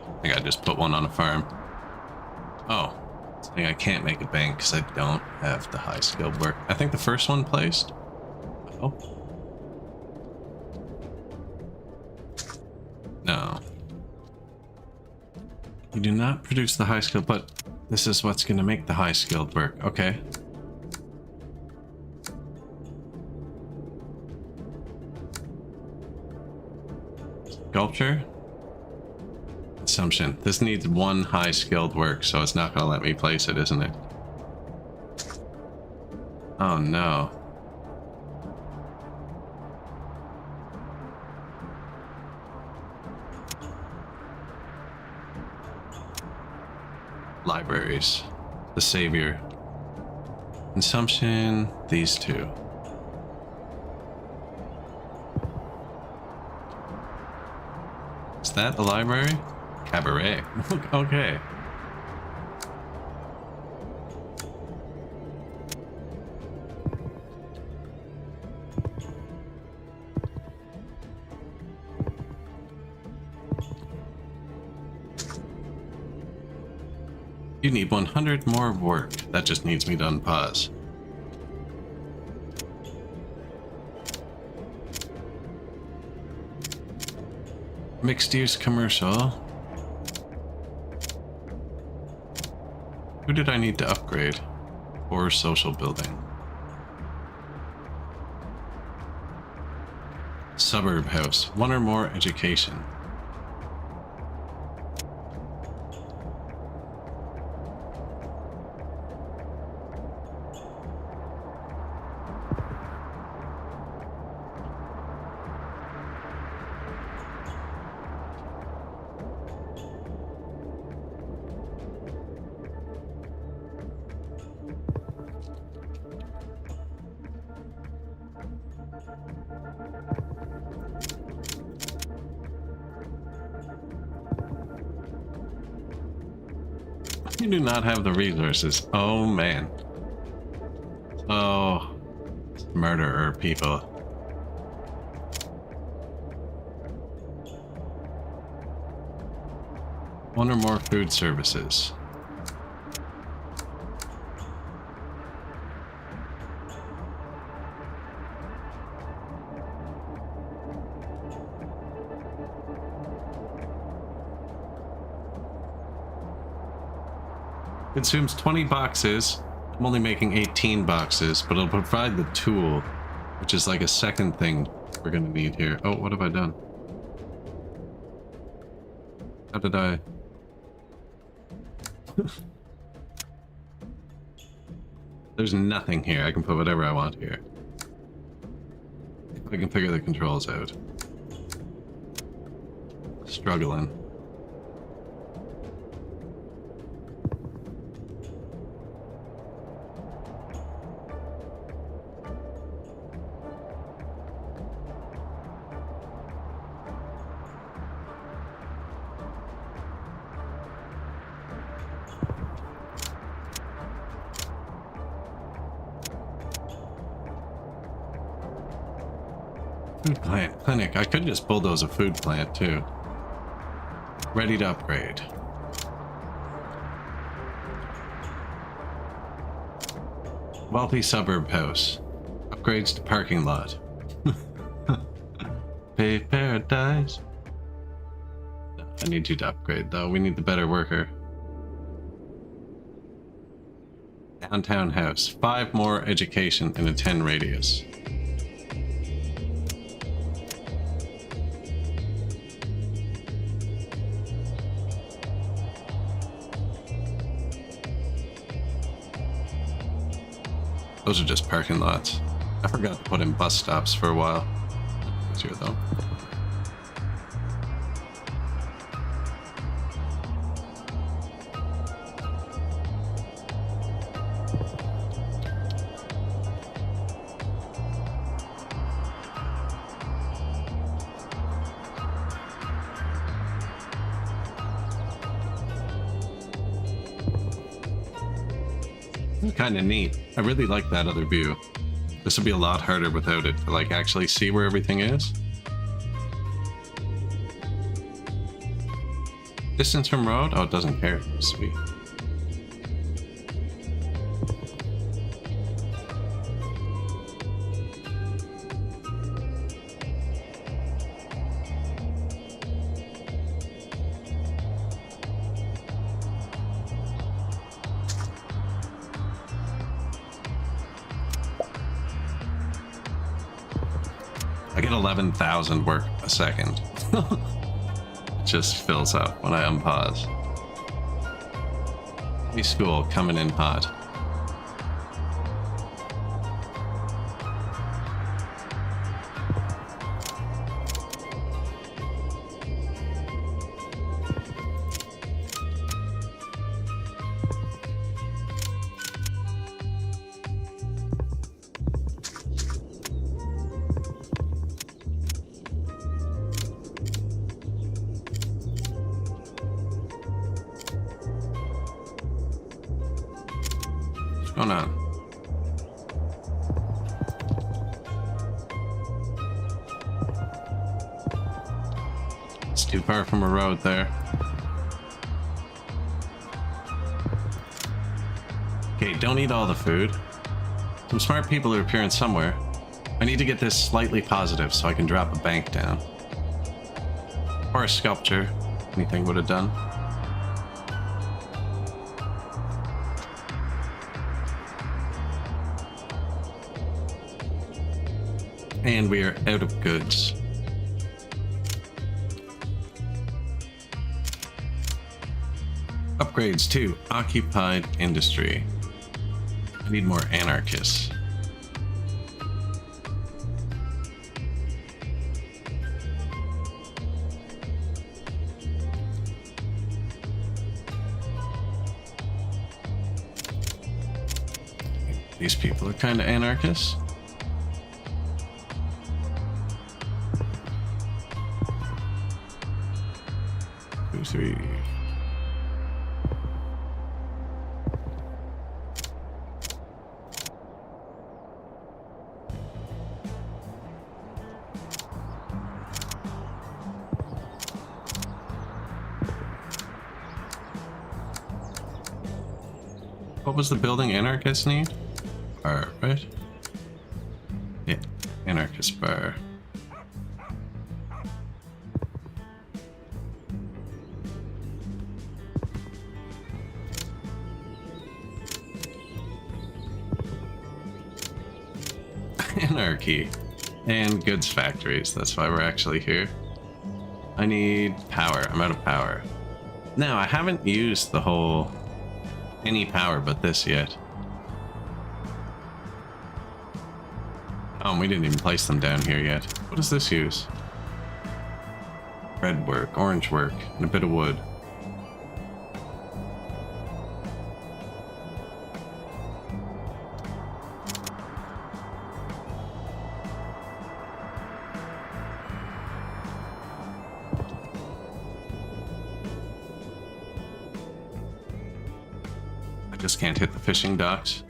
I think I just put one on a farm. Oh, I can't make a bank because I don't have the high skilled work. I think the first one placed. Oh. No. You do not produce the high skilled, but this is what's going to make the high skilled work. Okay. Sculpture. Assumption. This needs 1 high skilled work, so it's not gonna let me place it, isn't it? Oh no. Libraries. The savior. Consumption. These 2. Is that the library? Cabaret. Okay. You need 100 more work. That just needs me to unpause. Mixed use commercial. Who did I need to upgrade? Or social building? Suburb house. 1 or more education. You do not have the resources. Oh man. Oh, murderer people. One or more food services. Consumes 20 boxes. I'm only making 18 boxes, but it'll provide the tool, which is like a second thing we're gonna need here. Oh, what have I done? How did I... There's nothing here. I can put whatever I want here. I can figure the controls out. Struggling. Food plant, clinic. I could just bulldoze a food plant too. Ready to upgrade. Wealthy suburb house. Upgrades to parking lot. Pay paradise. No, I need you to upgrade though. We need the better worker. Downtown house. 5 more education in a 10 radius. Those are just parking lots. I forgot to put in bus stops for a while. It's here though. Kind of neat. I really like that other view. This would be a lot harder without it to like actually see where everything is. Distance from road? Oh, it doesn't care. Sweet. I get 11,000 work a second. It just fills up when I unpause. Any school coming in hot. What's going on? It's too far from a road there. Okay, don't eat all the food. Some smart people are appearing somewhere. I need to get this slightly positive so I can drop a bank down. Or a sculpture. Anything would have done. And we are out of goods. Upgrades to occupied industry. I need more anarchists. These people are kind of anarchists. Three. was the building anarchists need? Bar, right? Yeah, anarchist bar. Anarchy and goods factories. That's why we're actually here. I need power. I'm out of power. Now, I haven't used the whole any power but this yet. Oh, we didn't even place them down here yet. What does this use? Red work, orange work, and a bit of wood. I just can't hit the fishing docks.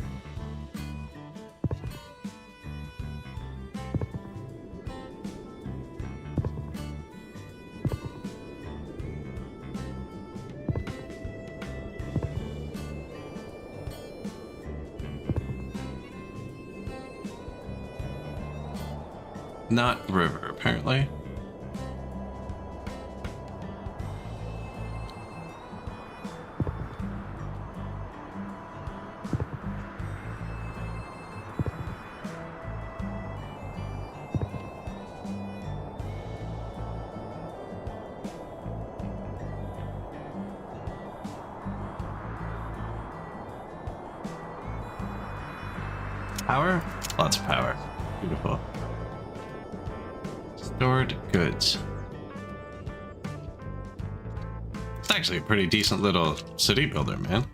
Not river, apparently. Power? Lots of power. Beautiful. Stored goods. It's actually a pretty decent little city builder, man.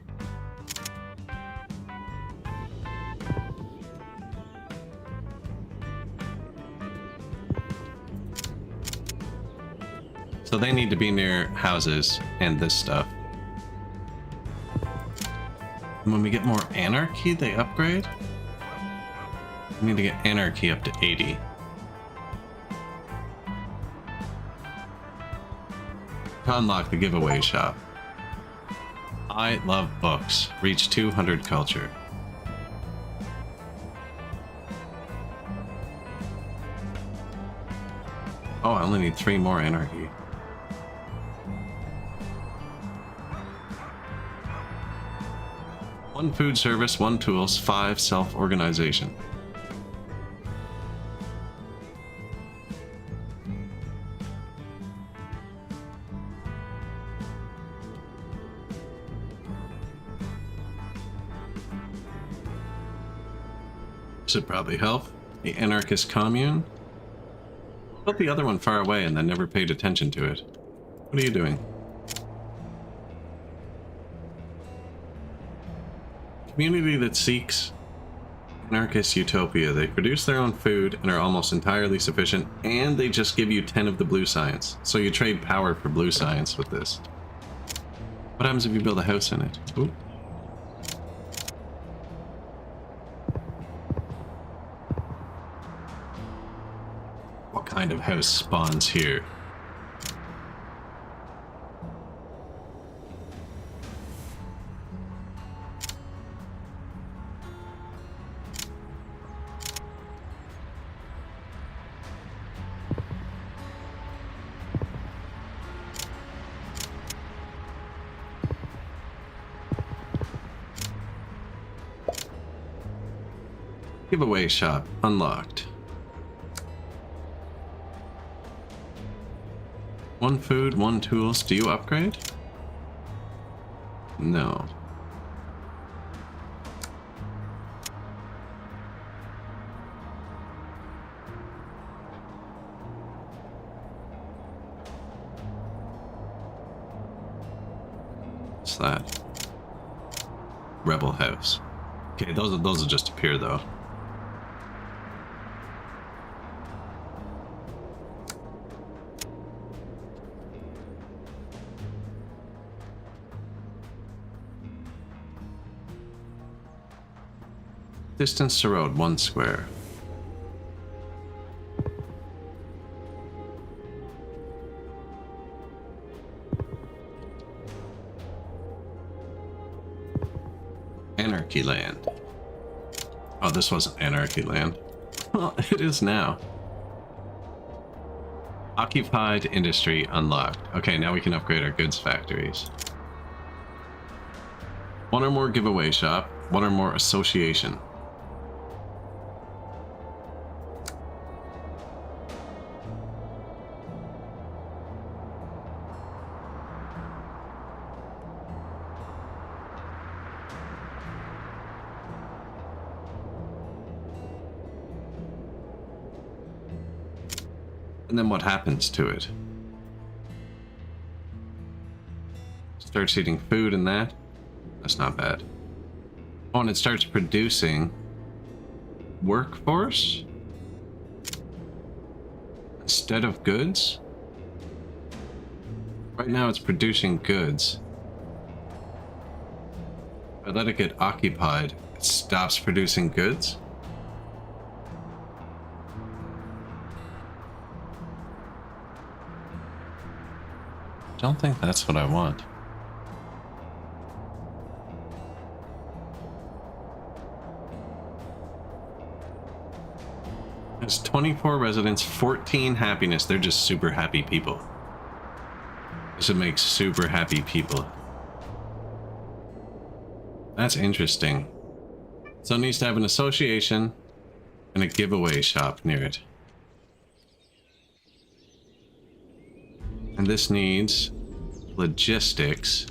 So they need to be near houses and this stuff. And when we get more anarchy, they upgrade? We need to get anarchy up to 80. To unlock the giveaway shop. I love books. Reach 200 culture. Oh, I only need 3 more anarchy. One food service, 1 tools, 5 self-organization. Should probably help. The anarchist commune. Built the other one far away and then never paid attention to it. What are you doing? Community that seeks anarchist utopia. They produce their own food and are almost entirely sufficient, and they just give you 10 of the blue science. So you trade power for blue science with this. What happens if you build a house in it? Ooh. What kind of house spawns here? Giveaway shop unlocked. 1 food, 1 tools. Do you upgrade? No. What's that? Rebel house. Okay, those will just appear though. Distance to road, 1 square. Anarchy Land. Oh, this wasn't Anarchy Land. Well, it is now. Occupied industry unlocked. Okay, now we can upgrade our goods factories. One or more giveaway shop. One or more association. And then what happens to it? Starts eating food and that. That's not bad. Oh, and it starts producing workforce instead of goods. Right now it's producing goods. If I let it get occupied, it stops producing goods. I don't think that's what I want. There's 24 residents, 14 happiness. They're just super happy people. This would make super happy people. That's interesting. So it needs to have an association and a giveaway shop near it. And this needs logistics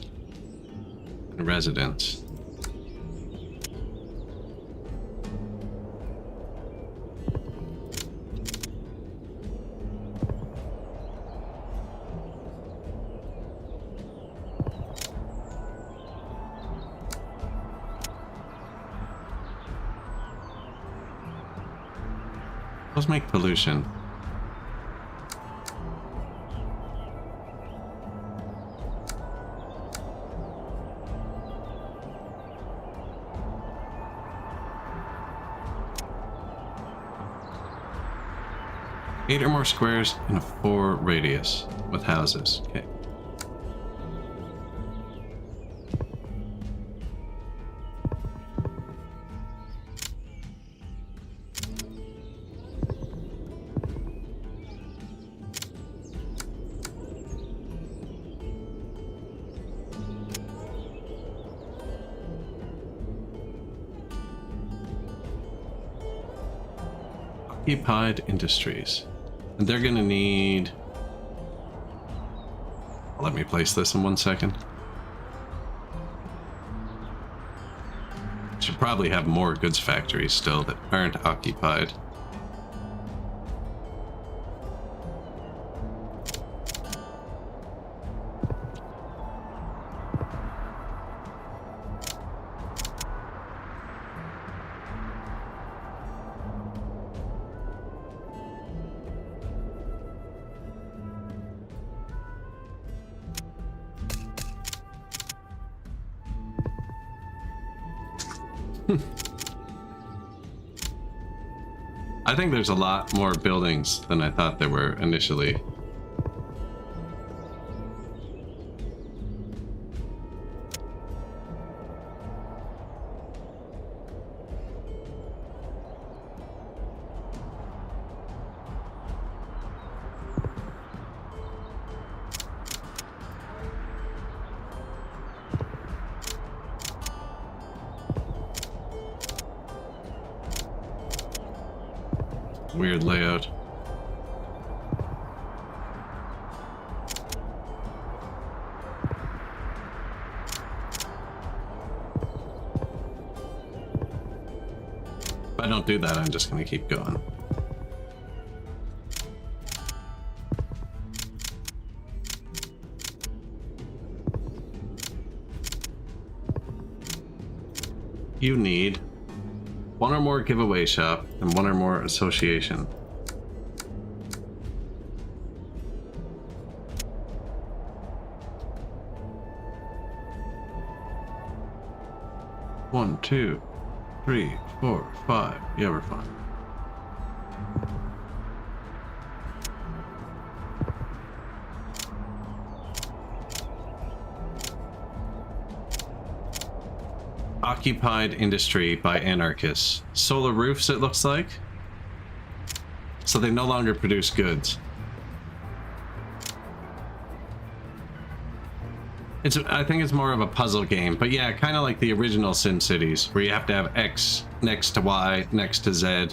and residents. Let's make pollution. Eight or more squares in a 4 radius with houses. Okay. Occupied industries. And they're gonna need... Let me place this in 1 second. Should probably have more goods factories still that aren't occupied. I think there's a lot more buildings than I thought there were initially. Weird layout. If I don't do that, I'm just gonna keep going. You need one or more giveaway shop and one or more association. One, two, 3, 4, 5. Yeah, we're fine. occupied industry by anarchists. Solar roofs, it looks like. So they no longer produce goods. I think it's more of a puzzle game, but yeah, kind of like the original Sin Cities, where you have to have X next to Y, next to Z.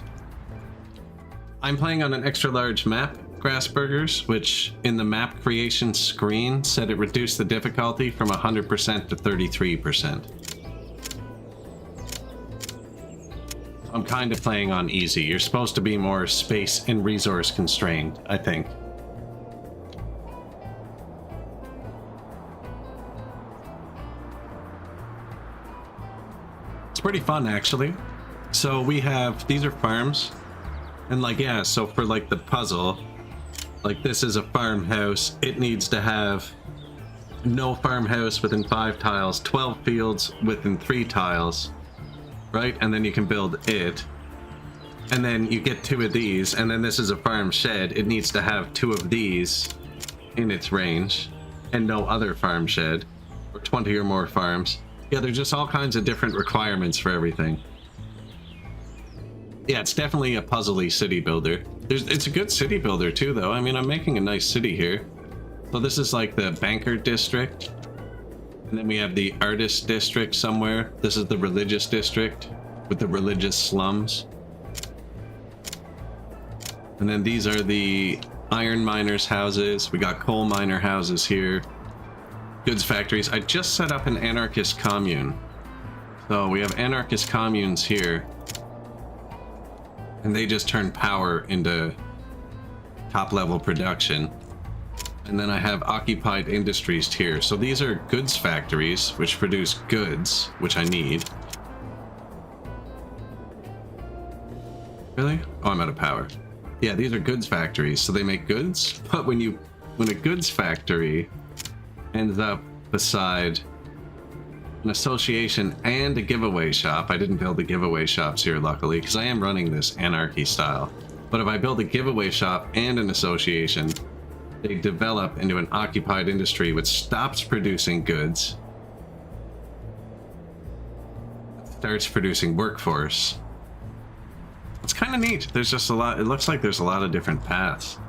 I'm playing on an extra large map, Grassburgers, which in the map creation screen said it reduced the difficulty from 100% to 33%. I'm kind of playing on easy. You're supposed to be more space and resource constrained, I think. It's pretty fun, actually. So we have, these are farms. And like, yeah, so for like the puzzle, like this is a farmhouse. It needs to have no farmhouse within 5 tiles, 12 fields within 3 tiles, right? And then you can build it. And then you get 2 of these, and then this is a farm shed. It needs to have 2 of these in its range, and no other farm shed, or 20 or more farms. Yeah, there's just all kinds of different requirements for everything. Yeah, it's definitely a puzzly city builder. It's a good city builder too, though. I mean, I'm making a nice city here. So this is like the banker district. And then we have the artist district somewhere. This is the religious district with the religious slums. And then these are the iron miners' houses. We got coal miner houses here. Goods factories. I just set up an anarchist commune. So we have anarchist communes here. And they just turn power into top level production. And then I have occupied industries here. So these are goods factories, which produce goods, which I need. Really? Oh, I'm out of power. Yeah, these are goods factories, so they make goods. But when a goods factory ends up beside an association and a giveaway shop. I didn't build the giveaway shops here, luckily, because I am running this anarchy style. But if I build a giveaway shop and an association, they develop into an occupied industry which stops producing goods, starts producing workforce. It's kind of neat. There's just a lot. It looks like there's a lot of different paths.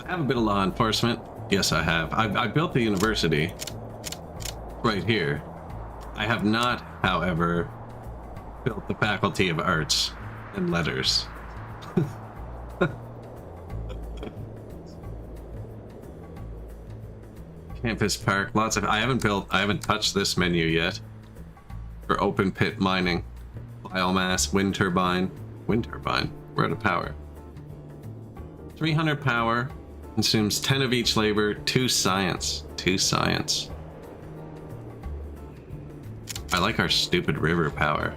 I have a bit of law enforcement. Yes, I have. I built the university right here. I have not, however, built the Faculty of Arts and Letters. Campus Park, lots of... I haven't touched this menu yet. For open pit mining. Biomass, wind turbine. Wind turbine? We're out of power. 300 power. Consumes 10 of each labor, 2 science. 2 science. I like our stupid river power.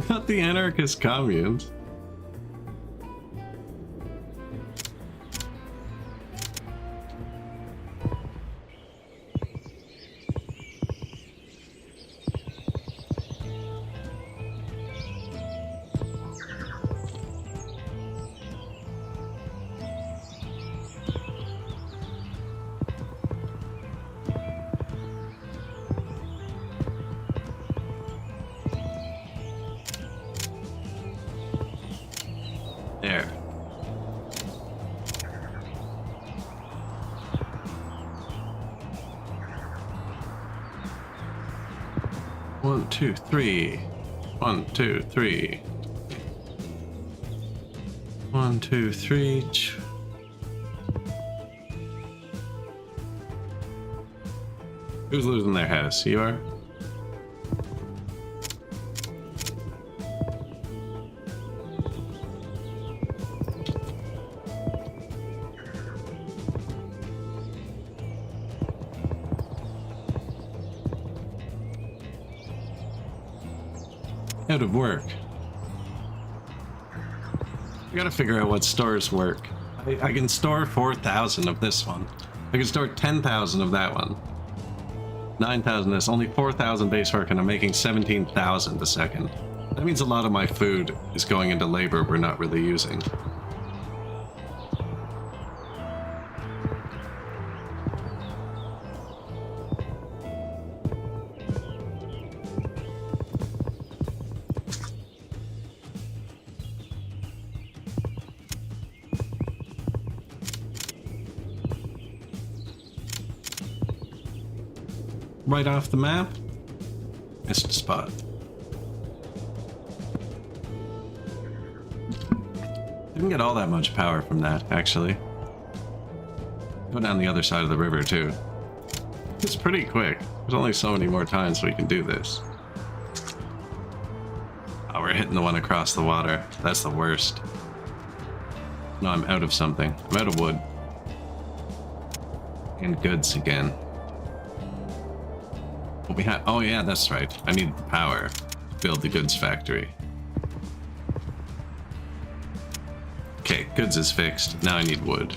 Not the anarchist communes. There. One, two, three. 1, 2, 3. 1, 2, 3. Who's losing their house? You are? Out of work. I gotta figure out what stores work. I can store 4,000 of this one. I can store 10,000 of that one. 9,000 this, only 4,000 base work, and I'm making 17,000 a second. That means a lot of my food is going into labor we're not really using. Right off the map, missed a spot. Didn't get all that much power from that, actually. Go down the other side of the river, too. It's pretty quick. There's only so many more times we can do this. Oh, we're hitting the one across the water. That's the worst. No, I'm out of something. I'm out of wood. And goods again. We had, oh yeah, that's right. I need the power to build the goods factory. Okay, goods is fixed. Now I need wood.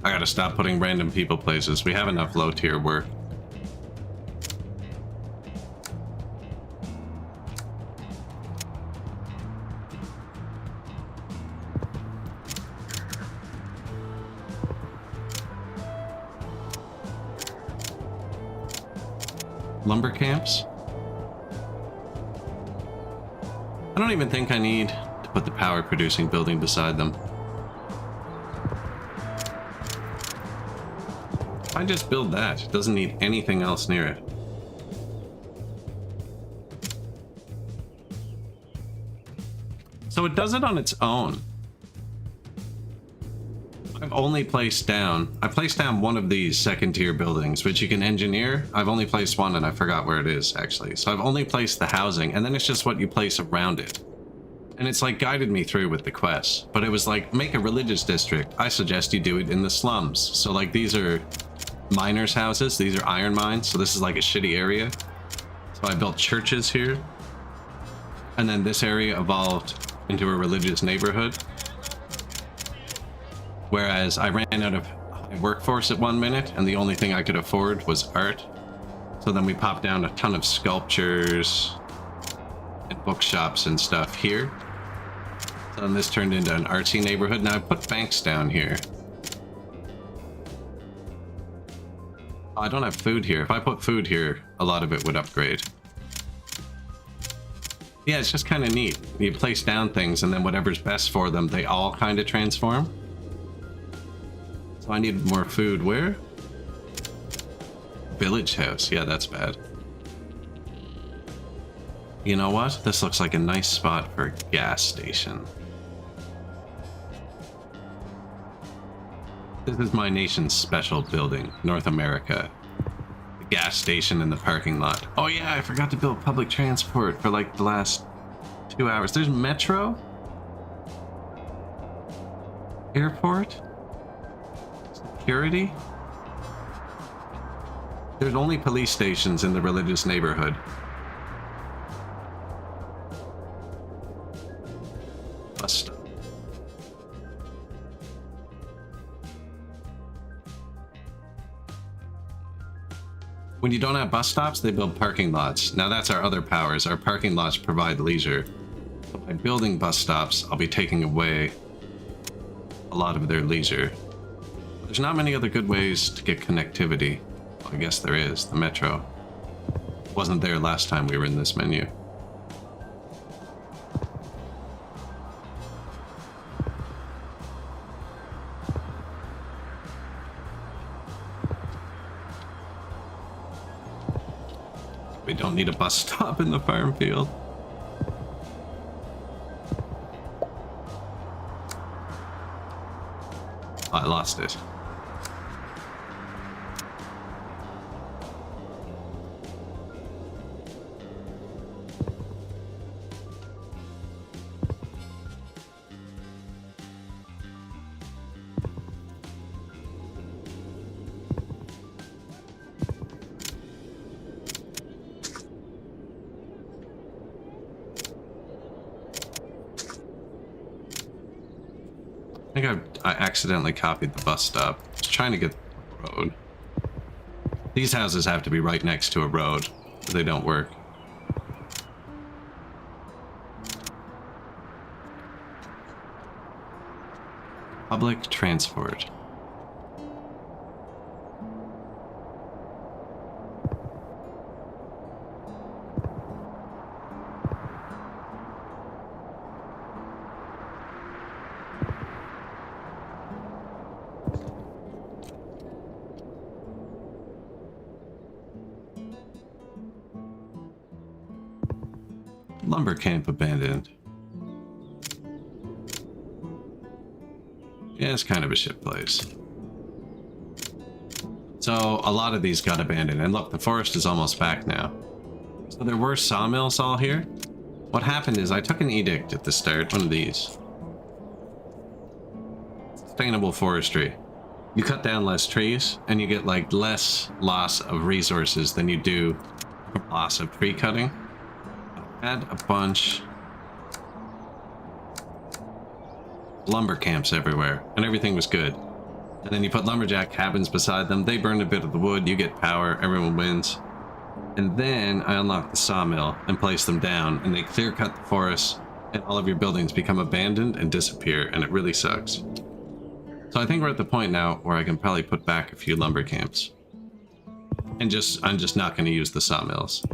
I gotta stop putting random people places. We have enough low tier work. Lumber camps? I don't even think I need to put the power producing building beside them. I just build that. It doesn't need anything else near it. So it does it on its own. I've only placed down... I placed down one of these second tier buildings, which you can engineer. I've only placed one and I forgot where it is, actually. So I've only placed the housing, and then it's just what you place around it. And it's like guided me through with the quests. But it was like, make a religious district. I suggest you do it in the slums. So like these are... miners' houses. These are iron mines, so this is like a shitty area. So I built churches here. And then this area evolved into a religious neighborhood. Whereas I ran out of workforce at 1 minute, and the only thing I could afford was art. So then we popped down a ton of sculptures and bookshops and stuff here. So then this turned into an artsy neighborhood. Now I put banks down here. I don't have food here. If I put food here, a lot of it would upgrade. Yeah, it's just kind of neat. You place down things, and then whatever's best for them, they all kind of transform. So I need more food. Where? Village house. Yeah, that's bad. You know what? This looks like a nice spot for a gas station. This is my nation's special building, North America. The gas station and the parking lot. Oh yeah, I forgot to build public transport for like the last 2 hours. There's metro? Airport? Security? There's only police stations in the religious neighborhood. Bus stop. When you don't have bus stops, they build parking lots. Now that's our other powers. Our parking lots provide leisure. So by building bus stops, I'll be taking away a lot of their leisure. There's not many other good ways to get connectivity. Well, I guess there is. The metro. Wasn't there last time we were in this menu. We don't need a bus stop in the farm field. Oh, I lost it. I think I accidentally copied the bus stop. I was trying to get the road. These houses have to be right next to a road, or they don't work. Public transport. Lumber camp abandoned. Yeah, it's kind of a shit place. So a lot of these got abandoned, and look, the forest is almost back now. So there were sawmills all here. What happened is I took an edict at the start, one of these. Sustainable forestry. You cut down less trees, and you get like less loss of resources than you do from loss of tree cutting. Had a bunch lumber camps everywhere, and everything was good. And then you put lumberjack cabins beside them. They burn a bit of the wood, you get power, everyone wins. And then I unlock the sawmill and place them down, and they clear cut the forest, and all of your buildings become abandoned and disappear, and it really sucks. So I think we're at the point now where I can probably put back a few lumber camps. And I'm just not going to use the sawmills.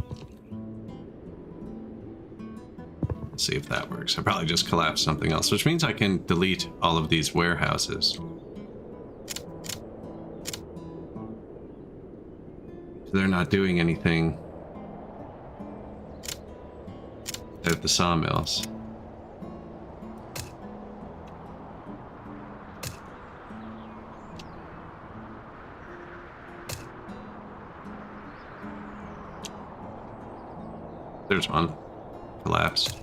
See if that works. I probably just collapsed something else, which means I can delete all of these warehouses. So they're not doing anything at the sawmills. There's one. Collapsed.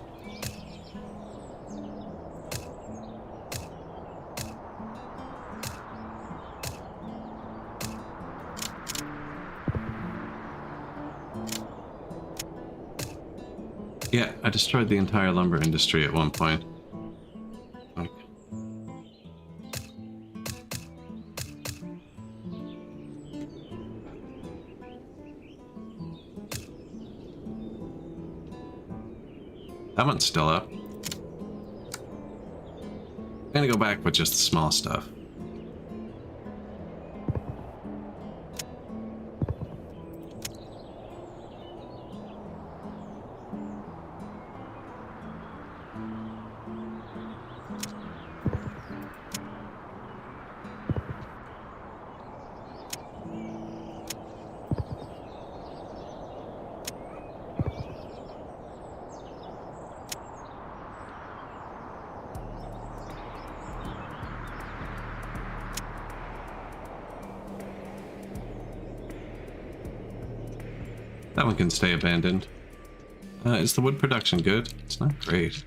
Yeah, I destroyed the entire lumber industry at one point. Like, that one's still up. I'm gonna go back with just the small stuff. That one can stay abandoned. Is the wood production good? It's not great.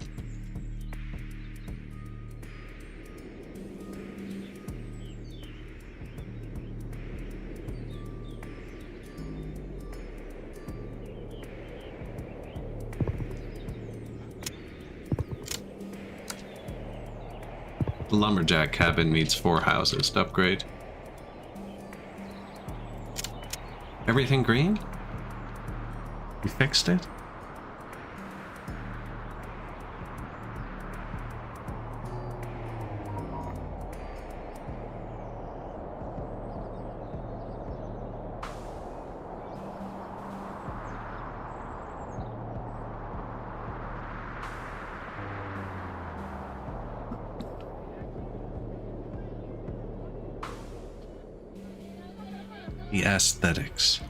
The lumberjack cabin needs 4 houses to upgrade. Everything green? You fixed it? The aesthetics.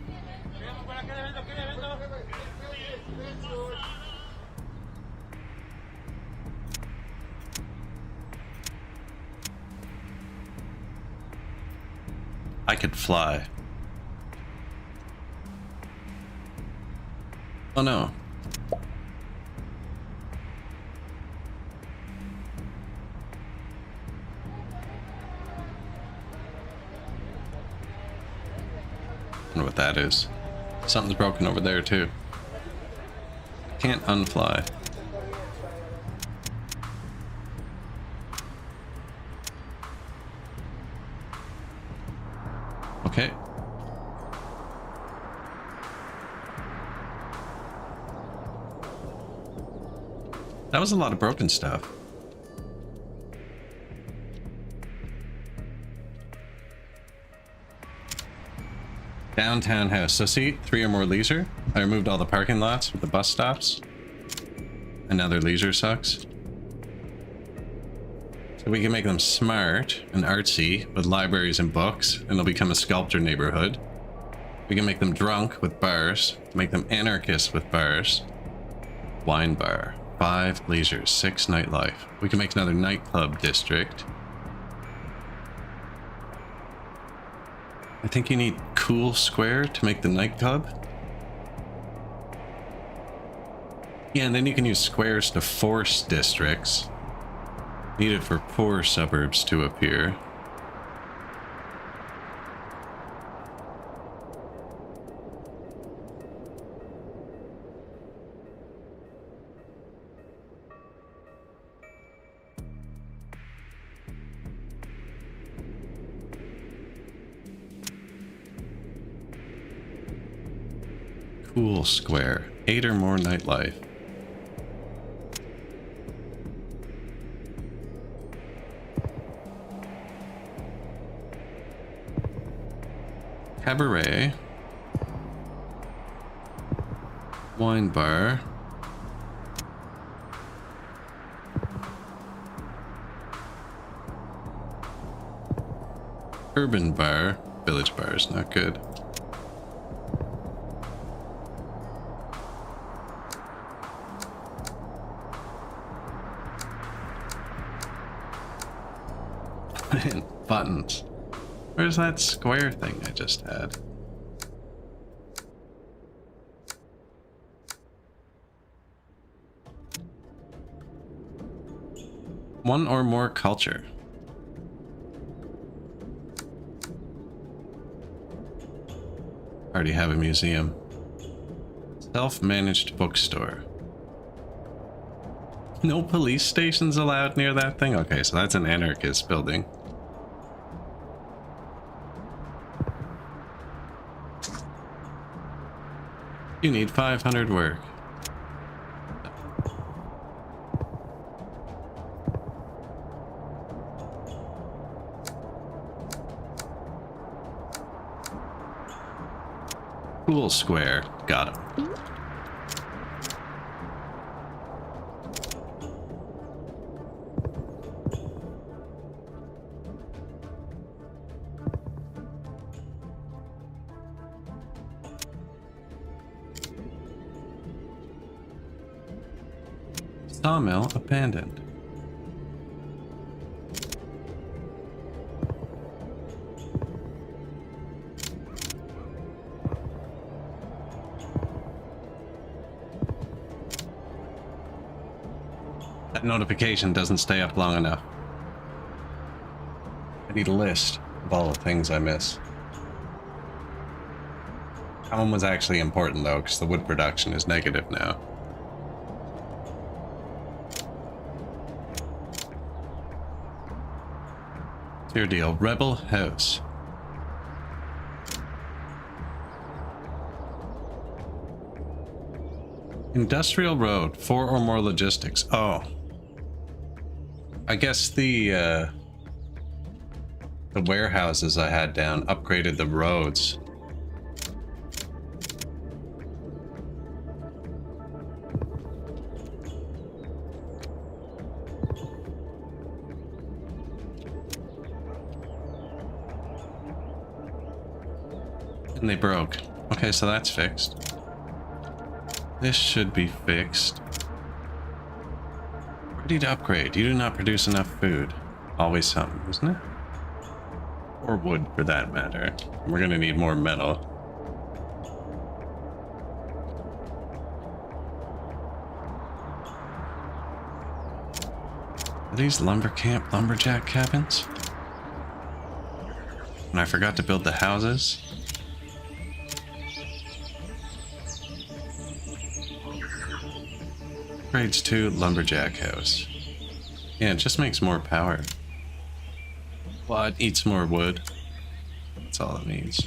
I could fly. Oh no. I wonder what that is. Something's broken over there too. Can't unfly. Okay. That was a lot of broken stuff. Downtown house. So see, 3 or more leisure. I removed all the parking lots with the bus stops. And now their leisure sucks. So we can make them smart and artsy with libraries and books, and they'll become a sculpture neighborhood. We can make them drunk with bars, make them anarchists with bars. Wine bar, 5 leisure, 6 nightlife. We can make another nightclub district. I think you need Cool Square to make the nightclub. Yeah, and then you can use squares to force districts. Needed for poor suburbs to appear. Cool Square, 8 or more nightlife. Cabaret. Wine bar. Urban bar. Village bar is not good. Buttons. Where's that square thing I just had? One or more culture. Already have a museum. Self-managed bookstore. No police stations allowed near that thing? Okay, so that's an anarchist building. You need 500 work. Cool Square. Got him. Sawmill abandoned. That notification doesn't stay up long enough. I need a list of all the things I miss. That one was actually important though, because the wood production is negative now. Your deal. Rebel House. Industrial Road. 4 or more logistics. Oh. I guess the warehouses I had down upgraded the roads. And they broke. Okay, so that's fixed. This should be fixed. Ready to upgrade. You do not produce enough food. Always something, isn't it? Or wood, for that matter. We're gonna need more metal. Are these lumberjack cabins? And I forgot to build the houses. Upgrades to lumberjack house. Yeah, it just makes more power. Well, it eats more wood. That's all it needs.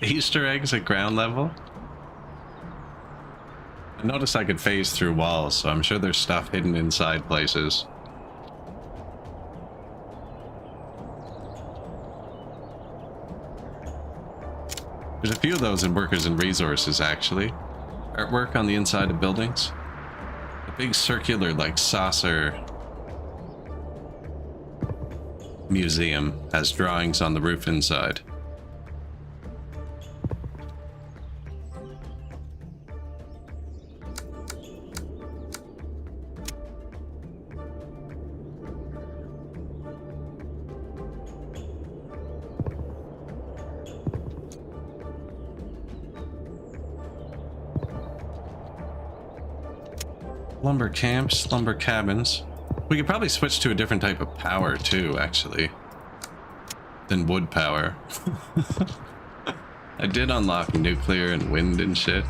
Easter eggs at ground level? I noticed I could phase through walls, so I'm sure there's stuff hidden inside places. There's a few of those in Workers and Resources, actually. Artwork on the inside of buildings. A big circular, like, saucer museum has drawings on the roof inside. Lumber camps, lumber cabins. We could probably switch to a different type of power too, actually, than wood power. I did unlock nuclear and wind and shit. I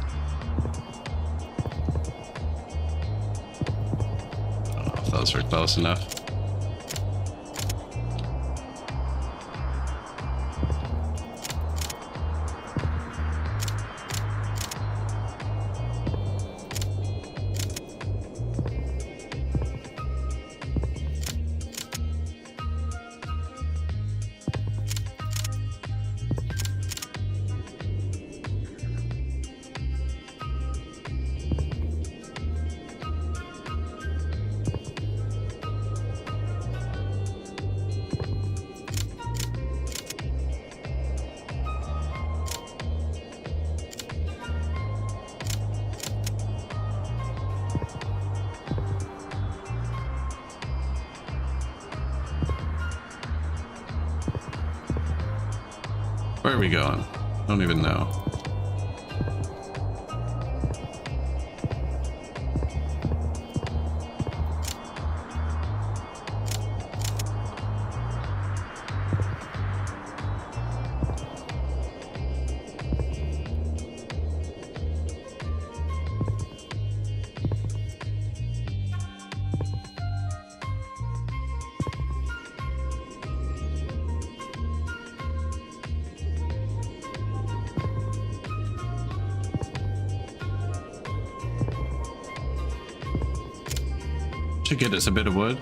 don't know if those were close enough. Where are we going? Don't even know. Should get us a bit of wood.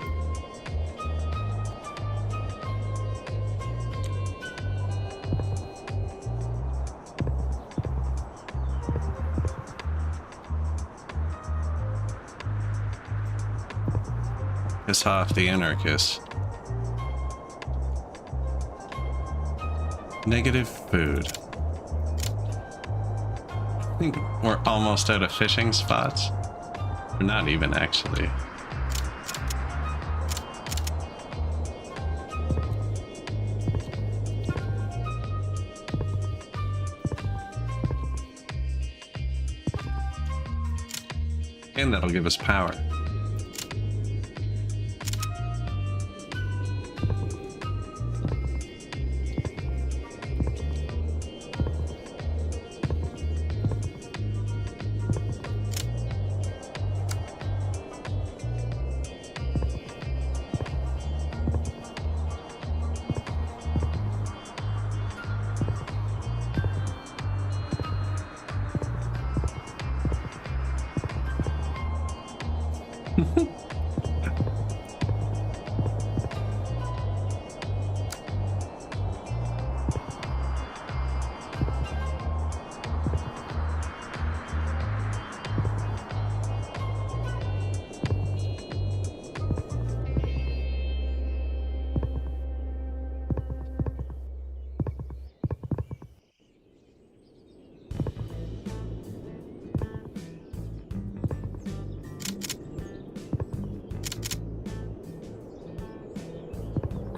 Piss off the anarchists. Negative food. I think we're almost out of fishing spots. We're not even, actually. And that'll give us power.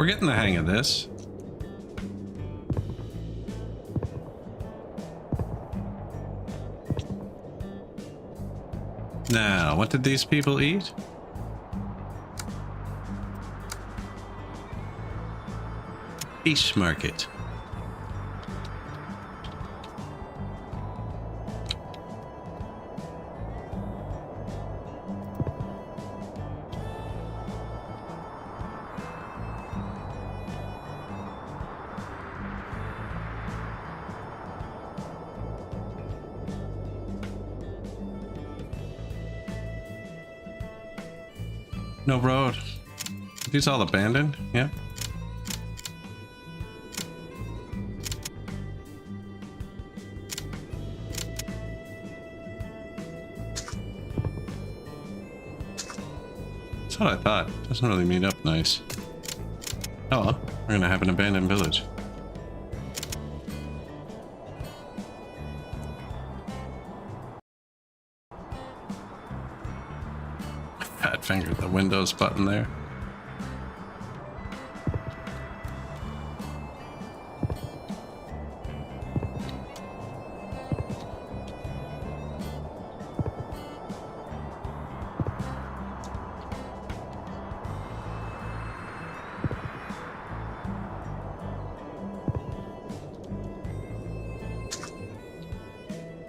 We're getting the hang of this. Now, what did these people eat? Fish market. No road. Are these all abandoned? Yeah. That's what I thought. Doesn't really meet up nice. Oh well, we're gonna have an abandoned village. Fat fingered the Windows button there.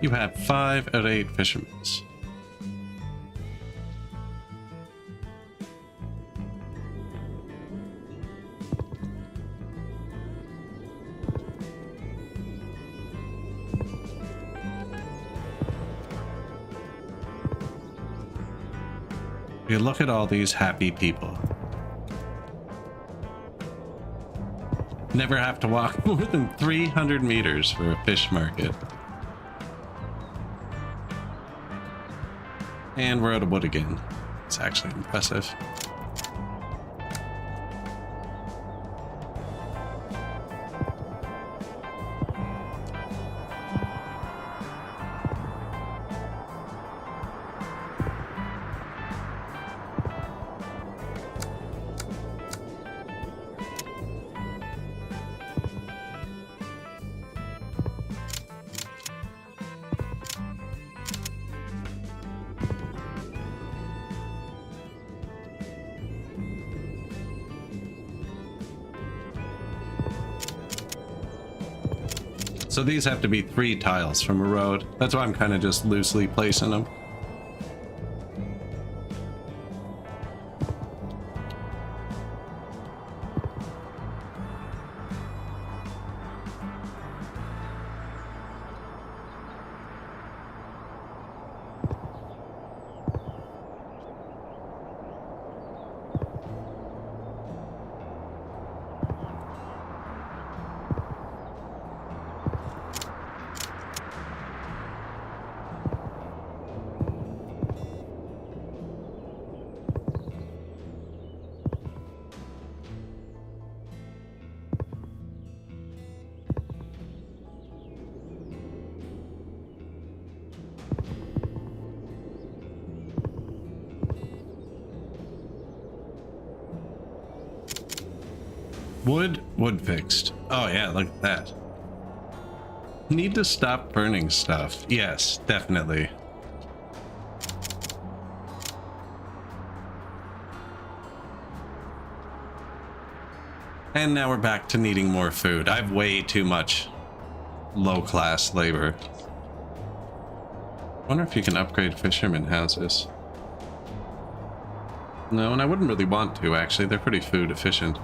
You have 5 out of 8 fishermen. You look at all these happy people. Never have to walk more than 300 meters for a fish market. And we're out of wood again. It's actually impressive. So these have to be 3 tiles from a road. That's why I'm kind of just loosely placing them. Wood fixed. Oh yeah, look at that. Need to stop burning stuff. Yes, definitely. And now we're back to needing more food. I have way too much low-class labor. Wonder if you can upgrade fishermen houses. No, and I wouldn't really want to, actually. They're pretty food efficient.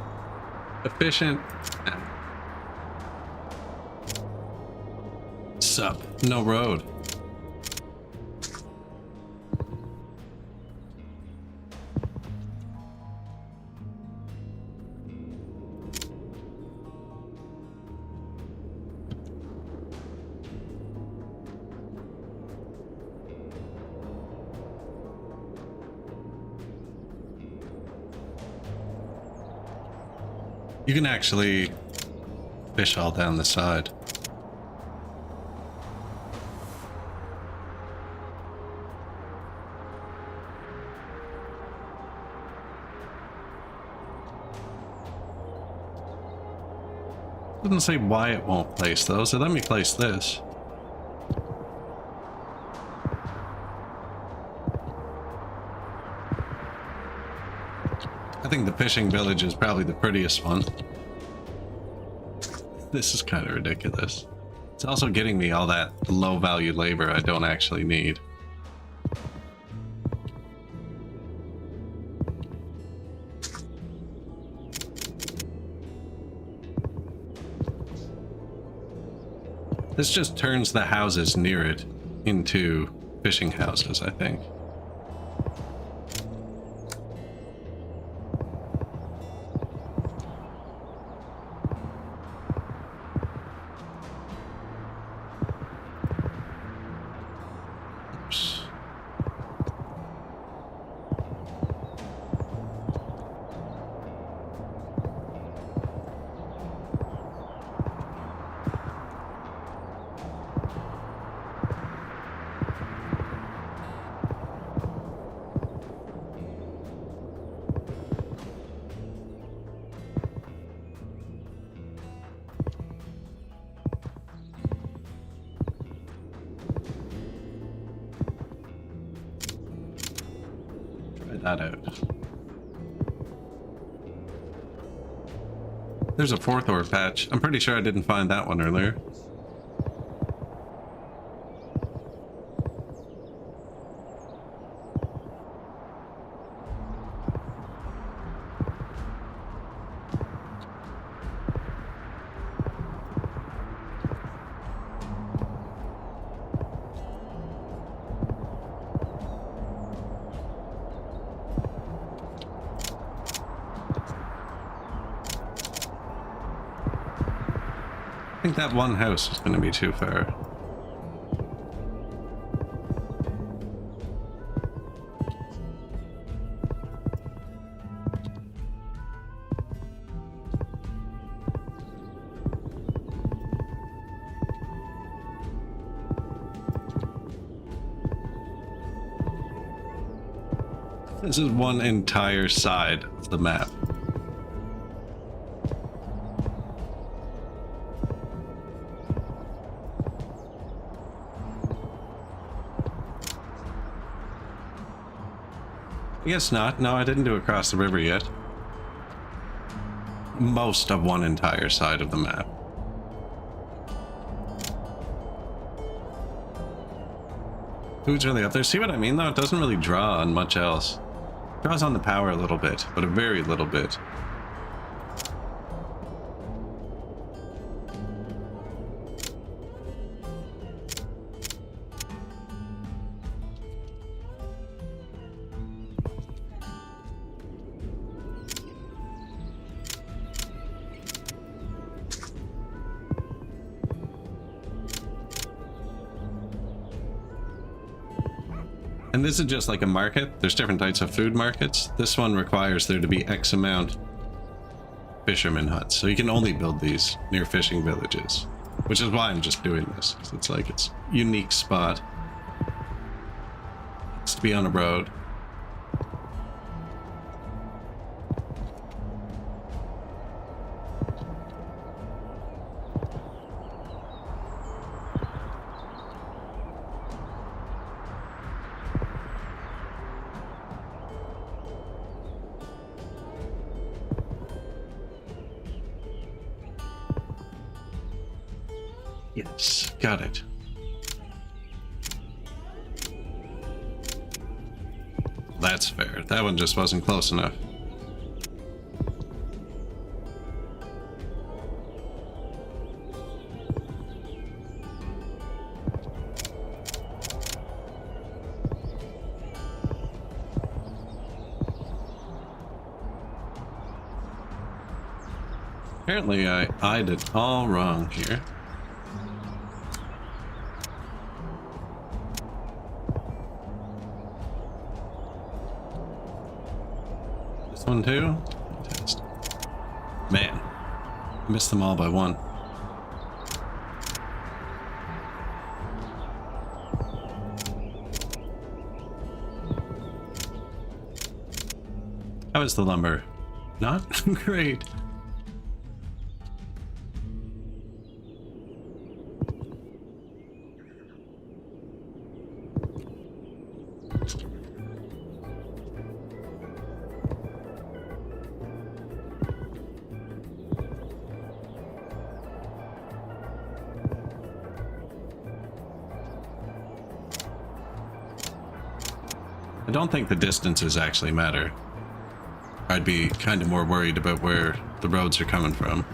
Efficient. Sup? No road. You can actually fish all down the side. Doesn't say why it won't place though, so let me place this. I think the fishing village is probably the prettiest one. This is kind of ridiculous. It's also getting me all that low value labor I don't actually need. This just turns the houses near it into fishing houses, I think. Oops. That out. There's a fourth ore patch. I'm pretty sure I didn't find that one earlier. I think that one house is going to be too far. This is one entire side of the map. I guess not. No, I didn't do it across the river yet. Most of one entire side of the map. Food's really up there. See what I mean, though? It doesn't really draw on much else. It draws on the power a little bit, but a very little bit. And this is just like a market. There's different types of food markets. This one requires there to be X amount fisherman huts. So you can only build these near fishing villages, which is why I'm just doing this. It's like it's a unique spot. It's to be on a road. Yes, got it. That's fair. That one just wasn't close enough. Apparently I did all wrong here. One too? Fantastic. Man, I missed them all by one. How is the lumber? Not great. I don't think the distances actually matter. I'd be kind of more worried about where the roads are coming from.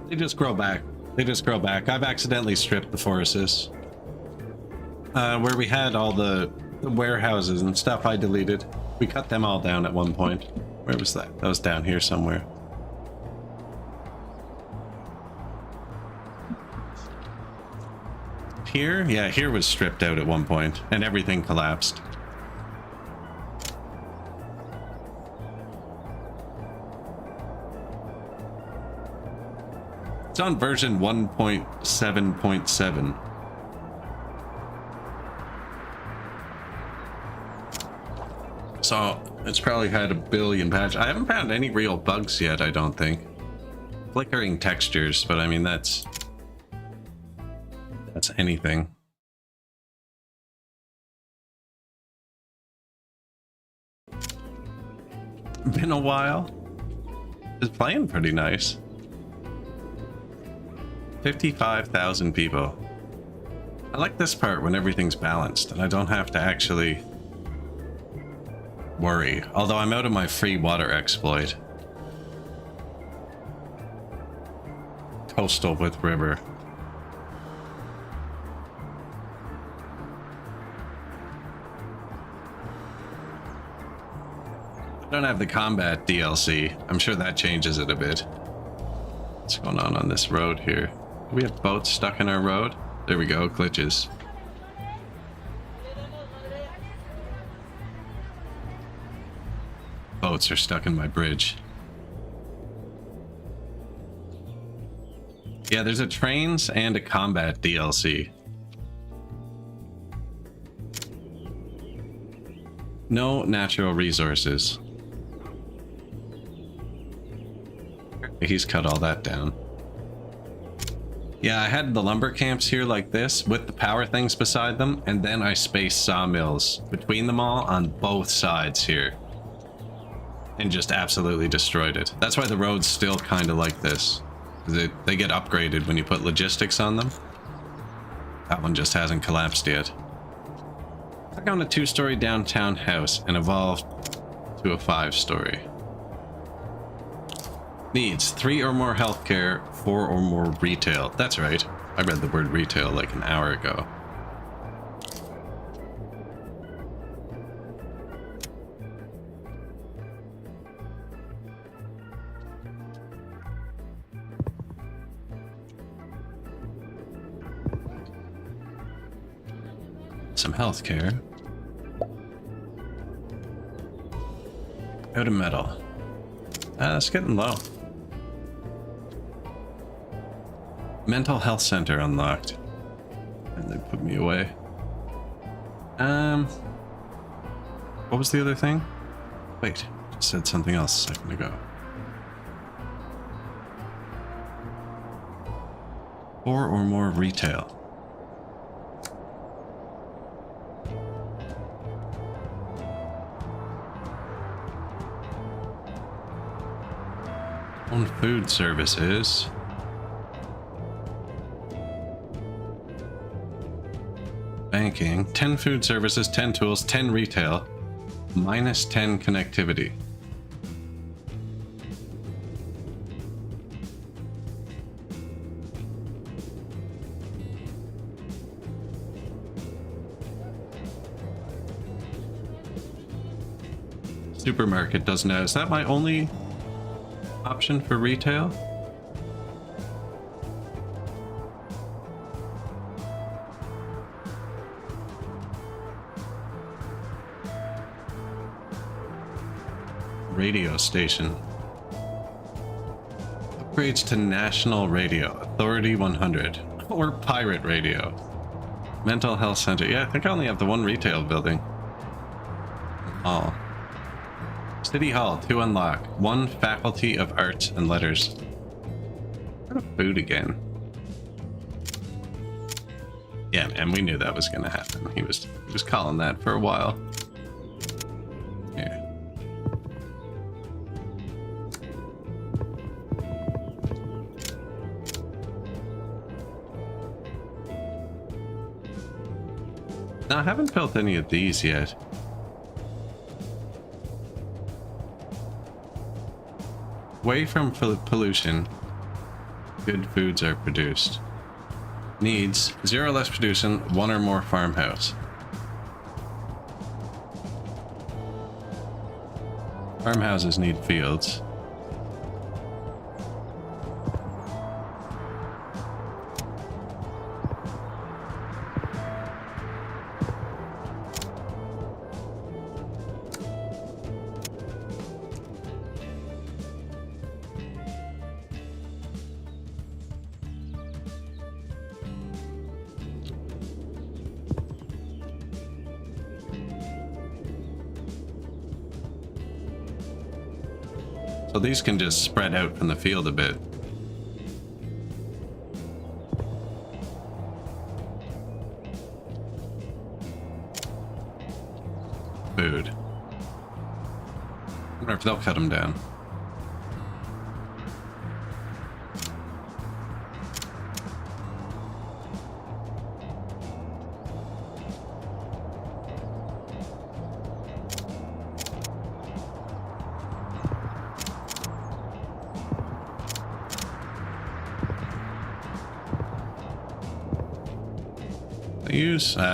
They just grow back. They just grow back. I've accidentally stripped the forests. Where we had all the warehouses and stuff, I deleted. We cut them all down at one point. Where was that? That was down here somewhere. Here? Yeah, here was stripped out at one point, and everything collapsed. It's on version 1.7.7. So it's probably had a billion patches. I haven't found any real bugs yet, I don't think. Flickering textures, but I mean that's anything. Been a while. It's playing pretty nice. 55,000 people. I like this part when everything's balanced and I don't have to actually worry. Although I'm out of my free water exploit. Coastal with river. I don't have the combat DLC. I'm sure that changes it a bit. What's going on this road here? Do we have boats stuck in our road? There we go, glitches. Boats are stuck in my bridge. Yeah, there's a trains and a combat DLC. No natural resources. He's cut all that down. Yeah, I had the lumber camps here like this with the power things beside them, and then I spaced sawmills between them all on both sides here. And just absolutely destroyed it. That's why the road's still kind of like this. They get upgraded when you put logistics on them. That one just hasn't collapsed yet. Took on a 2-story downtown house and evolved to a 5-story. Needs 3 or more healthcare, 4 or more retail. That's right. I read the word retail like an hour ago. Some healthcare. Out of metal. That's getting low. Mental health center unlocked. And they put me away. What was the other thing? Wait, just said something else a second ago. 4 or more retail. Own food services. Banking. 10 food services, 10 tools, 10 retail, minus 10 connectivity. Supermarket doesn't have. Is that my only option for retail? Radio station. Upgrades to national radio, authority 100, or pirate radio. Mental health center. Yeah, I think I only have the one retail building. Oh. City Hall, 2 unlock. 1 Faculty of Arts and Letters. What about food again? Yeah, man, we knew that was gonna happen. He was calling that for a while. Yeah. No, I haven't built any of these yet. Away from pollution, good foods are produced. Needs 0 less pollution, 1 or more farmhouse. Farmhouses need fields. So these can just spread out from the field a bit. Food. I wonder if they'll cut them down.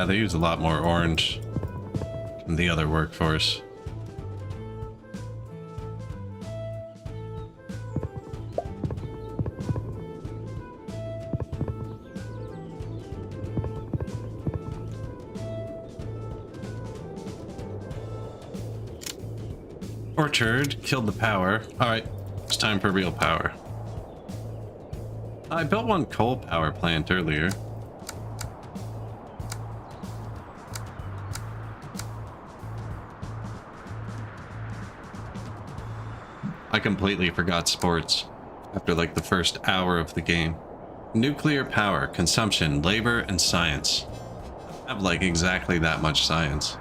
They use a lot more orange than the other workforce. Orchard killed the power. All right, it's time for real power. I built one coal power plant earlier. I completely forgot sports after like the first hour of the game. Nuclear power, consumption, labor, and science. I have like exactly that much science.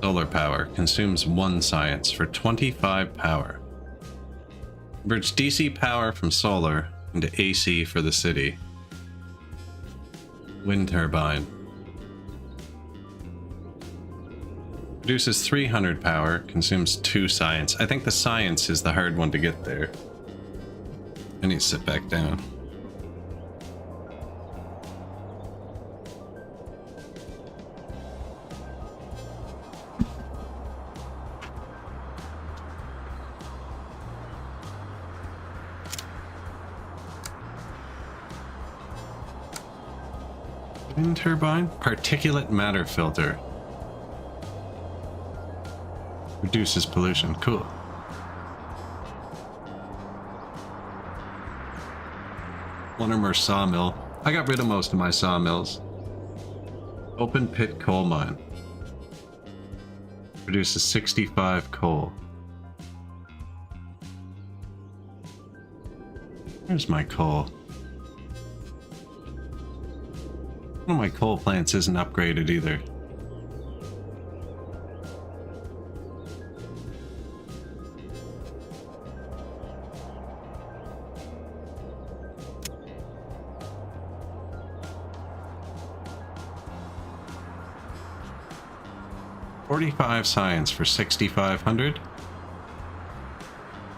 Solar power consumes 1 science for 25 power. Converts DC power from solar into AC for the city. Wind turbine. Produces 300 power, consumes 2 science. I think the science is the hard one to get there. I need to sit back down. Wind turbine? Particulate matter filter. Reduces pollution. Cool. One or more sawmill. I got rid of most of my sawmills. Open pit coal mine. Produces 65 coal. Where's my coal? One of my coal plants isn't upgraded either. $45 science for 6,500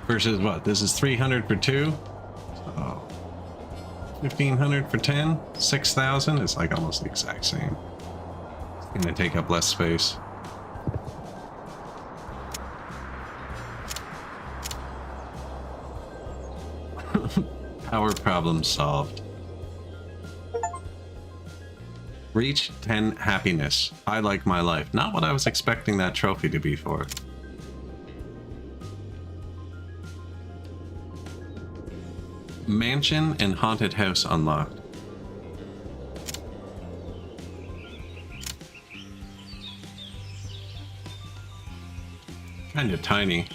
versus what? This is 300 for 2, so 1,500 for 10. 6,000 is like almost the exact same. It's gonna take up less space. Power problem solved. Reach 10 happiness. I like my life. Not what I was expecting that trophy to be for. Mansion and haunted house unlocked. Kind of tiny.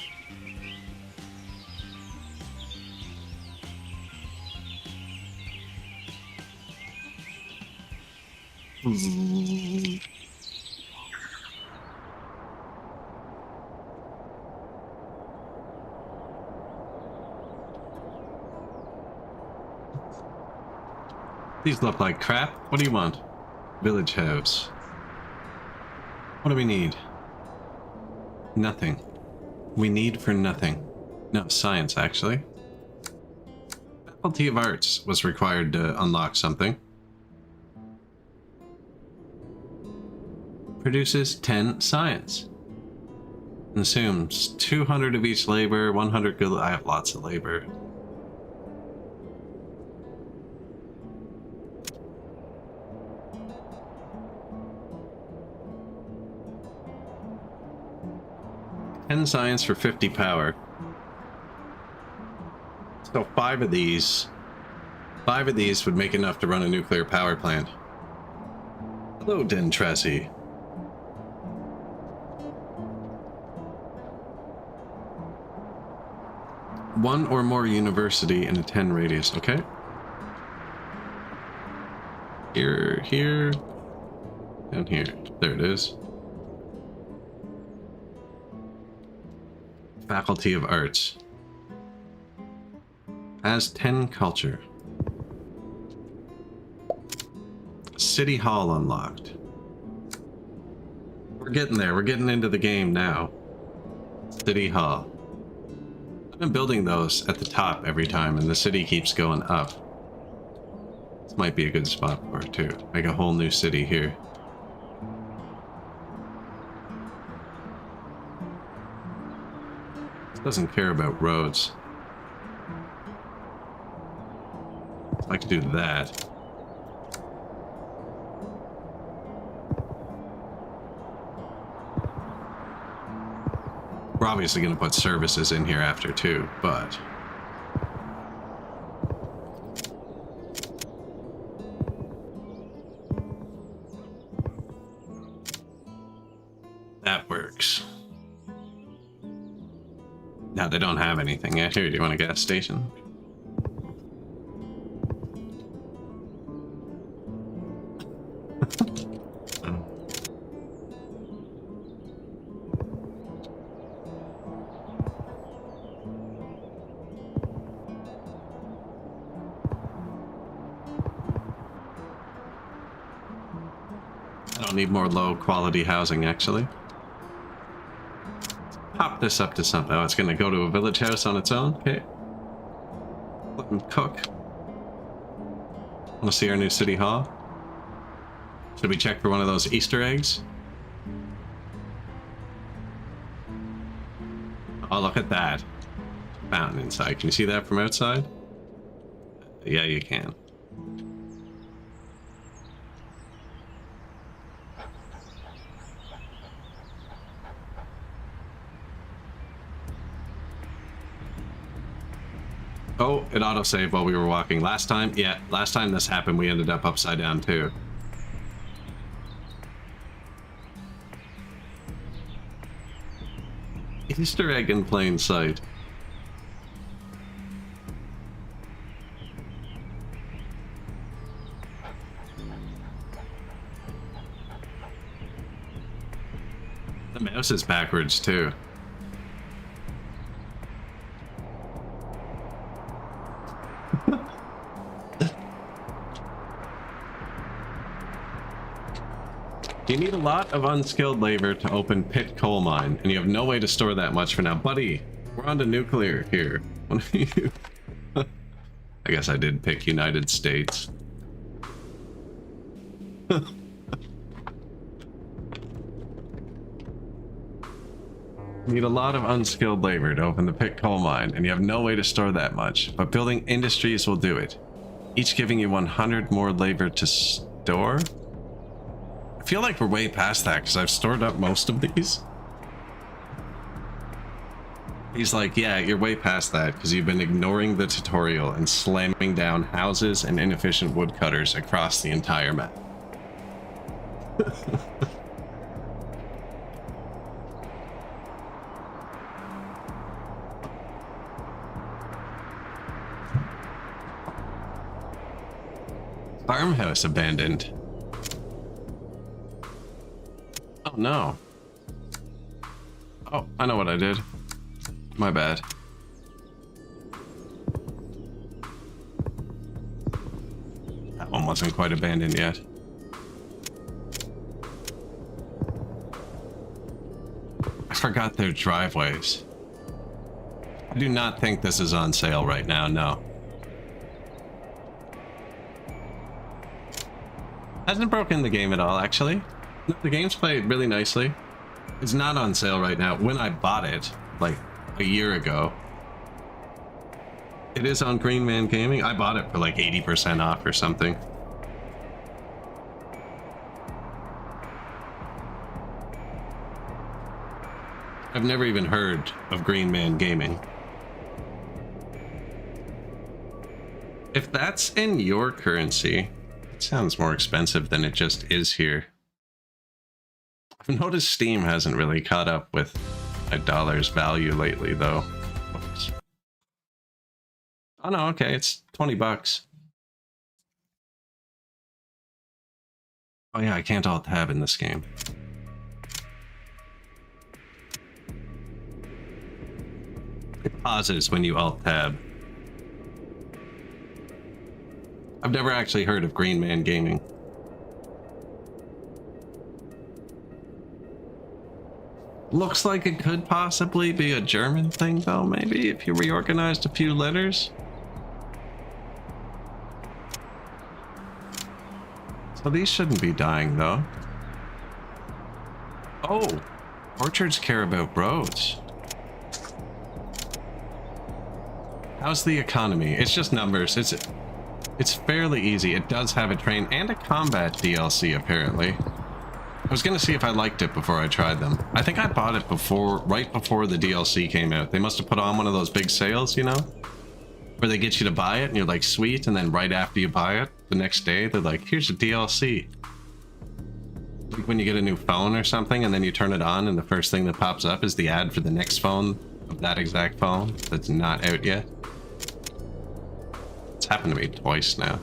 These look like crap. What do you want? Village house. What do we need? Nothing. We need for nothing. No, science, actually. Faculty of Arts was required to unlock something. Produces 10 science. Consumes 200 of each labor, 100 good. I have lots of labor. Ten science for 50 power. So 5 of these would make enough to run a nuclear power plant. Hello, Dentresi. One or more university in a 10 radius, okay? Here, and here. There it is. Faculty of Arts. Has 10 culture. City Hall unlocked. We're getting there. We're getting into the game now. City Hall. I've been building those at the top every time, and the city keeps going up. This might be a good spot for it, too. Make a whole new city here. Doesn't care about roads. I could do that. We're obviously going to put services in here after too, but that works. No, they don't have anything yet. Here, do you want a gas station? I don't need more low quality housing, actually. Pop this up to something. Oh, it's gonna go to a village house on its own? Okay. Let them cook. Wanna see our new city hall? Should we check for one of those Easter eggs? Oh, look at that. Fountain inside. Can you see that from outside? Yeah, you can. Oh, it autosaved while we were walking. Last time, yeah, last time this happened, we ended up upside down too. Easter egg in plain sight. The mouse is backwards too. You need a lot of unskilled labor to open pit coal mine, and you have no way to store that much for now. Buddy, we're on to nuclear here. What are you? I guess I did pick United States. You need a lot of unskilled labor to open the pit coal mine, and you have no way to store that much, but building industries will do it, each giving you 100 more labor to store. I feel like we're way past that because I've stored up most of these. He's like, yeah, you're way past that because you've been ignoring the tutorial and slamming down houses and inefficient woodcutters across the entire map. Farmhouse abandoned. Oh no. Oh, I know what I did. My bad. That one wasn't quite abandoned yet. I forgot their driveways. I do not think this is on sale right now, no. Hasn't broken the game at all, actually. No, the game's played really nicely. It's not on sale right now. When I bought it, like a year ago, it is on Green Man Gaming. I bought it for like 80% off or something. I've never even heard of Green Man Gaming. If that's in your currency, it sounds more expensive than it just is here. I've noticed Steam hasn't really caught up with a dollar's value lately, though. Oops. Oh no, okay, it's 20 bucks. Oh yeah, I can't alt tab in this game. It pauses when you alt tab. I've never actually heard of Green Man Gaming. Looks like it could possibly be a German thing, though, maybe, if you reorganized a few letters. So these shouldn't be dying, though. Oh, orchards care about roads. How's the economy? It's just numbers. It's fairly easy. It does have a train and a combat DLC, apparently. I was gonna see if I liked it before I tried them. I think I bought it right before the DLC came out. They must have put on one of those big sales, you know? Where they get you to buy it and you're like, sweet, and then right after you buy it, the next day, they're like, here's a DLC. Like when you get a new phone or something and then you turn it on and the first thing that pops up is the ad for the next phone of that exact phone that's not out yet. It's happened to me twice now.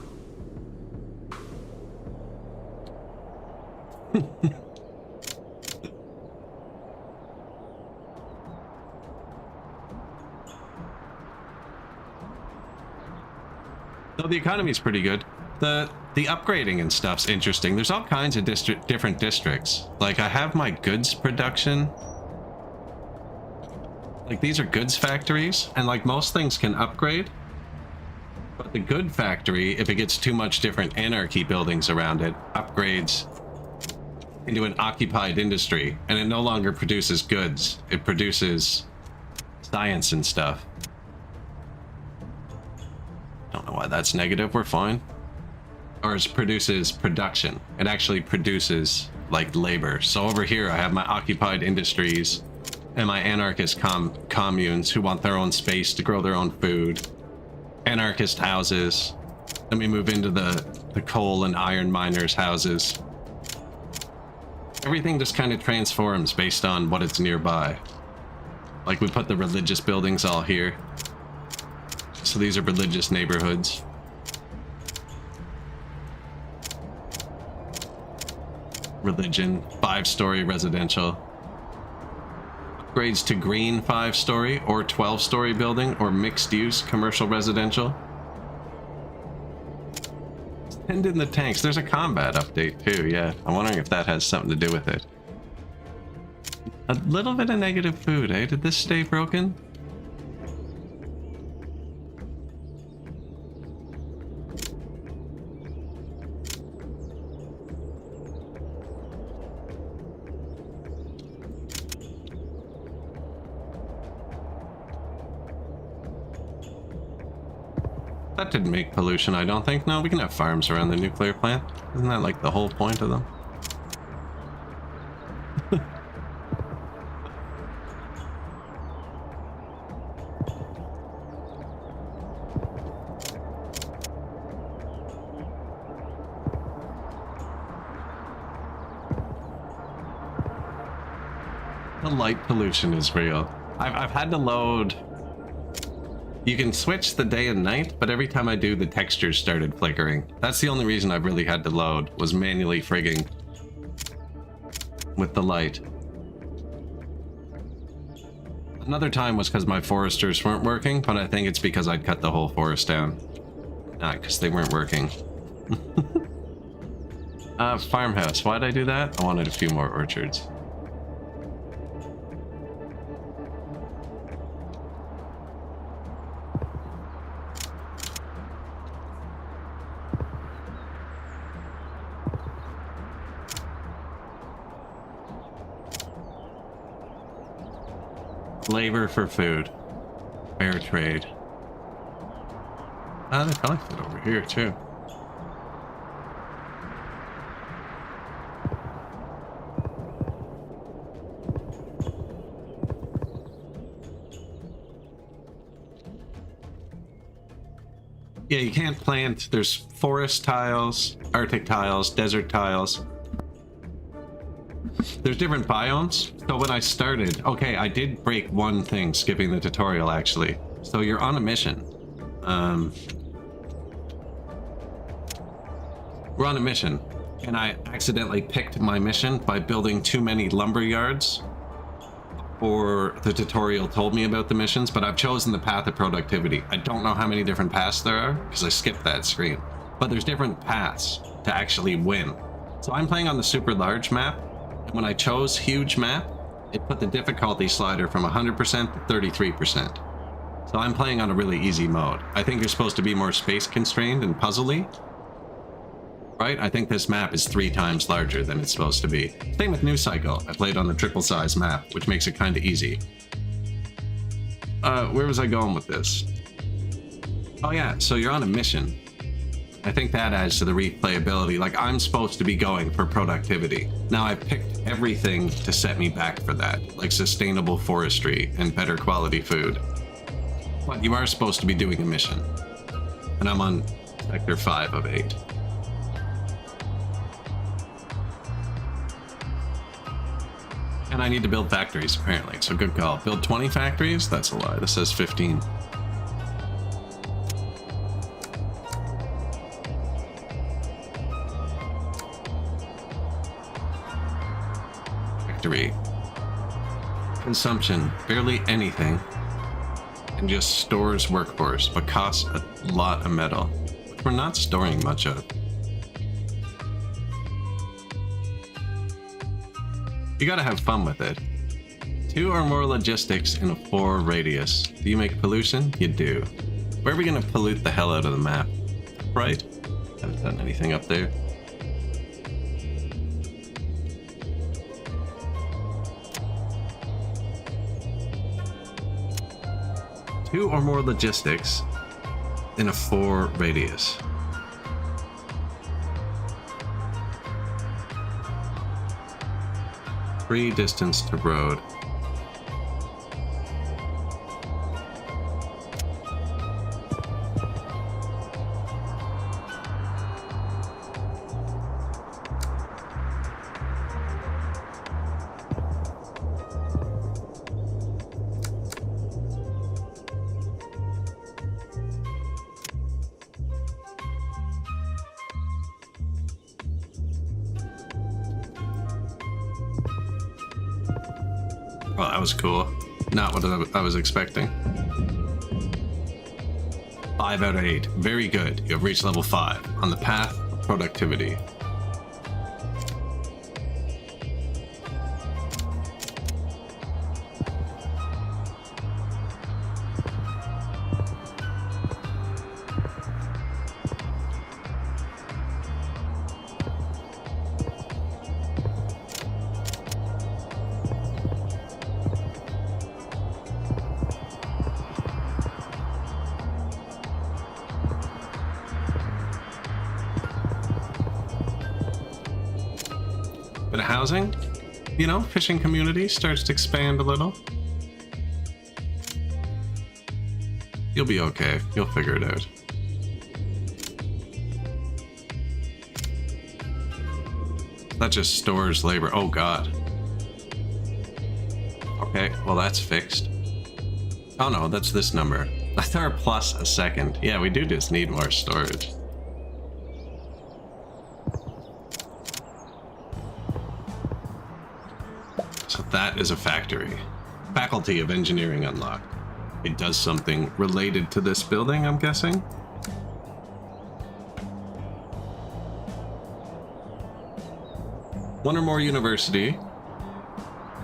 Though the economy's pretty good. The upgrading and stuff's interesting. There's all kinds of different districts. Like I have my goods production. Like these are goods factories, and like most things can upgrade. But the good factory, if it gets too much different anarchy buildings around it, upgrades into an occupied industry, and it no longer produces goods. It produces science and stuff. Don't know why that's negative, we're fine. Or it produces production. It actually produces like labor. So over here I have my occupied industries and my anarchist communes who want their own space to grow their own food. Anarchist houses. Then we move into the coal and iron miners' houses. Everything just kind of transforms based on what it's nearby. Like we put the religious buildings all here. So these are religious neighborhoods. Religion, 5-story residential. Upgrades to green 5-story or 12-story building or mixed use commercial residential. Send in the tanks. There's a combat update too, yeah. I'm wondering if that has something to do with it. A little bit of negative food, eh? Did this stay broken? That didn't make pollution, I don't think. No, we can have farms around the nuclear plant. Isn't that like the whole point of them? The light pollution is real. I've had to load... You can switch the day and night, but every time I do, the textures started flickering. That's the only reason I've really had to load, was manually frigging with the light. Another time was because my foresters weren't working, but I think it's because I'd cut the whole forest down. Not because they weren't working. Farmhouse. Why'd I do that? I wanted a few more orchards. Labor for food. Fair trade. They probably fit over here too. Yeah, you can't plant. There's forest tiles, Arctic tiles, desert tiles. There's different biomes. So when I started, okay, I did break one thing skipping the tutorial actually. So you're on a mission. We're on a mission, and I accidentally picked my mission by building too many lumber yards. Or the tutorial told me about the missions, but I've chosen the path of productivity. I don't know how many different paths there are because I skipped that screen. But there's different paths to actually win. So I'm playing on the super large map. And when I chose huge map, it put the difficulty slider from 100% to 33%. So I'm playing on a really easy mode. I think you're supposed to be more space constrained and puzzly. Right? I think this map is 3 times larger than it's supposed to be. Same with New Cycle. I played on the triple size map, which makes it kind of easy. Where was I going with this? Oh yeah, so you're on a mission. I think that adds to the replayability. Like, I'm supposed to be going for productivity. Now I've picked everything to set me back for that, like sustainable forestry and better quality food. But you are supposed to be doing a mission. And I'm on sector 5 of 8. And I need to build factories, apparently. So good call. Build 20 factories? That's a lie. This says 15. Factory. Consumption. Barely anything. And just stores workforce, but costs a lot of metal, which we're not storing much of. You gotta have fun with it. 2 or more logistics in a 4 radius. Do you make pollution? You do. Where are we gonna pollute the hell out of the map? Right? Haven't done anything up there. Two or more logistics in a 4 radius. Free distance to road. Well, that was cool. Not what I was expecting. 5 out of 8. Very good. You have reached level 5 on the path of productivity. Bit of housing, you know, fishing community starts to expand a little. You'll be okay. You'll figure it out. That just stores labor. Oh god. Okay, well that's fixed. Oh no, that's this number. There plus a second. Yeah, we do just need more storage. So that is a factory. Faculty of Engineering unlocked. It does something related to this building, I'm guessing? One or more university.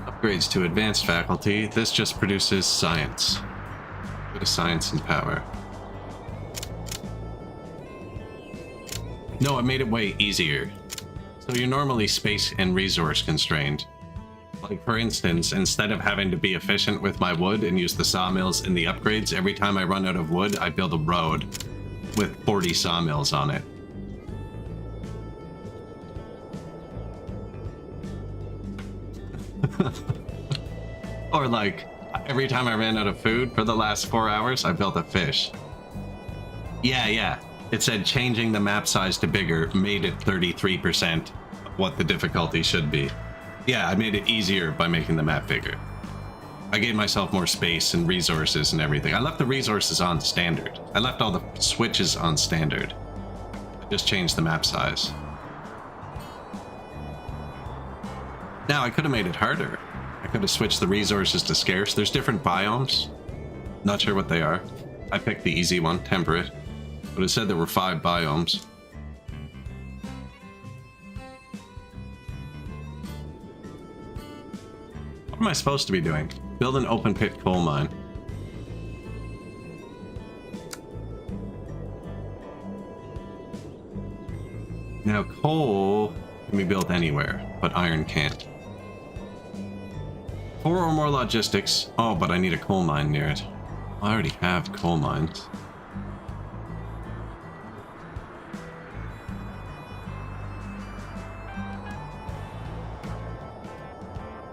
Upgrades to advanced faculty. This just produces science. Bit of science and power. No, it made it way easier. So you're normally space and resource constrained. Like for instance, instead of having to be efficient with my wood and use the sawmills in the upgrades, every time I run out of wood, I build a road with 40 sawmills on it. Or like, every time I ran out of food for the last 4 hours, I built a fish. Yeah. It said changing the map size to bigger made it 33% of what the difficulty should be. Yeah, I made it easier by making the map bigger. I gave myself more space and resources and everything. I left the resources on standard. I left all the switches on standard. I just changed the map size. Now, I could have made it harder. I could have switched the resources to scarce. There's different biomes. Not sure what they are. I picked the easy one, temperate. But it said there were 5 biomes. What am I supposed to be doing? Build an open pit coal mine. Now coal can be built anywhere, but iron can't. 4 or more logistics. Oh, but I need a coal mine near it. I already have coal mines.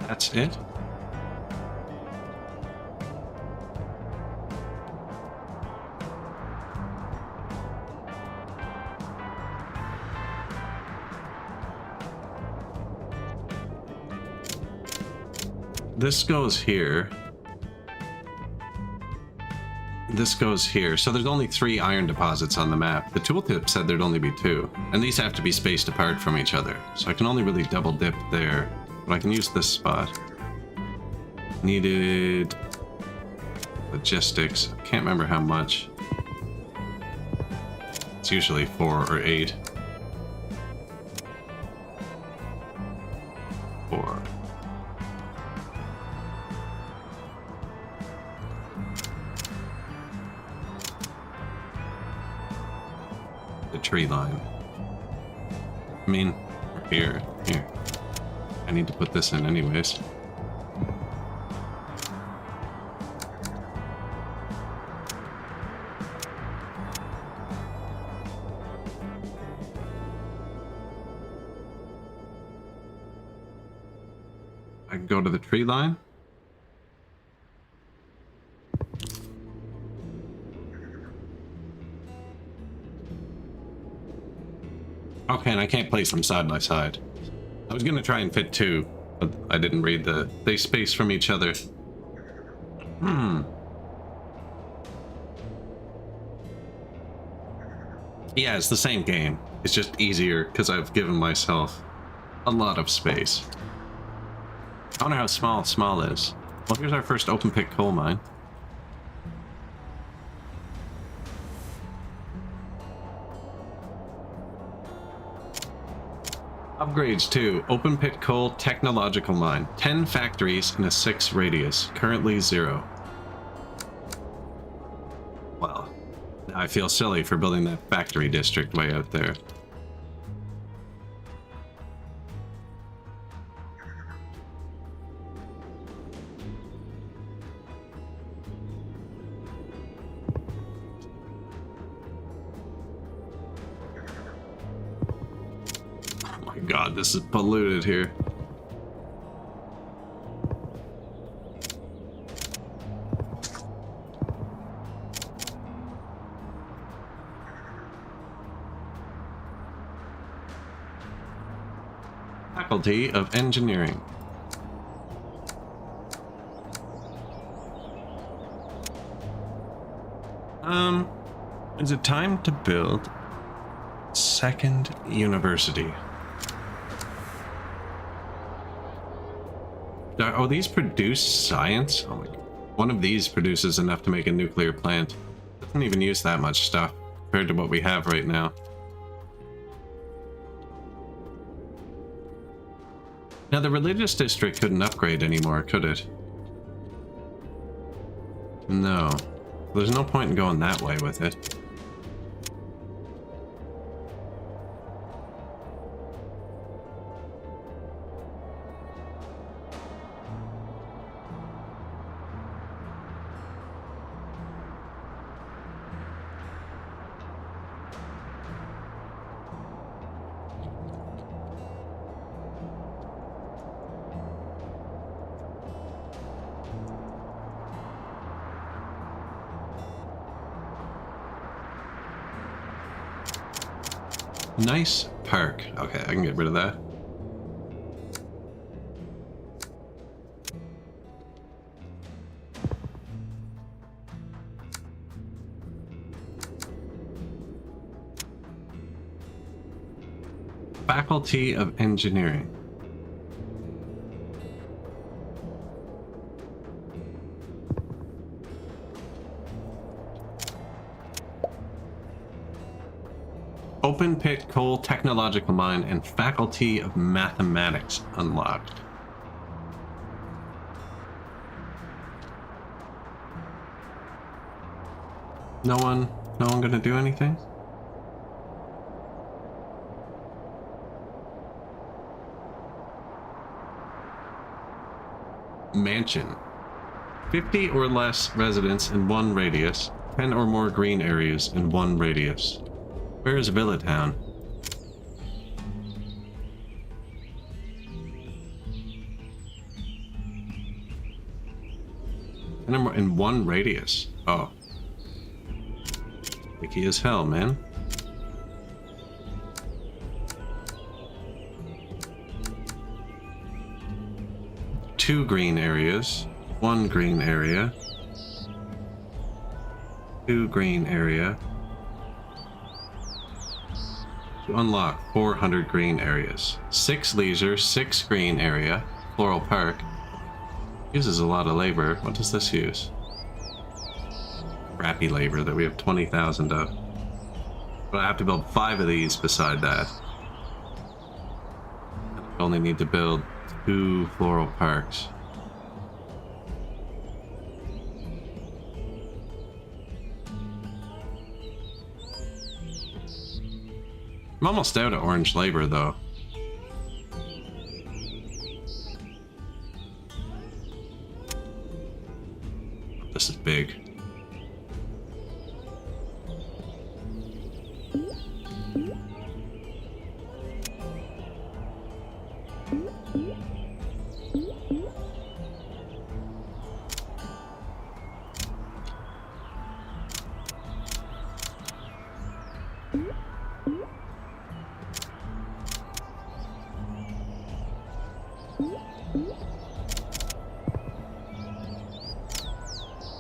That's it? This goes here. This goes here. So there's only 3 iron deposits on the map. The tooltip said there'd only be 2. And these have to be spaced apart from each other. So I can only really double dip there. But I can use this spot. Needed logistics. I can't remember how much. It's usually 4 or 8. 4. The tree line. I mean, here. I need to put this in anyways. I can go to the tree line. Okay, and I can't place them side by side. I was gonna try and fit 2, but I didn't read they space from each other. Yeah, it's the same game. It's just easier because I've given myself a lot of space. I wonder how small is. Well, here's our first open pit coal mine. Upgrades to open pit coal technological mine. 10 factories in a 6 radius. Currently 0. Well, I feel silly for building that factory district way out there. God, this is polluted here. Faculty of Engineering. Is it time to build second university? Oh, these produce science? Oh my god. One of these produces enough to make a nuclear plant. Doesn't even use that much stuff compared to what we have right now. Now, the religious district couldn't upgrade anymore, could it? No. There's no point in going that way with it. Nice park. Okay, I can get rid of that. Faculty of Engineering. Open pit coal technological mine and faculty of mathematics unlocked. No one gonna do anything? Mansion. 50 or less residents in one radius. 10 or more green areas in one radius. Where is Villa Town? In one radius. Oh. Sticky as hell, man. Two green areas. One green area. Two green area. To unlock 400 green areas. 6 leisure, 6 green area. Floral Park. Uses a lot of labor. What does this use? Crappy labor that we have 20,000 of. But I have to build 5 of these beside that. I only need to build 2 floral parks. I'm almost out of orange labor, though. This is big.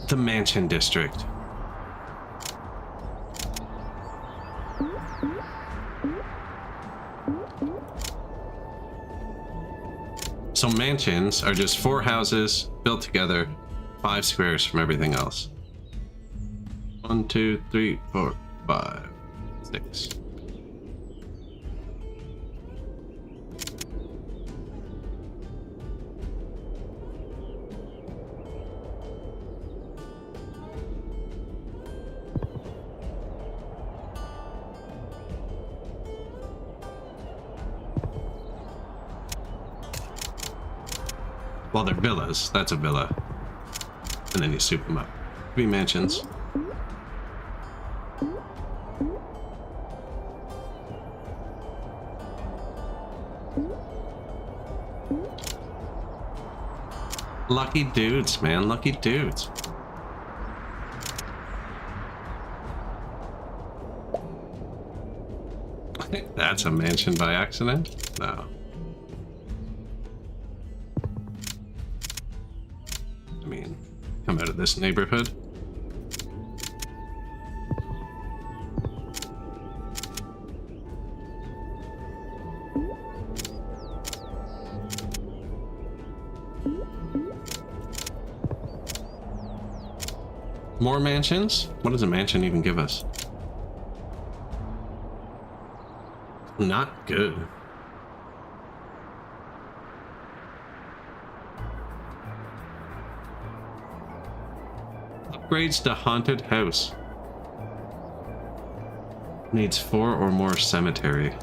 The Mansion District. So mansions are just 4 houses built together, 5 squares from everything else. 1, 2, 3, 4, 5, 6. Well, they're villas. That's a villa. And then you soup them up. Could be mansions. Lucky dudes, man. Lucky dudes. That's a mansion by accident? No. Come out of this neighborhood. More mansions? What does a mansion even give us? Not good. Upgrades to haunted house. Needs 4 or more cemetery.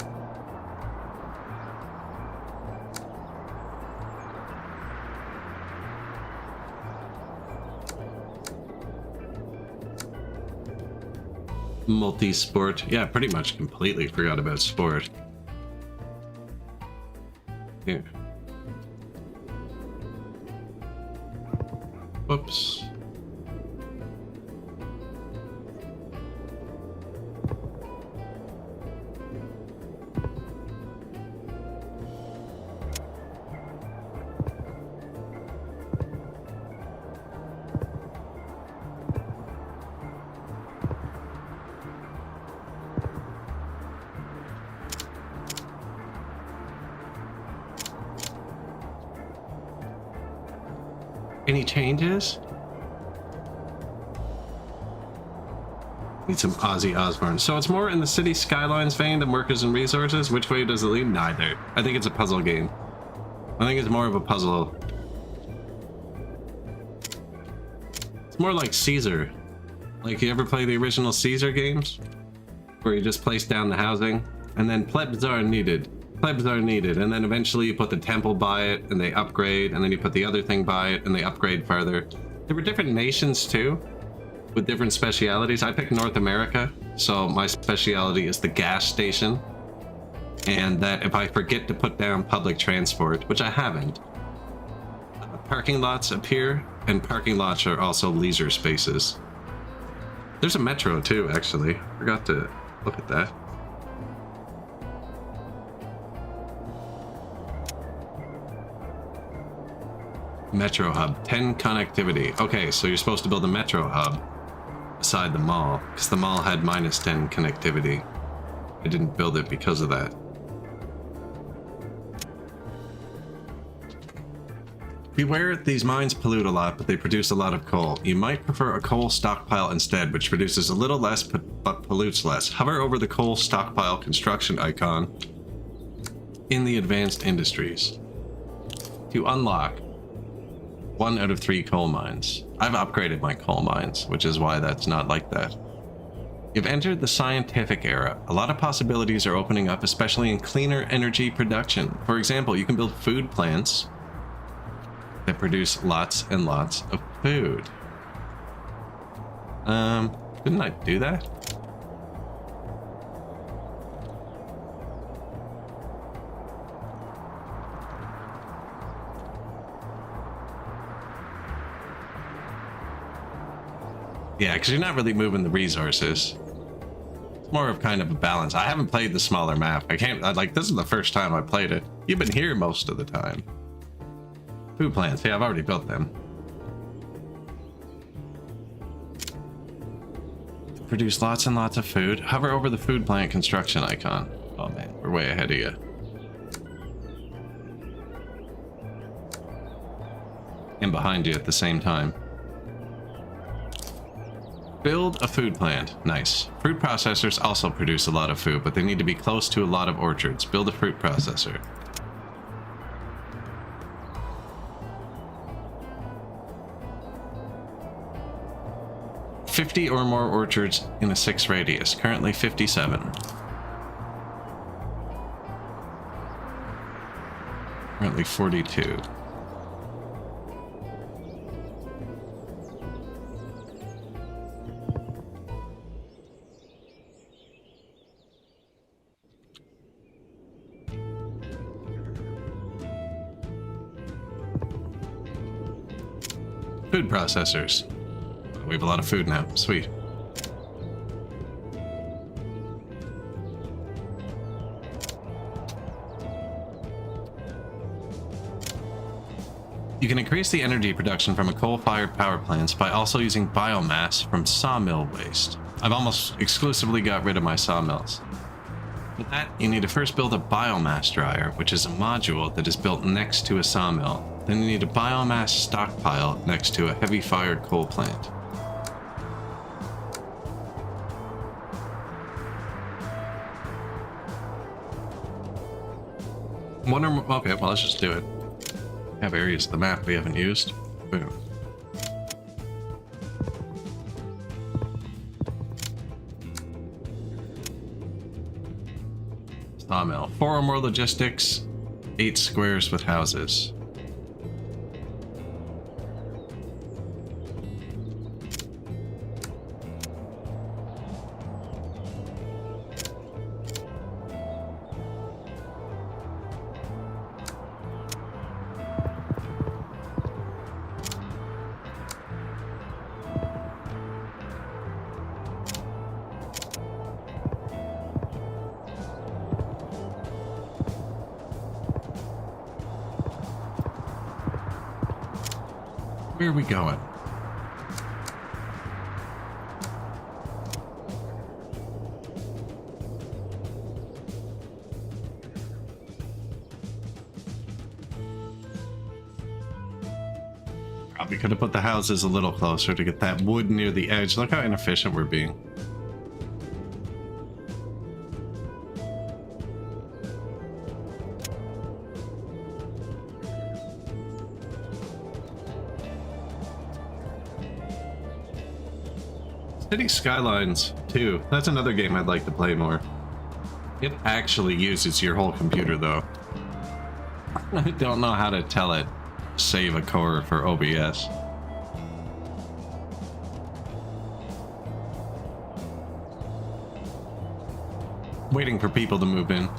Multi-sport. Yeah, pretty much completely forgot about sport. Here. Whoops. Any changes? Need some Ozzy Osbourne. So it's more in the city skylines vein than workers and resources. Which way does it lead? Neither. I think it's a puzzle game. I think it's more of a puzzle. It's more like Caesar. Like, you ever play the original Caesar games? Where you just place down the housing, and then plebs are needed. Plebs are needed, and then eventually you put the temple by it and they upgrade, and then you put the other thing by it and they upgrade further. There were different nations too, with different specialities. I picked North America, so my speciality is the gas station, and that if I forget to put down public transport, which I haven't, parking lots appear, and parking lots are also leisure spaces. There's a metro too, actually. Forgot to look at that. Metro hub, 10 connectivity. Okay, so you're supposed to build a metro hub beside the mall, because the mall had -10 connectivity. I didn't build it because of that. Beware, these mines pollute a lot, but they produce a lot of coal. You might prefer a coal stockpile instead, which produces a little less but pollutes less. Hover over the coal stockpile construction icon in the advanced industries to unlock 1 out of 3 coal mines. I've upgraded my coal mines, which is why that's not like that. You've entered the scientific era. A lot of possibilities are opening up, especially in cleaner energy production. For example, you can build food plants that produce lots and lots of food. Didn't I do that? Yeah, because you're not really moving the resources. It's more of kind of a balance. I haven't played the smaller map. This is the first time I played it. You've been here most of the time. Food plants. Yeah, I've already built them. Produce lots and lots of food. Hover over the food plant construction icon. Oh man, we're way ahead of you. And behind you at the same time. Build a food plant. Nice. Fruit processors also produce a lot of food, but they need to be close to a lot of orchards. Build a fruit processor. $50 or more orchards in a 6 radius. Currently 57. Currently 42. Food processors. We have a lot of food now. Sweet. You can increase the energy production from a coal-fired power plants by also using biomass from sawmill waste. I've almost exclusively got rid of my sawmills. For that, you need to first build a biomass dryer, which is a module that is built next to a sawmill. Then you need a biomass stockpile next to a heavy-fired coal plant. One or more. Okay, well, let's just do it. We have areas of the map we haven't used. Boom. Sawmill. 4 or more logistics. 8 squares with houses. Where are we going? Probably could have put the houses a little closer to get that wood near the edge. Look how inefficient we're being. City Skylines 2. That's another game I'd like to play more. It actually uses your whole computer, though. I don't know how to tell it save a core for OBS. Waiting for people to move in.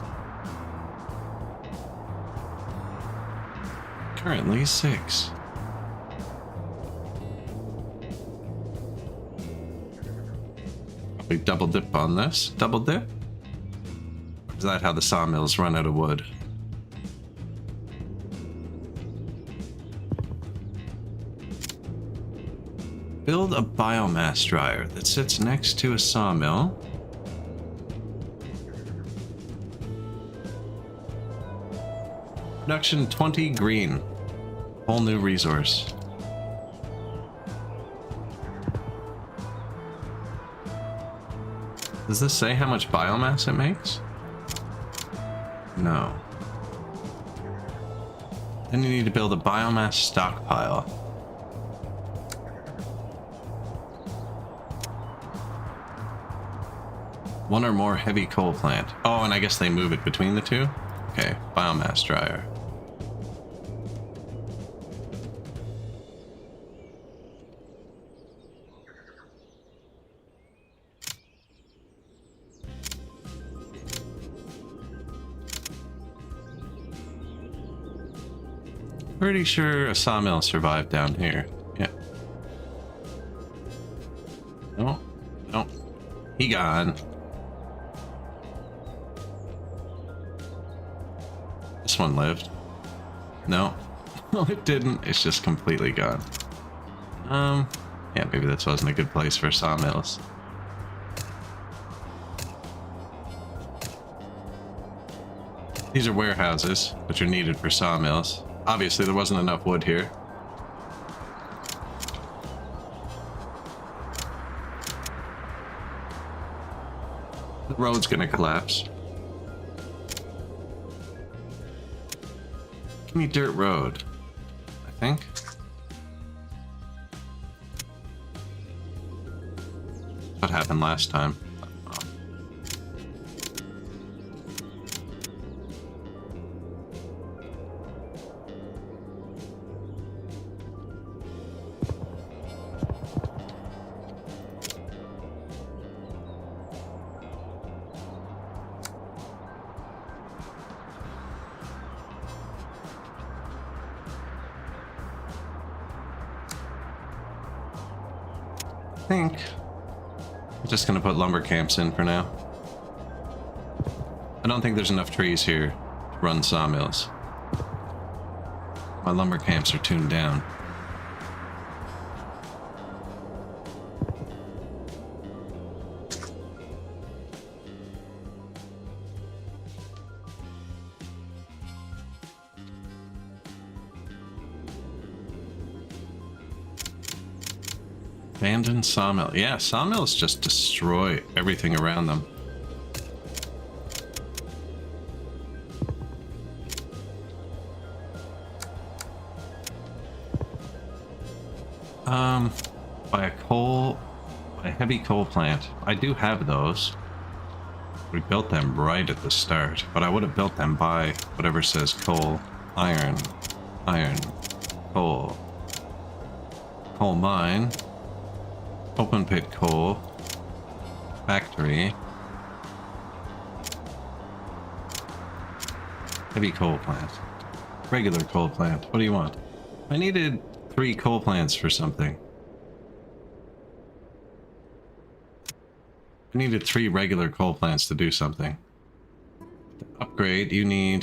Currently 6. We double dip on this. Double dip? Or is that how the sawmills run out of wood? Build a biomass dryer that sits next to a sawmill. Production 20 green. Whole new resource. Does this say how much biomass it makes? No. Then you need to build a biomass stockpile. One or more heavy coal plant. Oh, and I guess they move it between the two? Okay, biomass dryer. Pretty sure a sawmill survived down here. Yeah. No, no. He gone. This one lived. No. No, it didn't. It's just completely gone. Yeah, maybe this wasn't a good place for sawmills. These are warehouses, which are needed for sawmills. Obviously, there wasn't enough wood here. The road's gonna collapse. Give me dirt road, I think. What happened last time? I think I'm just gonna put lumber camps in for now. I don't think there's enough trees here to run sawmills. My lumber camps are tuned down. Abandoned sawmill. Yeah, sawmills just destroy everything around them. By a heavy coal plant. I do have those. We built them right at the start, but I would have built them by whatever says coal, iron, coal, coal mine, open pit coal, factory, heavy coal plant, regular coal plant. What do you want? I needed 3 coal plants for something. I needed 3 regular coal plants to do something. To upgrade, you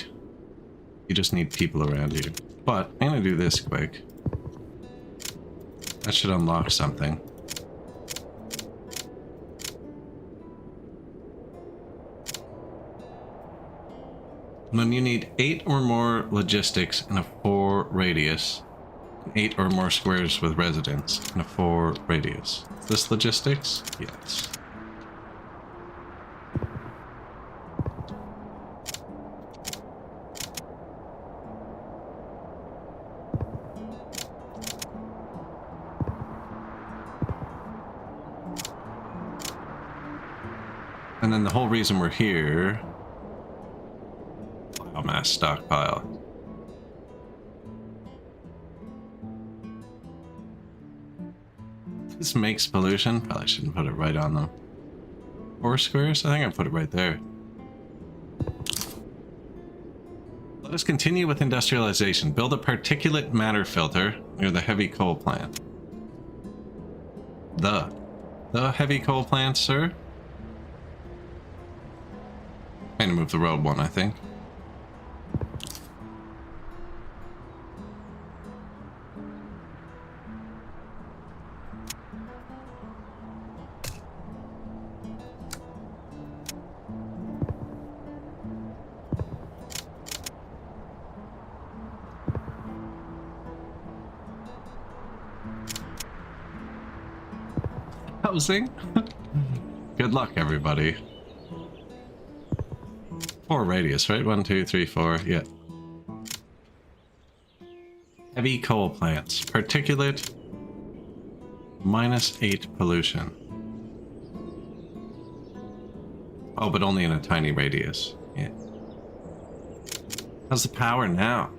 just need people around you. But I'm gonna do this quick. That should unlock something. And then you need 8 or more logistics in a 4 radius. 8 or more squares with residents in a 4 radius. Is this logistics? Yes. And then the whole reason we're here... Biomass stockpile. This makes pollution. Probably shouldn't put it right on them. 4 squares? I think I put it right there. Let us continue with industrialization. Build a particulate matter filter near the heavy coal plant. The heavy coal plant, sir? I'm gonna move the road one, I think. Housing? Good luck, everybody. 4 radius, right? 1, 2, 3, 4. Yeah. Heavy coal plants. Particulate. -8 pollution. Oh, but only in a tiny radius. Yeah. How's the power now?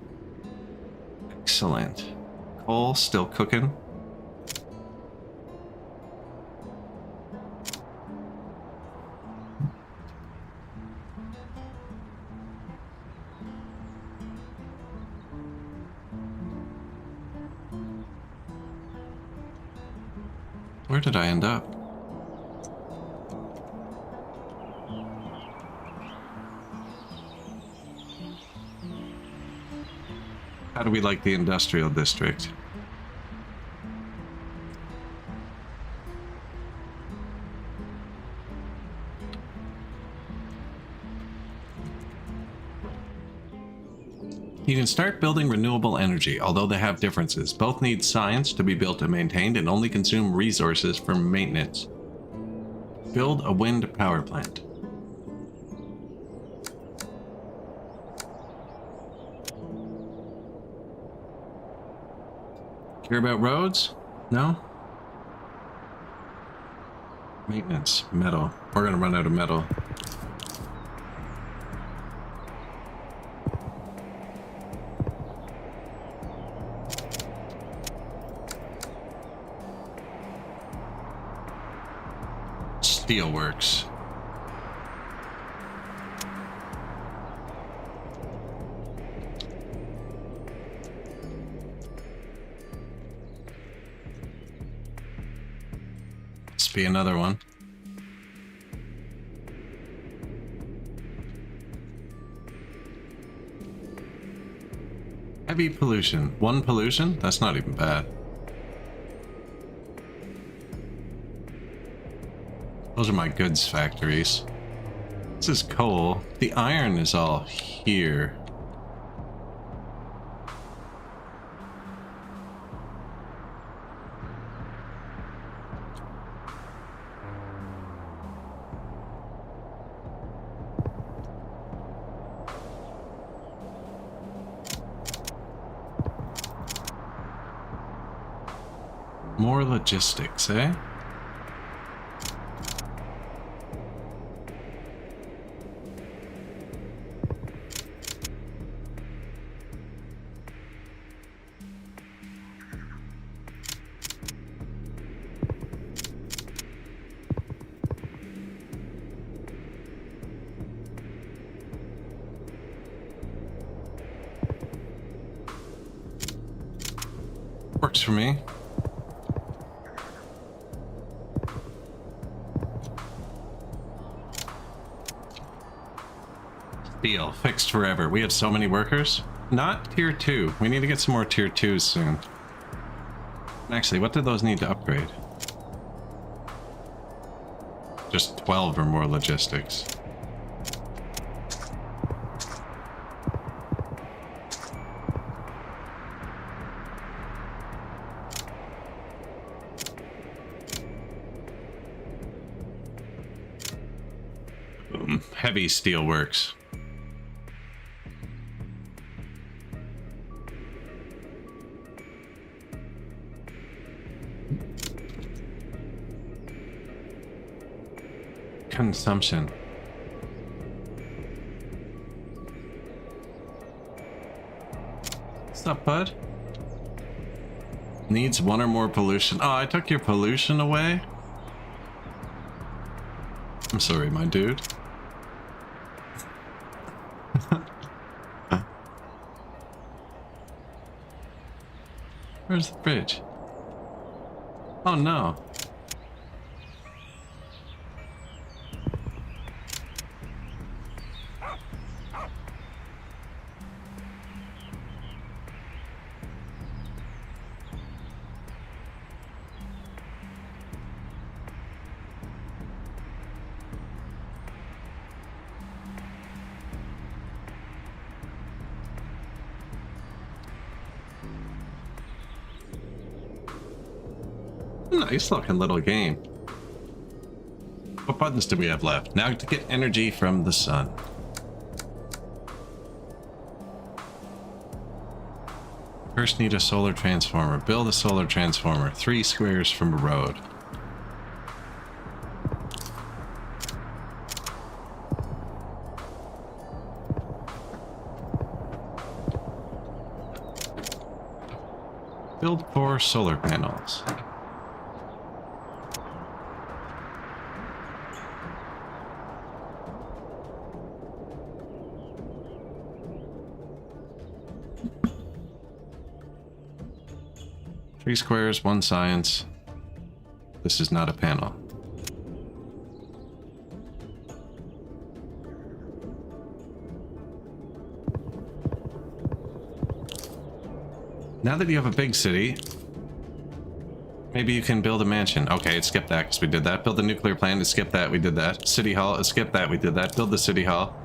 Excellent. Coal still cooking. Where did I end up? How do we like the industrial district? You can start building renewable energy, although they have differences. Both need science to be built and maintained and only consume resources for maintenance. Build a wind power plant. Care about roads? No? Maintenance. Metal. We're gonna run out of metal. Steelworks. Must be another one. Heavy pollution. 1 pollution? That's not even bad. Those are my goods factories. This is coal. The iron is all here. More logistics, eh? Works for me. Deal. Fixed forever. We have so many workers. Not tier 2. We need to get some more tier 2s soon. Actually, what do those need to upgrade? Just 12 or more logistics. Boom. Heavy steel works. Consumption. What's up, bud? Needs one or more pollution. Oh, I took your pollution away? I'm sorry, my dude. Where's the bridge? Oh no. Nice looking little game. What buttons do we have left? Now to get energy from the sun. First need a solar transformer. Build a solar transformer. 3 squares from a road. Build 4 solar panels. Three squares, 1 science. This is not a panel. Now that you have a big city, maybe you can build a mansion. Okay, it skipped that because we did that. Build a nuclear plant, it skipped that, we did that. City hall, it skipped that, we did that. Build the city hall.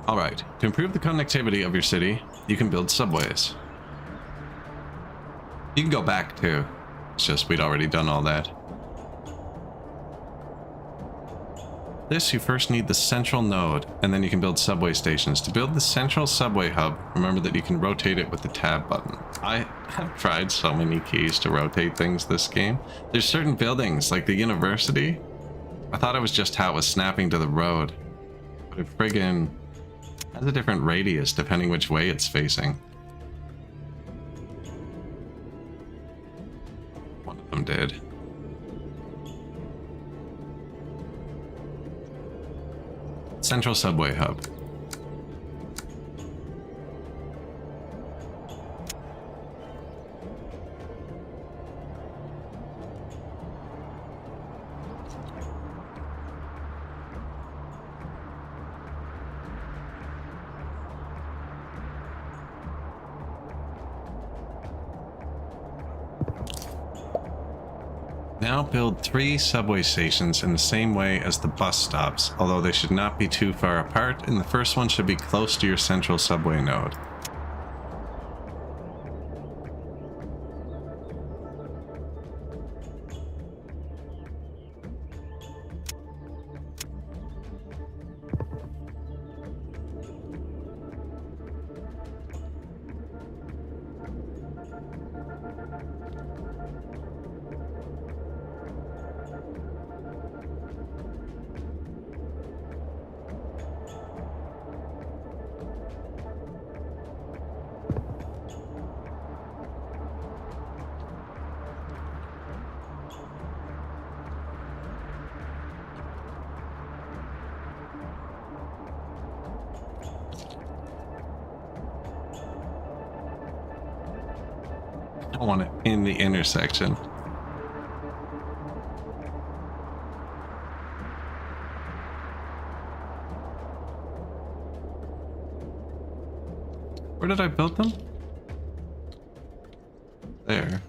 Alright, to improve the connectivity of your city, you can build subways. You can go back too. It's just we'd already done all that. This, you first need the central node, and then you can build subway stations. To build the central subway hub, remember that you can rotate it with the tab button. I have tried so many keys to rotate things this game. There's certain buildings, like the university. I thought it was just how it was snapping to the road. But it friggin' has a different radius depending which way it's facing. Did. Central subway hub. Now build 3 subway stations in the same way as the bus stops, although they should not be too far apart, and the first one should be close to your central subway node. I want it in the intersection. Where did I build them? There.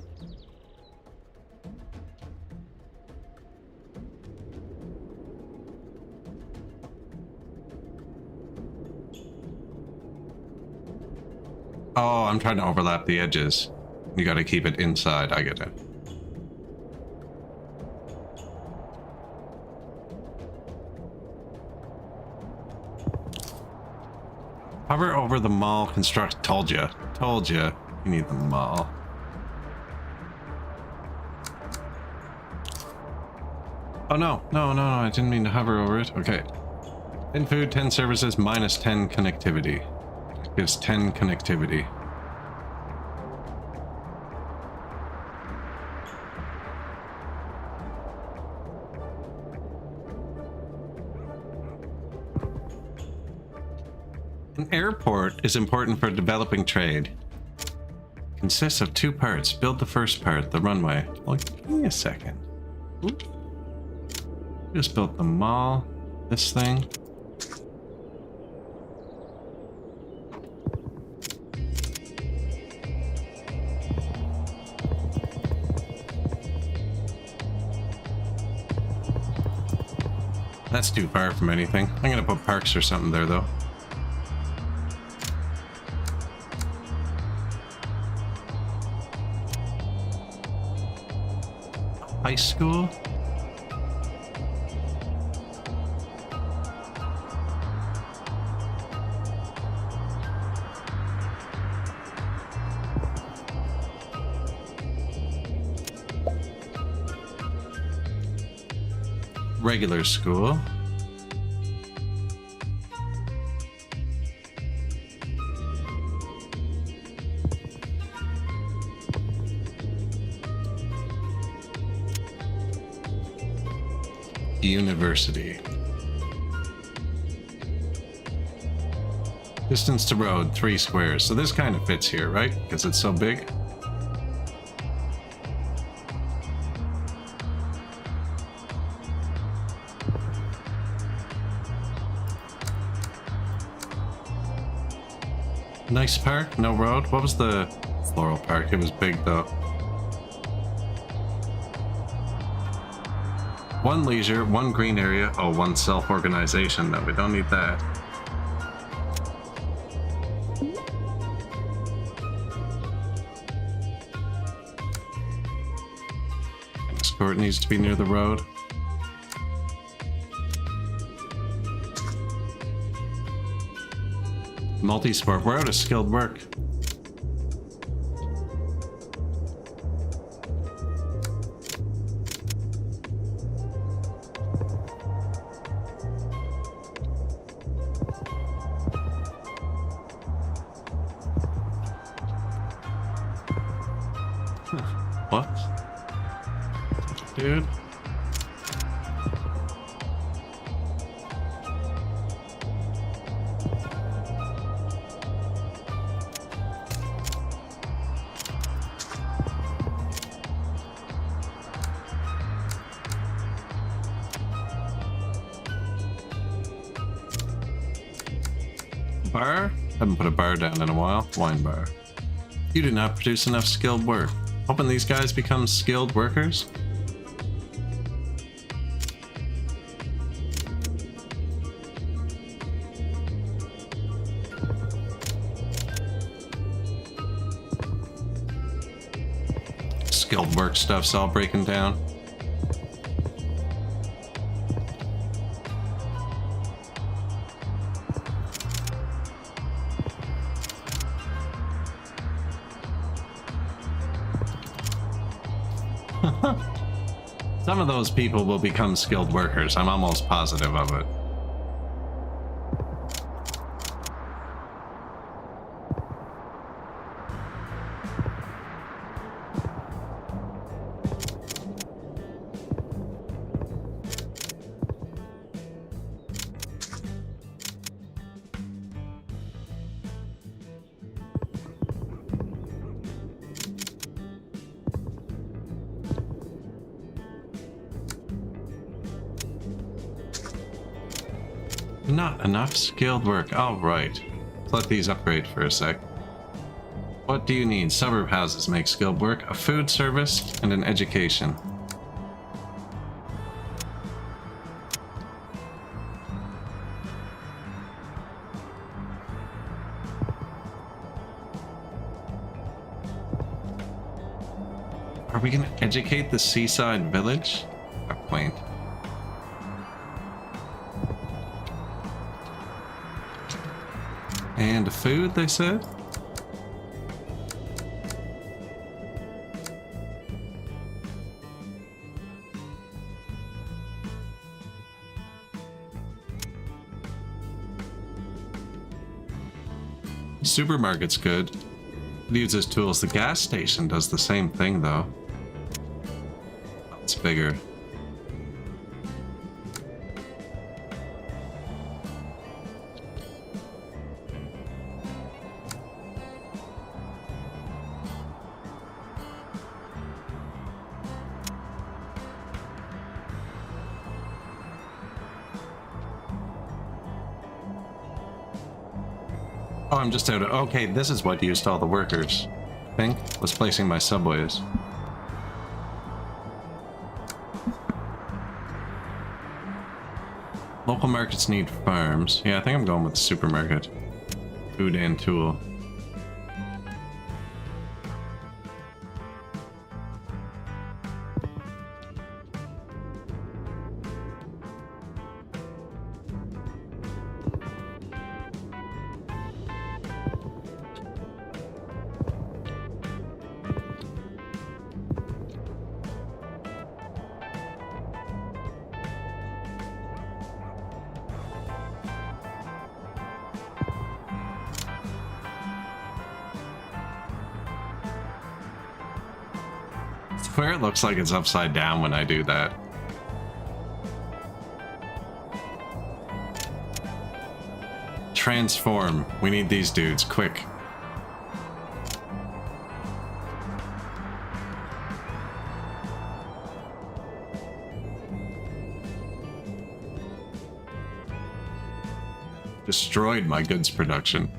Oh, I'm trying to overlap the edges. You gotta keep it inside. I get it. Hover over the mall construct. Told ya. Told ya. You need the mall. Oh no. No. I didn't mean to hover over it. Okay. 10 food, 10 services, minus 10 connectivity. Gives 10 connectivity. An airport is important for developing trade. Consists of 2 parts. Build the first part, the runway. Well, give me a second. Oop. Just built the mall. This thing. That's too far from anything. I'm gonna put parks or something there though. High school? Regular school. University. Distance to road, 3 squares. So this kind of fits here, right? Because it's so big. Nice park, no road. What was the floral park? It was big though. 1 leisure, 1 green area. Oh, 1 self-organization. No, we don't need that. Tennis court needs to be near the road. Multi-sport. We're out of skilled work. What? Dude? Bar? Haven't put a bar down in a while. Wine bar. You do not produce enough skilled work. Hoping these guys become skilled workers? Skilled work stuff's all breaking down. Some of those people will become skilled workers. I'm almost positive of it. Not enough skilled work. All right. Let's let these upgrade for a sec. What do you need? Suburb houses make skilled work, a food service, and an education. Are we gonna educate the seaside village? How quaint. And food, they said? Supermarket's good. It uses tools. The gas station does the same thing, though. It's bigger. Oh, I'm just out of... Okay, this is what used all the workers. Thing was placing my subways. Local markets need farms. Yeah, I think I'm going with the supermarket. Food and tool. Where it looks like it's upside down when I do that. Transform. We need these dudes, quick. Destroyed my goods production.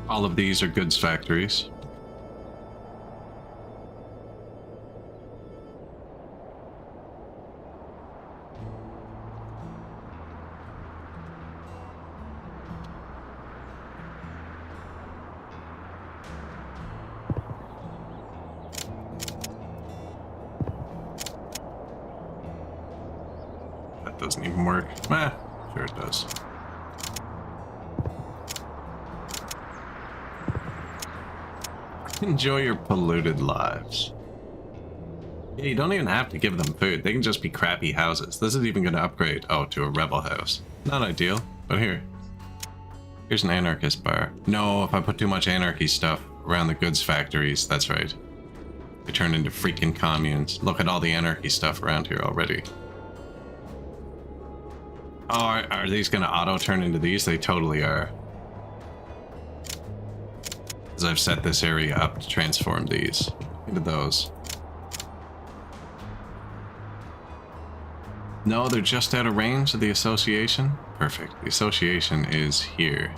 All of these are goods factories. That doesn't even work. Sure it does. Enjoy your polluted lives. Yeah, you don't even have to give them food. They can just be crappy houses. This is even going to upgrade, to a rebel house. Not ideal, but here. Here's an anarchist bar. No, if I put too much anarchy stuff around the goods factories, that's right. They turn into freaking communes. Look at all the anarchy stuff around here already. Oh, are these going to auto turn into these? They totally are. Because I've set this area up to transform these into those. No, they're just out of range of the association. Perfect. The association is here.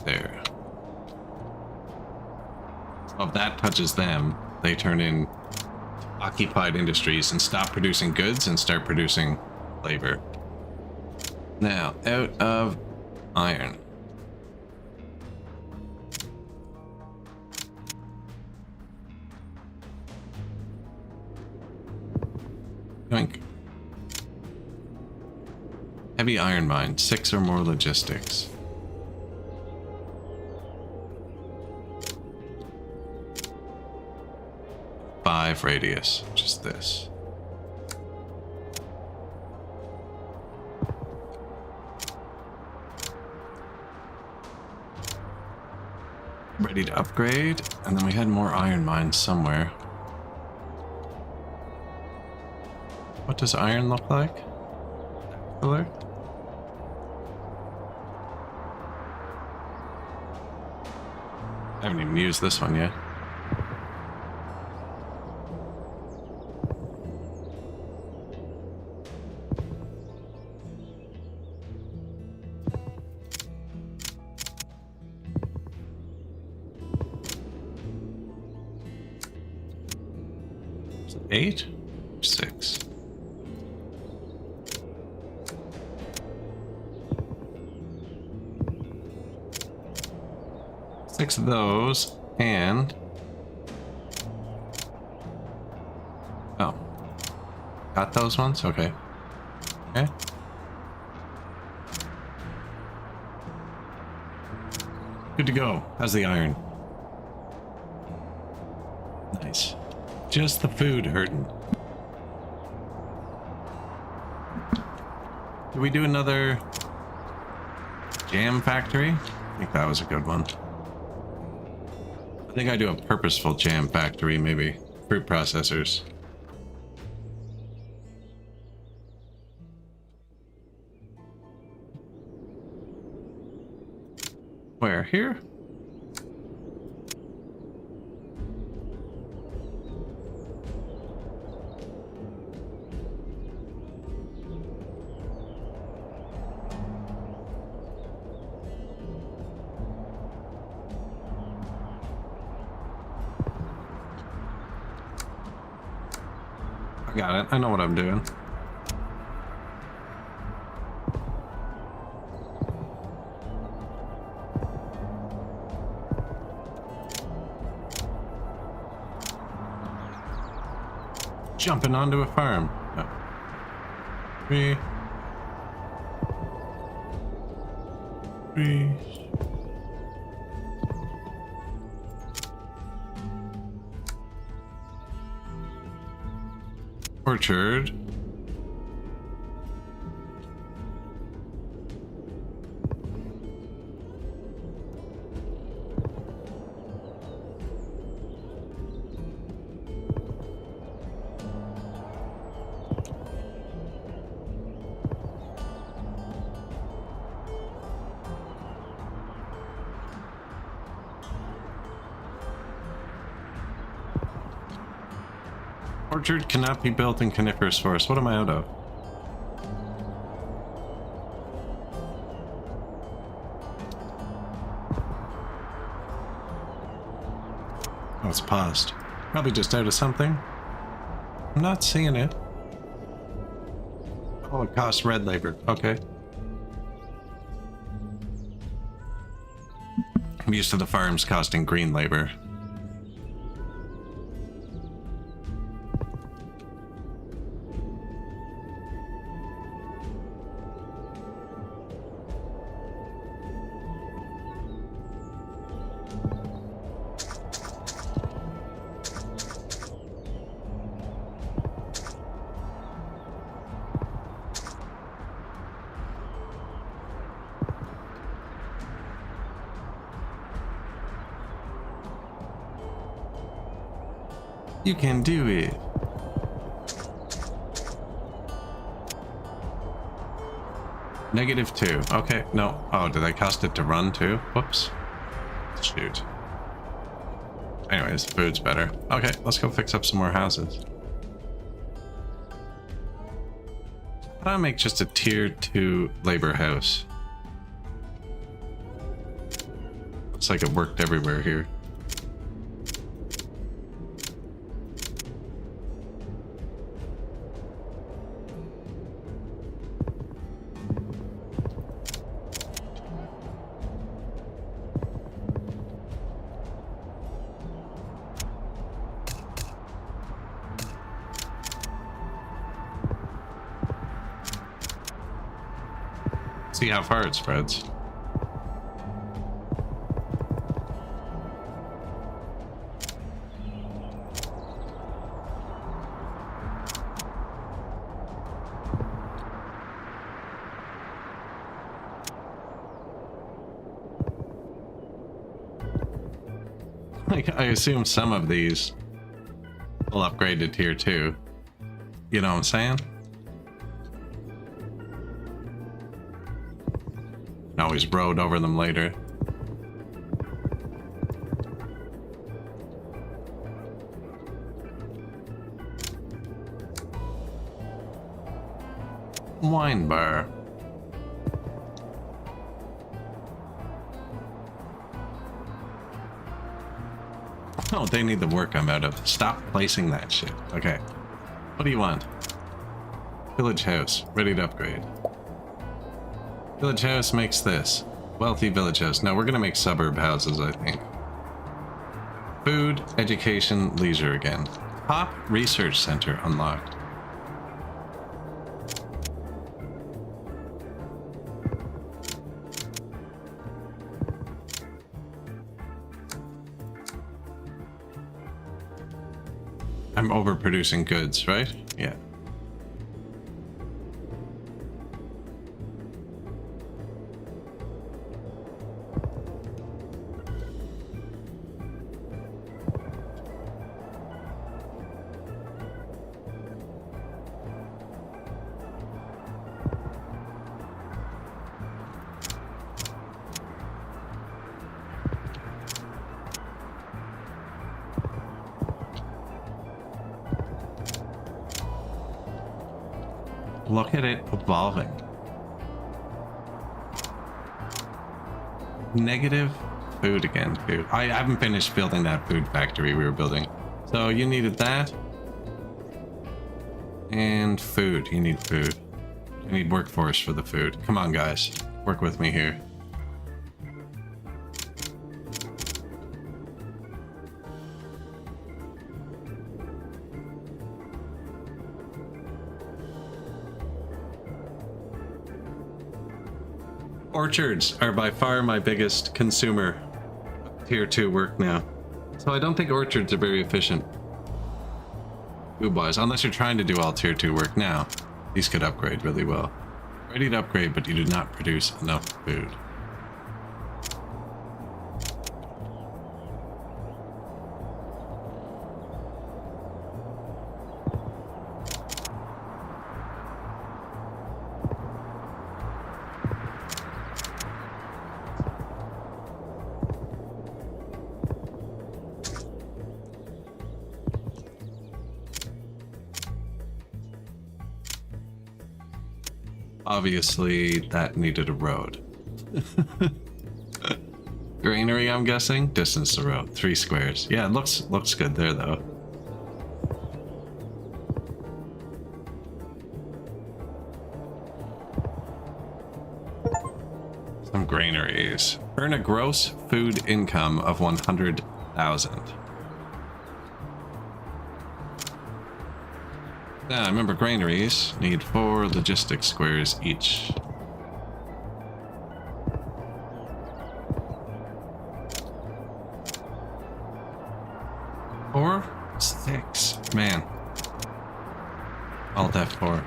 There. If that touches them, they turn in occupied industries and stop producing goods and start producing labor. Now, out of iron. Yoink. Heavy iron mine, 6 or more logistics. Five radius, just this. Ready to upgrade, and then we had more iron mines somewhere. What does iron look like? Color? I haven't even used this one yet. Is it 8 or 6? Six of those, and oh, got those ones. Okay. Okay. Good to go. How's the iron? Nice. Just the food hurting. Did we do another jam factory? I think that was a good one. I think I do a purposeful jam factory, maybe. Fruit processors. Where? Here? I got it. I know what I'm doing. Jumping onto a farm. Oh. Three. Orchard. Orchard cannot be built in coniferous forest. What am I out of? Oh, it's paused. Probably just out of something. I'm not seeing it. Oh, it costs red labor. Okay. I'm used to the farms costing green labor. You can do it. -2. Okay, no. Oh, did I cost it to run too? Whoops. Shoot. Anyways, food's better. Okay, let's go fix up some more houses. How do I make just a tier 2 labor house? Looks like it worked everywhere here. See how far it spreads. Like, I assume some of these will upgrade to tier 2. You know what I'm saying? always road over them later. Wine bar. Oh, they need the work I'm out of. Stop placing that shit. Okay. What do you want? Village house. Ready to upgrade. Village house makes this. Wealthy village house. No, we're gonna make suburb houses, I think. Food, education, leisure again. Top research center unlocked. I'm overproducing goods, right? Yeah. Look at it evolving. Negative food again. Food. I haven't finished building that food factory we were building. So you needed that. And food. You need food. I need workforce for the food. Come on, guys. Work with me here. Orchards are by far my biggest consumer of tier 2 work now. So I don't think orchards are very efficient food-wise, unless you're trying to do all tier 2 work now. These could upgrade really well. Ready to upgrade, but you do not produce enough food. Obviously, that needed a road. Granary, I'm guessing? Distance to road. 3 squares. Yeah, it looks good there, though. Some granaries. Earn a gross food income of 100,000. Yeah, I remember granaries need 4 logistics squares each. Four? 6. Man. Alt F4.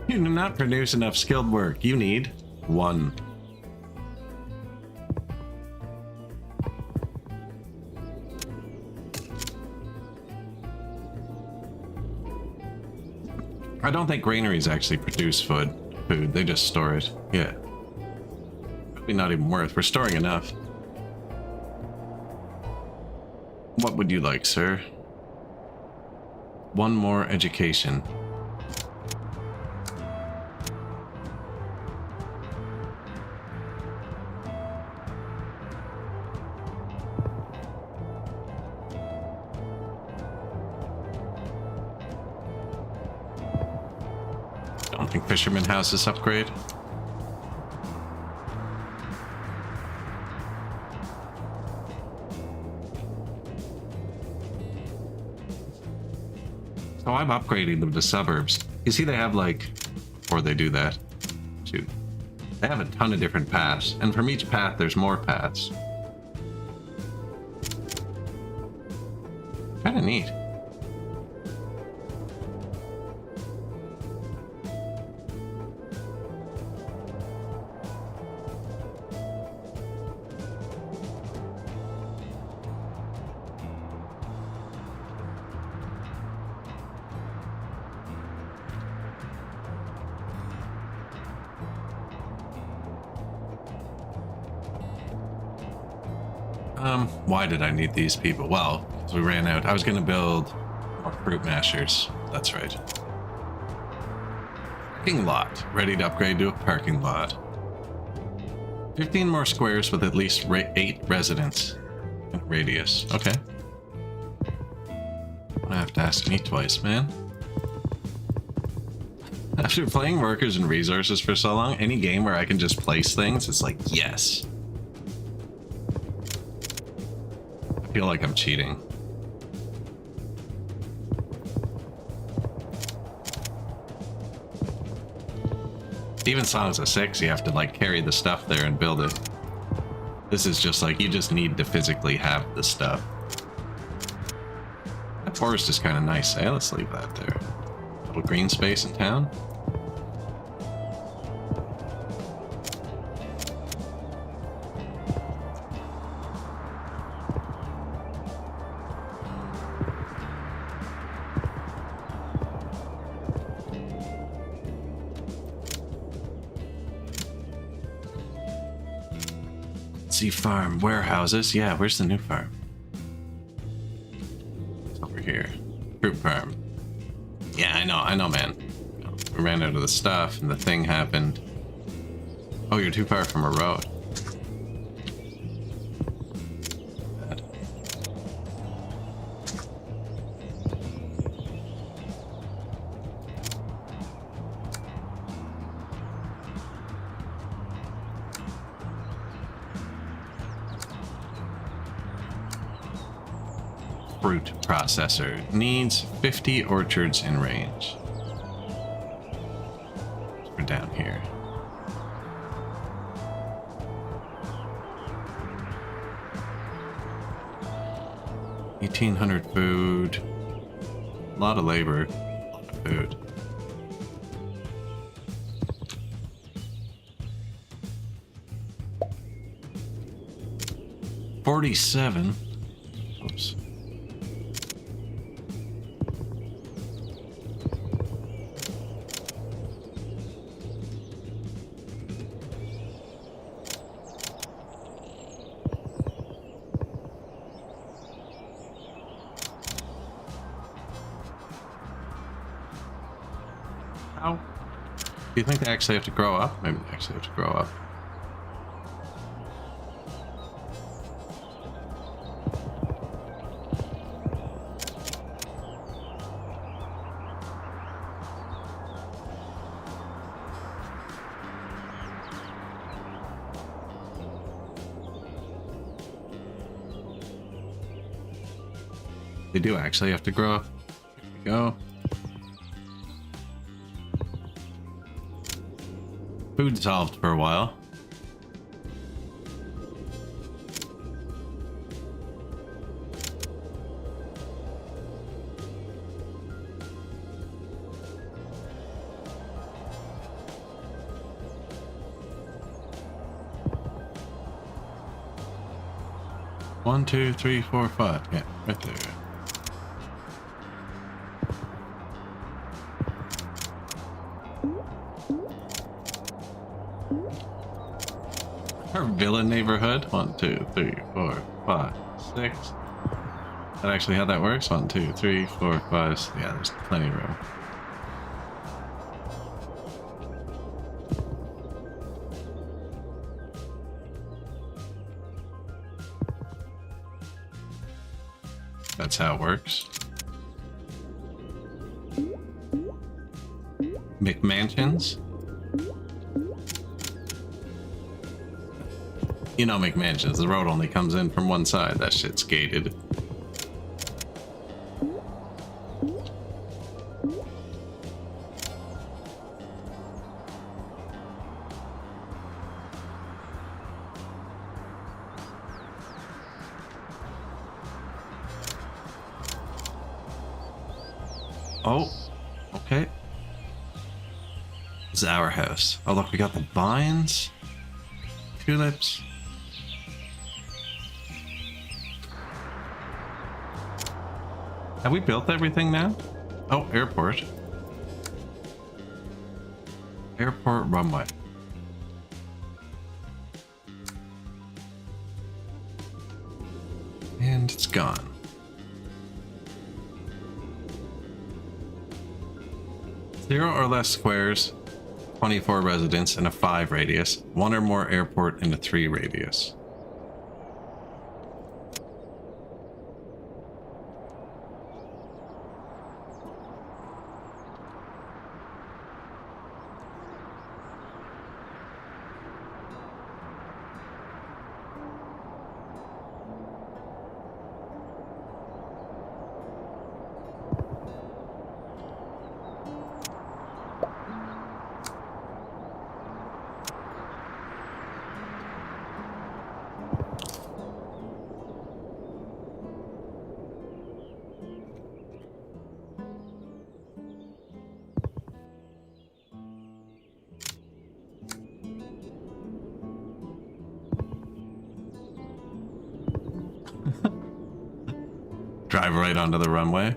You do not produce enough skilled work. You need 1. I don't think granaries actually produce food. They just store it. Yeah. Probably not even worth. We're storing enough. What would you like, sir? 1 more education. I don't think Fisherman Houses upgrade. So I'm upgrading them to suburbs. You see they have like, or they do that. Shoot. They have a ton of different paths, and from each path there's more paths. Kinda neat. Why did I need these people? Well, 'cause we ran out. I was gonna build more fruit mashers. That's right. Parking lot. Ready to upgrade to a parking lot. 15 more squares with at least 8 residents in radius. Okay. I have to ask me twice, man. After playing workers and resources for so long, any game where I can just place things, it's like, yes. I feel like I'm cheating. Even Songs of 6, you have to like carry the stuff there and build it. This is just like, you just need to physically have the stuff. That forest is kind of nice, eh? Let's leave that there. Little green space in town. See farm warehouses. Yeah, where's the new farm? It's over here. Fruit farm. Yeah, I know, man. We ran out of the stuff and the thing happened. Oh, you're too far from a road. Bad. Fruit processor needs 50 orchards in range. We're down here. $1,800 food. A lot of labor. A lot of food. $47. Oops. How? Do you think they actually have to grow up? Maybe they actually have to grow up. They do actually have to grow up. There we go. Food dissolved for a while. One, two, three, four, five. Yeah, right there. Our villa neighborhood. 1, 2, 3, 4, 5, 6. That actually how that works? 1, 2, 3, 4, 5. Yeah, there's plenty of room. That's how it works. McMansions. You know McMansions, the road only comes in from one side. That shit's gated. Oh, okay. This is our house. Oh look, we got the vines. Tulips. Have we built everything now? Oh, airport. Airport runway. It's gone. Zero or less squares, 24 residents in a 5 radius, 1 or more airport in a 3 radius. Drive right onto the runway.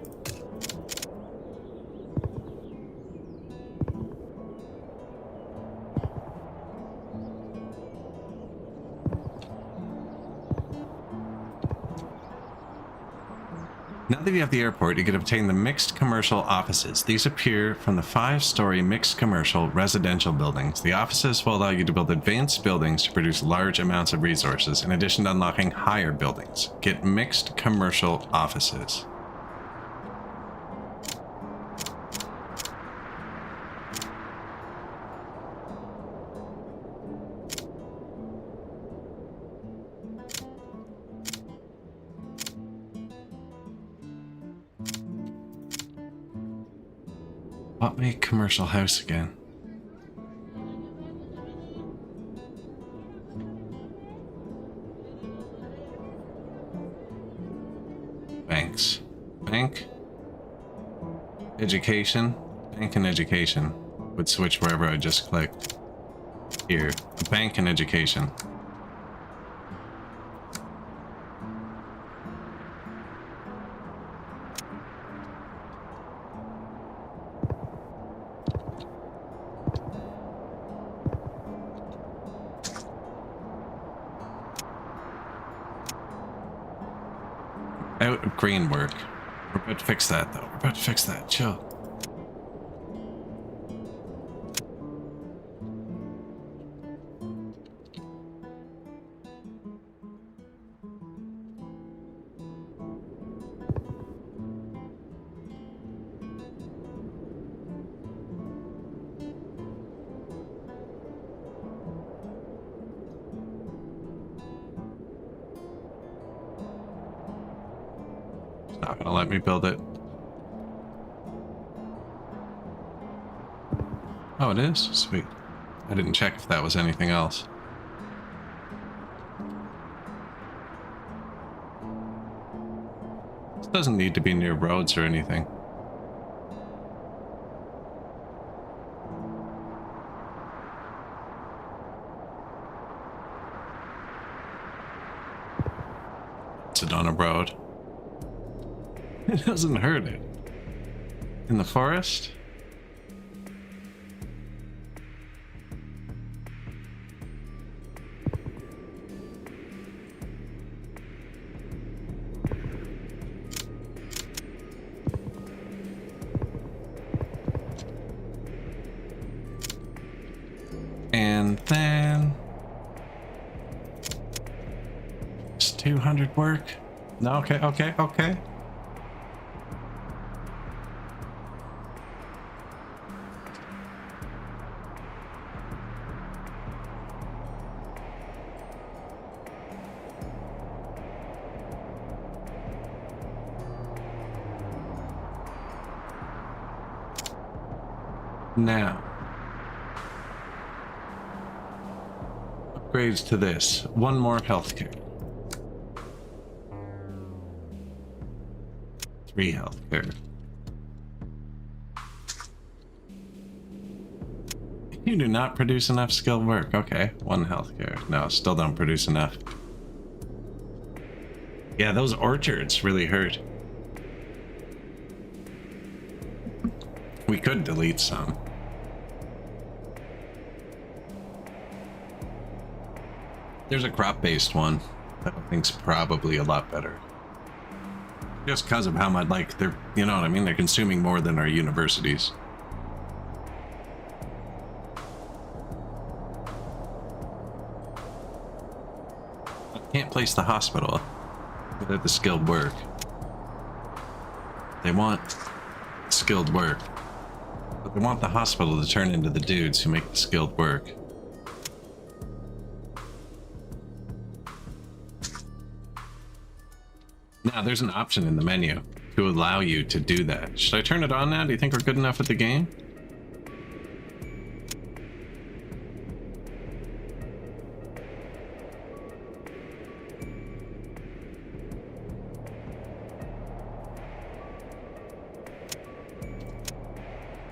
Now that you have the airport, you can obtain the mixed commercial offices. These appear from the 5-story mixed commercial residential buildings. The offices will allow you to build advanced buildings to produce large amounts of resources, in addition to unlocking higher buildings. Get mixed commercial offices. What make commercial house again? Banks. Bank. Education. Bank and education. Would switch wherever I just clicked. Here. A bank and education. Out of green work. We're about to fix that though. We're about to fix that. Chill. Not gonna let me build it. Oh, it is? Sweet. I didn't check if that was anything else. This doesn't need to be near roads or anything. It's on a road. It doesn't hurt it. In the forest? And then... It's 200 work? No, okay. Now, upgrades to this. One more healthcare. 3 healthcare. You do not produce enough skilled work. Okay, 1 healthcare. No, still don't produce enough. Yeah, those orchards really hurt. We could delete some. There's a crop-based one that I think's probably a lot better. Just because of how much, like, they're, you know what I mean? They're consuming more than our universities. I can't place the hospital without the skilled work. They want skilled work. But they want the hospital to turn into the dudes who make the skilled work. Now, there's an option in the menu to allow you to do that. Should I turn it on now? Do you think we're good enough at the game?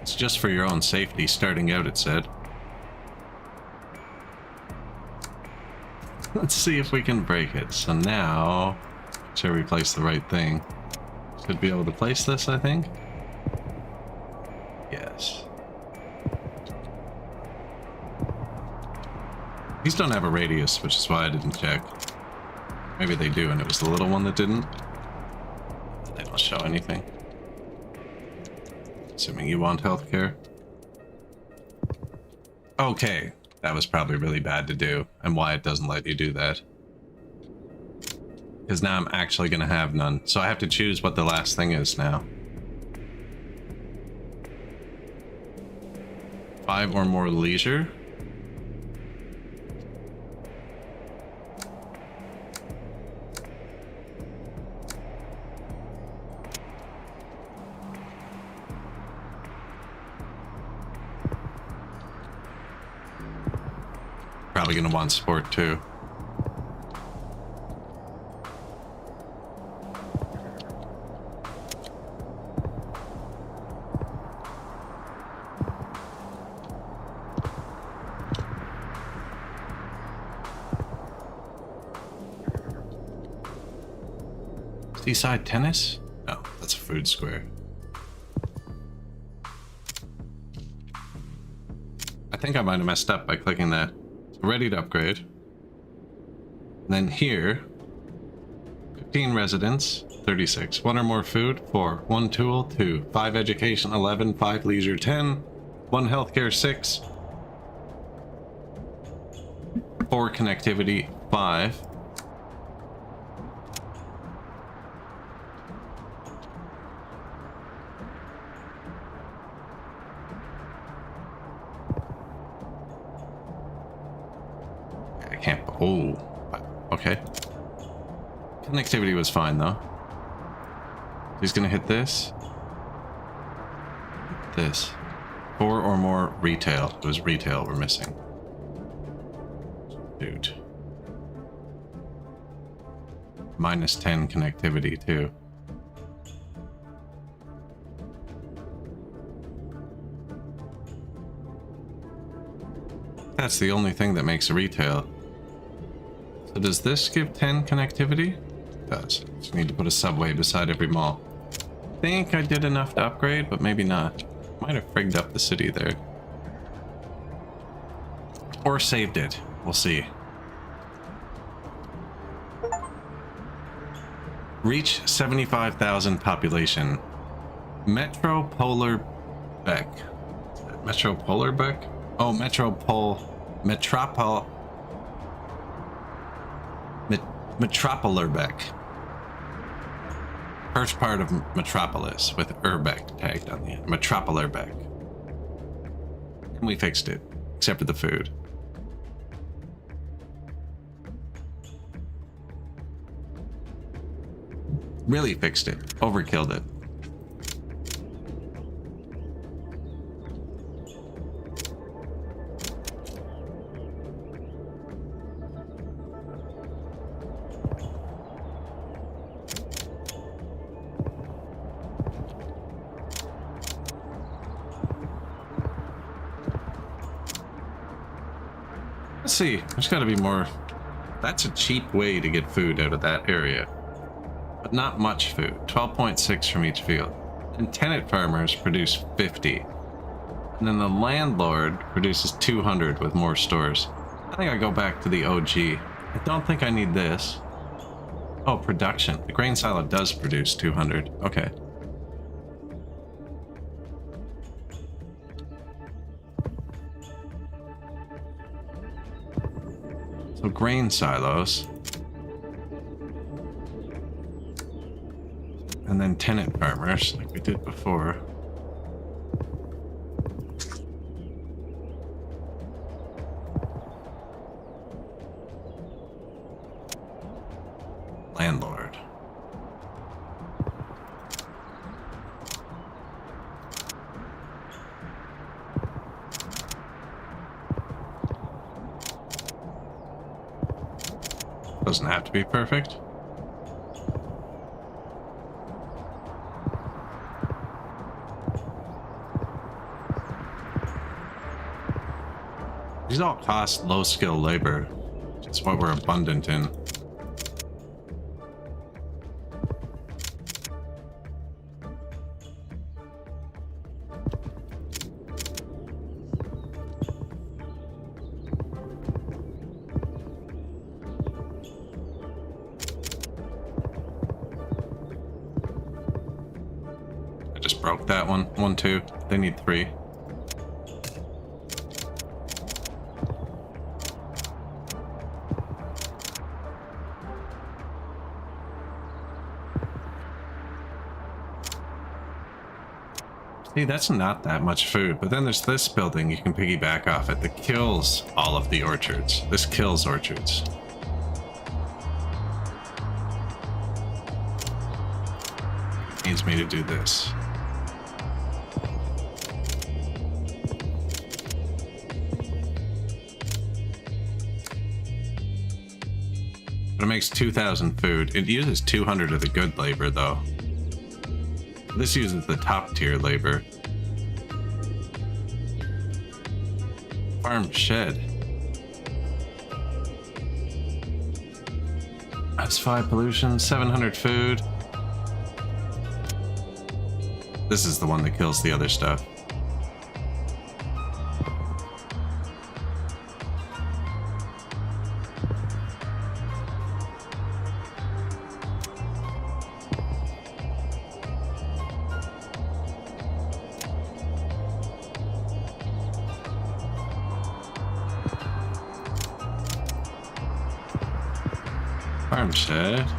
It's just for your own safety starting out, it said. Let's see if we can break it. So now, make sure we place the right thing. Should be able to place this, I think. Yes. These don't have a radius, which is why I didn't check. Maybe they do, and it was the little one that didn't. They don't show anything. Assuming you want healthcare. Okay, that was probably really bad to do, and why it doesn't let you do that. Because now I'm actually going to have none. So I have to choose what the last thing is now. 5 or more leisure. Probably going to want sport too. Seaside tennis? No, that's a food square. I think I might have messed up by clicking that. So ready to upgrade. And then here, 15 residents, 36. 1 or more food, 4. 1 tool, 2. 5 education, 11. 5 leisure, 10. 1 healthcare, 6. 4 connectivity, 5. Can't. Oh, okay. Connectivity was fine though. He's gonna hit this. This. 4 or more retail. It was retail we're missing. Dude. -10 connectivity too. That's the only thing that makes a retail. So does this give 10 connectivity? It does. Just need to put a subway beside every mall. I think I did enough to upgrade, but maybe not. Might have frigged up the city there. Or saved it. We'll see. Reach 75,000 population. Metropolar Beck. Metropolar Beck? Oh, Metropolerbeck. First part of Metropolis with Urbek tagged on the end. Metropolerbeck. And we fixed it, except for the food. Really fixed it. Overkilled it. Let's see, there's got to be more. That's a cheap way to get food out of that area. But not much food. 12.6 from each field. And tenant farmers produce 50. And then the landlord produces 200 with more stores. I think I go back to the OG. I don't think I need this. Oh, production. The grain silo does produce 200. Okay. So grain silos. And then tenant farmers, like we did before. Landlord. Doesn't have to be perfect. These all cost low skill labor. It's what we're abundant in. I just broke that one. 1, 2. They need 3. See, that's not that much food, but then there's this building you can piggyback off it that kills all of the orchards. This kills orchards. Needs me to do this. But it makes 2,000 food. It uses 200 of the good labor, though. This uses the top tier labor. Farm shed. That's 5 pollution, 700 food. This is the one that kills the other stuff. Farm shed.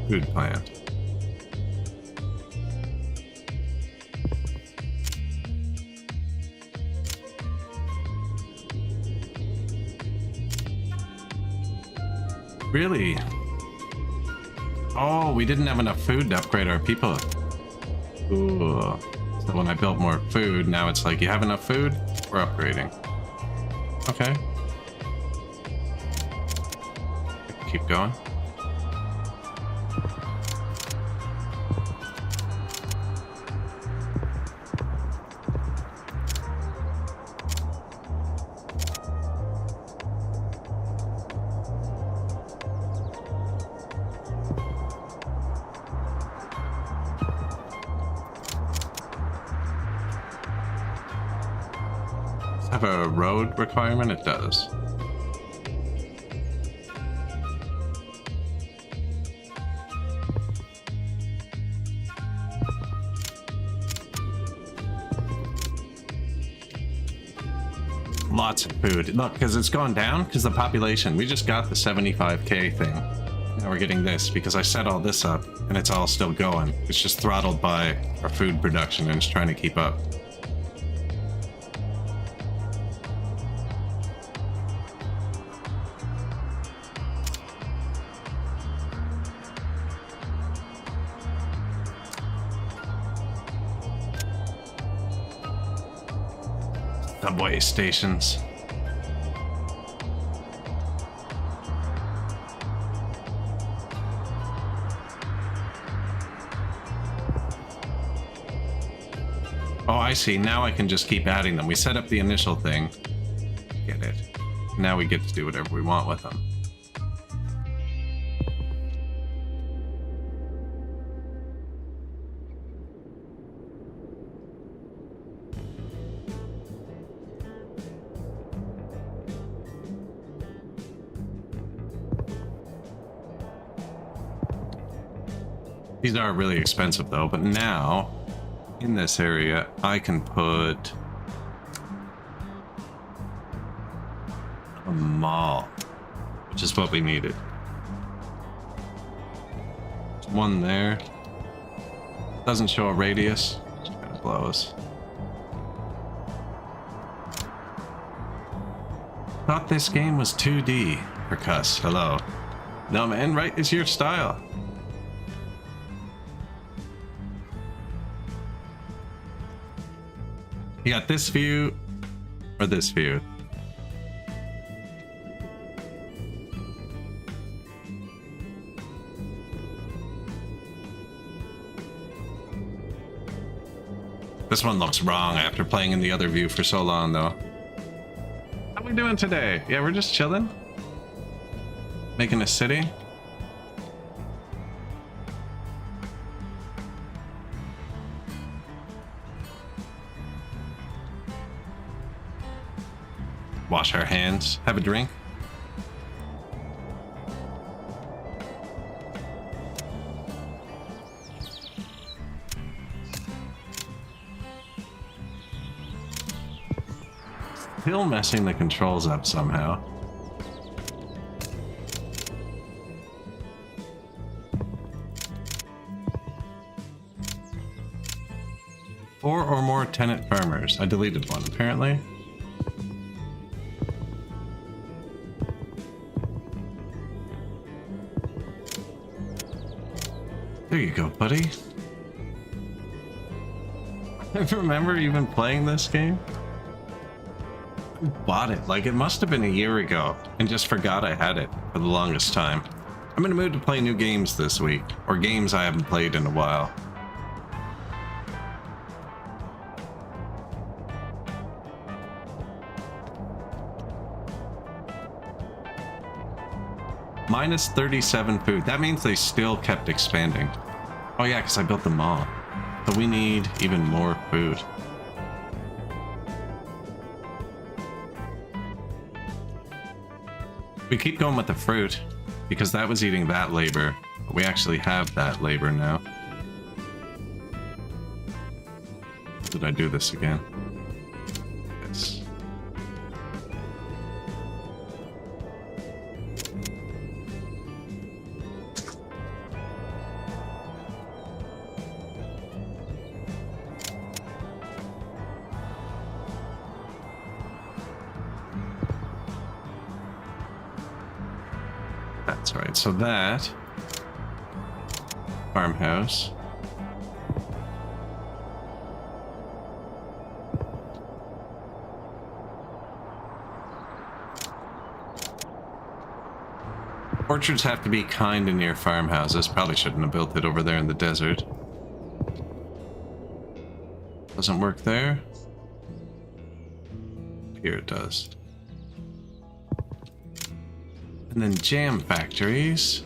Food plant. Really? Oh, we didn't have enough food to upgrade our people. Ooh. So when I built more food, now it's like, you have enough food? We're upgrading. Okay. Keep going. Does it have a road requirement? It does. Lots of food. Look, because it's gone down because the population. We just got the 75k thing. Now we're getting this because I set all this up and it's all still going. It's just throttled by our food production and it's trying to keep up. Subway stations. Oh, I see. Now I can just keep adding them. We set up the initial thing. Get it. Now we get to do whatever we want with them. These are really expensive though, but now in this area I can put a mall, which is what we needed. There's one there. Doesn't show a radius. Just kind of blows. Thought this game was 2D. Percuss, hello. No man, right is your style. You got this view or this view? This one looks wrong after playing in the other view for so long though. How we doing today? Yeah, we're just chilling. Making a city. Wash our hands, have a drink. Still messing the controls up somehow. Four or more tenant farmers. I deleted one apparently. There you go, buddy. I remember even playing this game. I bought it, like it must have been a year ago, and just forgot I had it for the longest time. I'm in a mood to play new games this week, or games I haven't played in a while. Minus 37 food. That means they still kept expanding. Oh yeah, because I built the mall. So we need even more food. We keep going with the fruit because that was eating that labor. But we actually have that labor now. Did I do this again? Yes. That's right. So that farmhouse. Orchards have to be kind and near farmhouses. Probably shouldn't have built it over there in the desert. Doesn't work there. Here it does. And then jam factories.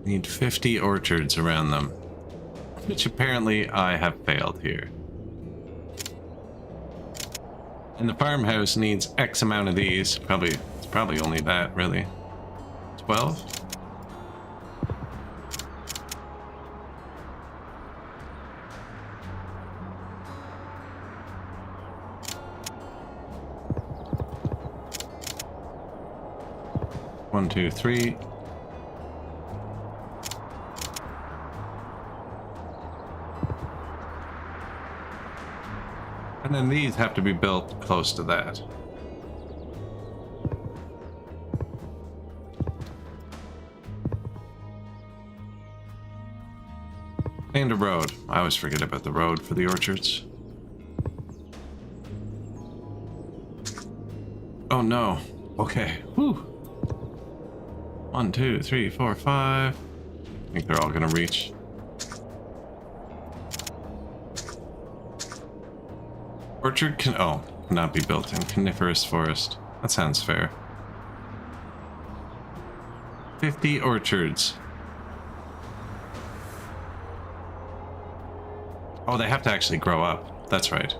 Need 50 orchards around them, which apparently I have failed here. And the farmhouse needs X amount of these. It's probably only that, really. 12? One, two, three. And then these have to be built close to that. And a road. I always forget about the road for the orchards. Oh no. Okay. Whew. 1, 2, 3, 4, 5. I think they're all gonna reach. Orchard cannot be built in coniferous forest. That sounds fair. 50 orchards. Oh, they have to actually grow up. That's right.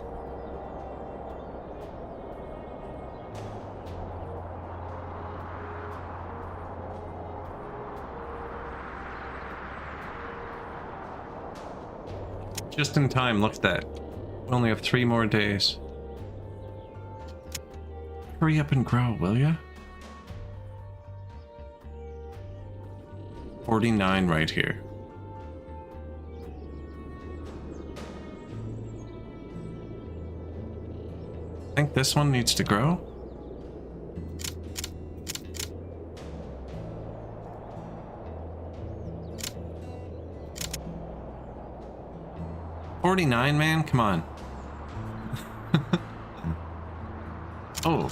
Just in time, look at that. We only have 3 more days. Hurry up and grow, will ya? 49 right here. I think this one needs to grow. $49, man, come on. Oh,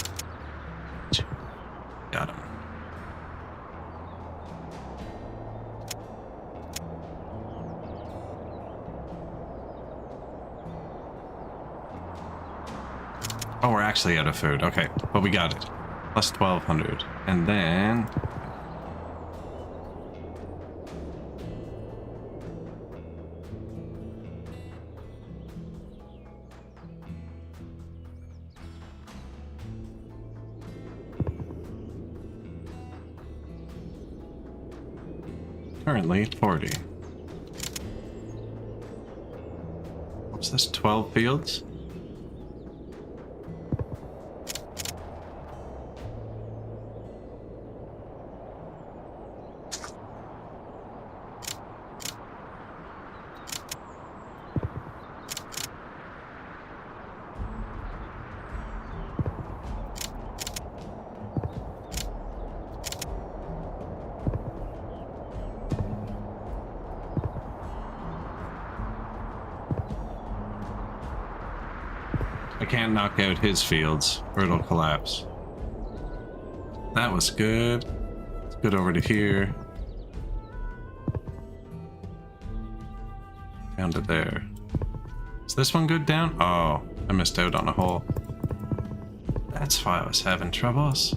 got him. Oh, we're actually out of food. Okay, but we got it. Plus 1,200. And then... currently 40. What's this? 12 fields? I can't knock out his fields or it'll collapse. That was good. Let's get over to here. Down to there. Is this one good down? Oh, I missed out on a hole. That's why I was having troubles.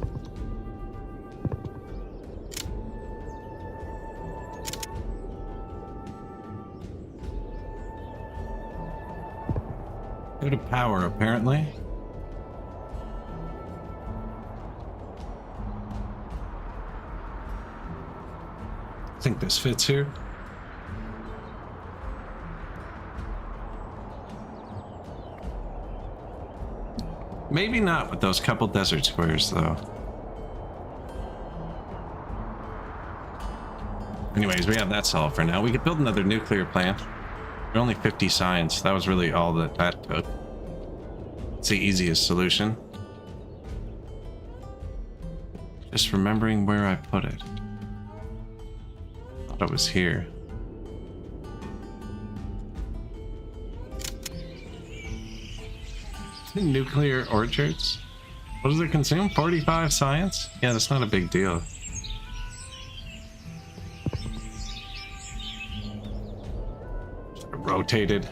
Out of power, apparently. I think this fits here. Maybe not with those couple desert squares, though. Anyways, we have that solved for now. We could build another nuclear plant. We're only 50 science. That was really all that took. It's the easiest solution. Just remembering where I put it. Thought it was here. Nuclear orchards? What does it consume? 45 science? Yeah, that's not a big deal. Rotated.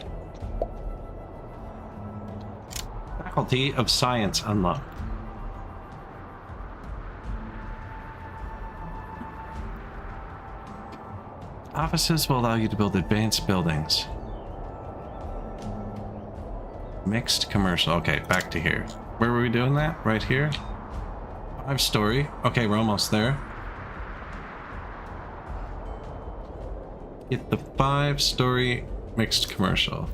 Faculty of Science unlocked. Offices will allow you to build advanced buildings. Mixed commercial. Okay, back to here. Where were we doing that? Right here? 5-story. Okay, we're almost there. Get the 5-story mixed commercial.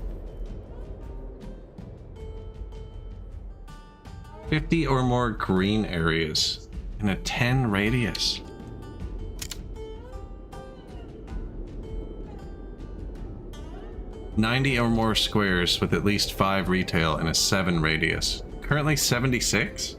50 or more green areas in a 10 radius. $90 or more squares with at least 5 retail in a 7 radius. Currently 76?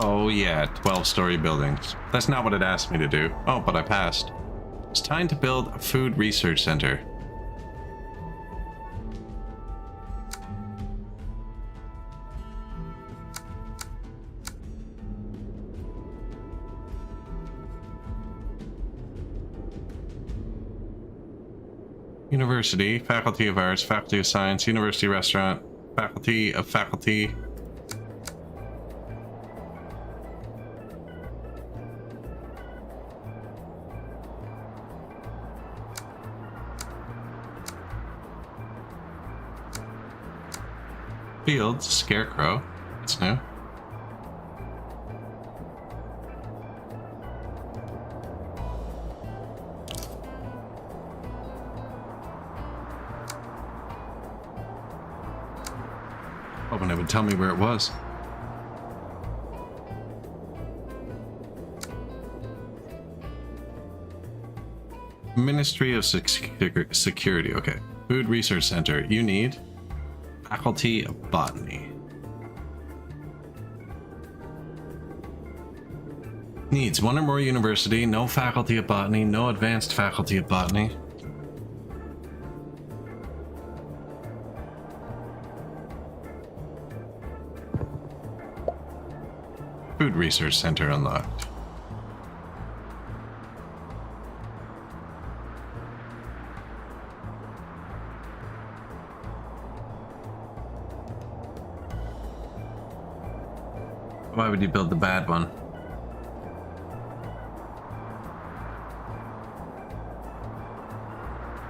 Oh yeah, 12-story buildings. That's not what it asked me to do. Oh, but I passed. It's time to build a food research center. University, Faculty of Arts, Faculty of Science, University Restaurant, faculty of faculty. Fields, scarecrow. That's new. Hoping it would tell me where it was. Ministry of Security. Okay. Food Research Center. You need Faculty of Botany. Needs one or more university, no Faculty of Botany, no advanced Faculty of Botany. Food Research Center unlocked. Why would you build the bad one?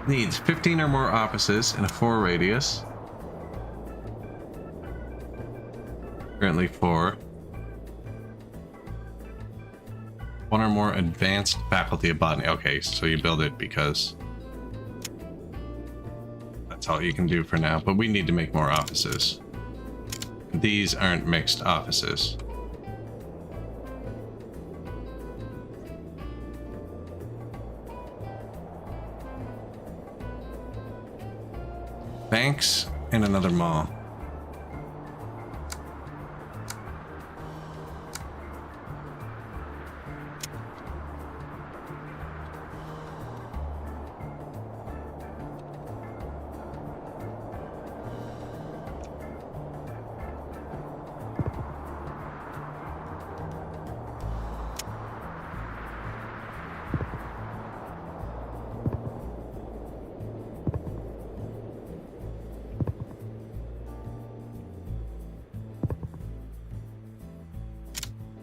Needs 15 or more offices in a 4 radius. Currently 4. One or more advanced Faculty of Botany. Okay, so you build it because that's all you can do for now, but we need to make more offices. These aren't mixed offices. Banks and another mall.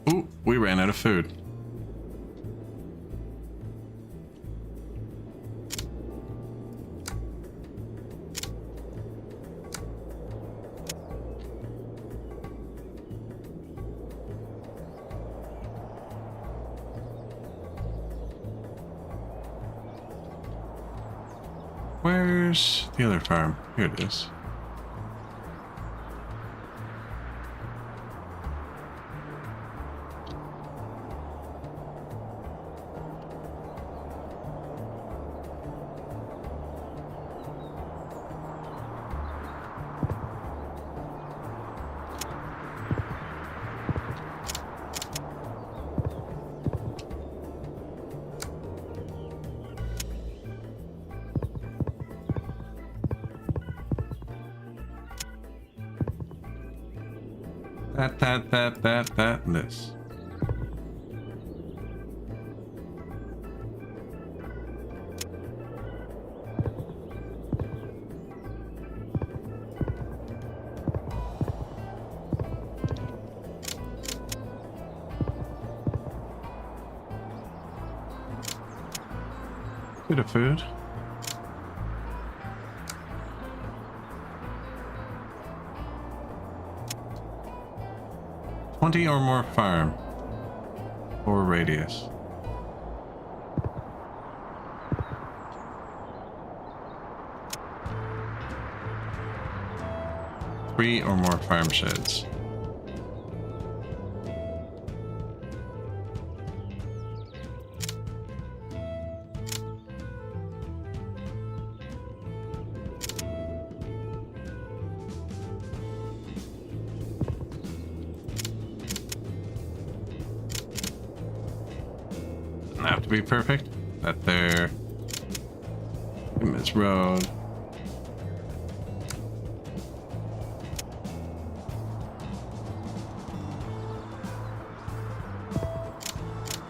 Ooh, we ran out of food. Where's the other farm? Here it is. That, and this. Bit of food. $20 or more farm or radius. Three or more farm sheds. Have to be perfect. That there. Miss Road.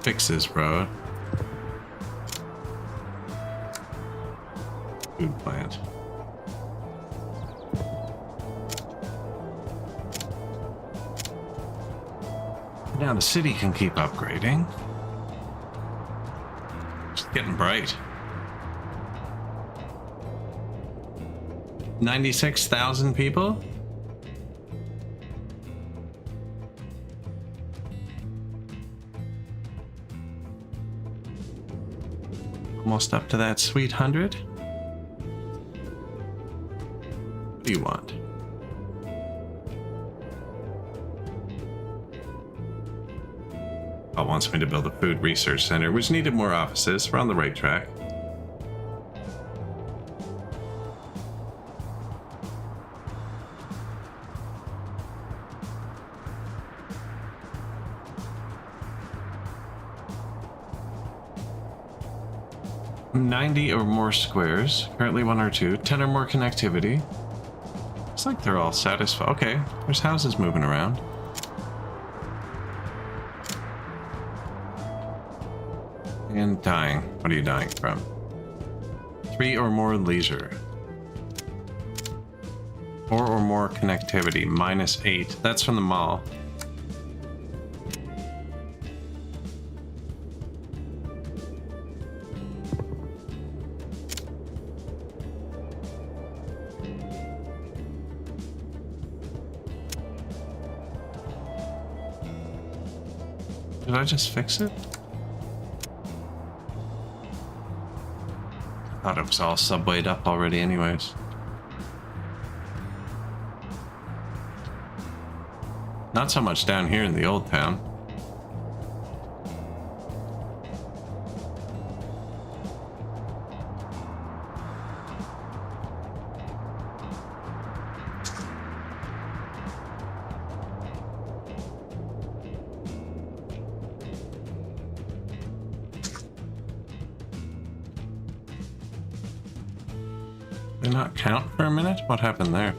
Fix this road. Food plant. Now the city can keep upgrading. It's getting bright. 96,000 people? Almost up to that sweet 100. What do you want? Oh, wants me to build a food research center, which needed more offices. We're on the right track. $90 or more squares. Currently 1 or 2. 10 or more connectivity. Looks like they're all satisfied. Okay, there's houses moving around. And dying. What are you dying from? 3 or more leisure. 4 or more connectivity. -8. That's from the mall. Did I just fix it? I thought it was all subwayed up already anyways. Not so much down here in the old town. Did not count for a minute? What happened there?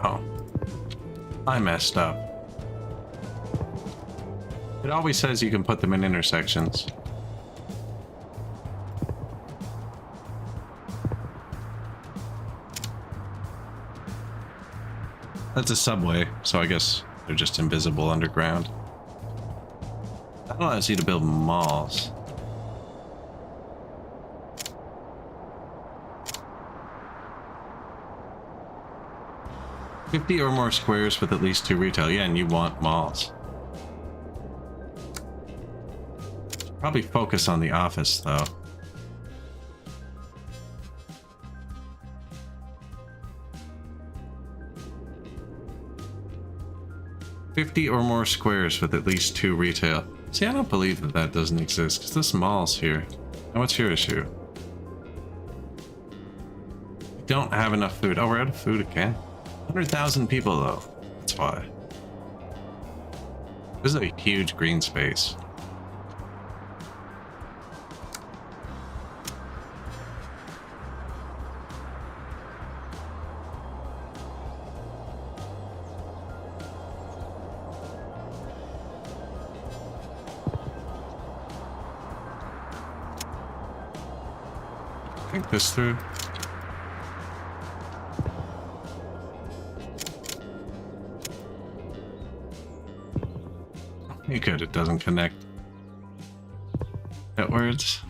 Oh. I messed up. It always says you can put them in intersections. That's a subway, so I guess they're just invisible underground. That allows you to build malls. $50 or more squares with at least 2 retail. Yeah, and you want malls. Probably focus on the office, though. $50 or more squares with at least 2 retail. See, I don't believe that that doesn't exist, because this mall's here. Now, what's your issue? We don't have enough food. Oh, we're out of food again. 100,000 people, though. That's why. This is a huge green space. Think this through. You could, it doesn't connect outwards.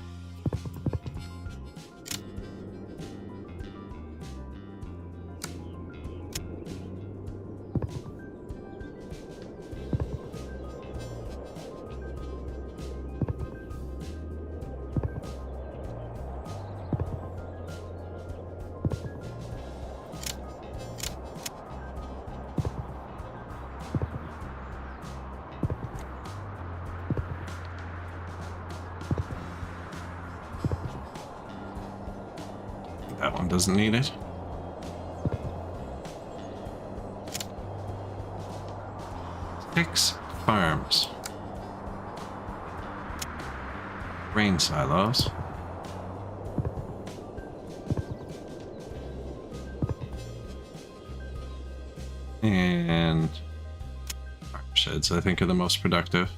That one doesn't need it. Six farms. Grain silos. And farm sheds, I think, are the most productive.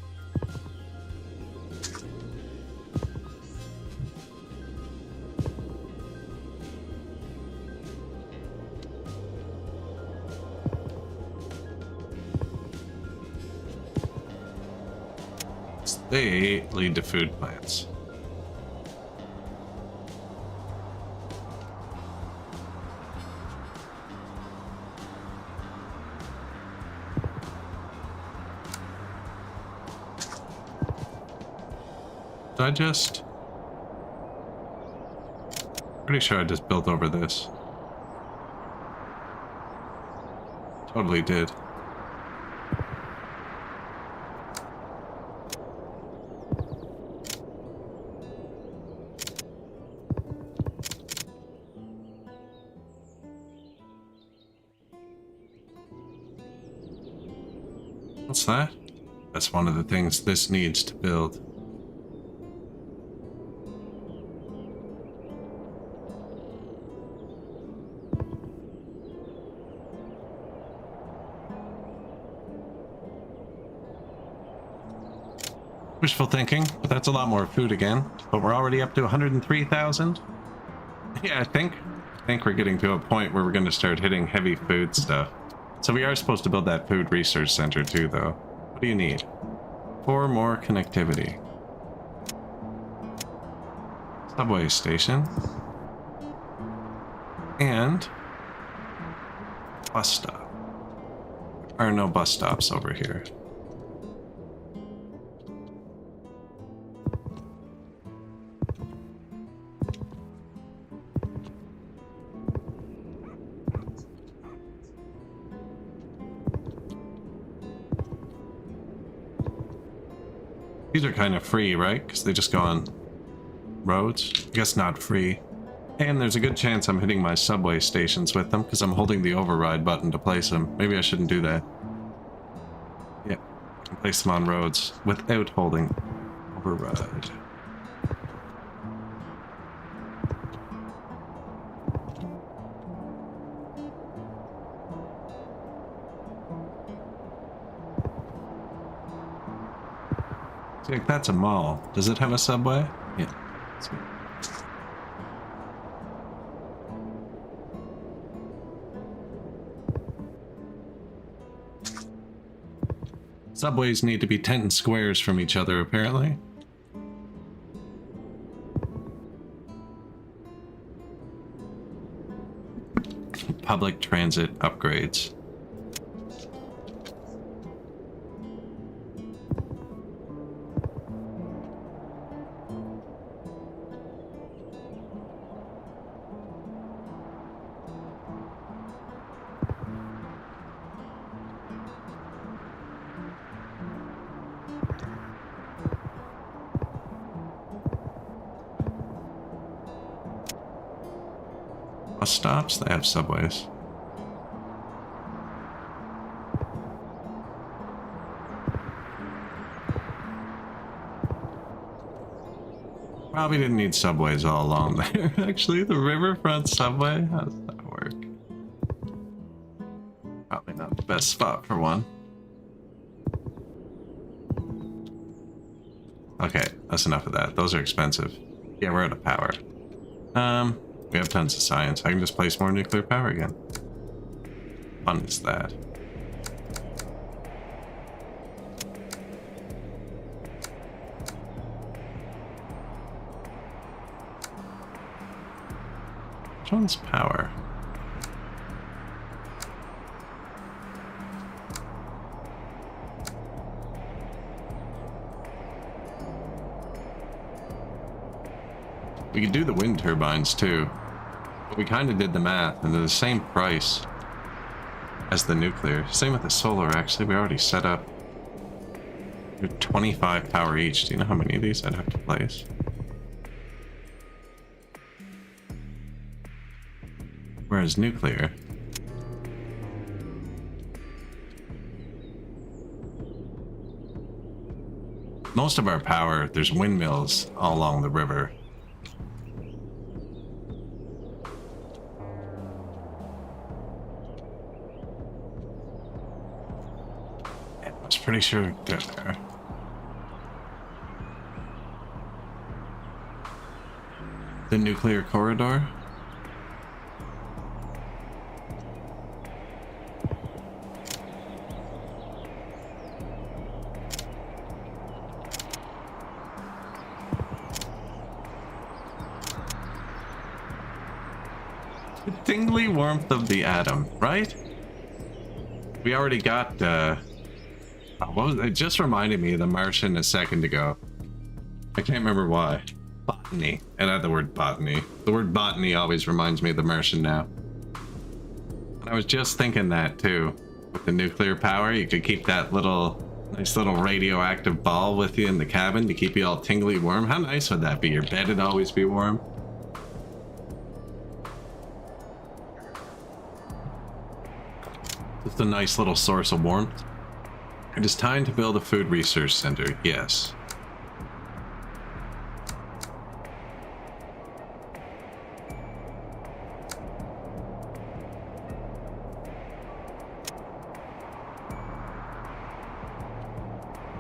They lead to food plants. Did I just... Pretty sure I just built over this. Totally did. What's that? That's one of the things this needs to build. Wishful thinking, but that's a lot more food again. But we're already up to 103,000. Yeah, I think we're getting to a point where we're going to start hitting heavy food stuff. So we are supposed to build that food research center too, though. What do you need? 4 more connectivity. Subway station. And bus stop. There are no bus stops over here. These are kind of free, right? Because they just go on roads. I guess not free. And there's a good chance I'm hitting my subway stations with them because I'm holding the override button to place them. Maybe I shouldn't do that. Yeah, I can place them on roads without holding override. See, like, that's a mall. Does it have a subway? Yeah. Sweet. Subways need to be 10 squares from each other, apparently. Public transit upgrades. Bus stops, they have subways. Probably didn't need subways all along there. Actually, the riverfront subway, how does that work? Probably not the best spot for one. Okay, that's enough of that. Those are expensive. Yeah, we're out of power. We have tons of science. I can just place more nuclear power again. Fun is that. Which one's power? We could do the wind turbines too. But we kind of did the math, and they're the same price as the nuclear. Same with the solar, actually. We already set up 25 power each. Do you know how many of these I'd have to place? Whereas nuclear... most of our power, there's windmills all along the river. Pretty sure they're there. The nuclear corridor? tingly warmth of the atom, right? We already got, what was it? Just reminded me of the Martian a second ago. I can't remember why. Botany. And I had the word botany. The word botany always reminds me of the Martian now. And I was just thinking that too. With the nuclear power, you could keep that nice little radioactive ball with you in the cabin to keep you all tingly warm. How nice would that be? Your bed would always be warm. Just a nice little source of warmth. It is time to build a food research center. Yes.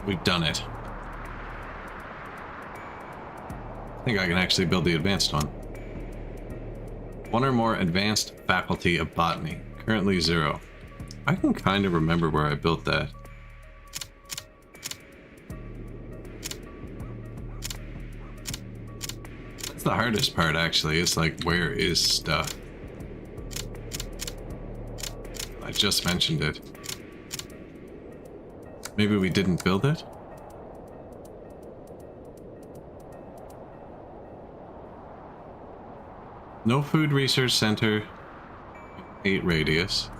We've done it. I think I can actually build the advanced one. One or more advanced faculty of botany. Currently 0. I can kind of remember where I built that. That's the hardest part, actually. It's like, where is stuff? I just mentioned it. Maybe we didn't build it? No food research center. 8 radius.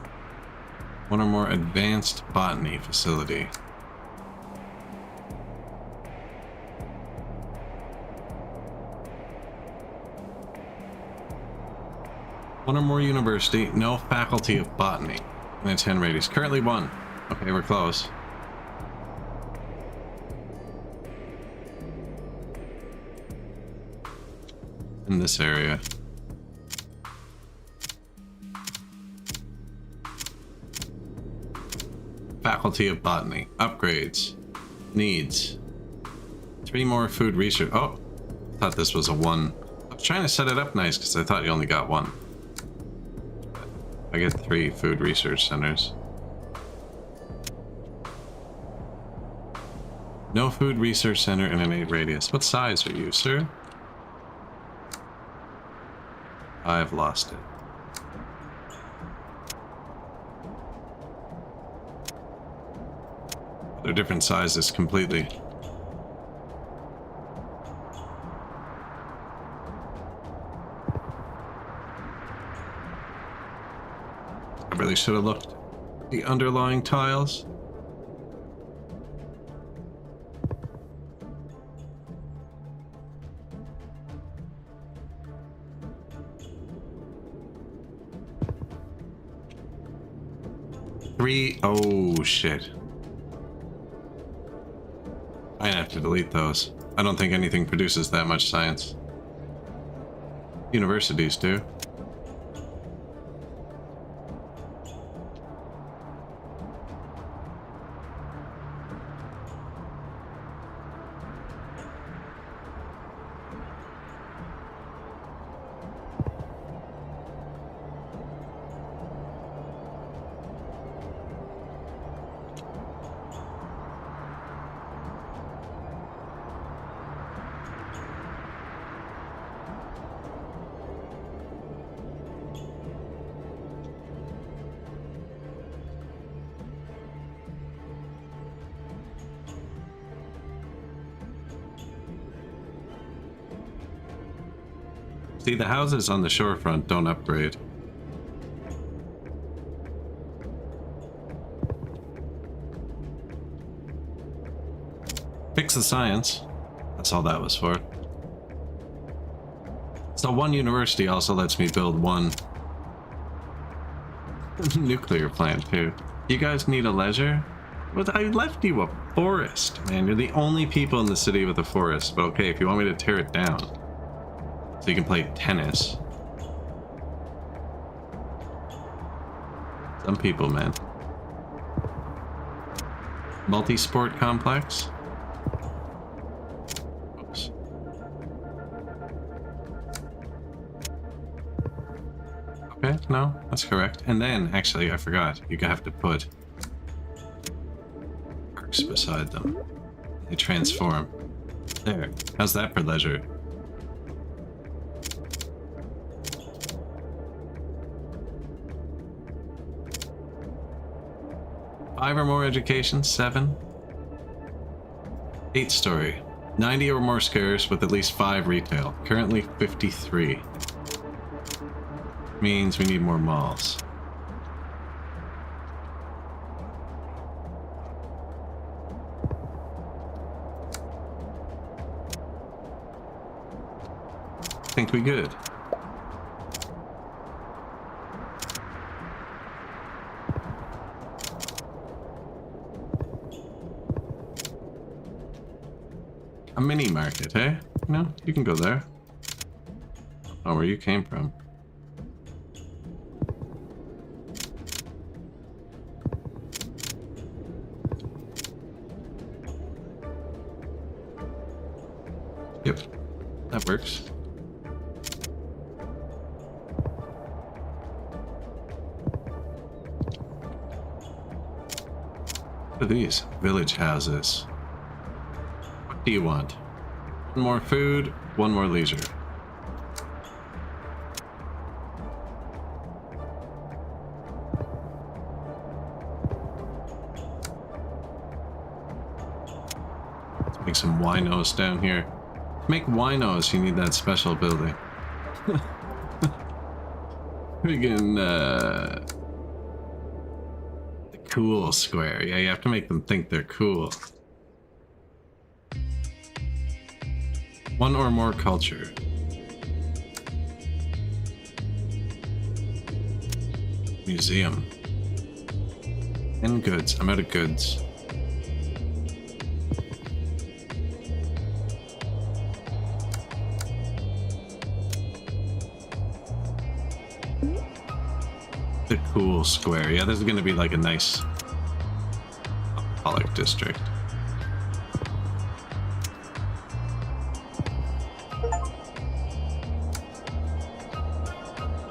One or more advanced botany facility. One or more university. No faculty of botany. And a 10 radius. Currently 1. Okay, we're close. In this area. Faculty of Botany. Upgrades. Needs. 3 more food research. Oh, I thought this was a 1. I was trying to set it up nice because I thought you only got 1. I get 3 food research centers. No food research center in an 8 radius. What size are you, sir? I've lost it. They're different sizes completely. I really should have looked at the underlying tiles. Oh shit. I have to delete those. I don't think anything produces that much science. Universities do. See, the houses on the shorefront don't upgrade. Fix the science. That's all that was for. So one university also lets me build one nuclear plant too. You guys need a leisure? But I left you a forest, man. You're the only people in the city with a forest. But okay, if you want me to tear it down so you can play tennis. Some people, man. Multi-sport complex. Oops. Okay, no, that's correct. And then, actually, I forgot. You have to put parks beside them. They transform. There. How's that for leisure? 5 or more education, 7. 8-story. 90 or more squares with at least 5 retail. Currently 53. Means we need more malls. Think we good. A mini market, eh? No, you can go there. Oh, where you came from. Yep, that works. What are these? Village houses. What do you want? One more food, one more leisure. Let's make some winos down here. To make winos, you need that special building. We can, the cool square. Yeah, you have to make them think they're cool. One or more culture. Museum. And goods. I'm out of goods. The cool square. Yeah, this is going to be like a nice Pollock district.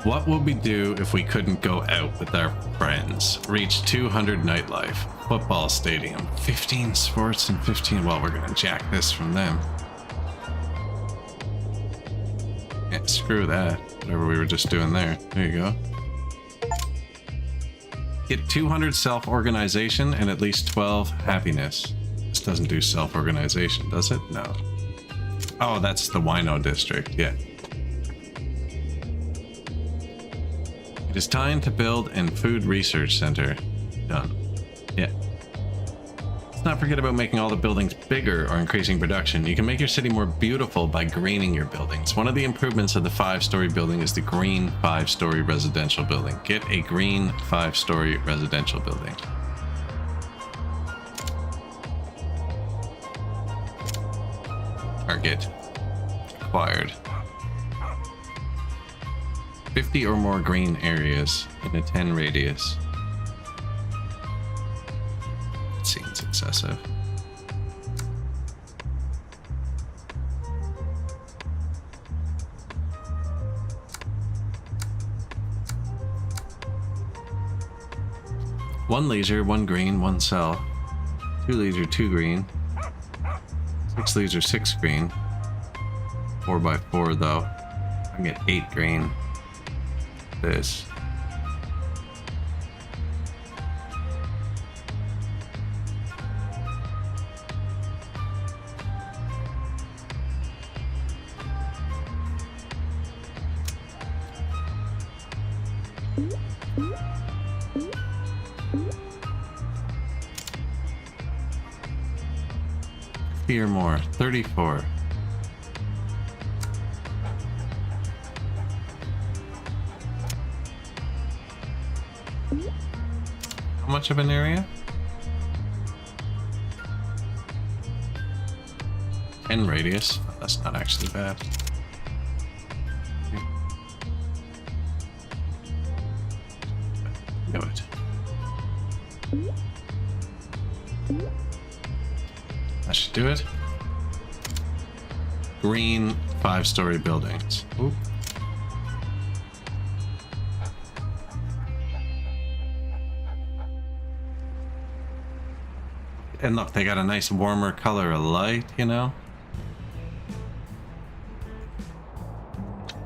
What would we do if we couldn't go out with our friends? Reach 200 nightlife. Football stadium. 15 sports and 15... Well, we're gonna jack this from them. Yeah, screw that. Whatever we were just doing there. There you go. Get 200 self-organization and at least 12 happiness. This doesn't do self-organization, does it? No. Oh, that's the wino district. Yeah. It is time to build an food research center. Done. Yeah. Let's not forget about making all the buildings bigger or increasing production. You can make your city more beautiful by greening your buildings. One of the improvements of the 5-story building is the green 5-story residential building. Get a green 5-story residential building. Target. Acquired. 50 or more green areas in a 10 radius. It seems excessive. One leisure, one green, one sell. 2 leisure, 2 green. 6 leisure, 6 green. 4 by 4 though. I can get 8 green. This. Or more. 34. How much of an area? 10 radius. Oh, that's not actually bad. Knew it. That should do it. Green 5-story buildings. Oop. And look, they got a nice warmer color of light, you know?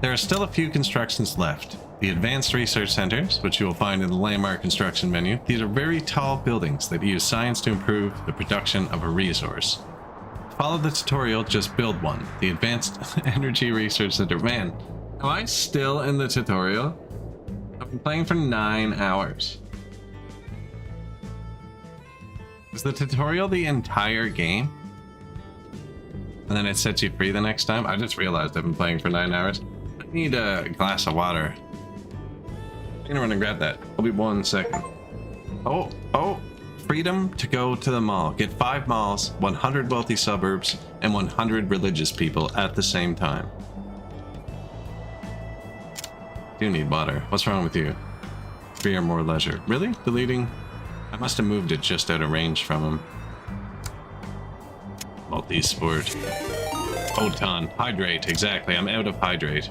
There are still a few constructions left. The Advanced Research Centers, which you will find in the Landmark Construction menu. These are very tall buildings that use science to improve the production of a resource. Follow the tutorial, just build one. The Advanced Energy Research Center. Man, am I still in the tutorial? I've been playing for 9 hours. Is the tutorial the entire game? And then it sets you free the next time? I just realized I've been playing for 9 hours. I need a glass of water. I'm gonna run and grab that. I'll be 1 second. Oh, freedom to go to the mall. Get 5 malls, 100 wealthy suburbs, and 100 religious people at the same time. Do need water. What's wrong with you? Free or more leisure. Really? Deleting? I must have moved it just out of range from him. Multi-sport. Photon. Hydrate. Exactly. I'm out of hydrate.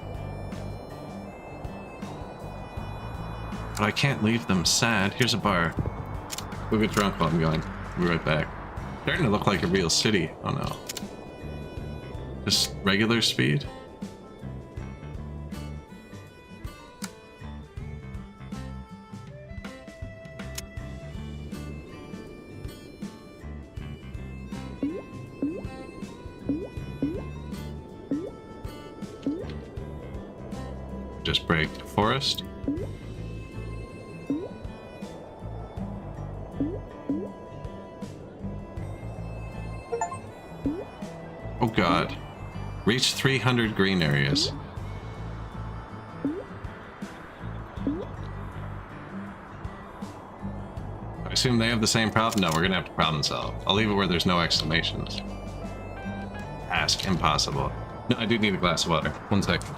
But I can't leave them sad. Here's a bar. We'll get drunk while I'm going. I'll be right back. Starting to look like a real city. Oh no. Just regular speed? Just break the forest. Oh god. Reach 300 green areas. I assume they have the same problem? No, we're gonna have to problem solve. I'll leave it where there's no exclamations. Task impossible. No, I do need a glass of water. 1 second.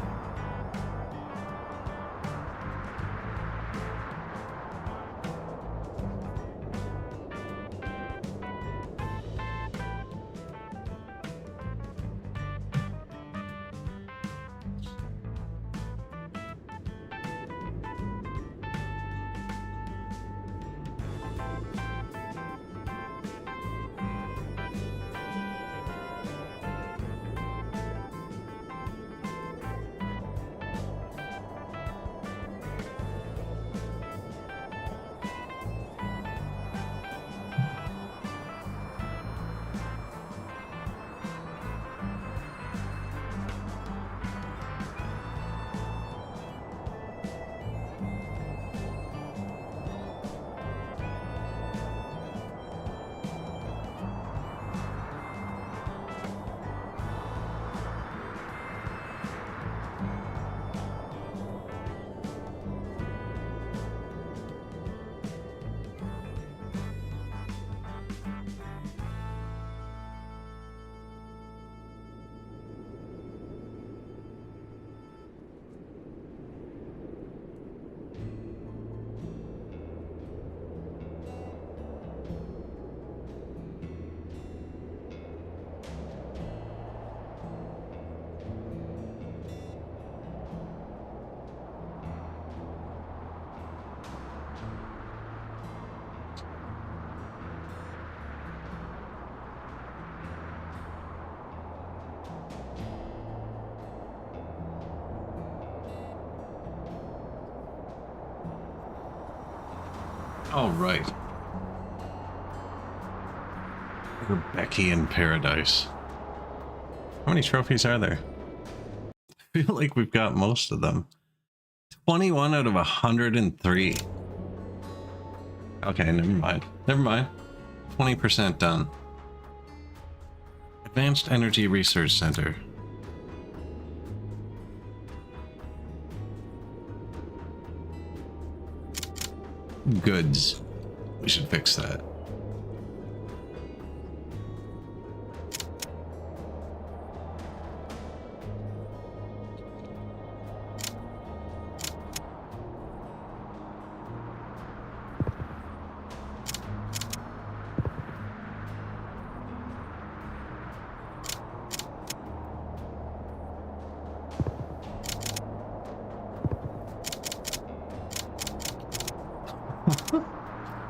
All right. Urbekian paradise. How many trophies are there? I feel like we've got most of them. 21 out of 103. Okay, never mind. Never mind. 20% done. Advanced Energy Research Center. Goods. We should fix that.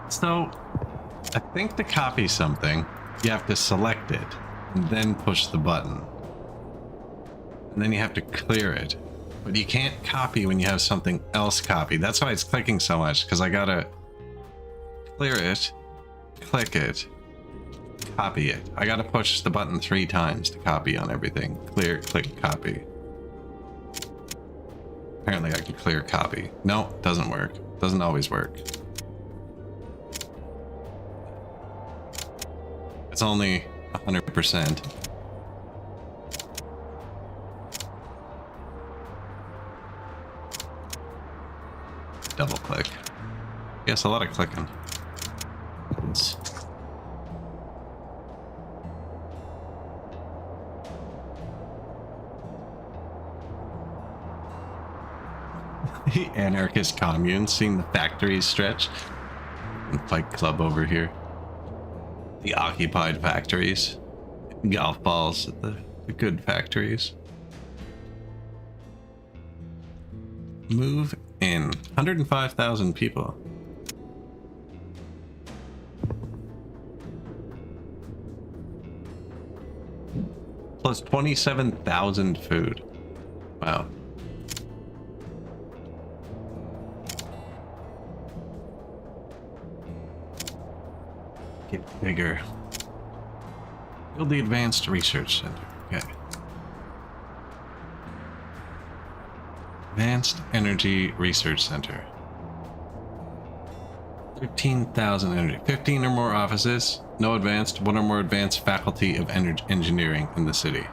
So, I think to copy something, you have to select it, and then push the button. And then you have to clear it. But you can't copy when you have something else copied. That's why it's clicking so much, because I gotta clear it, click it, copy it. I gotta push the button 3 times to copy on everything. Clear, click, copy. Apparently I can clear copy. No, doesn't work. Doesn't always work. It's only 100%. Double click. Yes, a lot of clicking. Oops. The anarchist commune, seeing the factories stretch. And Fight Club over here. The occupied factories. Golf balls at the good factories. Move in. 105,000 people. Plus 27,000 food. Wow. Get bigger. Build the Advanced Research Center. Okay. Advanced Energy Research Center. 13,000 energy. 15 or more offices. No advanced. 1 or more advanced faculty of energy engineering in the city.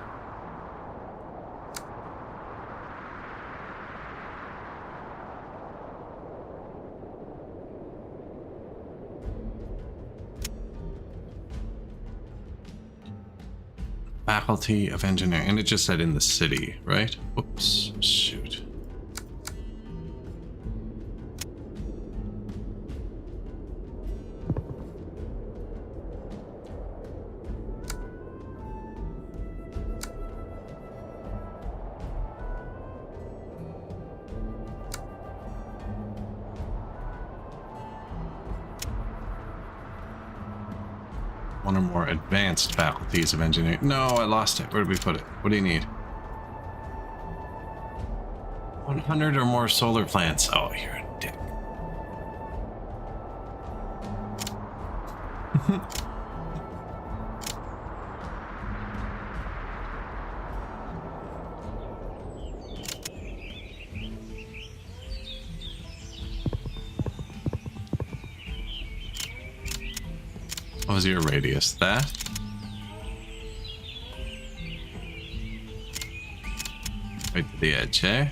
Faculty of Engineering, and it just said in the city, right? Whoops, shoot. One or more advanced faculties of engineering. No, I lost it. Where did we put it? What do you need? 100 or more solar plants. Oh, you're a dick. What was your radius? That? Right to the edge, eh?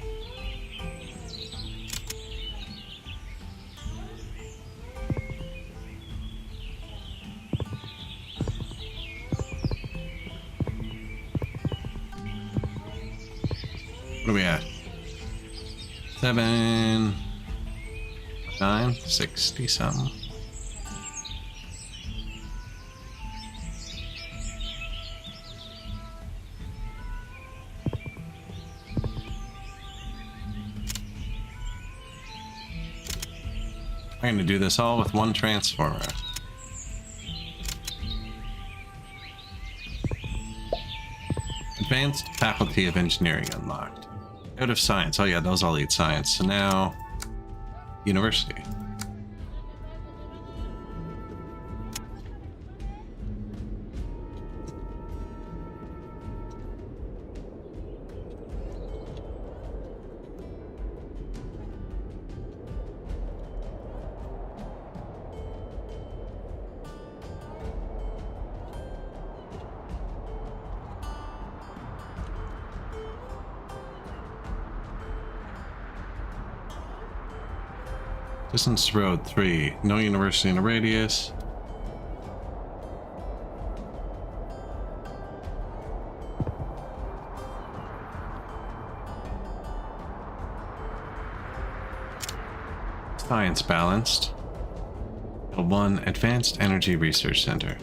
What are we at? 7, 9, 60 something. I'm going to do this all with 1 transformer. Advanced Faculty of Engineering unlocked. Out of Science. Oh yeah, those all eat science. So now, University. Distance road 3. No university in a radius. Science balanced. 1 Advanced Energy Research Center.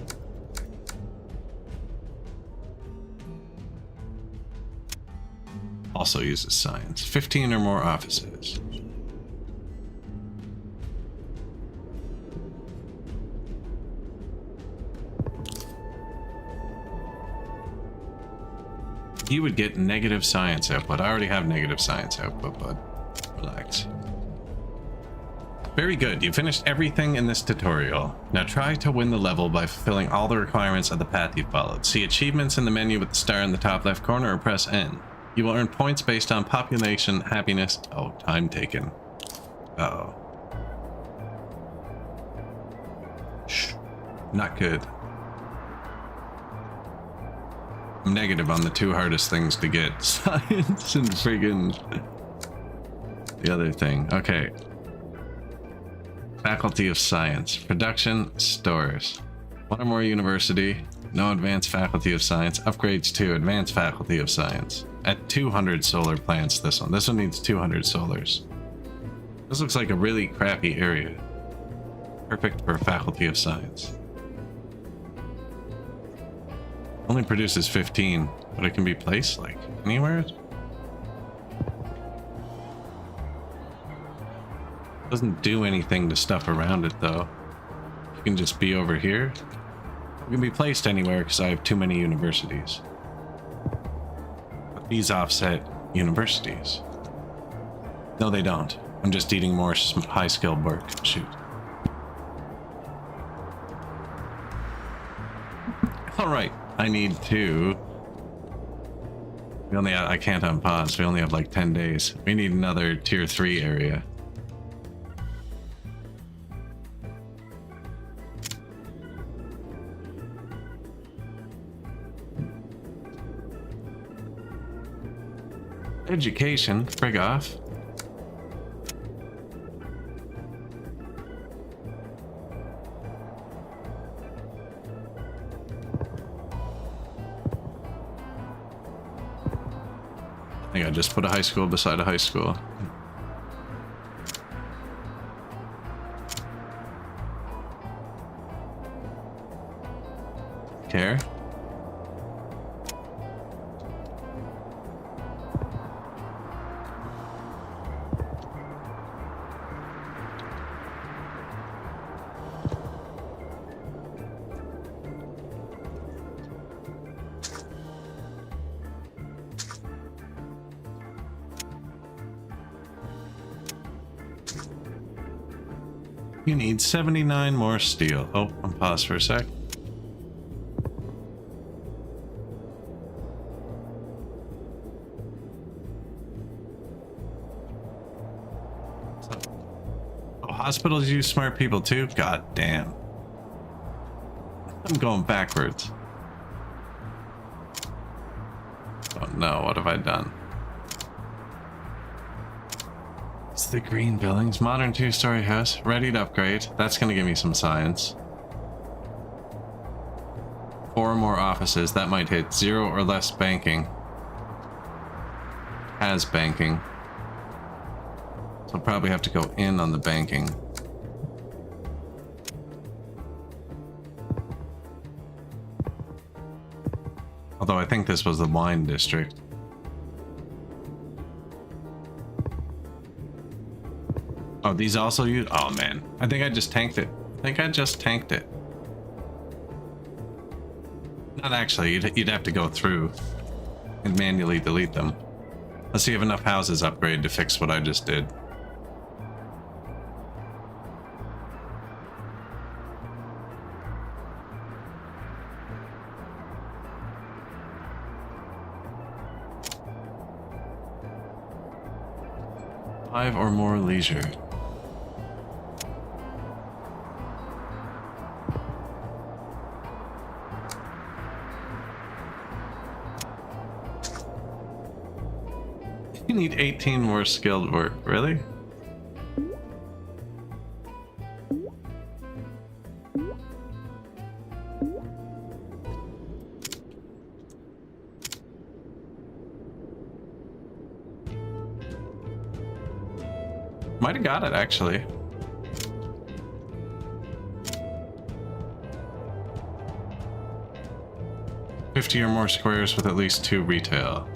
Also uses science. 15 or more offices. You would get negative science output. I already have negative science output, but relax. Very good. You finished everything in this tutorial. Now try to win the level by fulfilling all the requirements of the path you followed. See achievements in the menu with the star in the top left corner or press N. You will earn points based on population, happiness. Oh, time taken. Uh-oh. Shh. Not good. I'm negative on the two hardest things to get. Science and friggin' the other thing. Okay. Faculty of Science. Production, stores. One or more university. No advanced faculty of science. Upgrades to advanced faculty of science. At 200 solar plants, this one. This one needs 200 solars. This looks like a really crappy area. Perfect for faculty of science. Only produces 15, but it can be placed like anywhere. Doesn't do anything to stuff around it though. You can just be over here. It can be placed anywhere because I have too many universities. But these offset universities. No, they don't. I'm just eating more high-skilled work. Shoot. All right. I need to. I can't unpause. We only have like 10 days. We need another tier 3 area. Education, frig off. I think I just put a high school beside a high school. Care? You need 79 more steel. Oh, I'm paused for a sec. Oh, hospitals use smart people too? God damn. I'm going backwards. Oh no, what have I done? The green buildings, modern 2-story house, ready to upgrade. That's going to give me some science. 4 more offices, that might hit 0 or less banking. Has banking. So I'll probably have to go in on the banking. Although I think this was the wine district. Oh, these also use. Oh man, I think I just tanked it. Not actually. You'd have to go through and manually delete them. Let's see if enough houses upgrade to fix what I just did. Five or more leisure. You need 18 more skilled work, really? Might have got it actually. $50 or more squares with at least 2 retail.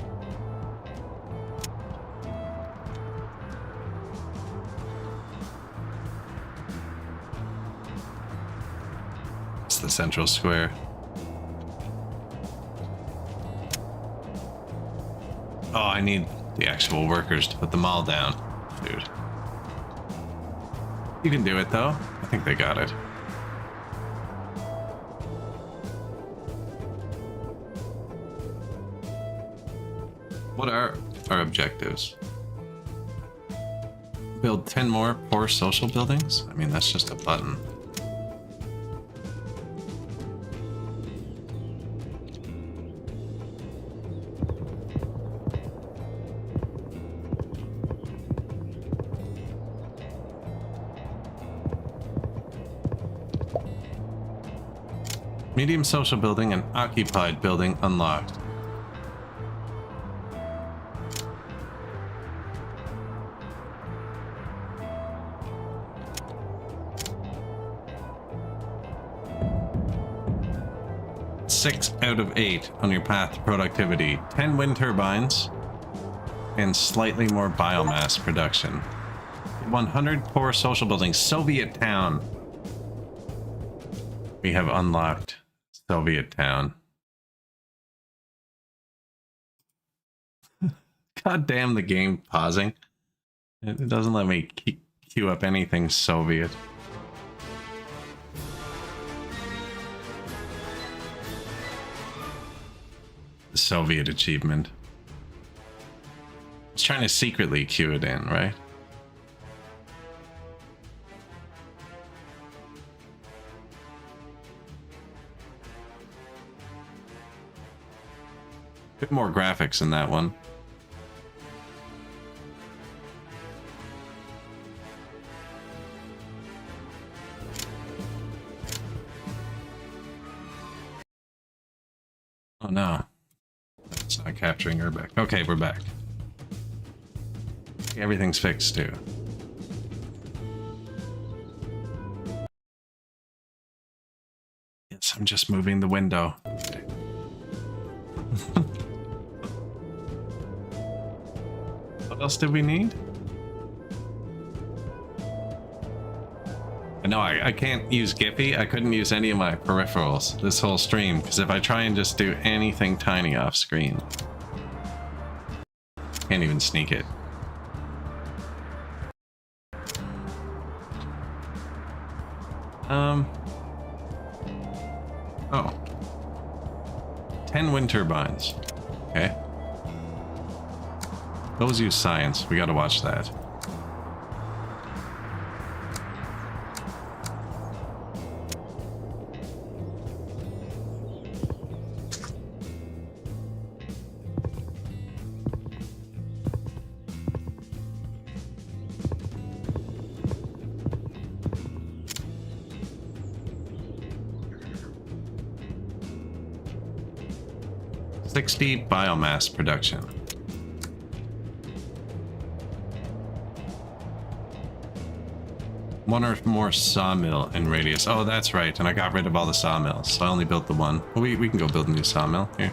The central square. Oh, I need the actual workers to put them all down. Dude. You can do it, though. I think they got it. What are our objectives? Build 10 more poor social buildings? I mean, that's just a button. Medium social building and occupied building unlocked. Six out of 8 on your path to productivity. 10 wind turbines and slightly more biomass production. 100 poor social buildings. Soviet town. We have unlocked Soviet town. God damn the game pausing. It doesn't let me queue up anything Soviet. The Soviet achievement. It's trying to secretly queue it in, right? Bit more graphics in that one. Oh no. It's not capturing Urbek. Okay, we're back. Everything's fixed too. Yes, I'm just moving the window. What else did we need? No, I can't use Giphy. I couldn't use any of my peripherals this whole stream, because if I try and just do anything tiny off screen, can't even sneak it. Oh. 10 wind turbines. Okay. Those use science. We gotta watch that. Biomass production. One or more sawmill in radius. Oh, that's right. And I got rid of all the sawmills, so I only built the one. Well, we can go build a new sawmill here.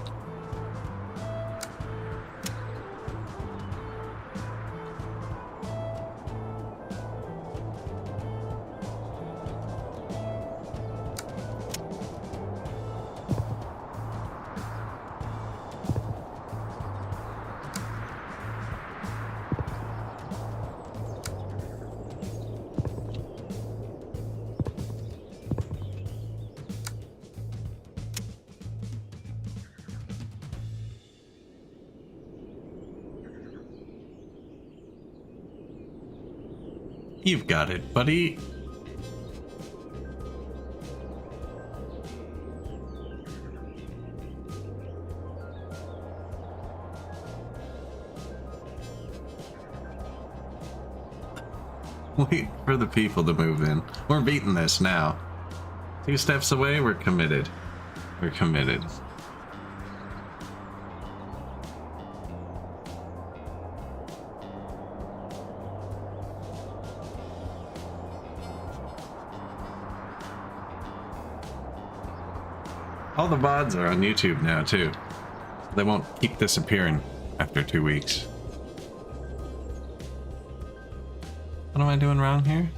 You've got it, buddy. Wait for the people to move in. We're beating this now. 2 steps away, we're committed. We're committed. All the VODs are on YouTube now, too. They won't keep disappearing after 2 weeks. What am I doing wrong here?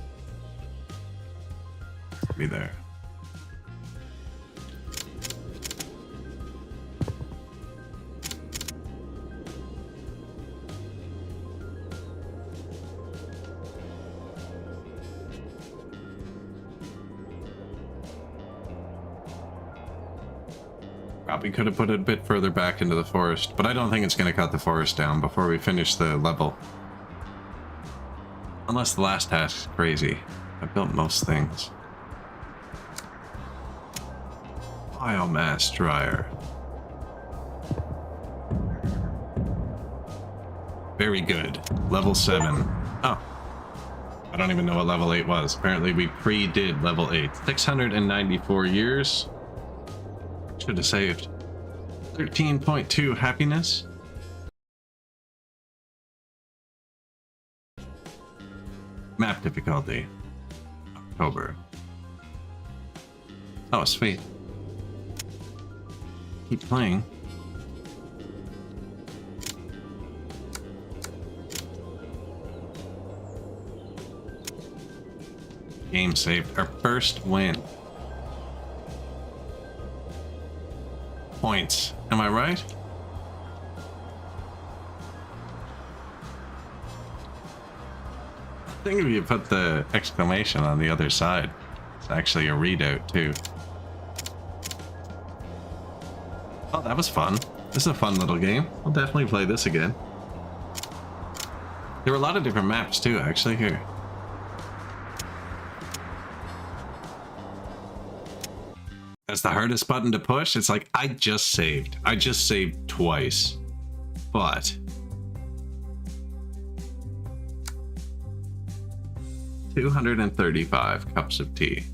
Be there. Probably could have put it a bit further back into the forest, but I don't think it's going to cut the forest down before we finish the level. Unless the last task is crazy. I built most things. Biomass dryer. Very good. Level 7. Oh. I don't even know what level 8 was. Apparently we pre-did level 8. 694 years. Should have saved. 13.2 happiness. Map difficulty. October. Oh, sweet. Keep playing. Game saved. Our first win. Points. Am I right? I think if you put the exclamation on the other side, it's actually a readout too. Oh, that was fun. This is a fun little game. I'll definitely play this again. There were a lot of different maps too, actually. Here. That's the hardest button to push. It's like, I just saved. I just saved twice. But 235 cups of tea.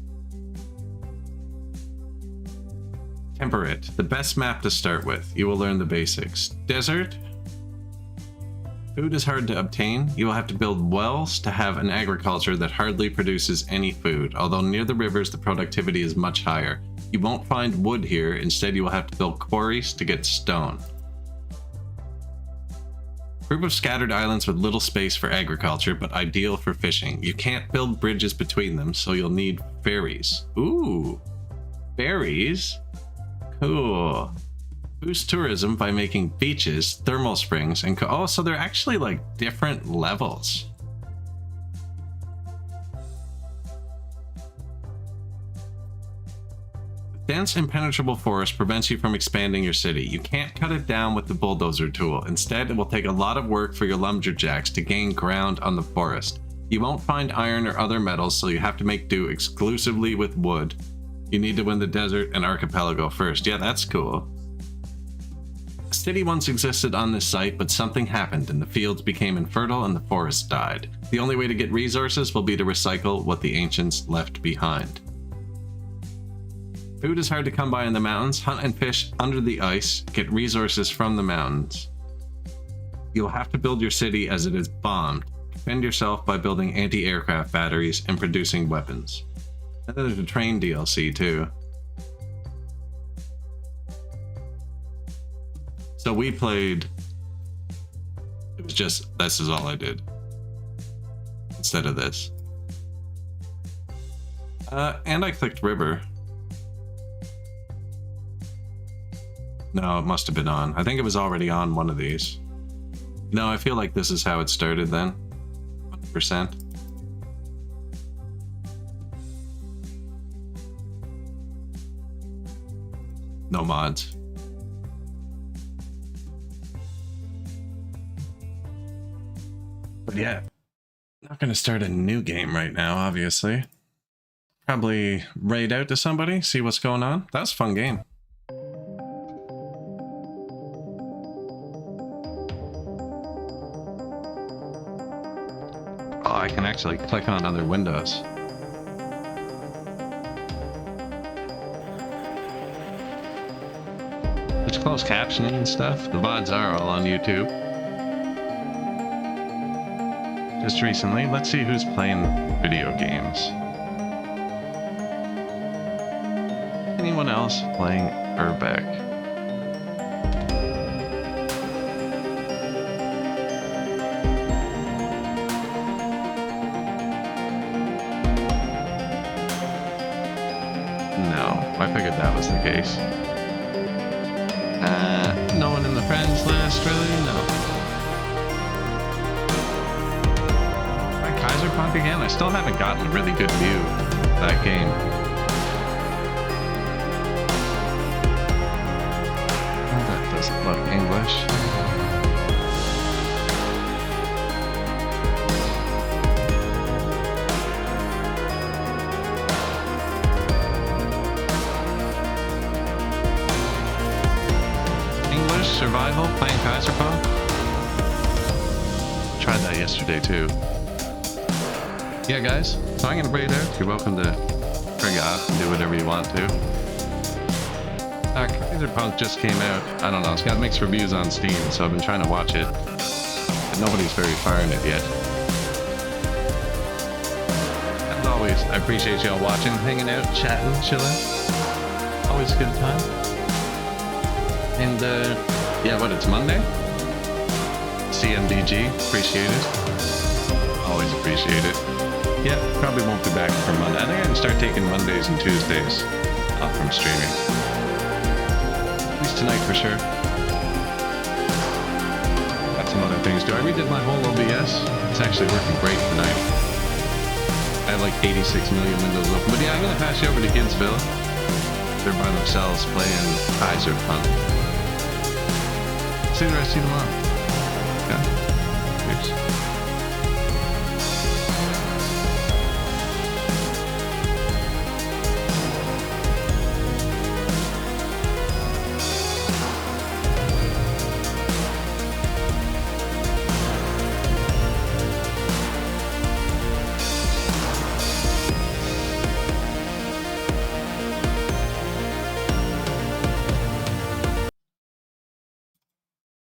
Temperate, the best map to start with. You will learn the basics. Desert. Food is hard to obtain. You will have to build wells to have an agriculture that hardly produces any food. Although near the rivers, the productivity is much higher. You won't find wood here. Instead, you will have to build quarries to get stone. Group of scattered islands with little space for agriculture, but ideal for fishing. You can't build bridges between them, so you'll need ferries. Ooh, ferries? Cool. Boost tourism by making beaches, thermal springs, and oh, so they're actually like different levels. Dense impenetrable forest prevents you from expanding your city. You can't cut it down with the bulldozer tool. Instead, it will take a lot of work for your lumberjacks to gain ground on the forest. You won't find iron or other metals, so you have to make do exclusively with wood. You need to win the desert and archipelago first. Yeah, that's cool. A city once existed on this site, but something happened and the fields became infertile and the forest died. The only way to get resources will be to recycle what the ancients left behind. Food is hard to come by in the mountains. Hunt and fish under the ice. Get resources from the mountains. You'll have to build your city as it is bombed. Defend yourself by building anti-aircraft batteries and producing weapons. And then there's a train DLC too. So we played... It was just, this is all I did. Instead of this. And I clicked river. No, it must have been on. I think it was already on one of these. No, I feel like this is how it started then. 100%. No mods. But yeah, not gonna start a new game right now, obviously. Probably raid out to somebody, see what's going on. That was a fun game. Oh, I can actually click on other windows. There's closed captioning and stuff. The VODs are all on YouTube. Just recently, let's see who's playing video games. Anyone else playing Urbek? I figured that was the case. No one in the friends list, really? No. My Kaiser Punk again? I still haven't gotten a really good view of that game. Survival, playing Kaiserpunk. Tried that yesterday too. Yeah, guys. So I'm gonna braid out. You're welcome to trigger off and do whatever you want to. Kaiserpunk just came out. I don't know. It's got mixed reviews on Steam, so I've been trying to watch it. But nobody's very far in it yet. As always, I appreciate y'all watching, hanging out, chatting, chilling. Always a good time. And yeah, what? It's Monday. CMDG, appreciate it. Always appreciate it. Yeah, probably won't be back for Monday. I think I'm gonna start taking Mondays and Tuesdays off from streaming. At least tonight for sure. Got some other things to do. I redid my whole OBS. It's actually working great tonight. I have like 86 million windows open. But yeah, I'm gonna pass you over to Kidsville. They're by themselves playing Kaiserpunk. See the rest of you tomorrow. Yeah.